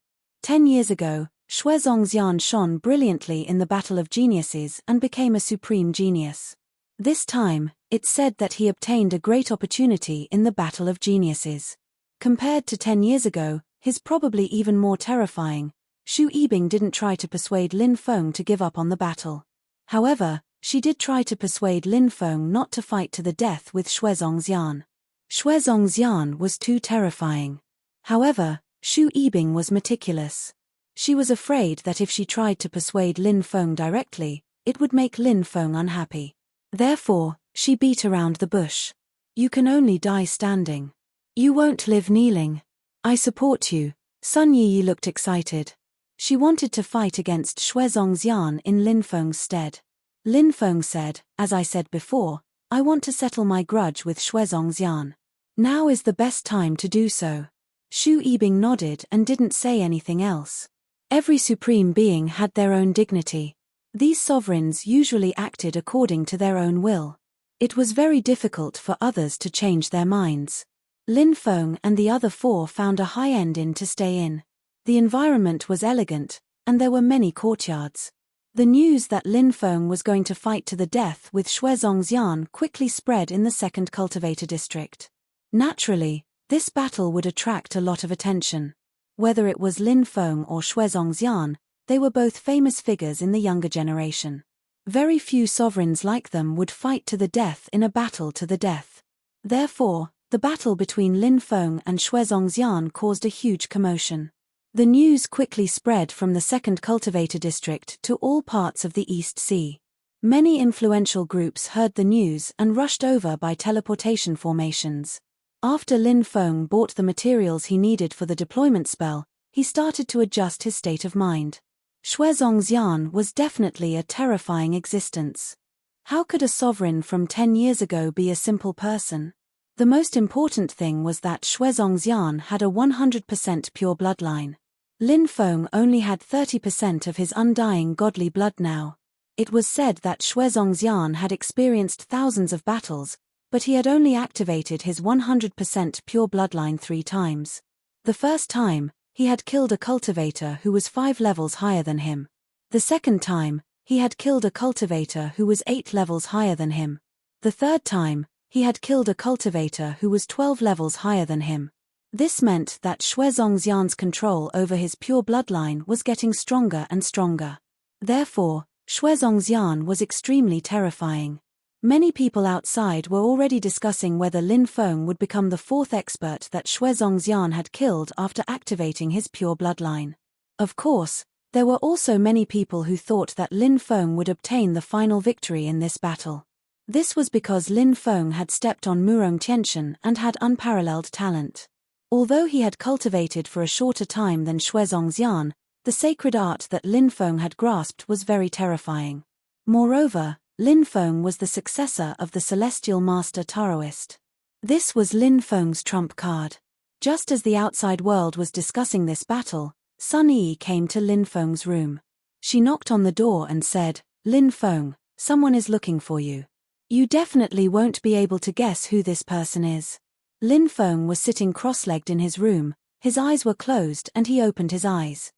"10 years ago, Shuezongxian shone brilliantly in the Battle of Geniuses and became a supreme genius. This time, it's said that he obtained a great opportunity in the Battle of Geniuses. Compared to 10 years ago, he's probably even more terrifying." Shu Yibing didn't try to persuade Lin Feng to give up on the battle. However, she did try to persuade Lin Feng not to fight to the death with Shuezongxian. Shuezongxian was too terrifying. However, Shu Yibing was meticulous. She was afraid that if she tried to persuade Lin Feng directly, it would make Lin Feng unhappy. Therefore, she beat around the bush. "You can only die standing. You won't live kneeling. I support you." Sun Yi looked excited. She wanted to fight against Shuezongxian in Lin Feng's stead. Lin Feng said, "As I said before, I want to settle my grudge with Shuezongxian. Now is the best time to do so." Shu Yibing nodded and didn't say anything else. Every supreme being had their own dignity. These sovereigns usually acted according to their own will. It was very difficult for others to change their minds. Lin Feng and the other 4 found a high-end inn to stay in. The environment was elegant, and there were many courtyards. The news that Lin Feng was going to fight to the death with Shuezongxian quickly spread in the second cultivator district. Naturally, this battle would attract a lot of attention. Whether it was Lin Feng or Shuezongxian, they were both famous figures in the younger generation. Very few sovereigns like them would fight to the death in a battle to the death. Therefore, the battle between Lin Feng and Shuezongxian caused a huge commotion. The news quickly spread from the second cultivator district to all parts of the East Sea. Many influential groups heard the news and rushed over by teleportation formations. After Lin Feng bought the materials he needed for the deployment spell, he started to adjust his state of mind. Shuezongxian was definitely a terrifying existence. How could a sovereign from 10 years ago be a simple person? The most important thing was that Shuezongxian had a 100% pure bloodline. Lin Feng only had 30% of his undying godly blood now. It was said that Shuezongxian had experienced thousands of battles, but he had only activated his 100% pure bloodline 3 times. The first time, he had killed a cultivator who was 5 levels higher than him. The second time, he had killed a cultivator who was 8 levels higher than him. The third time, he had killed a cultivator who was 12 levels higher than him. This meant that Shuezongxian's control over his pure bloodline was getting stronger and stronger. Therefore, Shuezongxian was extremely terrifying. Many people outside were already discussing whether Lin Feng would become the 4th expert that Shuezongxian had killed after activating his pure bloodline. Of course, there were also many people who thought that Lin Feng would obtain the final victory in this battle. This was because Lin Feng had stepped on Murong Tianchen and had unparalleled talent. Although he had cultivated for a shorter time than Shuezongxian, the sacred art that Lin Feng had grasped was very terrifying. Moreover, Lin Feng was the successor of the celestial master Taoist. This was Lin Feng's trump card. Just as the outside world was discussing this battle, Sun Yi came to Lin Feng's room. She knocked on the door and said, "Lin Feng, someone is looking for you. You definitely won't be able to guess who this person is." Lin Feng was sitting cross-legged in his room, his eyes were closed and he opened his eyes.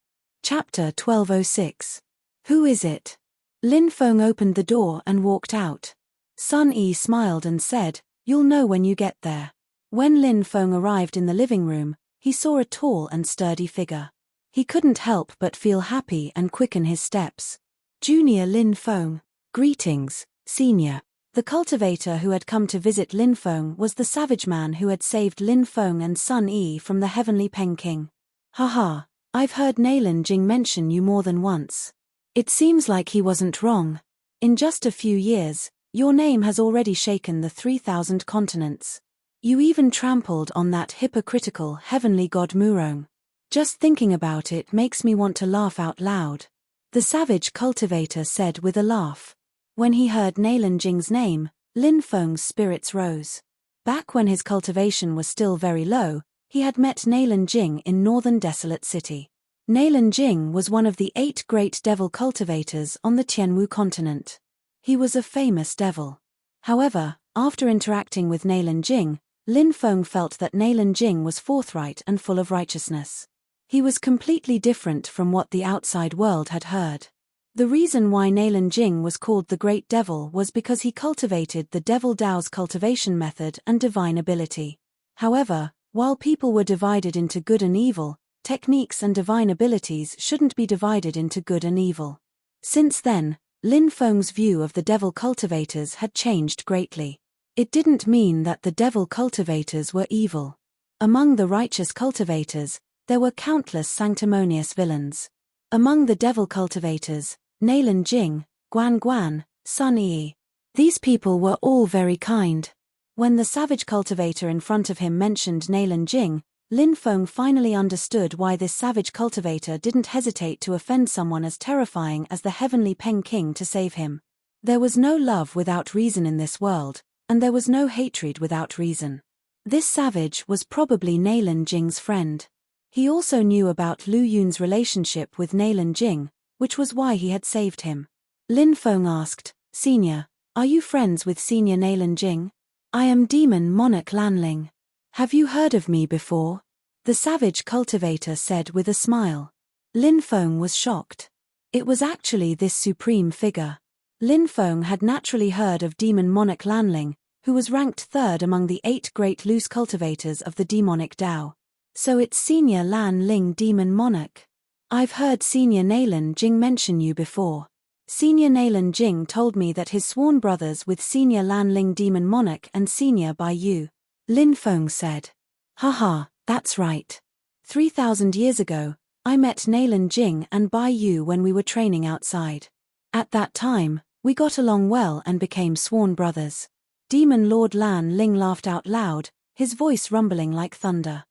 Chapter 1206. Who is it? Lin Feng opened the door and walked out. Sun Yi smiled and said, "You'll know when you get there." When Lin Feng arrived in the living room, he saw a tall and sturdy figure. He couldn't help but feel happy and quicken his steps. Junior Lin Feng. Greetings, Senior. The cultivator who had come to visit Lin Feng was the savage man who had saved Lin Feng and Sun Yi from the heavenly Peking. "Haha, I've heard Nailin Jing mention you more than once. It seems like he wasn't wrong. In just a few years, your name has already shaken the 3,000 continents. You even trampled on that hypocritical heavenly god Murong. Just thinking about it makes me want to laugh out loud," the savage cultivator said with a laugh. When he heard Nailin Jing's name, Lin Feng's spirits rose. Back when his cultivation was still very low, he had met Nailin Jing in northern Desolate City. Nailin Jing was one of the 8 great devil cultivators on the Tianwu continent. He was a famous devil. However, after interacting with Nailin Jing, Lin Feng felt that Nailin Jing was forthright and full of righteousness. He was completely different from what the outside world had heard. The reason why Nailin Jing was called the Great Devil was because he cultivated the Devil Dao's cultivation method and divine ability. However, while people were divided into good and evil, techniques and divine abilities shouldn't be divided into good and evil. Since then, Lin Feng's view of the devil cultivators had changed greatly. It didn't mean that the devil cultivators were evil. Among the righteous cultivators, there were countless sanctimonious villains. Among the devil cultivators, Nailin Jing, Guan Guan, Sun Yi. These people were all very kind. When the savage cultivator in front of him mentioned Nailin Jing, Lin Feng finally understood why this savage cultivator didn't hesitate to offend someone as terrifying as the heavenly Peking to save him. There was no love without reason in this world, and there was no hatred without reason. This savage was probably Nailin Jing's friend. He also knew about Lu Yun's relationship with Nailin Jing, which was why he had saved him. Lin Feng asked, "Senior, are you friends with Senior Nailin Jing?" "I am Demon Monarch Lanling. Have you heard of me before?" the savage cultivator said with a smile. Lin Feng was shocked. It was actually this supreme figure. Lin Feng had naturally heard of demon monarch Lanling, who was ranked third among the 8 great loose cultivators of the demonic Tao. So it's Senior Lan Ling Demon Monarch. I've heard Senior Nalan Jing mention you before. Senior Nalan Jing told me that his sworn brothers with Senior Lan Ling Demon Monarch and Senior Bai Yu. Lin Feng said. Haha, that's right. 3,000 years ago, I met Nalan Jing and Bai Yu when we were training outside. At that time, we got along well and became sworn brothers. Demon Lord Lan Ling laughed out loud, his voice rumbling like thunder.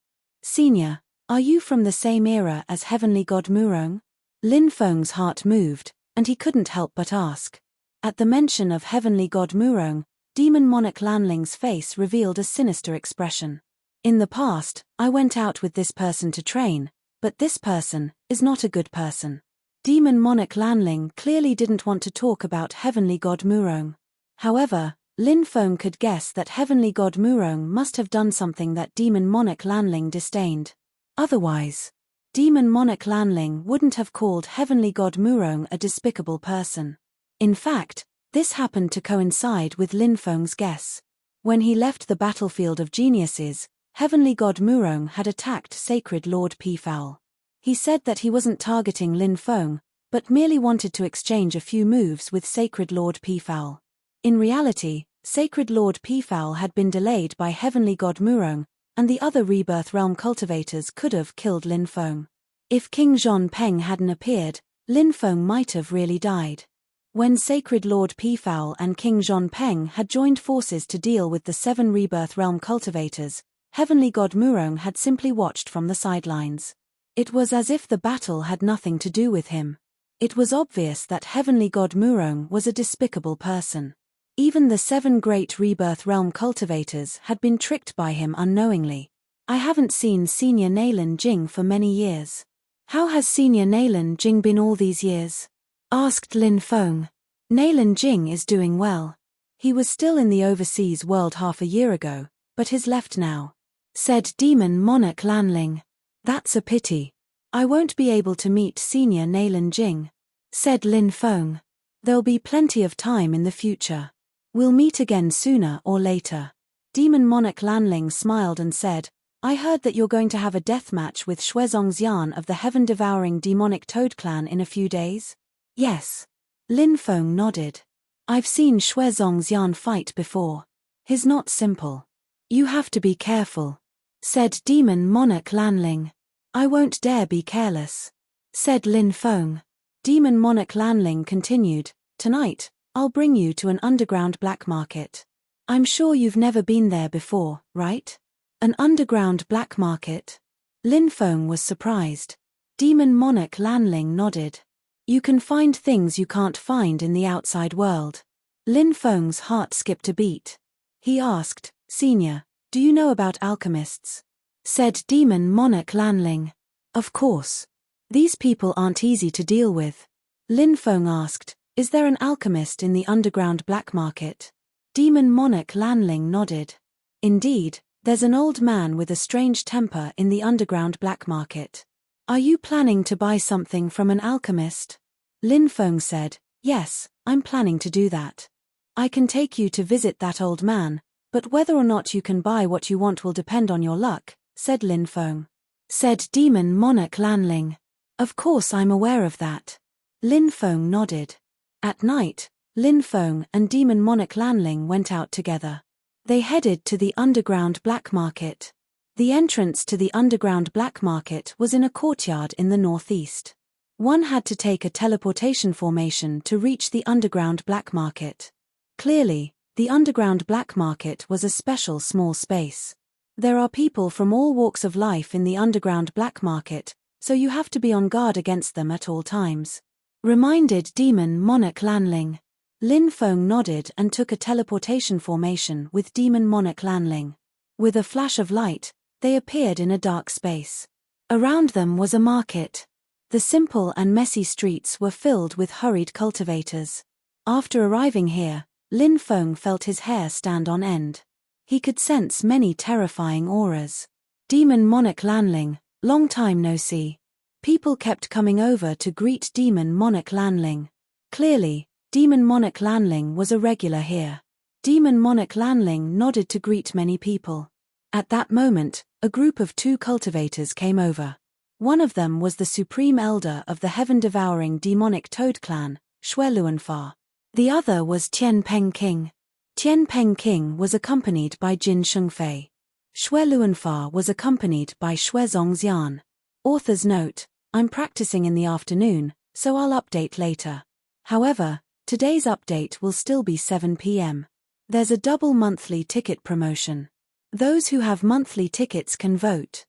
Senior, are you from the same era as Heavenly God Murong? Lin Feng's heart moved, and he couldn't help but ask. At the mention of Heavenly God Murong, Demon Monarch Lanling's face revealed a sinister expression. In the past, I went out with this person to train, but this person is not a good person. Demon Monarch Lanling clearly didn't want to talk about Heavenly God Murong. However, Lin Feng could guess that Heavenly God Murong must have done something that Demon Monarch Lanling disdained. Otherwise, Demon Monarch Lanling wouldn't have called Heavenly God Murong a despicable person. In fact, this happened to coincide with Lin Feng's guess. When he left the battlefield of geniuses, Heavenly God Murong had attacked Sacred Lord Peafowl. He said that he wasn't targeting Lin Feng, but merely wanted to exchange a few moves with Sacred Lord Peafowl. In reality, Sacred Lord Peafowl had been delayed by Heavenly God Murong, and the other Rebirth Realm cultivators could have killed Lin Feng. If King Zhon Peng hadn't appeared, Lin Feng might have really died. When Sacred Lord Peafowl and King Zhon Peng had joined forces to deal with the 7 Rebirth Realm cultivators, Heavenly God Murong had simply watched from the sidelines. It was as if the battle had nothing to do with him. It was obvious that Heavenly God Murong was a despicable person. Even the 7 great Rebirth Realm cultivators had been tricked by him unknowingly. I haven't seen Senior Nalan Jing for many years. How has Senior Nalan Jing been all these years? Asked Lin Feng. Nalan Jing is doing well. He was still in the overseas world half a year ago, but he's left now. Said Demon Monarch Lanling. That's a pity. I won't be able to meet Senior Nalan Jing. Said Lin Feng. There'll be plenty of time in the future. We'll meet again sooner or later. Demon Monarch Lanling smiled and said, I heard that you're going to have a death match with Shuezong Xian of the heaven-devouring demonic toad clan in a few days? Yes. Lin Feng nodded. I've seen Shuezong Xian fight before. He's not simple. You have to be careful. Said Demon Monarch Lanling. I won't dare be careless. Said Lin Feng. Demon Monarch Lanling continued, Tonight, I'll bring you to an underground black market. I'm sure you've never been there before, right? An underground black market? Lin Feng was surprised. Demon Monarch Lanling nodded. You can find things you can't find in the outside world. Lin Feng's heart skipped a beat. He asked, Senior, do you know about alchemists? Said Demon Monarch Lanling. Of course. These people aren't easy to deal with. Lin Feng asked, Is there an alchemist in the underground black market? Demon Monarch Lanling nodded. Indeed, there's an old man with a strange temper in the underground black market. Are you planning to buy something from an alchemist? Lin Feng said, Yes, I'm planning to do that. I can take you to visit that old man, but whether or not you can buy what you want will depend on your luck, said Lin Feng. Said Demon Monarch Lanling. Of course I'm aware of that. Lin Feng nodded. At night, Lin Feng and Demon Monarch Lanling went out together. They headed to the underground black market. The entrance to the underground black market was in a courtyard in the northeast. One had to take a teleportation formation to reach the underground black market. Clearly, the underground black market was a special small space. There are people from all walks of life in the underground black market, so you have to be on guard against them at all times. Reminded Demon Monarch Lanling. Lin Feng nodded and took a teleportation formation with Demon Monarch Lanling. With a flash of light, they appeared in a dark space. Around them was a market. The simple and messy streets were filled with hurried cultivators. After arriving here, Lin Feng felt his hair stand on end. He could sense many terrifying auras. Demon Monarch Lanling, long time no see. People kept coming over to greet Demon Monarch Lanling. Clearly, Demon Monarch Lanling was a regular here. Demon Monarch Lanling nodded to greet many people. At that moment, a group of 2 cultivators came over. One of them was the supreme elder of the heaven-devouring demonic toad clan, Xue Luanfa. The other was Tian Peng King. Tian Peng King was accompanied by Jin Shengfei. Xue Luanfa was accompanied by Xue Zongxian. Author's note: I'm practicing in the afternoon, so I'll update later. However, today's update will still be 7 p.m. There's a double monthly ticket promotion. Those who have monthly tickets can vote.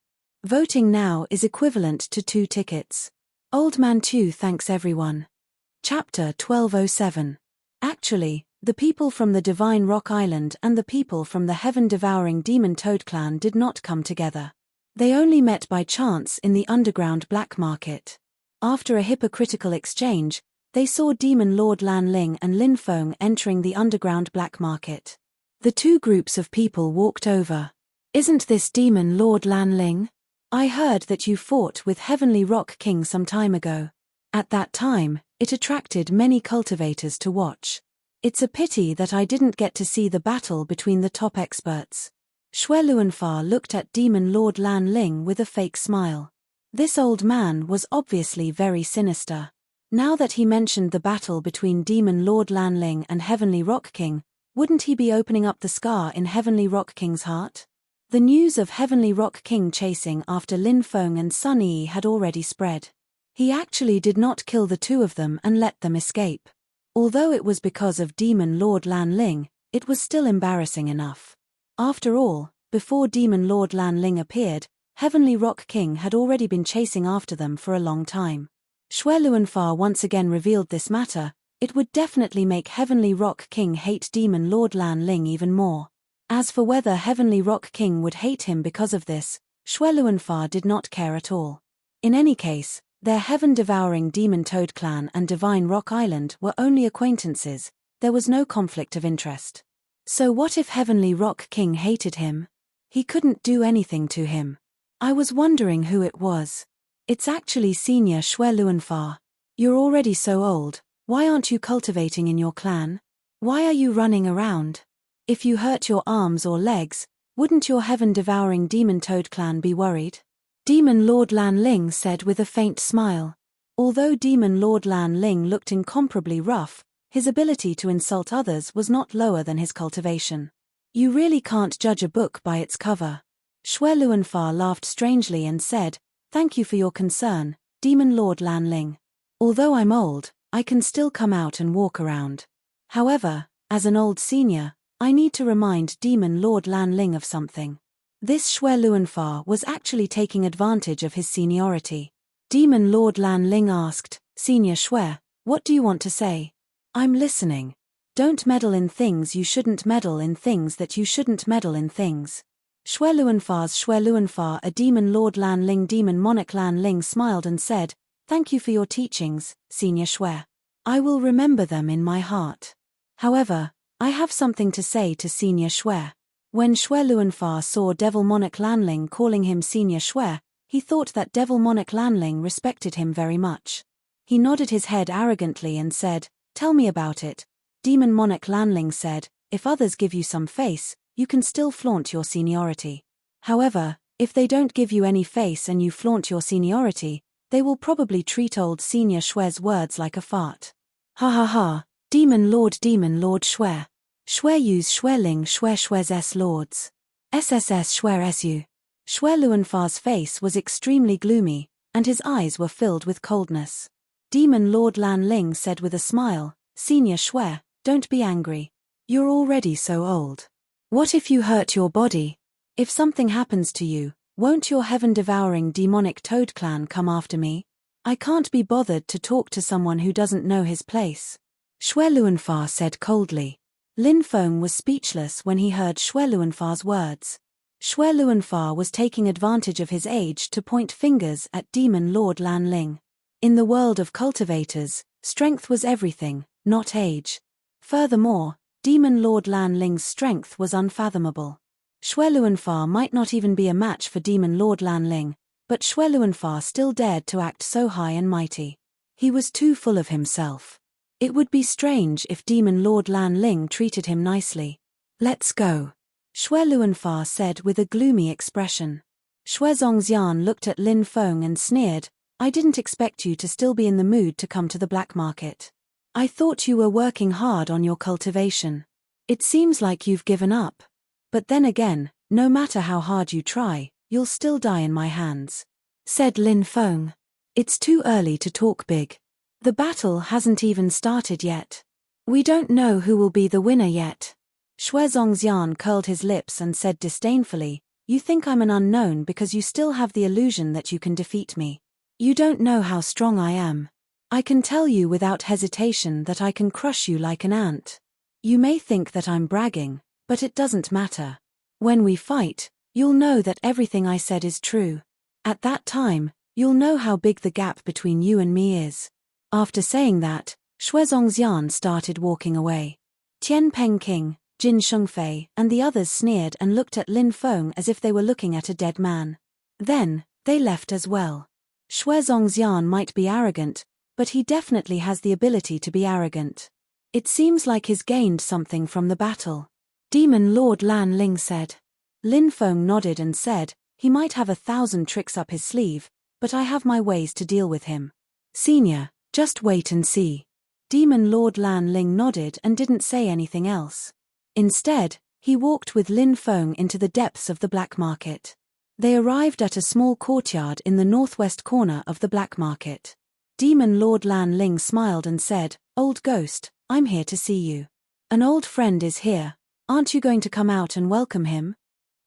Voting now is equivalent to 2 tickets. Old Man Chu thanks everyone. Chapter 1207. Actually, the people from the Divine Rock Island and the people from the heaven-devouring Demon Toad Clan did not come together. They only met by chance in the underground black market. After a hypocritical exchange, they saw Demon Lord Lan Ling and Lin Feng entering the underground black market. The 2 groups of people walked over. Isn't this Demon Lord Lan Ling? I heard that you fought with Heavenly Rock King some time ago. At that time, it attracted many cultivators to watch. It's a pity that I didn't get to see the battle between the top experts. Xue Luanfa looked at Demon Lord Lan Ling with a fake smile. This old man was obviously very sinister. Now that he mentioned the battle between Demon Lord Lan Ling and Heavenly Rock King, wouldn't he be opening up the scar in Heavenly Rock King's heart? The news of Heavenly Rock King chasing after Lin Feng and Sun Yi had already spread. He actually did not kill the 2 of them and let them escape. Although it was because of Demon Lord Lan Ling, it was still embarrassing enough. After all, before Demon Lord Lan Ling appeared, Heavenly Rock King had already been chasing after them for a long time. Xue Luanfa once again revealed this matter. It would definitely make Heavenly Rock King hate Demon Lord Lan Ling even more. As for whether Heavenly Rock King would hate him because of this, Xue Luanfa did not care at all. In any case, their heaven-devouring Demon Toad Clan and Divine Rock Island were only acquaintances. There was no conflict of interest. So what if Heavenly Rock King hated him? He couldn't do anything to him. I was wondering who it was. It's actually Senior Xue Luanfa. You're already so old, why aren't you cultivating in your clan? Why are you running around? If you hurt your arms or legs, wouldn't your heaven-devouring Demon Toad Clan be worried? Demon Lord Lan Ling said with a faint smile. Although Demon Lord Lan Ling looked incomparably rough, his ability to insult others was not lower than his cultivation. You really can't judge a book by its cover. Xue Luanfa laughed strangely and said, "Thank you for your concern, Demon Lord Lan Ling. Although I'm old, I can still come out and walk around. However, as an old senior, I need to remind Demon Lord Lan Ling of something." This Xue Luanfa was actually taking advantage of his seniority. Demon Lord Lan Ling asked, "Senior Xue, what do you want to say?" "I'm listening. Don't meddle in things you shouldn't meddle in things that you shouldn't meddle in things." Xue Luanfa, a Demon Lord Lan Ling Demon Monarch Lan Ling smiled and said, "Thank you for your teachings, Senior Xue. I will remember them in my heart. However, I have something to say to Senior Xue." When Xue Luanfa saw Devil Monarch Lan Ling calling him Senior Xue, he thought that Devil Monarch Lan Ling respected him very much. He nodded his head arrogantly and said, "Tell me about it." Demon Monarch Lan Ling said, "If others give you some face, you can still flaunt your seniority. However, if they don't give you any face and you flaunt your seniority, they will probably treat old Senior Xue's words like a fart." "Ha ha ha, Demon Lord Xue. Xue use Xue Ling Xue's S Lords. SSS Xue Su." Xue Luanfa's face was extremely gloomy, and his eyes were filled with coldness. Demon Lord Lan Ling said with a smile, "Senior Xue, don't be angry. You're already so old. What if you hurt your body? If something happens to you, won't your heaven-devouring demonic toad clan come after me? I can't be bothered to talk to someone who doesn't know his place." Xue Luanfa said coldly. Lin Feng was speechless when he heard Xue Luanfa's words. Xue Luanfa was taking advantage of his age to point fingers at Demon Lord Lan Ling. In the world of cultivators, strength was everything, not age. Furthermore, Demon Lord Lan Ling's strength was unfathomable. Xue Luanfa might not even be a match for Demon Lord Lan Ling, But Xue Luanfa still dared to act so high and mighty. He was too full of himself. It would be strange if Demon Lord Lan Ling treated him nicely. Let's go, Xue Luanfa said with a gloomy expression. Xue Zongxian looked at Lin Feng and sneered, I didn't expect you to still be in the mood to come to the black market. I thought you were working hard on your cultivation. It seems like you've given up. But then again, no matter how hard you try, you'll still die in my hands, said Lin Feng. It's too early to talk big. The battle hasn't even started yet. We don't know who will be the winner yet. Xue Zongxian curled his lips and said disdainfully, You think I'm an unknown because you still have the illusion that you can defeat me. You don't know how strong I am. I can tell you without hesitation that I can crush you like an ant. You may think that I'm bragging, but it doesn't matter. When we fight, you'll know that everything I said is true. At that time, you'll know how big the gap between you and me is. After saying that, Xue Zongxian started walking away. Tian Pengqing, Jin Shengfei, and the others sneered and looked at Lin Feng as if they were looking at a dead man. Then, they left as well. Xue Zongxian might be arrogant, but he definitely has the ability to be arrogant. It seems like he's gained something from the battle. Demon Lord Lan Ling said. Lin Feng nodded and said, he might have 1,000 tricks up his sleeve, but I have my ways to deal with him. Senior, just wait and see. Demon Lord Lan Ling nodded and didn't say anything else. Instead, he walked with Lin Feng into the depths of the black market. They arrived at a small courtyard in the northwest corner of the black market. Demon Lord Lan Ling smiled and said, Old ghost, I'm here to see you. An old friend is here, aren't you going to come out and welcome him?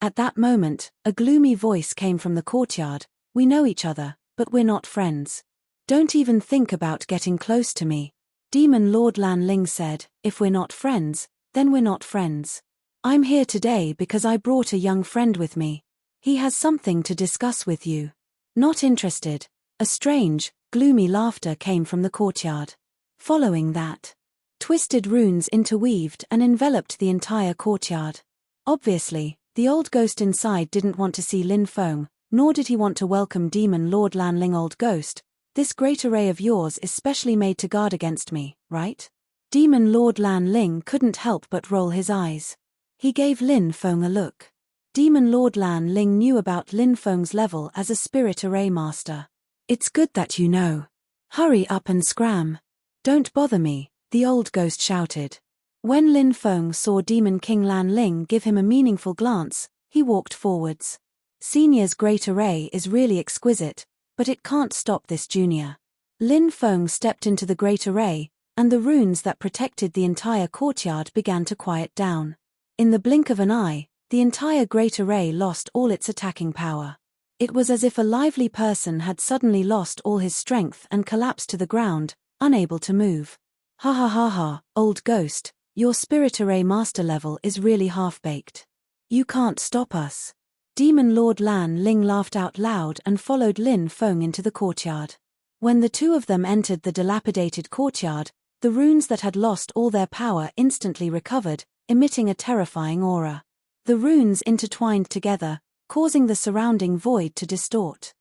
At that moment, a gloomy voice came from the courtyard, We know each other, but we're not friends. Don't even think about getting close to me. Demon Lord Lan Ling said, If we're not friends, then we're not friends. I'm here today because I brought a young friend with me. He has something to discuss with you. Not interested. A strange, gloomy laughter came from the courtyard. Following that, twisted runes interweaved and enveloped the entire courtyard. Obviously, the old ghost inside didn't want to see Lin Feng, nor did he want to welcome Demon Lord Lan Ling. Old ghost, this great array of yours is specially made to guard against me, right? Demon Lord Lan Ling couldn't help but roll his eyes. He gave Lin Feng a look. Demon Lord Lan Ling knew about Lin Feng's level as a spirit array master. It's good that you know. Hurry up and scram. Don't bother me, the old ghost shouted. When Lin Feng saw Demon King Lan Ling give him a meaningful glance, he walked forwards. Senior's great array is really exquisite, but it can't stop this junior. Lin Feng stepped into the great array, and the runes that protected the entire courtyard began to quiet down. In the blink of an eye, the entire great array lost all its attacking power. It was as if a lively person had suddenly lost all his strength and collapsed to the ground, unable to move. Ha ha ha ha, old ghost, your spirit array master level is really half-baked. You can't stop us. Demon Lord Lan Ling laughed out loud and followed Lin Feng into the courtyard. When the two of them entered the dilapidated courtyard, the runes that had lost all their power instantly recovered, emitting a terrifying aura. The runes intertwined together, causing the surrounding void to distort.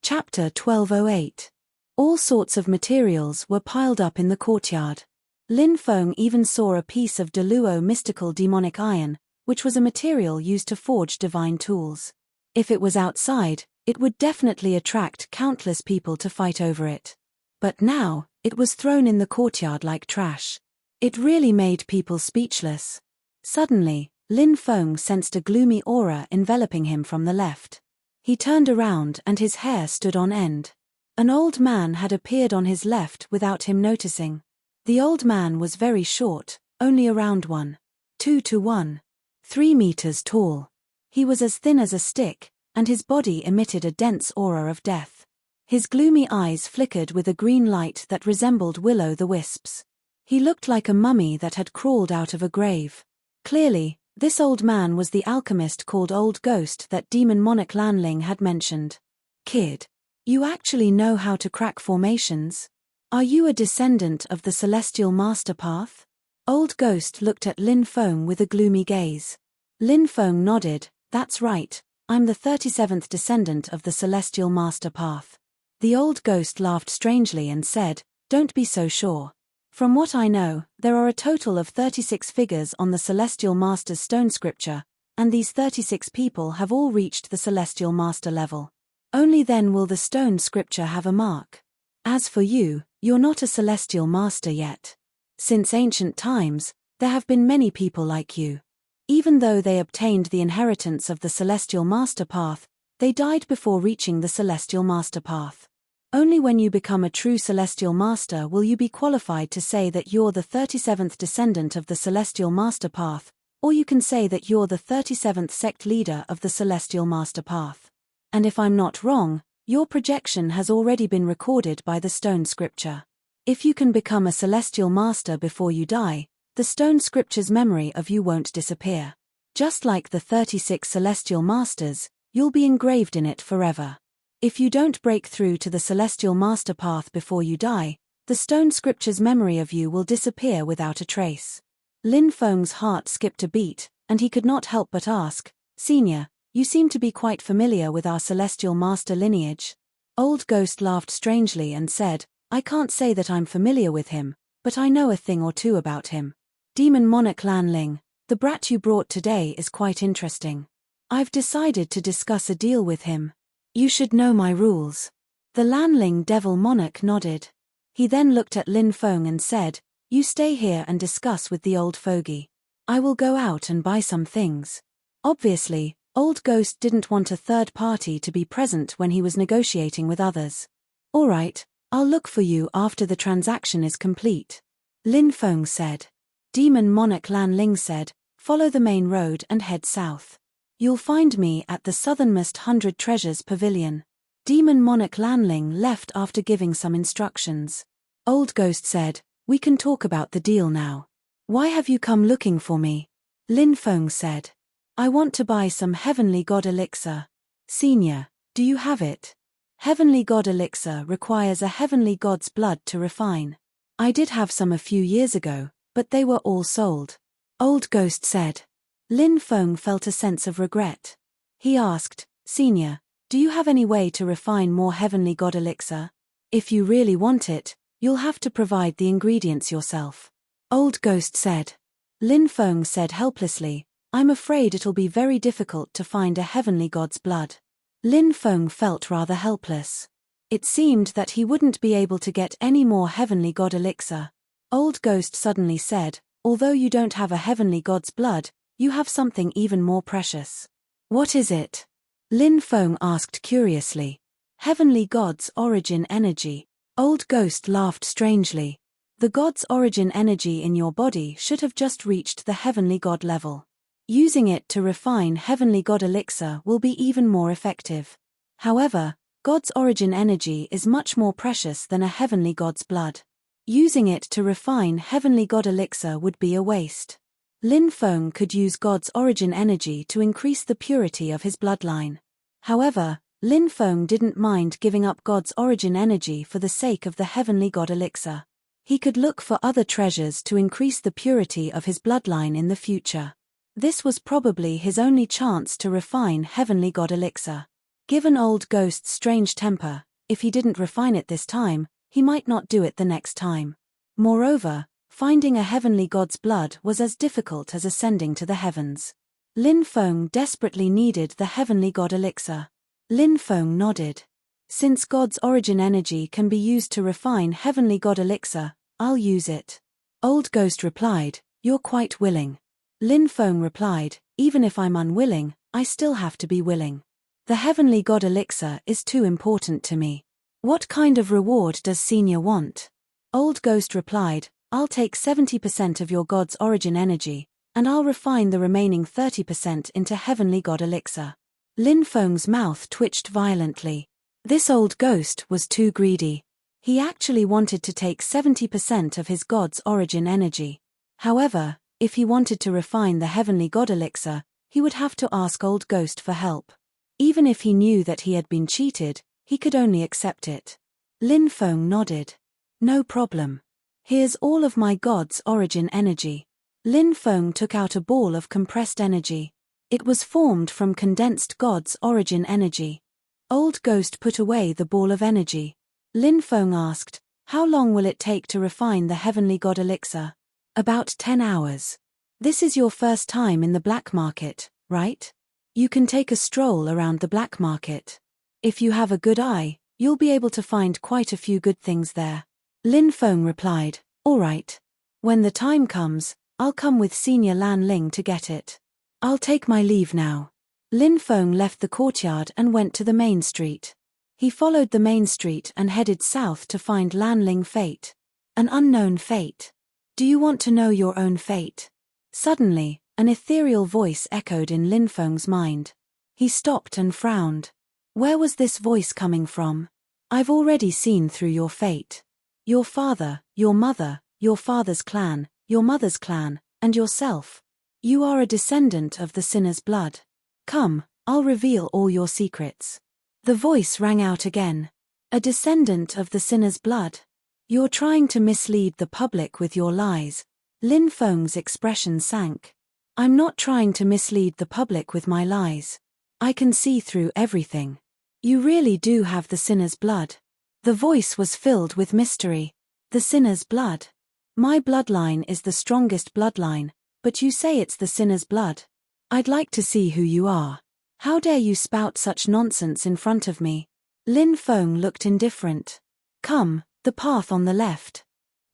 Chapter 1208. All sorts of materials were piled up in the courtyard. Lin Feng even saw a piece of Deluo mystical demonic iron, which was a material used to forge divine tools. If it was outside, it would definitely attract countless people to fight over it. But now, it was thrown in the courtyard like trash. It really made people speechless. Suddenly, Lin Feng sensed a gloomy aura enveloping him from the left. He turned around and his hair stood on end. An old man had appeared on his left without him noticing. The old man was very short, only around 1.2 to 1.3 meters tall. He was as thin as a stick, and his body emitted a dense aura of death. His gloomy eyes flickered with a green light that resembled will-o'-the-wisps. He looked like a mummy that had crawled out of a grave. Clearly, this old man was the alchemist called Old Ghost that Demon Monarch Lan Ling had mentioned. Kid, you actually know how to crack formations? Are you a descendant of the Celestial Master Path? Old Ghost looked at Lin Feng with a gloomy gaze. Lin Feng nodded, that's right, I'm the 37th descendant of the Celestial Master Path. The old ghost laughed strangely and said, "Don't be so sure. From what I know, there are a total of 36 figures on the Celestial Master's stone scripture, and these 36 people have all reached the Celestial Master level. Only then will the stone scripture have a mark. As for you, you're not a Celestial Master yet. Since ancient times, there have been many people like you. Even though they obtained the inheritance of the Celestial Master Path, they died before reaching the Celestial Master Path. Only when you become a true Celestial Master will you be qualified to say that you're the 37th descendant of the Celestial Master Path, or you can say that you're the 37th sect leader of the Celestial Master Path. And if I'm not wrong, your projection has already been recorded by the stone scripture. If you can become a Celestial Master before you die, the stone scripture's memory of you won't disappear. Just like the 36 Celestial Masters, you'll be engraved in it forever. If you don't break through to the Celestial Master Path before you die, the stone scripture's memory of you will disappear without a trace." Lin Feng's heart skipped a beat, and he could not help but ask, "Senior, you seem to be quite familiar with our Celestial Master lineage." Old Ghost laughed strangely and said, "I can't say that I'm familiar with him, but I know a thing or two about him. Demon Monarch Lan Ling, the brat you brought today is quite interesting. I've decided to discuss a deal with him. You should know my rules." The Lanling Devil Monarch nodded. He then looked at Lin Feng and said, "You stay here and discuss with the old fogey. I will go out and buy some things." Obviously, Old Ghost didn't want a third party to be present when he was negotiating with others. "All right, I'll look for you after the transaction is complete," Lin Feng said. Demon Monarch Lan Ling said, "Follow the main road and head south. You'll find me at the southernmost 100 Treasures Pavilion." Demon Monarch Lan Ling left after giving some instructions. Old Ghost said, "We can talk about the deal now. Why have you come looking for me?" Lin Feng said, "I want to buy some Heavenly God Elixir." "Senior, do you have it?" "Heavenly God Elixir requires a Heavenly God's blood to refine. I did have some a few years ago, but they were all sold," Old Ghost said. Lin Feng felt a sense of regret. He asked, "Senior, do you have any way to refine more Heavenly God Elixir? If you really want it, you'll have to provide the ingredients yourself," Old Ghost said. Lin Feng said helplessly, "I'm afraid it'll be very difficult to find a Heavenly God's blood." Lin Feng felt rather helpless. It seemed that he wouldn't be able to get any more Heavenly God Elixir. Old Ghost suddenly said, "Although you don't have a Heavenly God's blood, you have something even more precious." "What is it?" Lin Feng asked curiously. "Heavenly God's origin energy." Old Ghost laughed strangely. "The God's origin energy in your body should have just reached the Heavenly God level. Using it to refine Heavenly God Elixir will be even more effective. However, God's origin energy is much more precious than a Heavenly God's blood. Using it to refine Heavenly God Elixir would be a waste." Lin Feng could use God's origin energy to increase the purity of his bloodline. However, Lin Feng didn't mind giving up God's origin energy for the sake of the Heavenly God Elixir. He could look for other treasures to increase the purity of his bloodline in the future. This was probably his only chance to refine Heavenly God Elixir. Given Old Ghost's strange temper, if he didn't refine it this time, he might not do it the next time. Moreover, finding a Heavenly God's blood was as difficult as ascending to the heavens. Lin Feng desperately needed the Heavenly God Elixir. Lin Feng nodded. "Since God's origin energy can be used to refine Heavenly God Elixir, I'll use it." Old Ghost replied, "You're quite willing." Lin Feng replied, "Even if I'm unwilling, I still have to be willing. The Heavenly God Elixir is too important to me. What kind of reward does Senior want?" Old Ghost replied, "I'll take 70% of your God's origin energy, and I'll refine the remaining 30% into Heavenly God Elixir." Lin Feng's mouth twitched violently. This Old Ghost was too greedy. He actually wanted to take 70% of his God's origin energy. However, if he wanted to refine the Heavenly God Elixir, he would have to ask Old Ghost for help. Even if he knew that he had been cheated, he could only accept it. Lin Feng nodded. "No problem. Here's all of my God's origin energy." Lin Feng took out a ball of compressed energy. It was formed from condensed God's origin energy. Old Ghost put away the ball of energy. Lin Feng asked, "How long will it take to refine the heavenly God elixir?" "About 10 hours. This is your first time in the black market, right? You can take a stroll around the black market. If you have a good eye, you'll be able to find quite a few good things there." Lin Feng replied, "All right. When the time comes, I'll come with Senior Lan Ling to get it. I'll take my leave now." Lin Feng left the courtyard and went to the main street. He followed the main street and headed south to find Lan Ling fate. An unknown fate. "Do you want to know your own fate?" Suddenly, an ethereal voice echoed in Lin Feng's mind. He stopped and frowned. Where was this voice coming from? "I've already seen through your fate. Your father, your mother, your father's clan, your mother's clan, and yourself. You are a descendant of the sinner's blood. Come, I'll reveal all your secrets." The voice rang out again. "A descendant of the sinner's blood? You're trying to mislead the public with your lies." Lin Feng's expression sank. "I'm not trying to mislead the public with my lies. I can see through everything. You really do have the sinner's blood." The voice was filled with mystery. "The sinner's blood? My bloodline is the strongest bloodline, but you say it's the sinner's blood? I'd like to see who you are. How dare you spout such nonsense in front of me?" Lin Feng looked indifferent. "Come, the path on the left."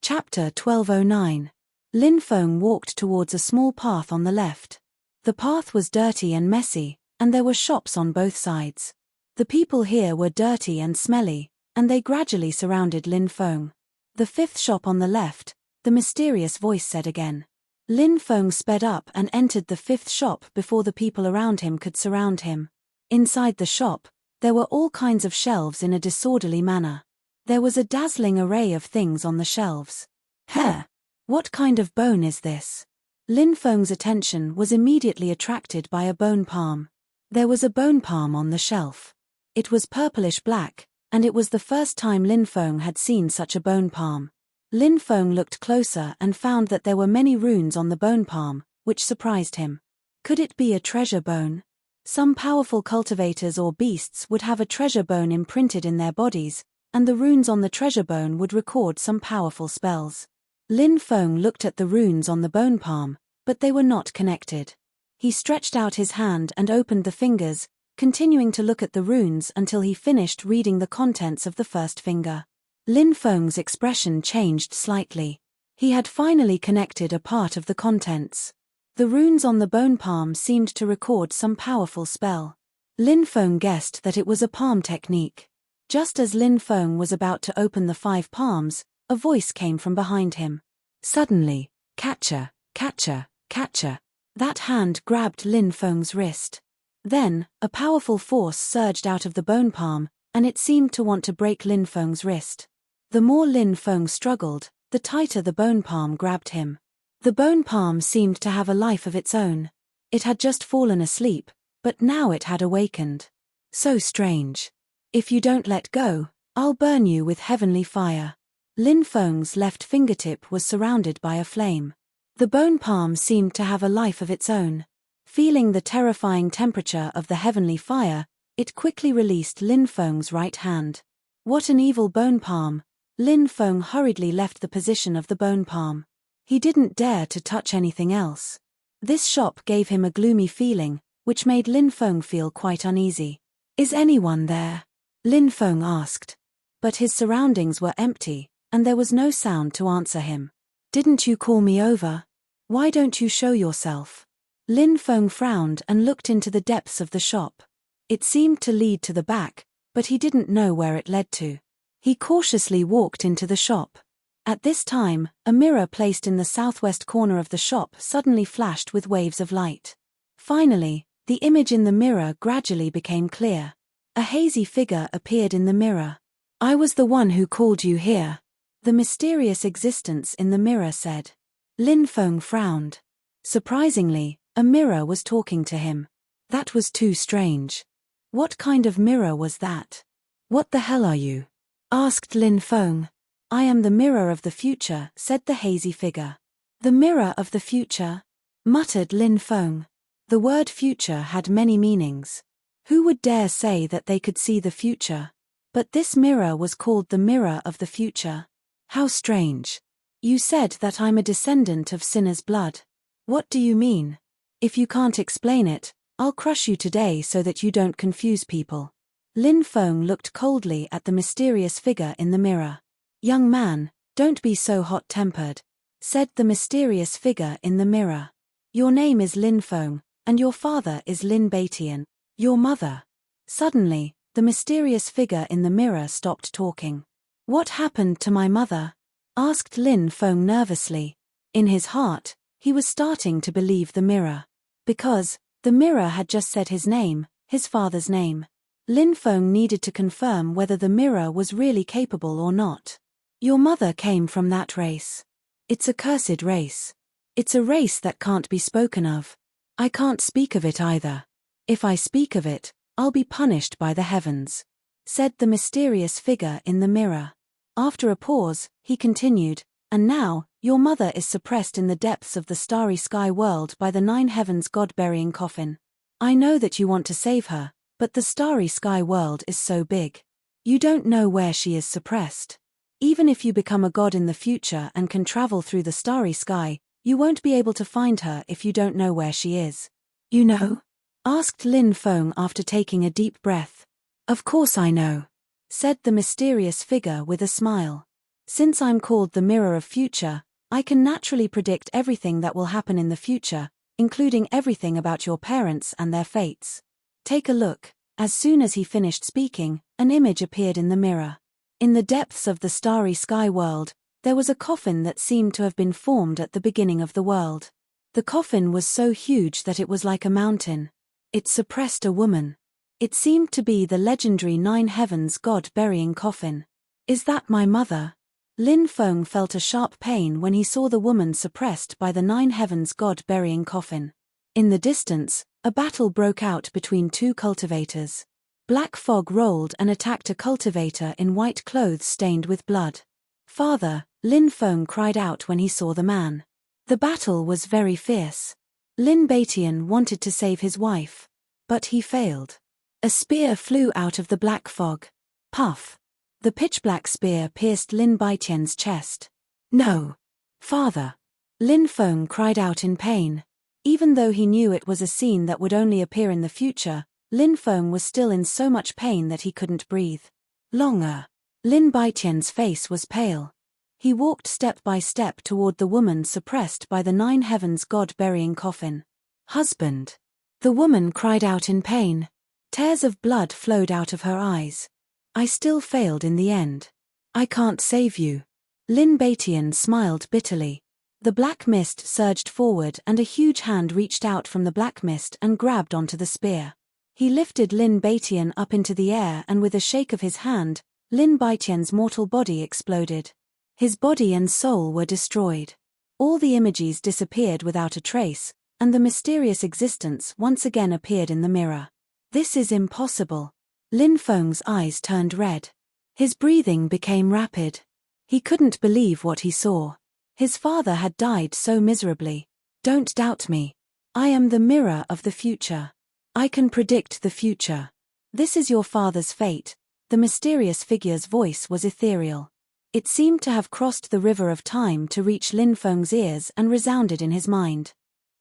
Chapter 1209. Lin Feng walked towards a small path on the left. The path was dirty and messy, and there were shops on both sides. The people here were dirty and smelly, and they gradually surrounded Lin Feng. "The fifth shop on the left," the mysterious voice said again. Lin Feng sped up and entered the fifth shop before the people around him could surround him. Inside the shop, there were all kinds of shelves in a disorderly manner. There was a dazzling array of things on the shelves. "Heh! What kind of bone is this?" Lin Feng's attention was immediately attracted by a bone palm. There was a bone palm on the shelf. It was purplish black, and it was the first time Lin Feng had seen such a bone palm. Lin Feng looked closer and found that there were many runes on the bone palm, which surprised him. Could it be a treasure bone? Some powerful cultivators or beasts would have a treasure bone imprinted in their bodies, and the runes on the treasure bone would record some powerful spells. Lin Feng looked at the runes on the bone palm, but they were not connected. He stretched out his hand and opened the fingers, continuing to look at the runes until he finished reading the contents of the first finger. Lin Feng's expression changed slightly. He had finally connected a part of the contents. The runes on the bone palm seemed to record some powerful spell. Lin Feng guessed that it was a palm technique. Just as Lin Feng was about to open the 5 palms, a voice came from behind him. Suddenly, "Catcher, catcher, catcher." That hand grabbed Lin Feng's wrist. Then, a powerful force surged out of the bone palm, and it seemed to want to break Lin Feng's wrist. The more Lin Feng struggled, the tighter the bone palm grabbed him. The bone palm seemed to have a life of its own. It had just fallen asleep, but now it had awakened. So strange. "If you don't let go, I'll burn you with heavenly fire." Lin Feng's left fingertip was surrounded by a flame. The bone palm seemed to have a life of its own. Feeling the terrifying temperature of the heavenly fire, it quickly released Lin Feng's right hand. What an evil bone palm! Lin Feng hurriedly left the position of the bone palm. He didn't dare to touch anything else. This shop gave him a gloomy feeling, which made Lin Feng feel quite uneasy. "Is anyone there?" Lin Feng asked. But his surroundings were empty, and there was no sound to answer him. "Didn't you call me over? Why don't you show yourself?" Lin Feng frowned and looked into the depths of the shop. It seemed to lead to the back, but he didn't know where it led to. He cautiously walked into the shop. At this time, a mirror placed in the southwest corner of the shop suddenly flashed with waves of light. Finally, the image in the mirror gradually became clear. A hazy figure appeared in the mirror. "I was the one who called you here," the mysterious existence in the mirror said. Lin Feng frowned. Surprisingly, a mirror was talking to him. That was too strange. What kind of mirror was that? "What the hell are you?" asked Lin Feng. "I am the mirror of the future," said the hazy figure. "The mirror of the future?" muttered Lin Feng. The word future had many meanings. Who would dare say that they could see the future? But this mirror was called the mirror of the future. How strange. You said that I'm a descendant of sinners' blood. What do you mean? If you can't explain it, I'll crush you today so that you don't confuse people. Lin Feng looked coldly at the mysterious figure in the mirror. Young man, don't be so hot-tempered, said the mysterious figure in the mirror. Your name is Lin Feng, and your father is Lin Baitian. Your mother. Suddenly, the mysterious figure in the mirror stopped talking. What happened to my mother? Asked Lin Feng nervously. In his heart, he was starting to believe the mirror. Because the mirror had just said his name, his father's name. Lin Feng needed to confirm whether the mirror was really capable or not. Your mother came from that race. It's a cursed race. It's a race that can't be spoken of. I can't speak of it either. If I speak of it, I'll be punished by the heavens, said the mysterious figure in the mirror. After a pause, he continued, and now, your mother is suppressed in the depths of the starry sky world by the 9 heavens god-burying coffin. I know that you want to save her, but the starry sky world is so big. You don't know where she is suppressed. Even if you become a god in the future and can travel through the starry sky, you won't be able to find her if you don't know where she is. You know? Asked Lin Feng after taking a deep breath. Of course I know, said the mysterious figure with a smile. Since I'm called the Mirror of Future, I can naturally predict everything that will happen in the future, including everything about your parents and their fates. Take a look. As soon as he finished speaking, an image appeared in the mirror. In the depths of the starry sky world, there was a coffin that seemed to have been formed at the beginning of the world. The coffin was so huge that it was like a mountain. It suppressed a woman. It seemed to be the legendary 9 heavens god-burying coffin. Is that my mother? Lin Feng felt a sharp pain when he saw the woman suppressed by the 9 heavens god-burying coffin. In the distance, a battle broke out between 2 cultivators. Black fog rolled and attacked a cultivator in white clothes stained with blood. Father, Lin Feng cried out when he saw the man. The battle was very fierce. Lin Baitian wanted to save his wife. But he failed. A spear flew out of the black fog. Puff. The pitch-black spear pierced Lin Baitian's chest. No. Father. Lin Feng cried out in pain. Even though he knew it was a scene that would only appear in the future, Lin Feng was still in so much pain that he couldn't breathe. Longer. Lin Baitian's face was pale. He walked step by step toward the woman suppressed by the 9 heavens god-burying coffin. Husband. The woman cried out in pain. Tears of blood flowed out of her eyes. I still failed in the end. I can't save you. Lin Baitian smiled bitterly. The black mist surged forward and a huge hand reached out from the black mist and grabbed onto the spear. He lifted Lin Baitian up into the air and with a shake of his hand, Lin Baitian's mortal body exploded. His body and soul were destroyed. All the images disappeared without a trace, and the mysterious existence once again appeared in the mirror. This is impossible. Lin Feng's eyes turned red. His breathing became rapid. He couldn't believe what he saw. His father had died so miserably. Don't doubt me. I am the mirror of the future. I can predict the future. This is your father's fate. The mysterious figure's voice was ethereal. It seemed to have crossed the river of time to reach Lin Feng's ears and resounded in his mind.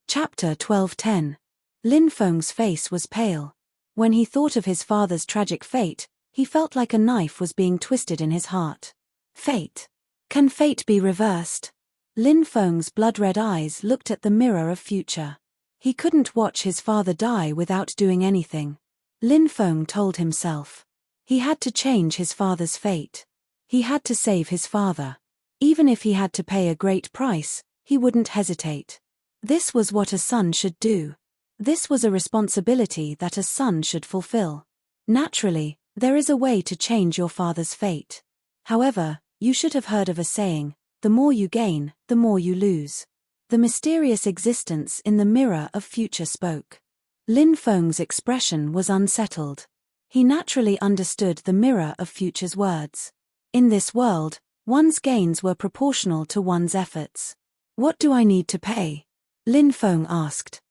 Chapter 12:10. Lin Feng's face was pale. When he thought of his father's tragic fate, he felt like a knife was being twisted in his heart. Fate. Can fate be reversed? Lin Feng's blood-red eyes looked at the mirror of future. He couldn't watch his father die without doing anything. Lin Feng told himself. He had to change his father's fate. He had to save his father. Even if he had to pay a great price, he wouldn't hesitate. This was what a son should do. This was a responsibility that a son should fulfill. Naturally, there is a way to change your father's fate. However, you should have heard of a saying, the more you gain, the more you lose. The mysterious existence in the mirror of future spoke. Lin Feng's expression was unsettled. He naturally understood the mirror of future's words. In this world, one's gains were proportional to one's efforts. What do I need to pay? Lin Feng asked.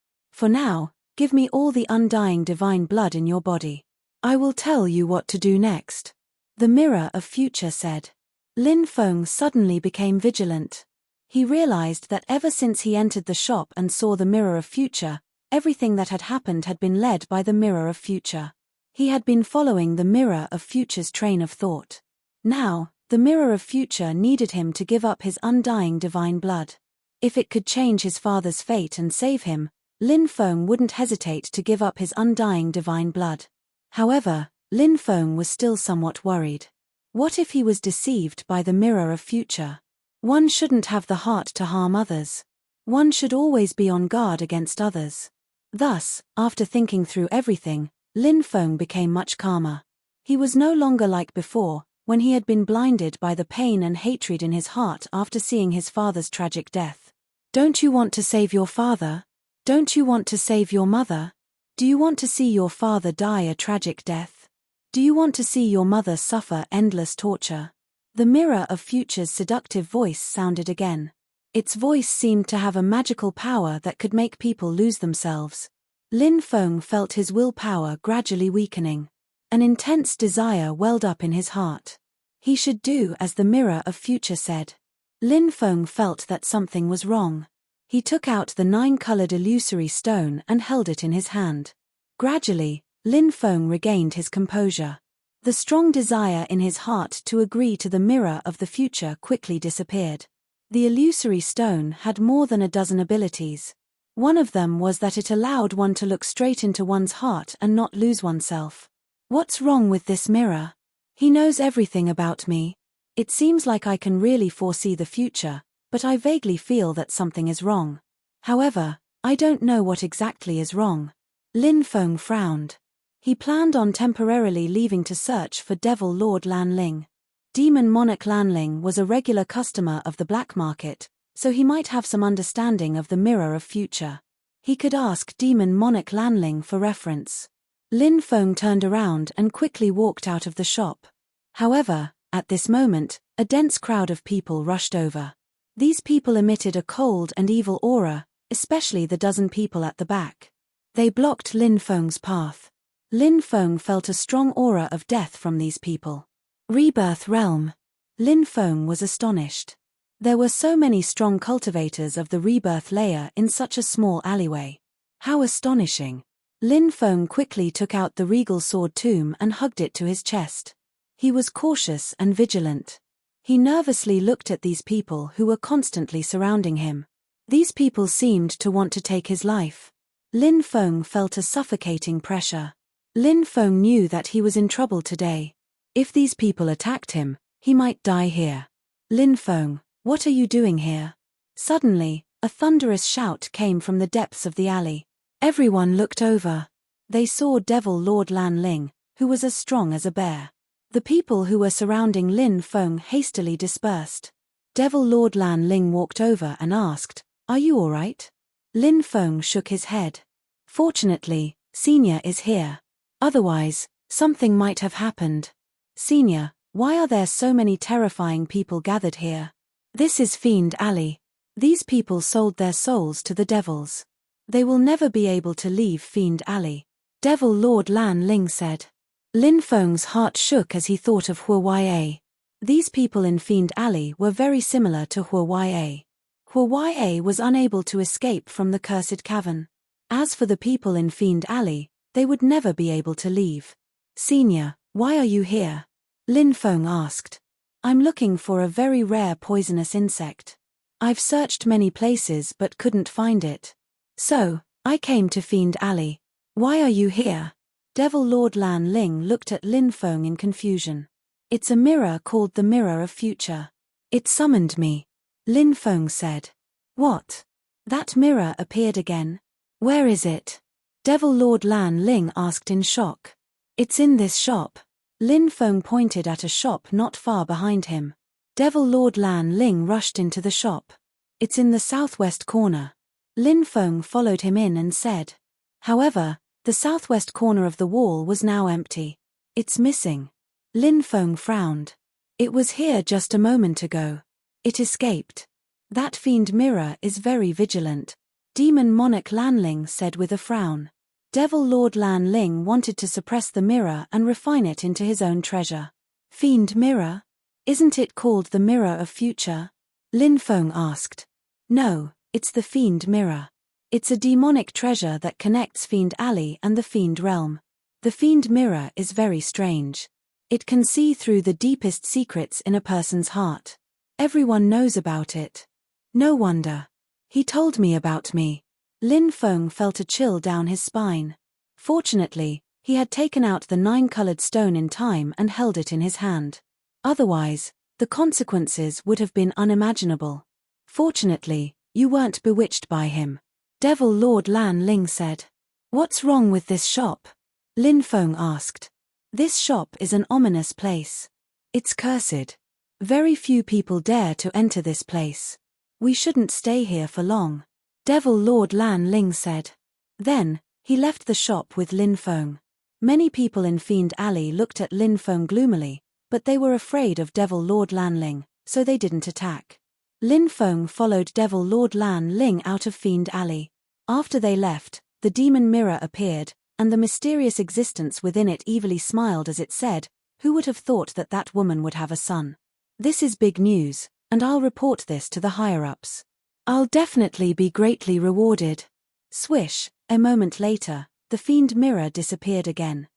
For now, Give me all the undying divine blood in your body. I will tell you what to do next. The mirror of future said. Lin Feng suddenly became vigilant. He realized that ever since he entered the shop and saw the mirror of future, everything that had happened had been led by the mirror of future. He had been following the mirror of future's train of thought. Now, the mirror of future needed him to give up his undying divine blood. If it could change his father's fate and save him, Lin Feng wouldn't hesitate to give up his undying divine blood. However, Lin Feng was still somewhat worried. What if he was deceived by the mirror of future? One shouldn't have the heart to harm others. One should always be on guard against others. Thus, after thinking through everything, Lin Feng became much calmer. He was no longer like before, when he had been blinded by the pain and hatred in his heart after seeing his father's tragic death. Don't you want to save your father? Don't you want to save your mother? Do you want to see your father die a tragic death? Do you want to see your mother suffer endless torture? The mirror of future's seductive voice sounded again. Its voice seemed to have a magical power that could make people lose themselves. Lin Feng felt his willpower gradually weakening. An intense desire welled up in his heart. He should do as the mirror of future said. Lin Feng felt that something was wrong. He took out the 9-colored illusory stone and held it in his hand. Gradually, Lin Feng regained his composure. The strong desire in his heart to agree to the mirror of the future quickly disappeared. The illusory stone had more than a dozen abilities. One of them was that it allowed one to look straight into one's heart and not lose oneself. What's wrong with this mirror? He knows everything about me. It seems like I can really foresee the future, but I vaguely feel that something is wrong. However, I don't know what exactly is wrong. Lin Feng frowned. He planned on temporarily leaving to search for Devil Lord Lanling. Demon Monarch Lanling was a regular customer of the black market, so he might have some understanding of the mirror of future. He could ask Demon Monarch Lanling for reference. Lin Feng turned around and quickly walked out of the shop. However, at this moment, a dense crowd of people rushed over. These people emitted a cold and evil aura, especially the dozen people at the back. They blocked Lin Feng's path. Lin Feng felt a strong aura of death from these people. Rebirth Realm. Lin Feng was astonished. There were so many strong cultivators of the rebirth layer in such a small alleyway. How astonishing. Lin Feng quickly took out the regal sword tomb and hugged it to his chest. He was cautious and vigilant. He nervously looked at these people who were constantly surrounding him. These people seemed to want to take his life. Lin Feng felt a suffocating pressure. Lin Feng knew that he was in trouble today. If these people attacked him, he might die here. Lin Feng, what are you doing here? Suddenly, a thunderous shout came from the depths of the alley. Everyone looked over. They saw Devil Lord Lanling, who was as strong as a bear. The people who were surrounding Lin Feng hastily dispersed. Devil Lord Lanling walked over and asked, "Are you all right?" Lin Feng shook his head. "Fortunately, Senior is here. Otherwise, something might have happened. Senior, why are there so many terrifying people gathered here? This is Fiend Alley. These people sold their souls to the devils. They will never be able to leave Fiend Alley," Devil Lord Lan Ling said. Lin Feng's heart shook as he thought of Huo-Ya. These people in Fiend Alley were very similar to Huo-Ya. Huo-Ya was unable to escape from the cursed cavern. As for the people in Fiend Alley, they would never be able to leave. "Senior, why are you here?" Lin Feng asked. "I'm looking for a very rare poisonous insect. I've searched many places but couldn't find it. So, I came to Fiend Alley." "Why are you here?" Devil Lord Lan Ling looked at Lin Feng in confusion. "It's a mirror called the Mirror of Future. It summoned me," Lin Feng said. "What? That mirror appeared again? Where is it?" Devil Lord Lan Ling asked in shock. "It's in this shop." Lin Feng pointed at a shop not far behind him. Devil Lord Lan Ling rushed into the shop. "It's in the southwest corner." Lin Feng followed him in and said. However, the southwest corner of the wall was now empty. "It's missing." Lin Feng frowned. "It was here just a moment ago. It escaped. That fiend mirror is very vigilant," Demon Monarch Lanling said with a frown. Devil Lord Lan Ling wanted to suppress the mirror and refine it into his own treasure. Fiend mirror? Isn't it called the Mirror of Future? Lin Feng asked. No, it's the Fiend Mirror. It's a demonic treasure that connects Fiend Alley and the Fiend Realm. The Fiend Mirror is very strange. It can see through the deepest secrets in a person's heart. Everyone knows about it. No wonder. He told me about me. Lin Feng felt a chill down his spine. Fortunately, he had taken out the 9-colored stone in time and held it in his hand. Otherwise, the consequences would have been unimaginable. Fortunately, you weren't bewitched by him. Devil Lord Lan Ling said. What's wrong with this shop? Lin Feng asked. This shop is an ominous place. It's cursed. Very few people dare to enter this place. We shouldn't stay here for long. Devil Lord Lan Ling said. Then, he left the shop with Lin Feng. Many people in Fiend Alley looked at Lin Feng gloomily, but they were afraid of Devil Lord Lan Ling, so they didn't attack. Lin Feng followed Devil Lord Lan Ling out of Fiend Alley. After they left, the demon mirror appeared, and the mysterious existence within it evilly smiled as it said, "Who would have thought that that woman would have a son? This is big news, and I'll report this to the higher-ups. I'll definitely be greatly rewarded." Swish, a moment later, the Fiend mirror disappeared again.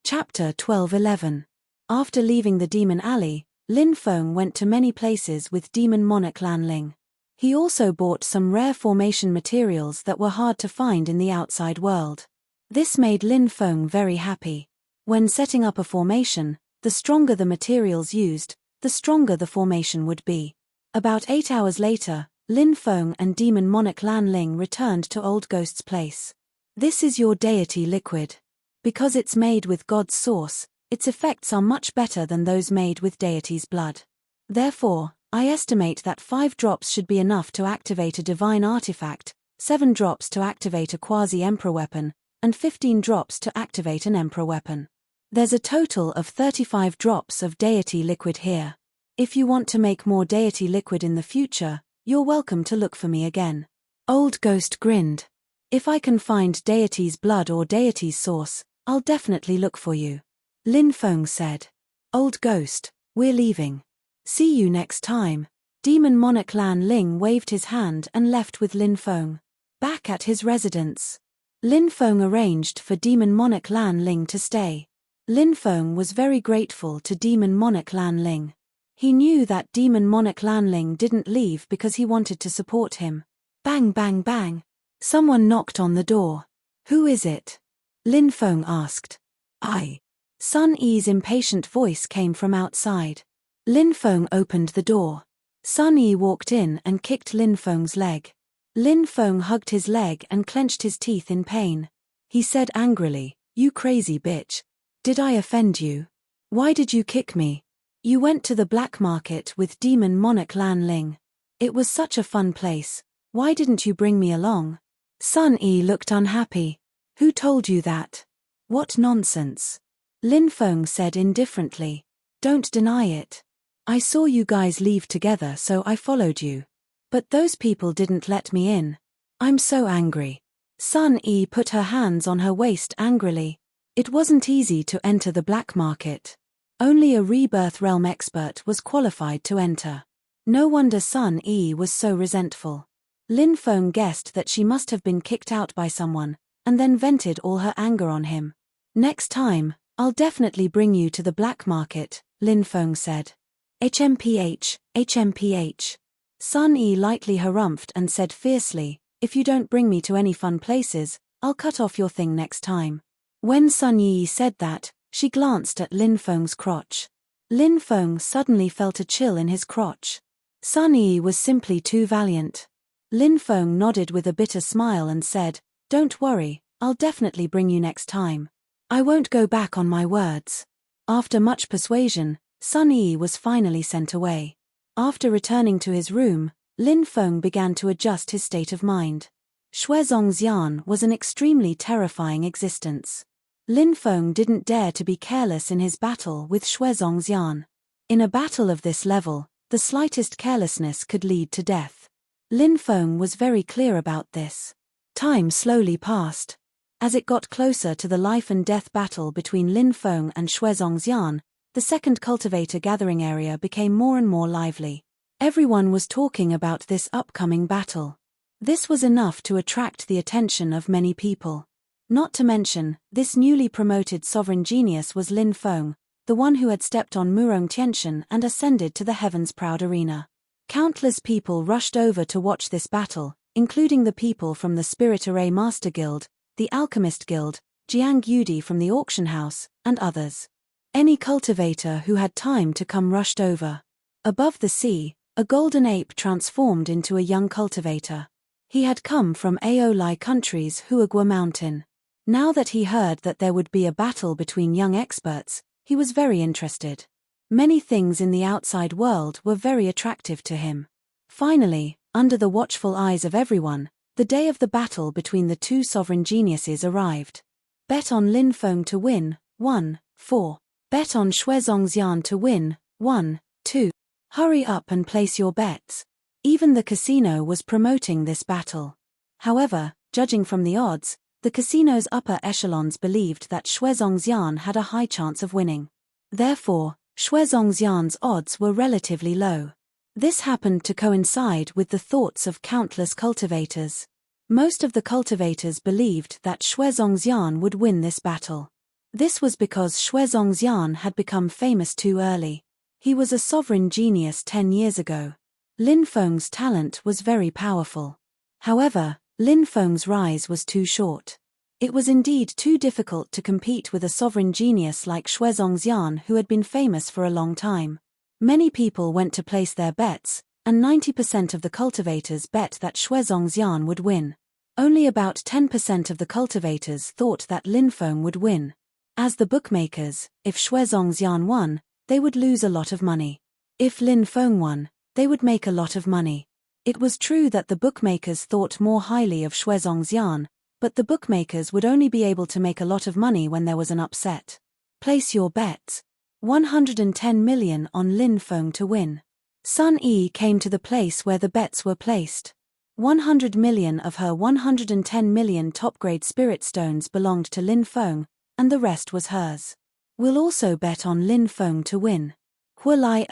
Chapter 12:11. After leaving the Demon Alley, Lin Feng went to many places with Demon Monarch Lan Ling. He also bought some rare formation materials that were hard to find in the outside world. This made Lin Feng very happy. When setting up a formation, the stronger the materials used, the stronger the formation would be. About 8 hours later, Lin Feng and Demon Monarch Lan Ling returned to Old Ghost's place. This is your deity liquid. Because it's made with God's source, its effects are much better than those made with deity's blood. Therefore, I estimate that 5 drops should be enough to activate a divine artifact, 7 drops to activate a quasi-emperor weapon, and 15 drops to activate an emperor weapon. There's a total of 35 drops of deity liquid here. If you want to make more deity liquid in the future, you're welcome to look for me again. Old Ghost grinned. If I can find deity's blood or deity's source, I'll definitely look for you. Lin Feng said. Old Ghost, we're leaving. See you next time. Demon Monarch Lan Ling waved his hand and left with Lin Feng. Back at his residence, Lin Feng arranged for Demon Monarch Lan Ling to stay. Lin Feng was very grateful to Demon Monarch Lan Ling. He knew that Demon Monarch Lan Ling didn't leave because he wanted to support him. Bang bang bang. Someone knocked on the door. Who is it? Lin Feng asked. I. Sun Yi's impatient voice came from outside. Lin Feng opened the door. Sun Yi walked in and kicked Lin Feng's leg. Lin Feng hugged his leg and clenched his teeth in pain. He said angrily, "You crazy bitch. Did I offend you? Why did you kick me? You went to the black market with Demon Monarch Lan Ling. It was such a fun place. Why didn't you bring me along?" Sun Yi looked unhappy. Who told you that? What nonsense. Lin Feng said indifferently. Don't deny it. I saw you guys leave together, so I followed you. But those people didn't let me in. I'm so angry. Sun Yi put her hands on her waist angrily. It wasn't easy to enter the black market. Only a rebirth realm expert was qualified to enter. No wonder Sun Yi was so resentful. Lin Feng guessed that she must have been kicked out by someone, and then vented all her anger on him. Next time, I'll definitely bring you to the black market, Lin Feng said. HMPH, HMPH. Sun Yi lightly harumphed and said fiercely, if you don't bring me to any fun places, I'll cut off your thing next time. When Sun Yi said that, she glanced at Lin Feng's crotch. Lin Feng suddenly felt a chill in his crotch. Sun Yi was simply too valiant. Lin Feng nodded with a bitter smile and said, Don't worry, I'll definitely bring you next time. I won't go back on my words. After much persuasion, Sun Yi was finally sent away. After returning to his room, Lin Feng began to adjust his state of mind. Shuezongxian was an extremely terrifying existence. Lin Feng didn't dare to be careless in his battle with Shuezongxian. In a battle of this level, the slightest carelessness could lead to death. Lin Feng was very clear about this. Time slowly passed. As it got closer to the life-and-death battle between Lin Feng and Xue Zongxian, the second cultivator gathering area became more and more lively. Everyone was talking about this upcoming battle. This was enough to attract the attention of many people. Not to mention, this newly promoted sovereign genius was Lin Feng, the one who had stepped on Murong Tianshan and ascended to the heavens-proud arena. Countless people rushed over to watch this battle, including the people from the Spirit Array Master Guild, the Alchemist Guild, Jiang Yudi from the auction house, and others. Any cultivator who had time to come rushed over. Above the sea, a golden ape transformed into a young cultivator. He had come from Aolai country's Huagua Mountain. Now that he heard that there would be a battle between young experts, he was very interested. Many things in the outside world were very attractive to him. Finally, under the watchful eyes of everyone, the day of the battle between the two sovereign geniuses arrived. Bet on Lin Feng to win, 1, 4. Bet on Xue Zongxian to win, 1, 2. Hurry up and place your bets. Even the casino was promoting this battle. However, judging from the odds, the casino's upper echelons believed that Xue Zongxian had a high chance of winning. Therefore, Xue Zongxian's odds were relatively low. This happened to coincide with the thoughts of countless cultivators. Most of the cultivators believed that Xue Zongxian would win this battle. This was because Xue Zongxian had become famous too early. He was a sovereign genius 10 years ago. Lin Feng's talent was very powerful. However, Lin Feng's rise was too short. It was indeed too difficult to compete with a sovereign genius like Xue Zongxian who had been famous for a long time. Many people went to place their bets, and 90% of the cultivators bet that Xue Zongxian would win. Only about 10% of the cultivators thought that Lin Feng would win. As the bookmakers, if Xue Zongxian won, they would lose a lot of money. If Lin Feng won, they would make a lot of money. It was true that the bookmakers thought more highly of Xue Zongxian, but the bookmakers would only be able to make a lot of money when there was an upset. Place your bets. 110 million on Lin Feng to win. Sun Yi came to the place where the bets were placed. 100 million of her 110 million top-grade spirit stones belonged to Lin Feng, and the rest was hers. We'll also bet on Lin Feng to win. Hu Lai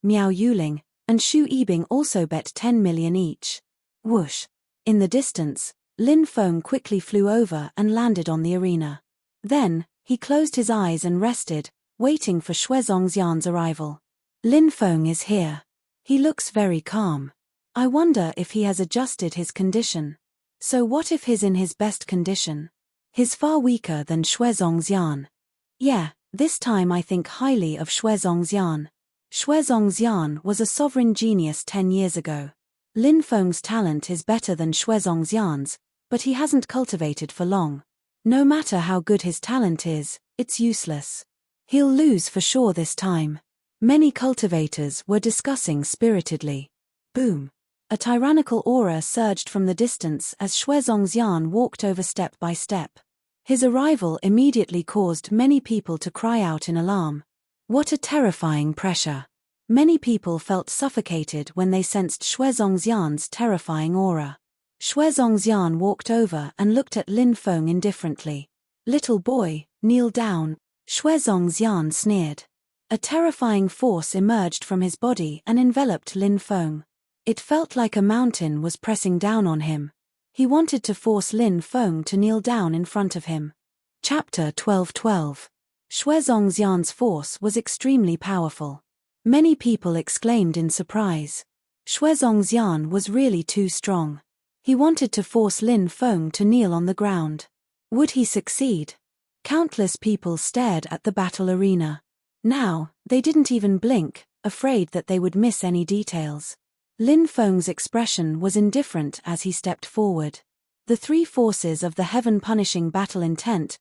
Miao Yuling, and Xu Yibing also bet 10 million each. Whoosh! In the distance, Lin Feng quickly flew over and landed on the arena. Then, he closed his eyes and rested, waiting for Xue Zongxian's arrival. Lin Feng is here. He looks very calm. I wonder if he has adjusted his condition. So what if he's in his best condition? He's far weaker than Xue Zongxian. Yeah, this time I think highly of Xue Zongxian. Xue Zongxian was a sovereign genius 10 years ago. Lin Feng's talent is better than Xue Zongxian's, but he hasn't cultivated for long. No matter how good his talent is, it's useless. He'll lose for sure this time. Many cultivators were discussing spiritedly. Boom! A tyrannical aura surged from the distance as Xue Zongxian walked over step by step. His arrival immediately caused many people to cry out in alarm. What a terrifying pressure! Many people felt suffocated when they sensed Xue Zongxian's terrifying aura. Xue Zongxian walked over and looked at Lin Feng indifferently. Little boy, kneel down. Xue Zongxian sneered. A terrifying force emerged from his body and enveloped Lin Feng. It felt like a mountain was pressing down on him. He wanted to force Lin Feng to kneel down in front of him. Chapter 12:12. Xue Zongxian's force was extremely powerful. Many people exclaimed in surprise. Xue Zongxian was really too strong. He wanted to force Lin Feng to kneel on the ground. Would he succeed? Countless people stared at the battle arena. Now, they didn't even blink, afraid that they would miss any details. Lin Feng's expression was indifferent as he stepped forward. The three forces of the heaven-punishing battle intent,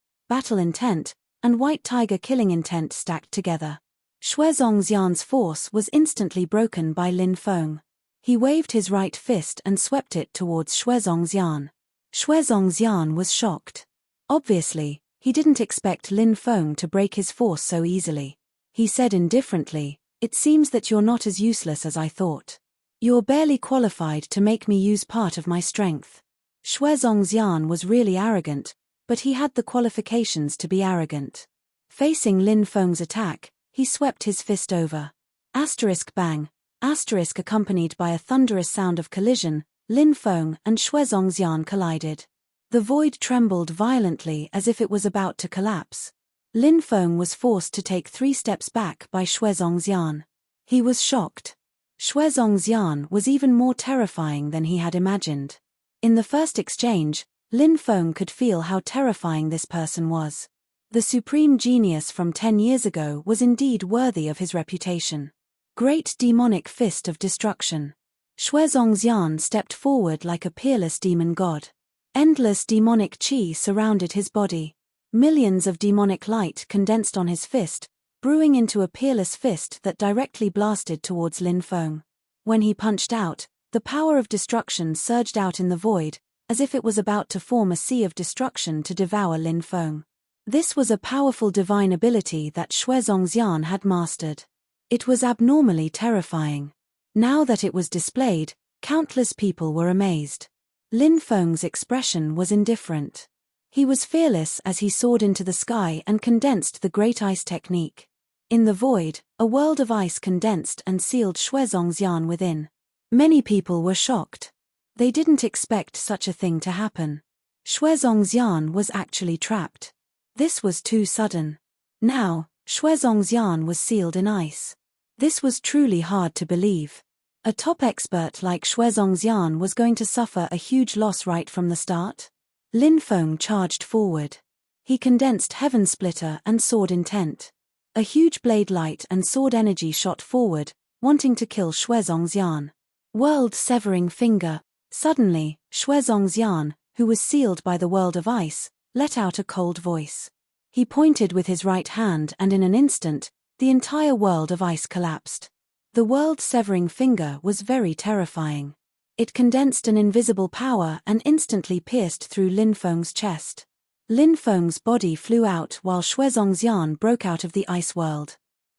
and white tiger killing intent stacked together. Xue Zongxian's force was instantly broken by Lin Feng. He waved his right fist and swept it towards Xue Zongxian. Xue Zongxian was shocked. Obviously, he didn't expect Lin Feng to break his force so easily. He said indifferently, "It seems that you're not as useless as I thought. You're barely qualified to make me use part of my strength." Xue Zongxian was really arrogant, but he had the qualifications to be arrogant. Facing Lin Feng's attack, he swept his fist over. Asterisk bang, asterisk accompanied by a thunderous sound of collision, Lin Feng and Xue Zongxian collided. The void trembled violently as if it was about to collapse. Lin Feng was forced to take 3 steps back by Xue Zongxian. He was shocked. Xue Zongxian was even more terrifying than he had imagined. In the first exchange, Lin Feng could feel how terrifying this person was. The supreme genius from 10 years ago was indeed worthy of his reputation. Great demonic fist of destruction. Xue Zongxian stepped forward like a peerless demon god. Endless demonic qi surrounded his body. Millions of demonic light condensed on his fist, brewing into a peerless fist that directly blasted towards Lin Feng. When he punched out, the power of destruction surged out in the void, as if it was about to form a sea of destruction to devour Lin Feng. This was a powerful divine ability that Xue Zongxian had mastered. It was abnormally terrifying. Now that it was displayed, countless people were amazed. Lin Feng's expression was indifferent. He was fearless as he soared into the sky and condensed the great ice technique. In the void, a world of ice condensed and sealed Xue Zongxian within. Many people were shocked. They didn't expect such a thing to happen. Xue Zongxian was actually trapped. This was too sudden. Now, Xue Zongxian was sealed in ice. This was truly hard to believe. A top expert like Xue Zongxian was going to suffer a huge loss right from the start? Lin Feng charged forward. He condensed Heaven Splitter and Sword Intent. A huge blade light and sword energy shot forward, wanting to kill Xue Zongxian. World-severing finger. Suddenly, Xue Zongxian, who was sealed by the world of ice, let out a cold voice. He pointed with his right hand and in an instant, the entire world of ice collapsed. The world-severing finger was very terrifying. It condensed an invisible power and instantly pierced through Lin Feng's chest. Lin Feng's body flew out while Xue Zongxian broke out of the ice world.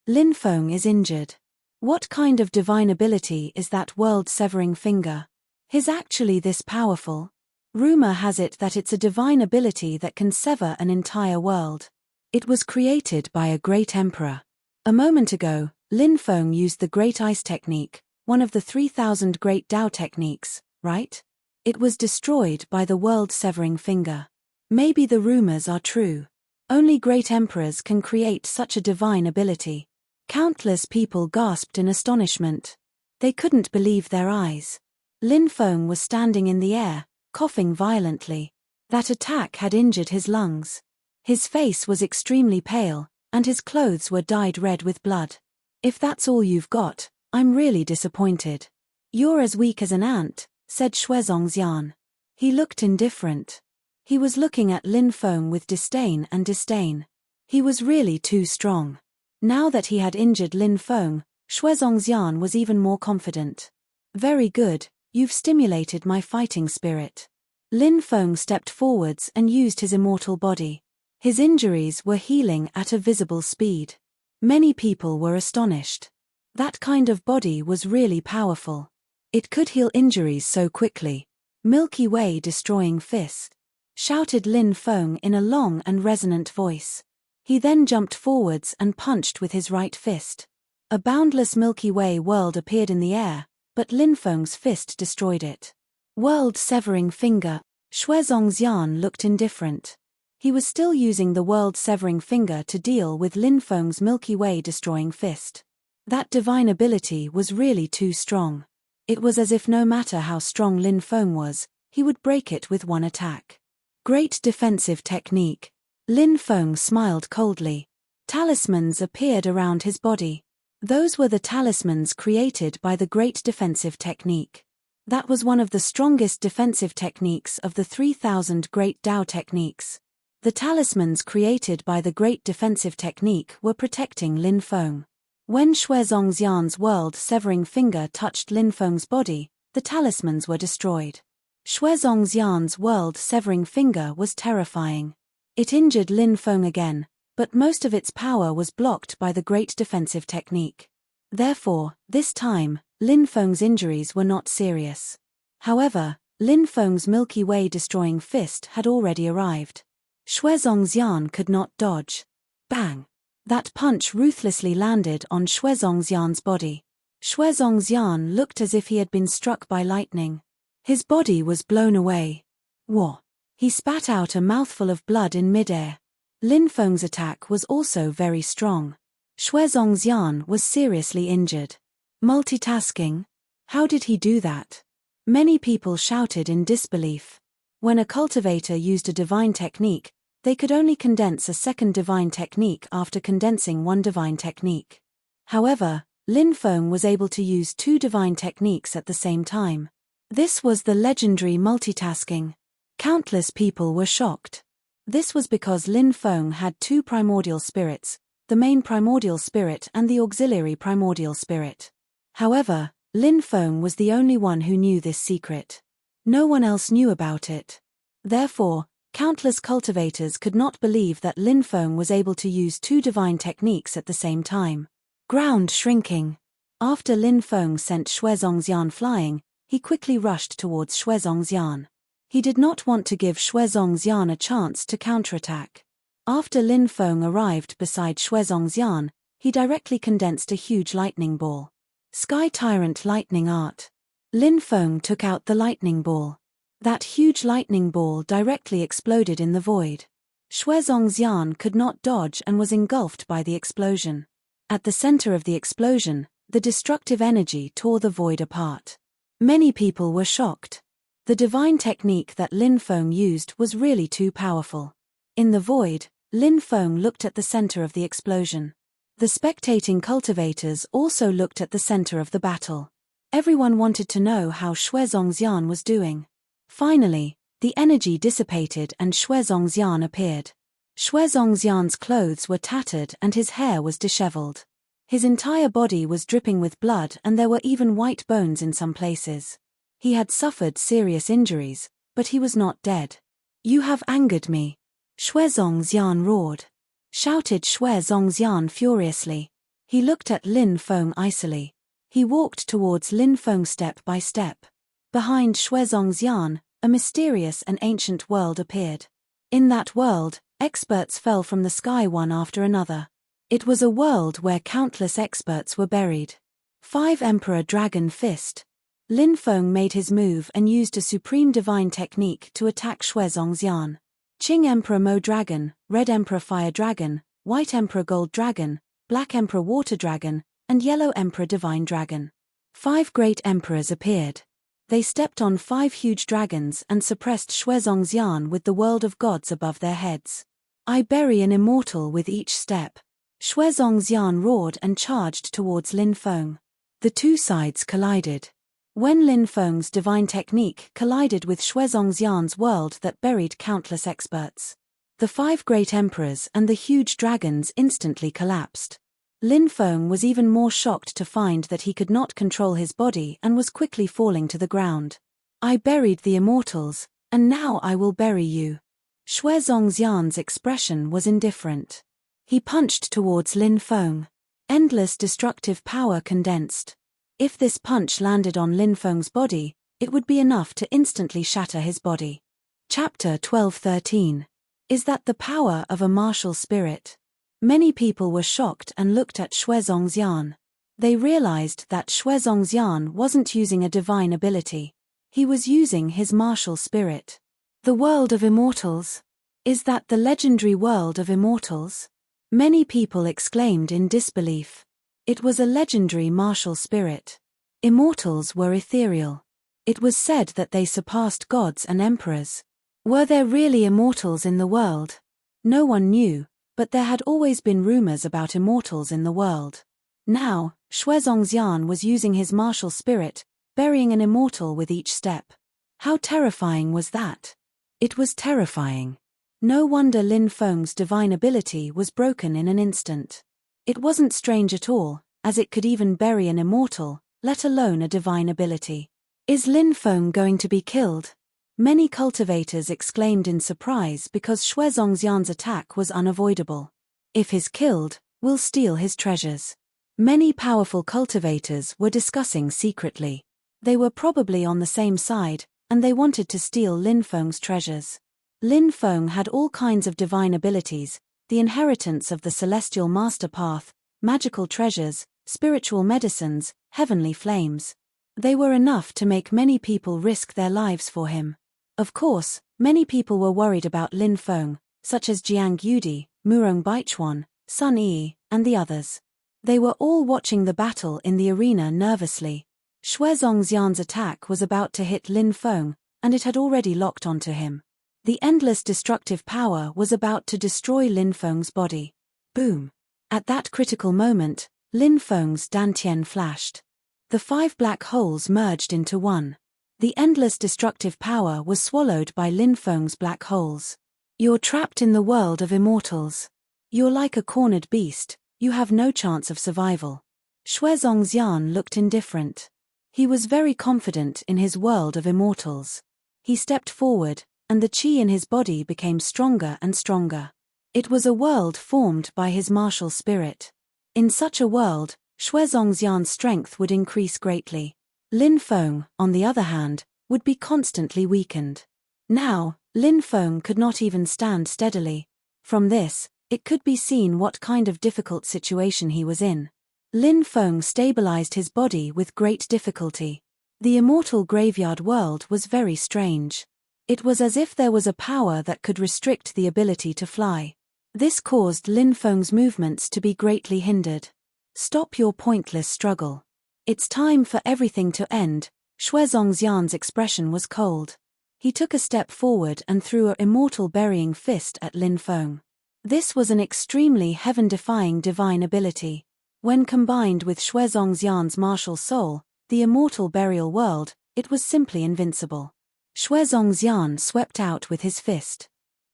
Lin Feng is injured. What kind of divine ability is that world-severing finger? Is actually this powerful? Rumor has it that it's a divine ability that can sever an entire world. It was created by a great emperor. A moment ago, Lin Feng used the Great Ice Technique, one of the 3,000 Great Tao techniques, right? It was destroyed by the world-severing finger. Maybe the rumors are true. Only great emperors can create such a divine ability. Countless people gasped in astonishment. They couldn't believe their eyes. Lin Feng was standing in the air, coughing violently. That attack had injured his lungs. His face was extremely pale, and his clothes were dyed red with blood. If that's all you've got, I'm really disappointed. You're as weak as an ant, said Xue Zongxian. He looked indifferent. He was looking at Lin Feng with disdain and disdain. He was really too strong. Now that he had injured Lin Feng, Xue Zongxian was even more confident. Very good, you've stimulated my fighting spirit. Lin Feng stepped forwards and used his immortal body. His injuries were healing at a visible speed. Many people were astonished. That kind of body was really powerful. It could heal injuries so quickly. Milky Way destroying fist, shouted Lin Feng in a long and resonant voice. He then jumped forwards and punched with his right fist. A boundless Milky Way world appeared in the air, but Lin Feng's fist destroyed it. World-severing finger. Xue Zongxian looked indifferent. He was still using the world-severing finger to deal with Lin Feng's Milky Way destroying fist. That divine ability was really too strong. It was as if no matter how strong Lin Feng was, he would break it with one attack. Great defensive technique. Lin Feng smiled coldly. Talismans appeared around his body. Those were the talismans created by the Great Defensive Technique. That was one of the strongest defensive techniques of the 3,000 Great Tao techniques. The talismans created by the Great Defensive Technique were protecting Lin Feng. When Xue Zongxian's world-severing finger touched Lin Feng's body, the talismans were destroyed. Xue Zongxian's world-severing finger was terrifying. It injured Lin Feng again, but most of its power was blocked by the Great Defensive Technique. Therefore, this time, Lin Feng's injuries were not serious. However, Lin Feng's Milky Way destroying fist had already arrived. Shuezongxian could not dodge. Bang! That punch ruthlessly landed on Shuezongxian's body. Shuezongxian looked as if he had been struck by lightning. His body was blown away. Whoa! He spat out a mouthful of blood in midair. Lin Feng's attack was also very strong. Shuezongxian was seriously injured. Multitasking? How did he do that? Many people shouted in disbelief. When a cultivator used a divine technique, they could only condense a second divine technique after condensing one divine technique. However, Lin Feng was able to use two divine techniques at the same time. This was the legendary multitasking. Countless people were shocked. This was because Lin Feng had two primordial spirits, the main primordial spirit and the auxiliary primordial spirit. However, Lin Feng was the only one who knew this secret. No one else knew about it. Therefore, countless cultivators could not believe that Lin Feng was able to use two divine techniques at the same time. Ground shrinking. After Lin Feng sent Shuezongxian flying, he quickly rushed towards Shuezongxian. He did not want to give Shuezongxian a chance to counterattack. After Lin Feng arrived beside Shuezongxian, he directly condensed a huge lightning ball. Sky Tyrant Lightning Art. Lin Feng took out the lightning ball. That huge lightning ball directly exploded in the void. Shuezongxian could not dodge and was engulfed by the explosion. At the center of the explosion, the destructive energy tore the void apart. Many people were shocked. The divine technique that Lin Feng used was really too powerful. In the void, Lin Feng looked at the center of the explosion. The spectating cultivators also looked at the center of the battle. Everyone wanted to know how Shuezongxian was doing. Finally, the energy dissipated and Shuezongxian appeared. Shuezongxian's clothes were tattered and his hair was disheveled. His entire body was dripping with blood and there were even white bones in some places. He had suffered serious injuries, but he was not dead. "You have angered me," Shuezongxian roared. Shouted Shuezongxian furiously. He looked at Lin Feng icily. He walked towards Lin Feng step by step. Behind Shuezongxian, a mysterious and ancient world appeared. In that world, experts fell from the sky one after another. It was a world where countless experts were buried. 5 Emperor Dragon Fist. Lin Feng made his move and used a supreme divine technique to attack Shuezongxian. Qing Emperor Mo Dragon, Red Emperor Fire Dragon, White Emperor Gold Dragon, Black Emperor Water Dragon, and Yellow Emperor Divine Dragon. 5 great emperors appeared. They stepped on 5 huge dragons and suppressed Shuezongxian with the world of gods above their heads. "I bury an immortal with each step." Shuezongxian roared and charged towards Lin Feng. The two sides collided. When Lin Feng's divine technique collided with Shuezongxian's world that buried countless experts, the 5 great emperors and the huge dragons instantly collapsed. Lin Feng was even more shocked to find that he could not control his body and was quickly falling to the ground. "I buried the immortals, and now I will bury you." Shuezongxian's expression was indifferent. He punched towards Lin Feng. Endless destructive power condensed. If this punch landed on Lin Feng's body, it would be enough to instantly shatter his body. Chapter 12:13. Is that the power of a martial spirit? Many people were shocked and looked at Shuezongxian. They realized that Shuezongxian wasn't using a divine ability. He was using his martial spirit. The world of immortals? Is that the legendary world of immortals? Many people exclaimed in disbelief. It was a legendary martial spirit. Immortals were ethereal. It was said that they surpassed gods and emperors. Were there really immortals in the world? No one knew, but there had always been rumors about immortals in the world. Now, Shuezongxian was using his martial spirit, burying an immortal with each step. How terrifying was that? It was terrifying. No wonder Lin Feng's divine ability was broken in an instant. It wasn't strange at all, as it could even bury an immortal, let alone a divine ability. Is Lin Feng going to be killed? Many cultivators exclaimed in surprise because Shuezongxian's attack was unavoidable. If he's killed, we'll steal his treasures. Many powerful cultivators were discussing secretly. They were probably on the same side, and they wanted to steal Lin Feng's treasures. Lin Feng had all kinds of divine abilities, the inheritance of the celestial master path, magical treasures, spiritual medicines, heavenly flames. They were enough to make many people risk their lives for him. Of course, many people were worried about Lin Feng, such as Jiang Yudi, Murong Baichuan, Sun Yi, and the others. They were all watching the battle in the arena nervously. Xue Zongxian's attack was about to hit Lin Feng, and it had already locked onto him. The endless destructive power was about to destroy Lin Feng's body. Boom! At that critical moment, Lin Feng's dantian flashed. The 5 black holes merged into one. The endless destructive power was swallowed by Lin Feng's black holes. You're trapped in the world of immortals. You're like a cornered beast, you have no chance of survival. Xue Zongxian looked indifferent. He was very confident in his world of immortals. He stepped forward, and the qi in his body became stronger and stronger. It was a world formed by his martial spirit. In such a world, Xue Zongxian's strength would increase greatly. Lin Feng, on the other hand, would be constantly weakened. Now, Lin Feng could not even stand steadily. From this, it could be seen what kind of difficult situation he was in. Lin Feng stabilized his body with great difficulty. The immortal graveyard world was very strange. It was as if there was a power that could restrict the ability to fly. This caused Lin Feng's movements to be greatly hindered. Stop your pointless struggle. It's time for everything to end. Xue Zongxian's expression was cold. He took a step forward and threw an immortal burying fist at Lin Feng. This was an extremely heaven-defying divine ability. When combined with Xue Zongxian's martial soul, the immortal burial world, it was simply invincible. Xue Zongxian swept out with his fist.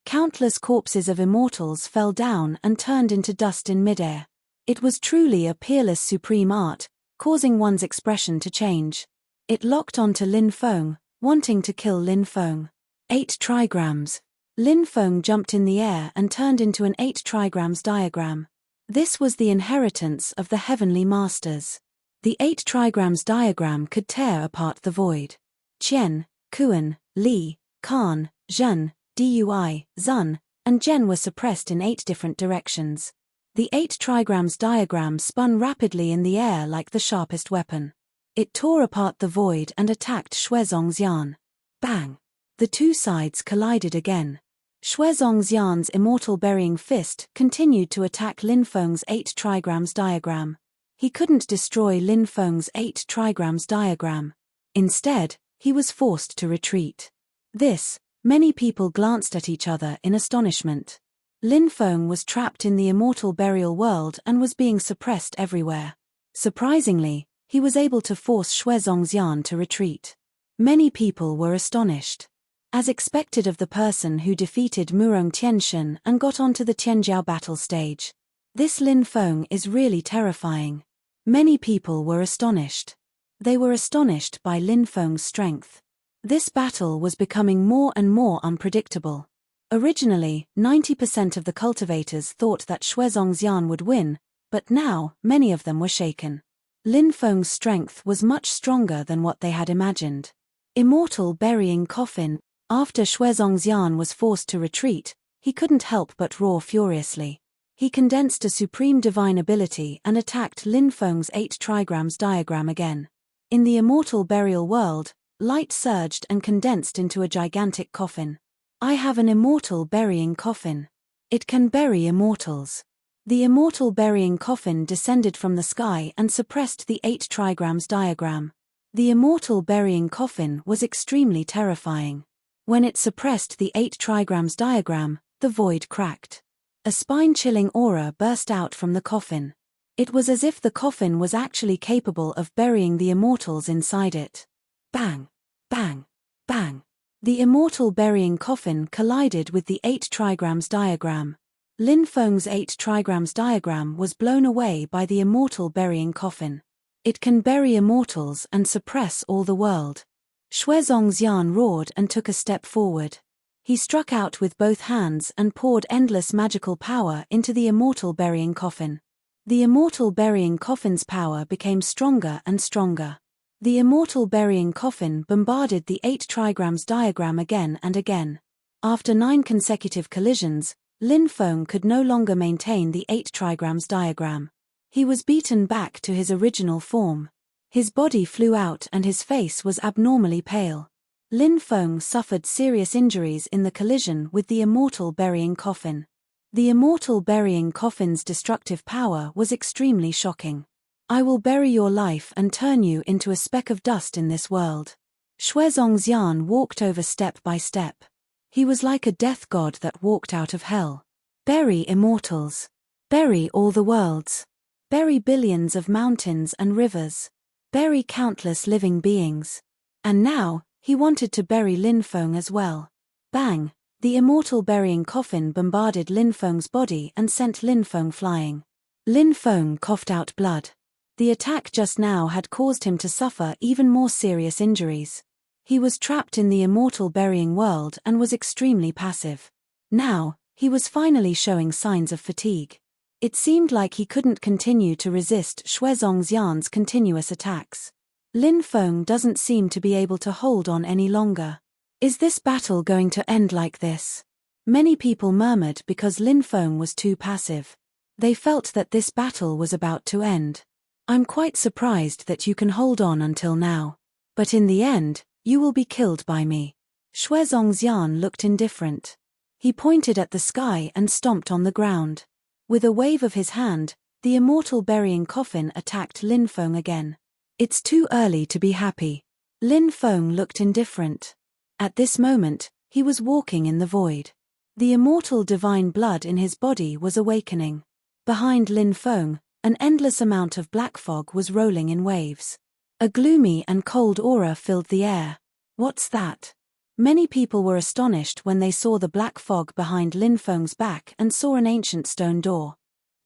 Countless corpses of immortals fell down and turned into dust in midair. It was truly a peerless supreme art, causing one's expression to change. It locked onto Lin Feng, wanting to kill Lin Feng. 8 trigrams. Lin Feng jumped in the air and turned into an 8 trigrams diagram. This was the inheritance of the heavenly masters. The 8 trigrams diagram could tear apart the void. Qian, Kuan, Li, Kan, Zhen, Dui, Zun, and Zhen were suppressed in 8 different directions. The 8 trigrams diagram spun rapidly in the air like the sharpest weapon. It tore apart the void and attacked Xue Zongxian. Bang! The two sides collided again. Xue Zongxian's immortal burying fist continued to attack Lin Feng's 8 trigrams diagram. He couldn't destroy Lin Feng's 8 trigrams diagram. Instead, he was forced to retreat. Many people glanced at each other in astonishment. Lin Feng was trapped in the immortal burial world and was being suppressed everywhere. Surprisingly, he was able to force Xue Zongxian to retreat. Many people were astonished. As expected of the person who defeated Murong Tianshan and got onto the Tianjiao battle stage. This Lin Feng is really terrifying. Many people were astonished. They were astonished by Lin Feng's strength. This battle was becoming more and more unpredictable. Originally, 90% of the cultivators thought that Xue Zongxian would win, but now, many of them were shaken. Lin Feng's strength was much stronger than what they had imagined. Immortal burying coffin. After Xue Zongxian was forced to retreat, he couldn't help but roar furiously. He condensed a supreme divine ability and attacked Lin Feng's 8 trigrams diagram again. In the immortal burial world, light surged and condensed into a gigantic coffin. I have an immortal burying coffin. It can bury immortals. The immortal burying coffin descended from the sky and suppressed the 8 trigrams diagram. The immortal burying coffin was extremely terrifying. When it suppressed the 8 trigrams diagram, the void cracked. A spine-chilling aura burst out from the coffin. It was as if the coffin was actually capable of burying the immortals inside it. Bang! Bang! Bang! The immortal burying coffin collided with the 8 trigrams diagram. Lin Feng's 8 trigrams diagram was blown away by the immortal burying coffin. It can bury immortals and suppress all the world. Xue Zongxian roared and took a step forward. He struck out with both hands and poured endless magical power into the immortal burying coffin. The immortal burying coffin's power became stronger and stronger. The immortal burying coffin bombarded the 8 trigrams diagram again and again. After 9 consecutive collisions, Lin Feng could no longer maintain the 8 trigrams diagram. He was beaten back to his original form. His body flew out and his face was abnormally pale. Lin Feng suffered serious injuries in the collision with the immortal burying coffin. The immortal burying coffin's destructive power was extremely shocking. I will bury your life and turn you into a speck of dust in this world. Shuezongxian walked over step by step. He was like a death god that walked out of hell. Bury immortals. Bury all the worlds. Bury billions of mountains and rivers. Bury countless living beings. And now, he wanted to bury Lin Feng as well. Bang! The immortal burying coffin bombarded Lin Feng's body and sent Lin Feng flying. Lin Feng coughed out blood. The attack just now had caused him to suffer even more serious injuries. He was trapped in the immortal burying world and was extremely passive. Now, he was finally showing signs of fatigue. It seemed like he couldn't continue to resist Shuezongxian's continuous attacks. Lin Feng doesn't seem to be able to hold on any longer. Is this battle going to end like this? Many people murmured because Lin Feng was too passive. They felt that this battle was about to end. I'm quite surprised that you can hold on until now. But in the end, you will be killed by me. Shuezongxian looked indifferent. He pointed at the sky and stomped on the ground. With a wave of his hand, the immortal burying coffin attacked Lin Feng again. It's too early to be happy. Lin Feng looked indifferent. At this moment, he was walking in the void. The immortal divine blood in his body was awakening. Behind Lin Feng, an endless amount of black fog was rolling in waves. A gloomy and cold aura filled the air. What's that? Many people were astonished when they saw the black fog behind Lin Feng's back and saw an ancient stone door.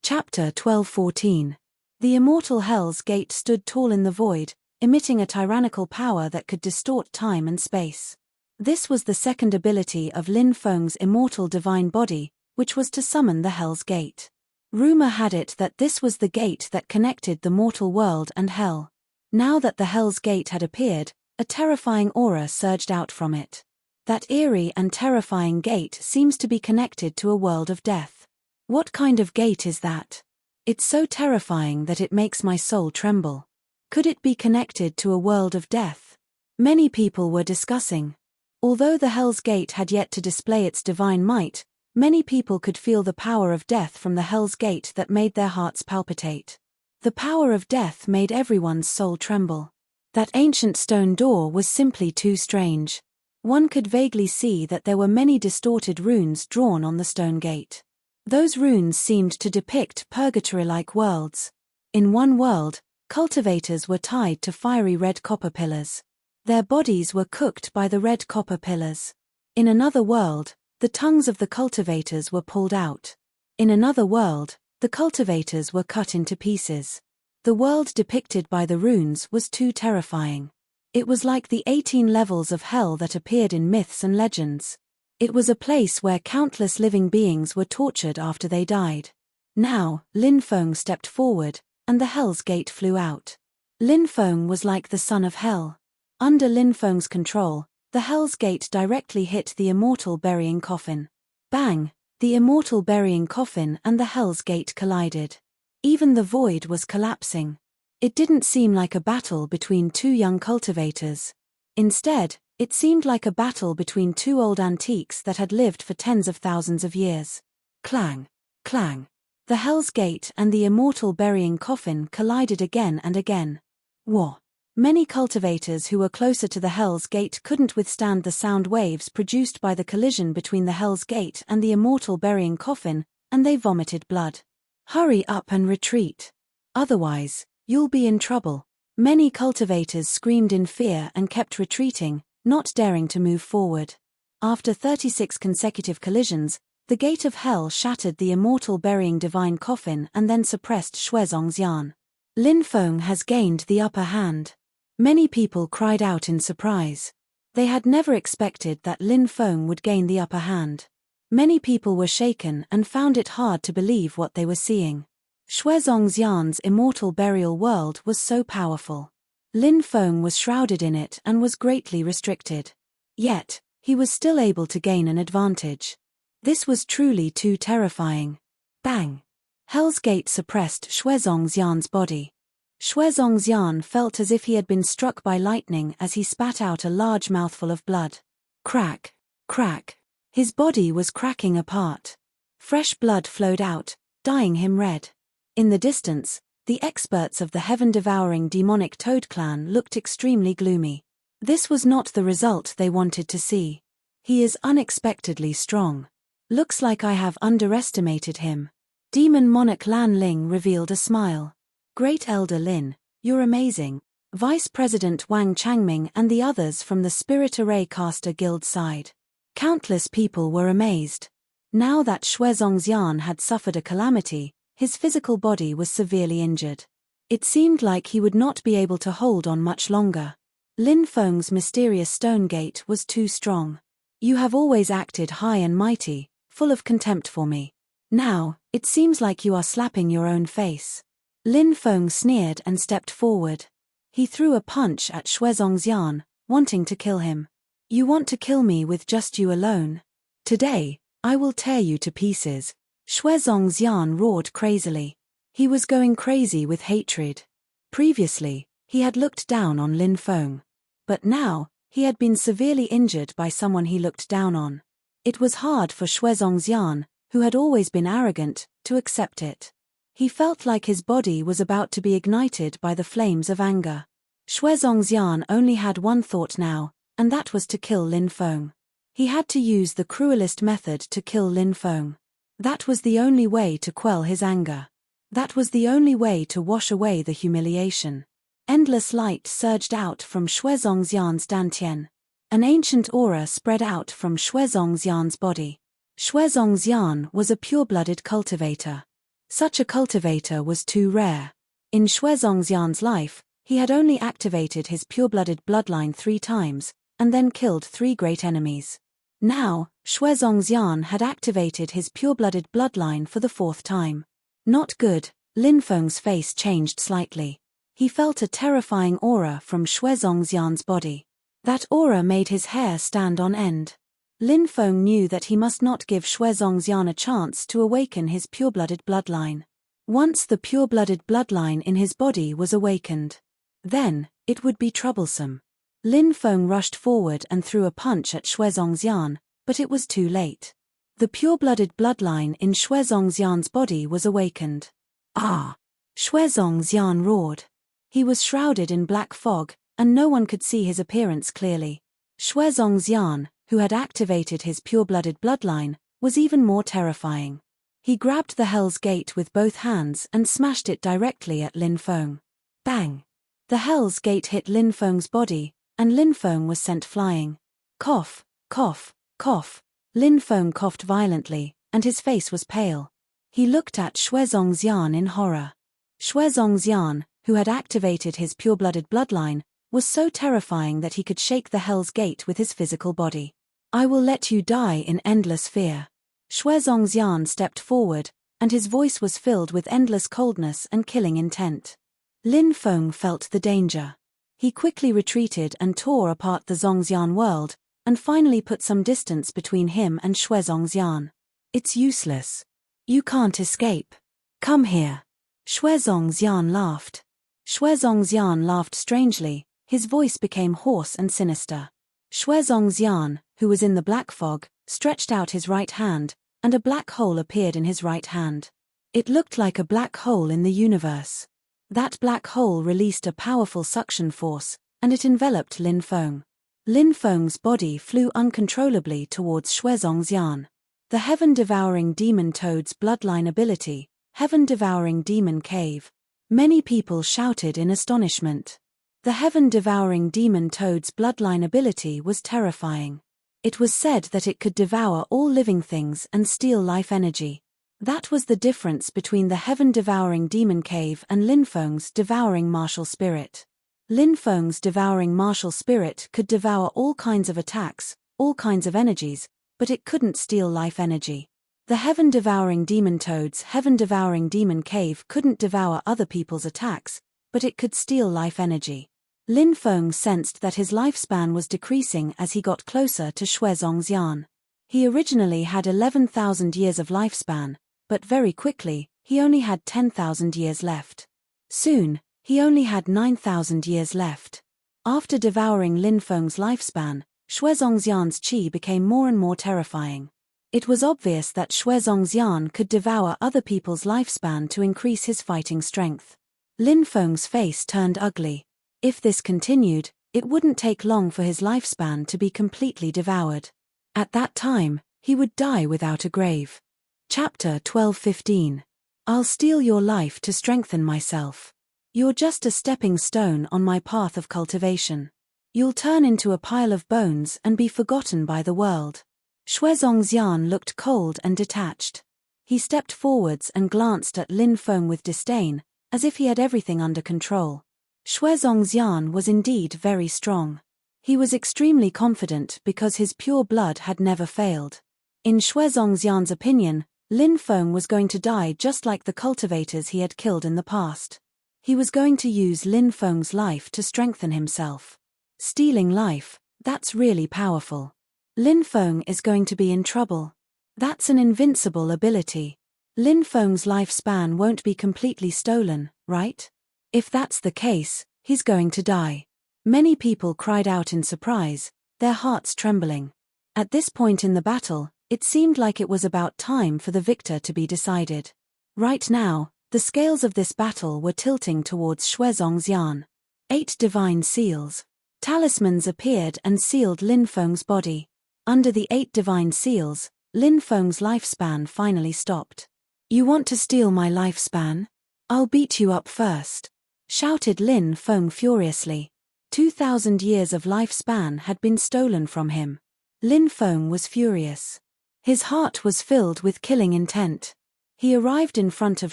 Chapter 12:14. The immortal Hell's Gate stood tall in the void, emitting a tyrannical power that could distort time and space. This was the second ability of Lin Feng's immortal divine body, which was to summon the Hell's Gate. Rumor had it that this was the gate that connected the mortal world and hell. Now that the Hell's Gate had appeared, a terrifying aura surged out from it. That eerie and terrifying gate seems to be connected to a world of death. What kind of gate is that? It's so terrifying that it makes my soul tremble. Could it be connected to a world of death? Many people were discussing. Although the Hell's Gate had yet to display its divine might, many people could feel the power of death from the Hell's Gate that made their hearts palpitate. The power of death made everyone's soul tremble. That ancient stone door was simply too strange. One could vaguely see that there were many distorted runes drawn on the stone gate. Those runes seemed to depict purgatory-like worlds. In one world, cultivators were tied to fiery red copper pillars. Their bodies were cooked by the red copper pillars. In another world, the tongues of the cultivators were pulled out. In another world, the cultivators were cut into pieces. The world depicted by the runes was too terrifying. It was like the 18 levels of hell that appeared in myths and legends. It was a place where countless living beings were tortured after they died. Now, Lin Feng stepped forward, and the Hell's Gate flew out. Lin Feng was like the son of hell. Under Lin Feng's control, the Hell's Gate directly hit the immortal burying coffin. Bang! The immortal burying coffin and the Hell's Gate collided. Even the void was collapsing. It didn't seem like a battle between two young cultivators. Instead, it seemed like a battle between two old antiques that had lived for tens of thousands of years. Clang! Clang! The Hell's Gate and the immortal burying coffin collided again and again. Whoa! Many cultivators who were closer to the Hell's Gate couldn't withstand the sound waves produced by the collision between the Hell's Gate and the immortal burying coffin, and they vomited blood. Hurry up and retreat. Otherwise, you'll be in trouble. Many cultivators screamed in fear and kept retreating, not daring to move forward. After 36 consecutive collisions, the gate of hell shattered the immortal burying divine coffin and then suppressed Shuezongxian. Lin Feng has gained the upper hand. Many people cried out in surprise. They had never expected that Lin Feng would gain the upper hand. Many people were shaken and found it hard to believe what they were seeing. Shuezongxian's immortal burial world was so powerful. Lin Feng was shrouded in it and was greatly restricted. Yet, he was still able to gain an advantage. This was truly too terrifying. Bang! Hell's Gate suppressed Shuezongxian's body. Shuezongxian felt as if he had been struck by lightning as he spat out a large mouthful of blood. Crack! Crack! His body was cracking apart. Fresh blood flowed out, dyeing him red. In the distance, the experts of the heaven-devouring demonic toad clan looked extremely gloomy. This was not the result they wanted to see. He is unexpectedly strong. Looks like I have underestimated him. Demon Monarch Lan Ling revealed a smile. Great Elder Lin, you're amazing. Vice President Wang Changming and the others from the Spirit Array Caster Guild sighed. Countless people were amazed. Now that Shuezongxian had suffered a calamity, his physical body was severely injured. It seemed like he would not be able to hold on much longer. Lin Feng's mysterious stone gate was too strong. You have always acted high and mighty, full of contempt for me. Now, it seems like you are slapping your own face. Lin Feng sneered and stepped forward. He threw a punch at Shuezongxian, wanting to kill him. You want to kill me with just you alone? Today, I will tear you to pieces. Shuezongxian roared crazily. He was going crazy with hatred. Previously, he had looked down on Lin Feng. But now, he had been severely injured by someone he looked down on. It was hard for Shuezongxian, who had always been arrogant, to accept it. He felt like his body was about to be ignited by the flames of anger. Shuezongxian only had one thought now, and that was to kill Lin Feng. He had to use the cruelest method to kill Lin Feng. That was the only way to quell his anger. That was the only way to wash away the humiliation. Endless light surged out from Shuezongxian's dantian. An ancient aura spread out from Shuezongxian's body. Shuezongxian was a pure-blooded cultivator. Such a cultivator was too rare. In Shuezongxian's life, he had only activated his pure-blooded bloodline 3 times, and then killed 3 great enemies. Now, Shuezongxian had activated his pure-blooded bloodline for the 4th time. Not good. Lin Feng's face changed slightly. He felt a terrifying aura from Shuezongxian's body. That aura made his hair stand on end. Lin Feng knew that he must not give Shuezongxian a chance to awaken his pure-blooded bloodline. Once the pure-blooded bloodline in his body was awakened, then, it would be troublesome. Lin Feng rushed forward and threw a punch at Shuezongxian, but it was too late. The pure-blooded bloodline in Shuezongxian's body was awakened. Ah! Shuezongxian roared. He was shrouded in black fog, and no one could see his appearance clearly. Shuezongxian, who had activated his pure-blooded bloodline, was even more terrifying. He grabbed the Hell's Gate with both hands and smashed it directly at Lin Feng. Bang! The Hell's Gate hit Lin Feng's body, and Lin Feng was sent flying. Cough, cough, cough. Lin Feng coughed violently, and his face was pale. He looked at Shuezongxian in horror. Shuezongxian, who had activated his pure-blooded bloodline, was so terrifying that he could shake the Hell's Gate with his physical body. I will let you die in endless fear. Shuezongxian stepped forward, and his voice was filled with endless coldness and killing intent. Lin Feng felt the danger. He quickly retreated and tore apart the Zongxian world, and finally put some distance between him and Shuezongxian. It's useless. You can't escape. Come here. Shuezongxian laughed. Shuezongxian laughed strangely, his voice became hoarse and sinister. Shuezongxian, who was in the black fog, stretched out his right hand, and a black hole appeared in his right hand. It looked like a black hole in the universe. That black hole released a powerful suction force, and it enveloped Lin Feng. Lin Feng's body flew uncontrollably towards Shuezongxian. The heaven-devouring demon toad's bloodline ability, heaven-devouring demon cave. Many people shouted in astonishment. The heaven-devouring demon toad's bloodline ability was terrifying. It was said that it could devour all living things and steal life energy. That was the difference between the heaven-devouring demon cave and Lin Feng's devouring martial spirit. Lin Feng's devouring martial spirit could devour all kinds of attacks, all kinds of energies, but it couldn't steal life energy. The heaven-devouring demon toad's heaven-devouring demon cave couldn't devour other people's attacks, but it could steal life energy. Lin Feng sensed that his lifespan was decreasing as he got closer to Shuezongxian. He originally had 11,000 years of lifespan, but very quickly, he only had 10,000 years left. Soon, he only had 9,000 years left. After devouring Lin Feng's lifespan, Shuezongxian's qi became more and more terrifying. It was obvious that Shuezongxian could devour other people's lifespan to increase his fighting strength. Lin Feng's face turned ugly. If this continued, it wouldn't take long for his lifespan to be completely devoured. At that time, he would die without a grave. Chapter 12:15. I'll steal your life to strengthen myself. You're just a stepping stone on my path of cultivation. You'll turn into a pile of bones and be forgotten by the world. Shuezongxian looked cold and detached. He stepped forwards and glanced at Lin Feng with disdain, as if he had everything under control. Shuezongxian was indeed very strong. He was extremely confident because his pure blood had never failed. In Shuezongxian's opinion, Lin Feng was going to die just like the cultivators he had killed in the past. He was going to use Lin Feng's life to strengthen himself. Stealing life, that's really powerful. Lin Feng is going to be in trouble. That's an invincible ability. Lin Feng's lifespan won't be completely stolen, right? If that's the case, he's going to die. Many people cried out in surprise, their hearts trembling. At this point in the battle, it seemed like it was about time for the victor to be decided. Right now, the scales of this battle were tilting towards Shuezongxian. 8 divine seals. Talismans appeared and sealed Lin Feng's body. Under the 8 divine seals, Lin Feng's lifespan finally stopped. You want to steal my lifespan? I'll beat you up first, shouted Lin Feng furiously. 2,000 years of lifespan had been stolen from him. Lin Feng was furious. His heart was filled with killing intent. He arrived in front of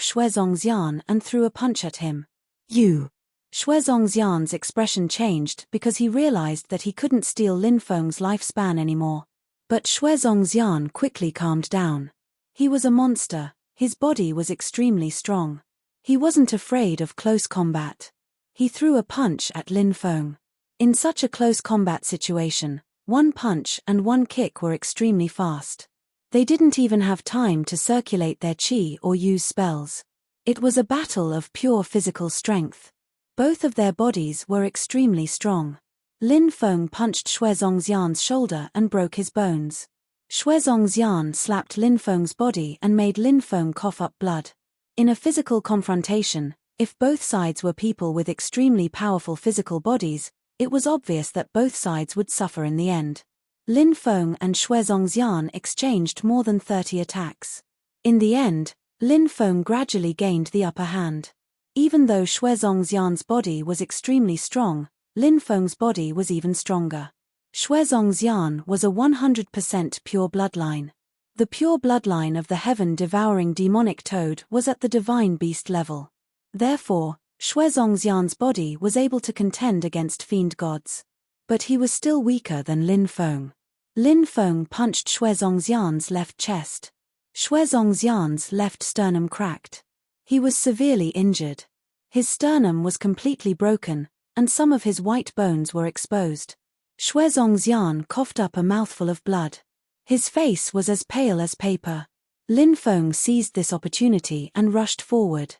Shuezongxian and threw a punch at him. You! Shuezongxian's expression changed because he realized that he couldn't steal Lin Feng's lifespan anymore. But Shuezongxian quickly calmed down. He was a monster, his body was extremely strong. He wasn't afraid of close combat. He threw a punch at Lin Feng. In such a close combat situation, one punch and one kick were extremely fast. They didn't even have time to circulate their qi or use spells. It was a battle of pure physical strength. Both of their bodies were extremely strong. Lin Feng punched Shuezongxian's shoulder and broke his bones. Shuezongxian slapped Lin Feng's body and made Lin Feng cough up blood. In a physical confrontation, if both sides were people with extremely powerful physical bodies, it was obvious that both sides would suffer in the end. Lin Feng and Shuezongxian exchanged more than 30 attacks. In the end, Lin Feng gradually gained the upper hand. Even though Shuezongxian's body was extremely strong, Lin Feng's body was even stronger. Shuezongxian was a 100% pure bloodline. The pure bloodline of the heaven-devouring demonic toad was at the divine beast level. Therefore, Shuezongxian's body was able to contend against fiend gods. But he was still weaker than Lin Feng. Lin Feng punched Shuezongxian's left chest. Shuezongxian's left sternum cracked. He was severely injured. His sternum was completely broken, and some of his white bones were exposed. Shuezongxian coughed up a mouthful of blood. His face was as pale as paper. Lin Feng seized this opportunity and rushed forward.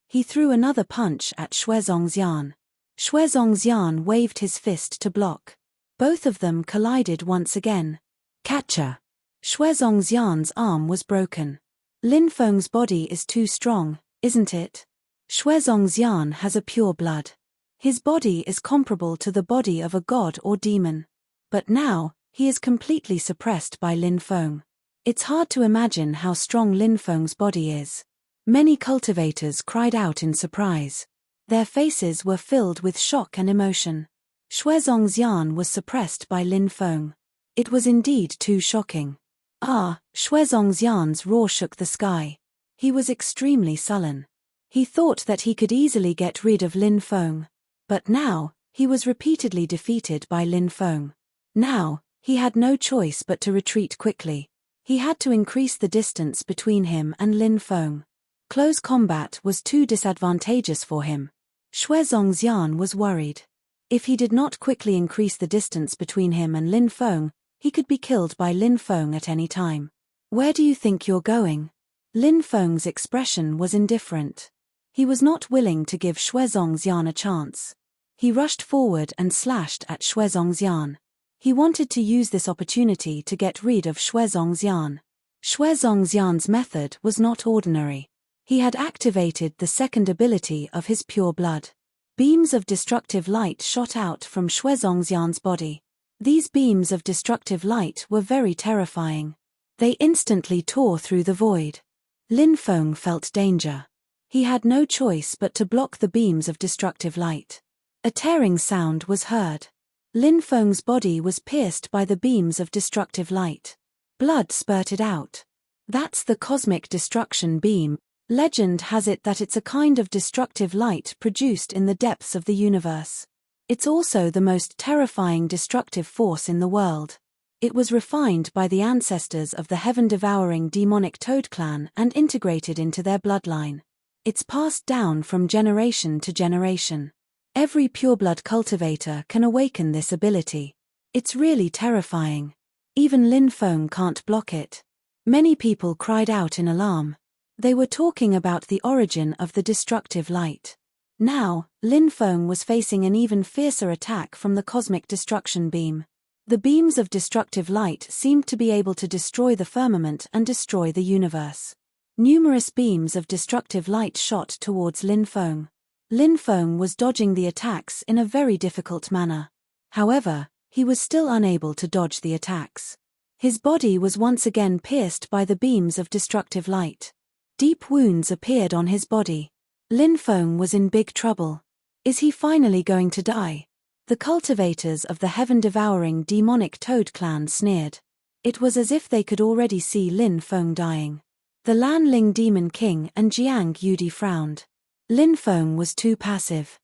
He threw another punch at Shuezongxian. Shuezongxian waved his fist to block. Both of them collided once again. Catcher! Shuezongxian's arm was broken. Lin Feng's body is too strong, isn't it? Shuezongxian has a pure blood. His body is comparable to the body of a god or demon. But now, he is completely suppressed by Lin Feng. It's hard to imagine how strong Lin Feng's body is. Many cultivators cried out in surprise. Their faces were filled with shock and emotion. Shuezongxian was suppressed by Lin Feng. It was indeed too shocking. Ah! Shuezongxian's roar shook the sky. He was extremely sullen. He thought that he could easily get rid of Lin Feng. But now, he was repeatedly defeated by Lin Feng. Now, he had no choice but to retreat quickly. He had to increase the distance between him and Lin Feng. Close combat was too disadvantageous for him. Shuezongxian was worried. If he did not quickly increase the distance between him and Lin Feng, he could be killed by Lin Feng at any time. Where do you think you're going? Lin Feng's expression was indifferent. He was not willing to give Shui Zongxian a chance. He rushed forward and slashed at Shui Zongxian. He wanted to use this opportunity to get rid of Shui Zongxian. Shui Zongxian's method was not ordinary. He had activated the second ability of his pure blood. Beams of destructive light shot out from Shui Zongxian's body. These beams of destructive light were very terrifying. They instantly tore through the void. Lin Feng felt danger. He had no choice but to block the beams of destructive light. A tearing sound was heard. Lin Feng's body was pierced by the beams of destructive light. Blood spurted out. That's the cosmic destruction beam. Legend has it that it's a kind of destructive light produced in the depths of the universe. It's also the most terrifying destructive force in the world. It was refined by the ancestors of the heaven-devouring demonic Toad clan and integrated into their bloodline. It's passed down from generation to generation. Every pureblood cultivator can awaken this ability. It's really terrifying. Even Lin Feng can't block it. Many people cried out in alarm. They were talking about the origin of the destructive light. Now, Lin Feng was facing an even fiercer attack from the cosmic destruction beam. The beams of destructive light seemed to be able to destroy the firmament and destroy the universe. Numerous beams of destructive light shot towards Lin Feng. Lin Feng was dodging the attacks in a very difficult manner. However, he was still unable to dodge the attacks. His body was once again pierced by the beams of destructive light. Deep wounds appeared on his body. Lin Feng was in big trouble. Is he finally going to die? The cultivators of the heaven-devouring demonic Toad clan sneered. It was as if they could already see Lin Feng dying. The Lan Ling Demon King and Jiang Yudi frowned. Lin Feng was too passive.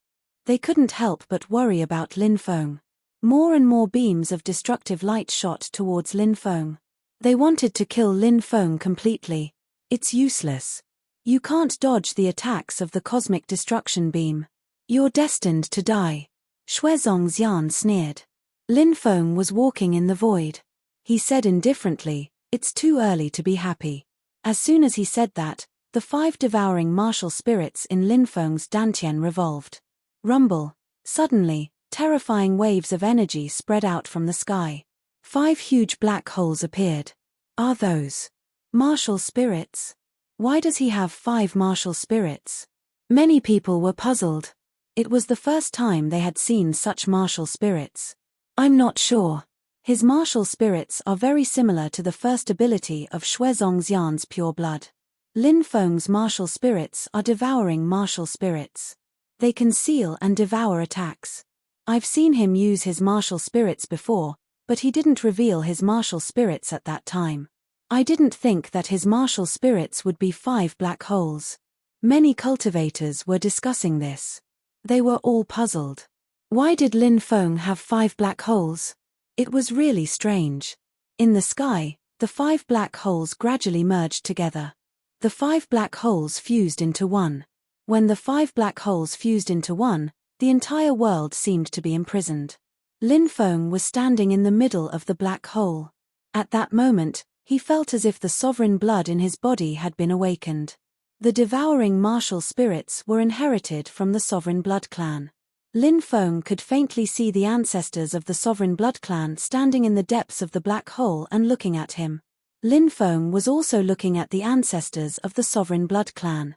They couldn't help but worry about Lin Feng. More and more beams of destructive light shot towards Lin Feng. They wanted to kill Lin Feng completely. It's useless. You can't dodge the attacks of the cosmic destruction beam. You're destined to die. Shui Zongxian sneered. Lin Feng was walking in the void. He said indifferently, "It's too early to be happy." As soon as he said that, the 5 devouring martial spirits in Lin Feng's dantian revolved. Rumble. Suddenly, terrifying waves of energy spread out from the sky. 5 huge black holes appeared. Are those martial spirits? Why does he have 5 martial spirits? Many people were puzzled. It was the first time they had seen such martial spirits. I'm not sure. His martial spirits are very similar to the first ability of Shui Zongxian's pure blood. Lin Feng's martial spirits are devouring martial spirits. They can seal and devour attacks. I've seen him use his martial spirits before, but he didn't reveal his martial spirits at that time. I didn't think that his martial spirits would be 5 black holes. Many cultivators were discussing this. They were all puzzled. Why did Lin Feng have 5 black holes? It was really strange. In the sky, the 5 black holes gradually merged together. The 5 black holes fused into one. When the 5 black holes fused into one, the entire world seemed to be imprisoned. Lin Feng was standing in the middle of the black hole. At that moment, he felt as if the sovereign blood in his body had been awakened. The devouring martial spirits were inherited from the sovereign blood clan. Lin Feng could faintly see the ancestors of the sovereign blood clan standing in the depths of the black hole and looking at him. Lin Feng was also looking at the ancestors of the sovereign blood clan.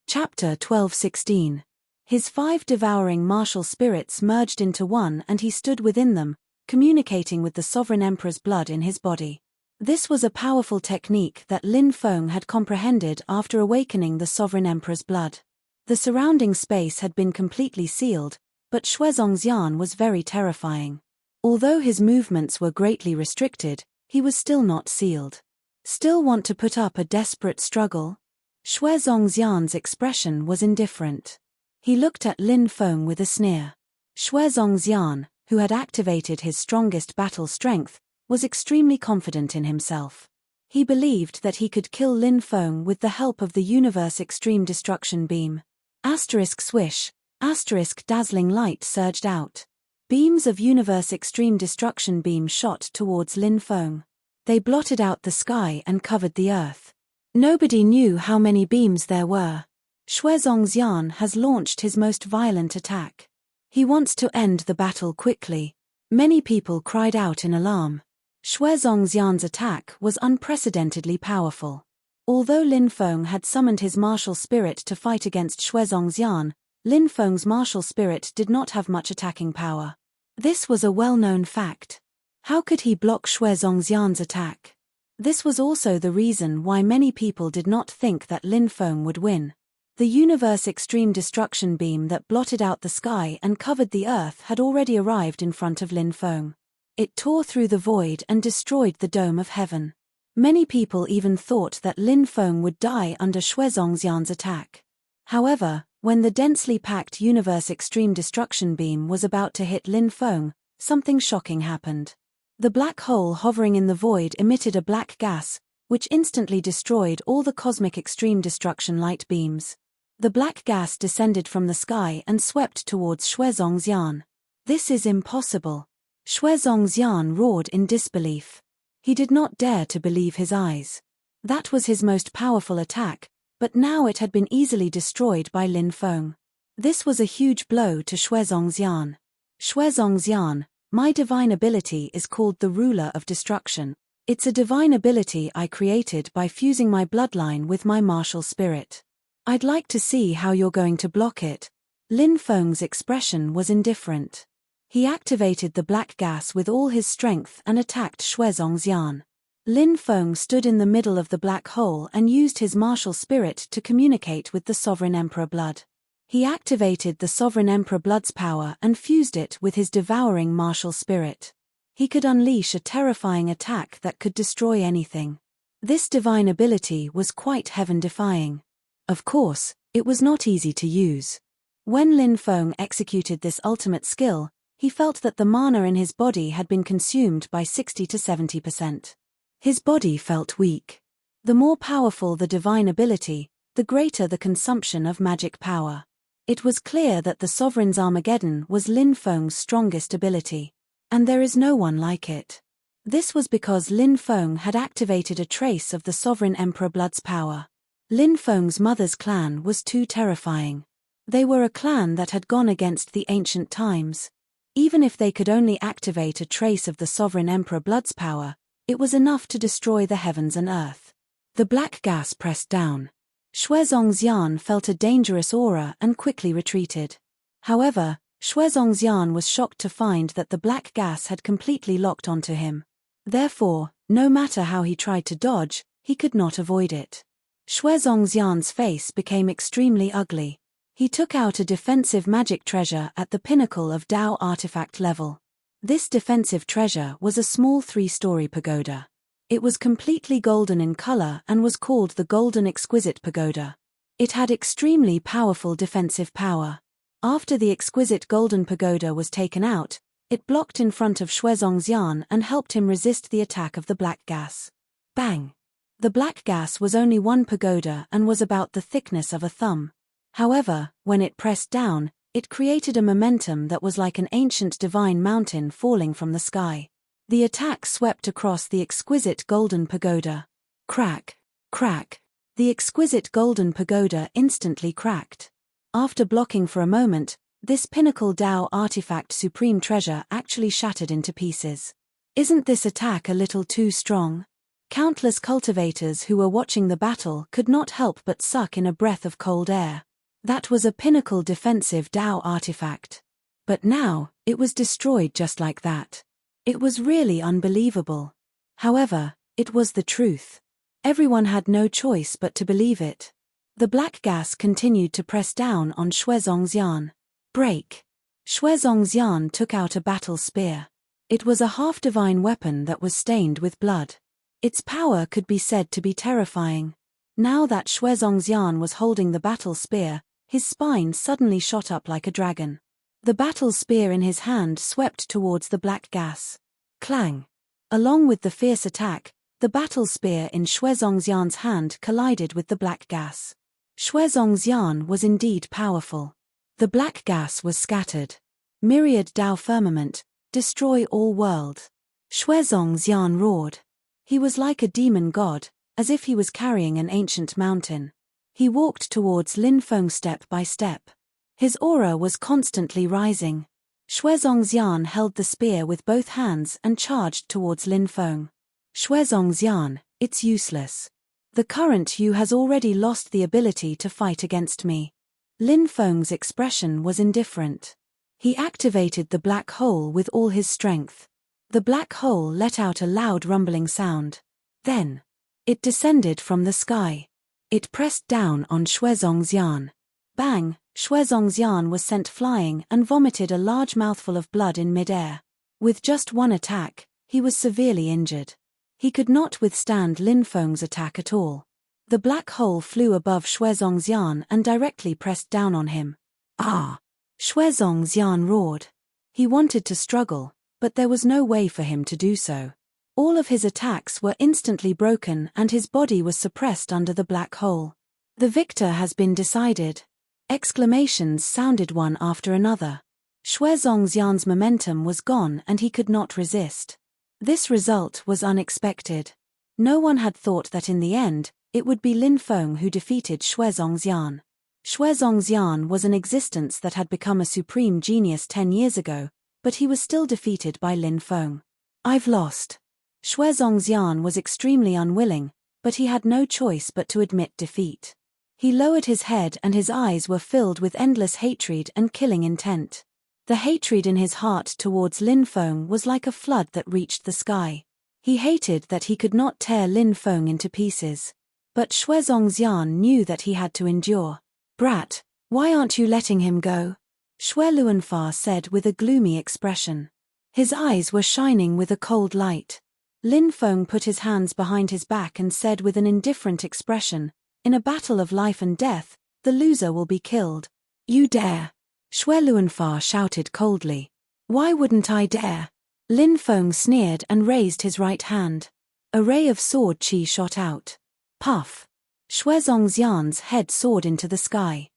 Chapter 12:16. His 5 devouring martial spirits merged into one and he stood within them, communicating with the sovereign emperor's blood in his body. This was a powerful technique that Lin Feng had comprehended after awakening the sovereign emperor's blood. The surrounding space had been completely sealed, but Shui Zongxian was very terrifying. Although his movements were greatly restricted, he was still not sealed. Still want to put up a desperate struggle? Shui Zongxian's expression was indifferent. He looked at Lin Feng with a sneer. Shui Zongxian, who had activated his strongest battle strength, was extremely confident in himself. He believed that he could kill Lin Feng with the help of the universe extreme destruction beam. Asterisk swish, asterisk dazzling light surged out. Beams of Universe Extreme Destruction Beam shot towards Lin Feng. They blotted out the sky and covered the earth. Nobody knew how many beams there were. Shuezongxian has launched his most violent attack. He wants to end the battle quickly. Many people cried out in alarm. Shuezongxian's attack was unprecedentedly powerful. Although Lin Feng had summoned his martial spirit to fight against Shuezongxian, Lin Feng's martial spirit did not have much attacking power. This was a well-known fact. How could he block Shuezongxian's attack? This was also the reason why many people did not think that Lin Feng would win. The Universe Extreme Destruction Beam that blotted out the sky and covered the earth had already arrived in front of Lin Feng. It tore through the void and destroyed the dome of heaven. Many people even thought that Lin Feng would die under Shuezongxian's attack. However, when the densely packed Universe Extreme Destruction Beam was about to hit Lin Feng, something shocking happened. The black hole hovering in the void emitted a black gas, which instantly destroyed all the cosmic extreme destruction light beams. The black gas descended from the sky and swept towards Shuezongxian. This is impossible. Shuezongxian roared in disbelief. He did not dare to believe his eyes. That was his most powerful attack, but now it had been easily destroyed by Lin Feng. This was a huge blow to Shuezongxian. Shuezongxian, my divine ability is called the Ruler of Destruction. It's a divine ability I created by fusing my bloodline with my martial spirit. I'd like to see how you're going to block it. Lin Feng's expression was indifferent. He activated the black gas with all his strength and attacked Shuezongxian. Lin Feng stood in the middle of the black hole and used his martial spirit to communicate with the Sovereign Emperor blood. He activated the Sovereign Emperor blood's power and fused it with his devouring martial spirit. He could unleash a terrifying attack that could destroy anything. This divine ability was quite heaven-defying. Of course, it was not easy to use. When Lin Feng executed this ultimate skill, he felt that the mana in his body had been consumed by 60 to 70%. His body felt weak. The more powerful the divine ability, the greater the consumption of magic power. It was clear that the Sovereign's Armageddon was Lin Feng's strongest ability. And there is no one like it. This was because Lin Feng had activated a trace of the Sovereign Emperor blood's power. Lin Feng's mother's clan was too terrifying. They were a clan that had gone against the ancient times. Even if they could only activate a trace of the Sovereign Emperor blood's power, it was enough to destroy the heavens and earth. The black gas pressed down. Shuezongxian felt a dangerous aura and quickly retreated. However, Shuezongxian was shocked to find that the black gas had completely locked onto him. Therefore, no matter how he tried to dodge, he could not avoid it. Shuezongxian's face became extremely ugly. He took out a defensive magic treasure at the pinnacle of Dao artifact level. This defensive treasure was a small 3-story pagoda. It was completely golden in color and was called the Golden Exquisite Pagoda. It had extremely powerful defensive power. After the exquisite golden pagoda was taken out, it blocked in front of Shuezongxian and helped him resist the attack of the black gas. Bang! The black gas was only one pagoda and was about the thickness of a thumb. However, when it pressed down, it created a momentum that was like an ancient divine mountain falling from the sky. The attack swept across the exquisite golden pagoda. Crack! Crack! The exquisite golden pagoda instantly cracked. After blocking for a moment, this pinnacle Dao artifact supreme treasure actually shattered into pieces. Isn't this attack a little too strong? Countless cultivators who were watching the battle could not help but suck in a breath of cold air. That was a pinnacle defensive Dao artifact. But now, it was destroyed just like that. It was really unbelievable. However, it was the truth. Everyone had no choice but to believe it. The black gas continued to press down on Shuezongxian. Break! Shuezongxian took out a battle spear. It was a half-divine weapon that was stained with blood. Its power could be said to be terrifying. Now that Shuezongxian was holding the battle spear, his spine suddenly shot up like a dragon. The battle spear in his hand swept towards the black gas. Clang! Along with the fierce attack, the battle spear in Shuezongxian's hand collided with the black gas. Shuezongxian was indeed powerful. The black gas was scattered. Myriad Dao firmament, destroy all world. Shuezong Xian roared. He was like a demon god, as if he was carrying an ancient mountain. He walked towards Lin Feng step by step. His aura was constantly rising. Shuezong Xian held the spear with both hands and charged towards Lin Feng. Shuezong Xian, it's useless. The current you has already lost the ability to fight against me. Lin Feng's expression was indifferent. He activated the black hole with all his strength. The black hole let out a loud rumbling sound. Then, it descended from the sky. It pressed down on Shuezong Xian. Bang! Shuezong Xian was sent flying and vomited a large mouthful of blood in midair. With just one attack, he was severely injured. He could not withstand Lin Feng's attack at all. The black hole flew above Shuezong Xian and directly pressed down on him. Ah! Shuezong Xian roared. He wanted to struggle, but there was no way for him to do so. All of his attacks were instantly broken and his body was suppressed under the black hole. The victor has been decided. Exclamations sounded one after another. Shuezong Xian's momentum was gone and he could not resist. This result was unexpected. No one had thought that in the end, it would be Lin Feng who defeated Shuezong Xian. Shuezong Xian was an existence that had become a supreme genius 10 years ago, but he was still defeated by Lin Feng. I've lost. Shuezong Xian was extremely unwilling, but he had no choice but to admit defeat. He lowered his head and his eyes were filled with endless hatred and killing intent. The hatred in his heart towards Lin Feng was like a flood that reached the sky. He hated that he could not tear Lin Feng into pieces. But Shuezong Xian knew that he had to endure. Brat, why aren't you letting him go? Xue Luanfa said with a gloomy expression. His eyes were shining with a cold light. Lin Feng put his hands behind his back and said with an indifferent expression, in a battle of life and death, the loser will be killed. You dare? Xue Luanfa shouted coldly. Why wouldn't I dare? Lin Feng sneered and raised his right hand. A ray of sword chi shot out. Puff! Shuezong Xian's head soared into the sky.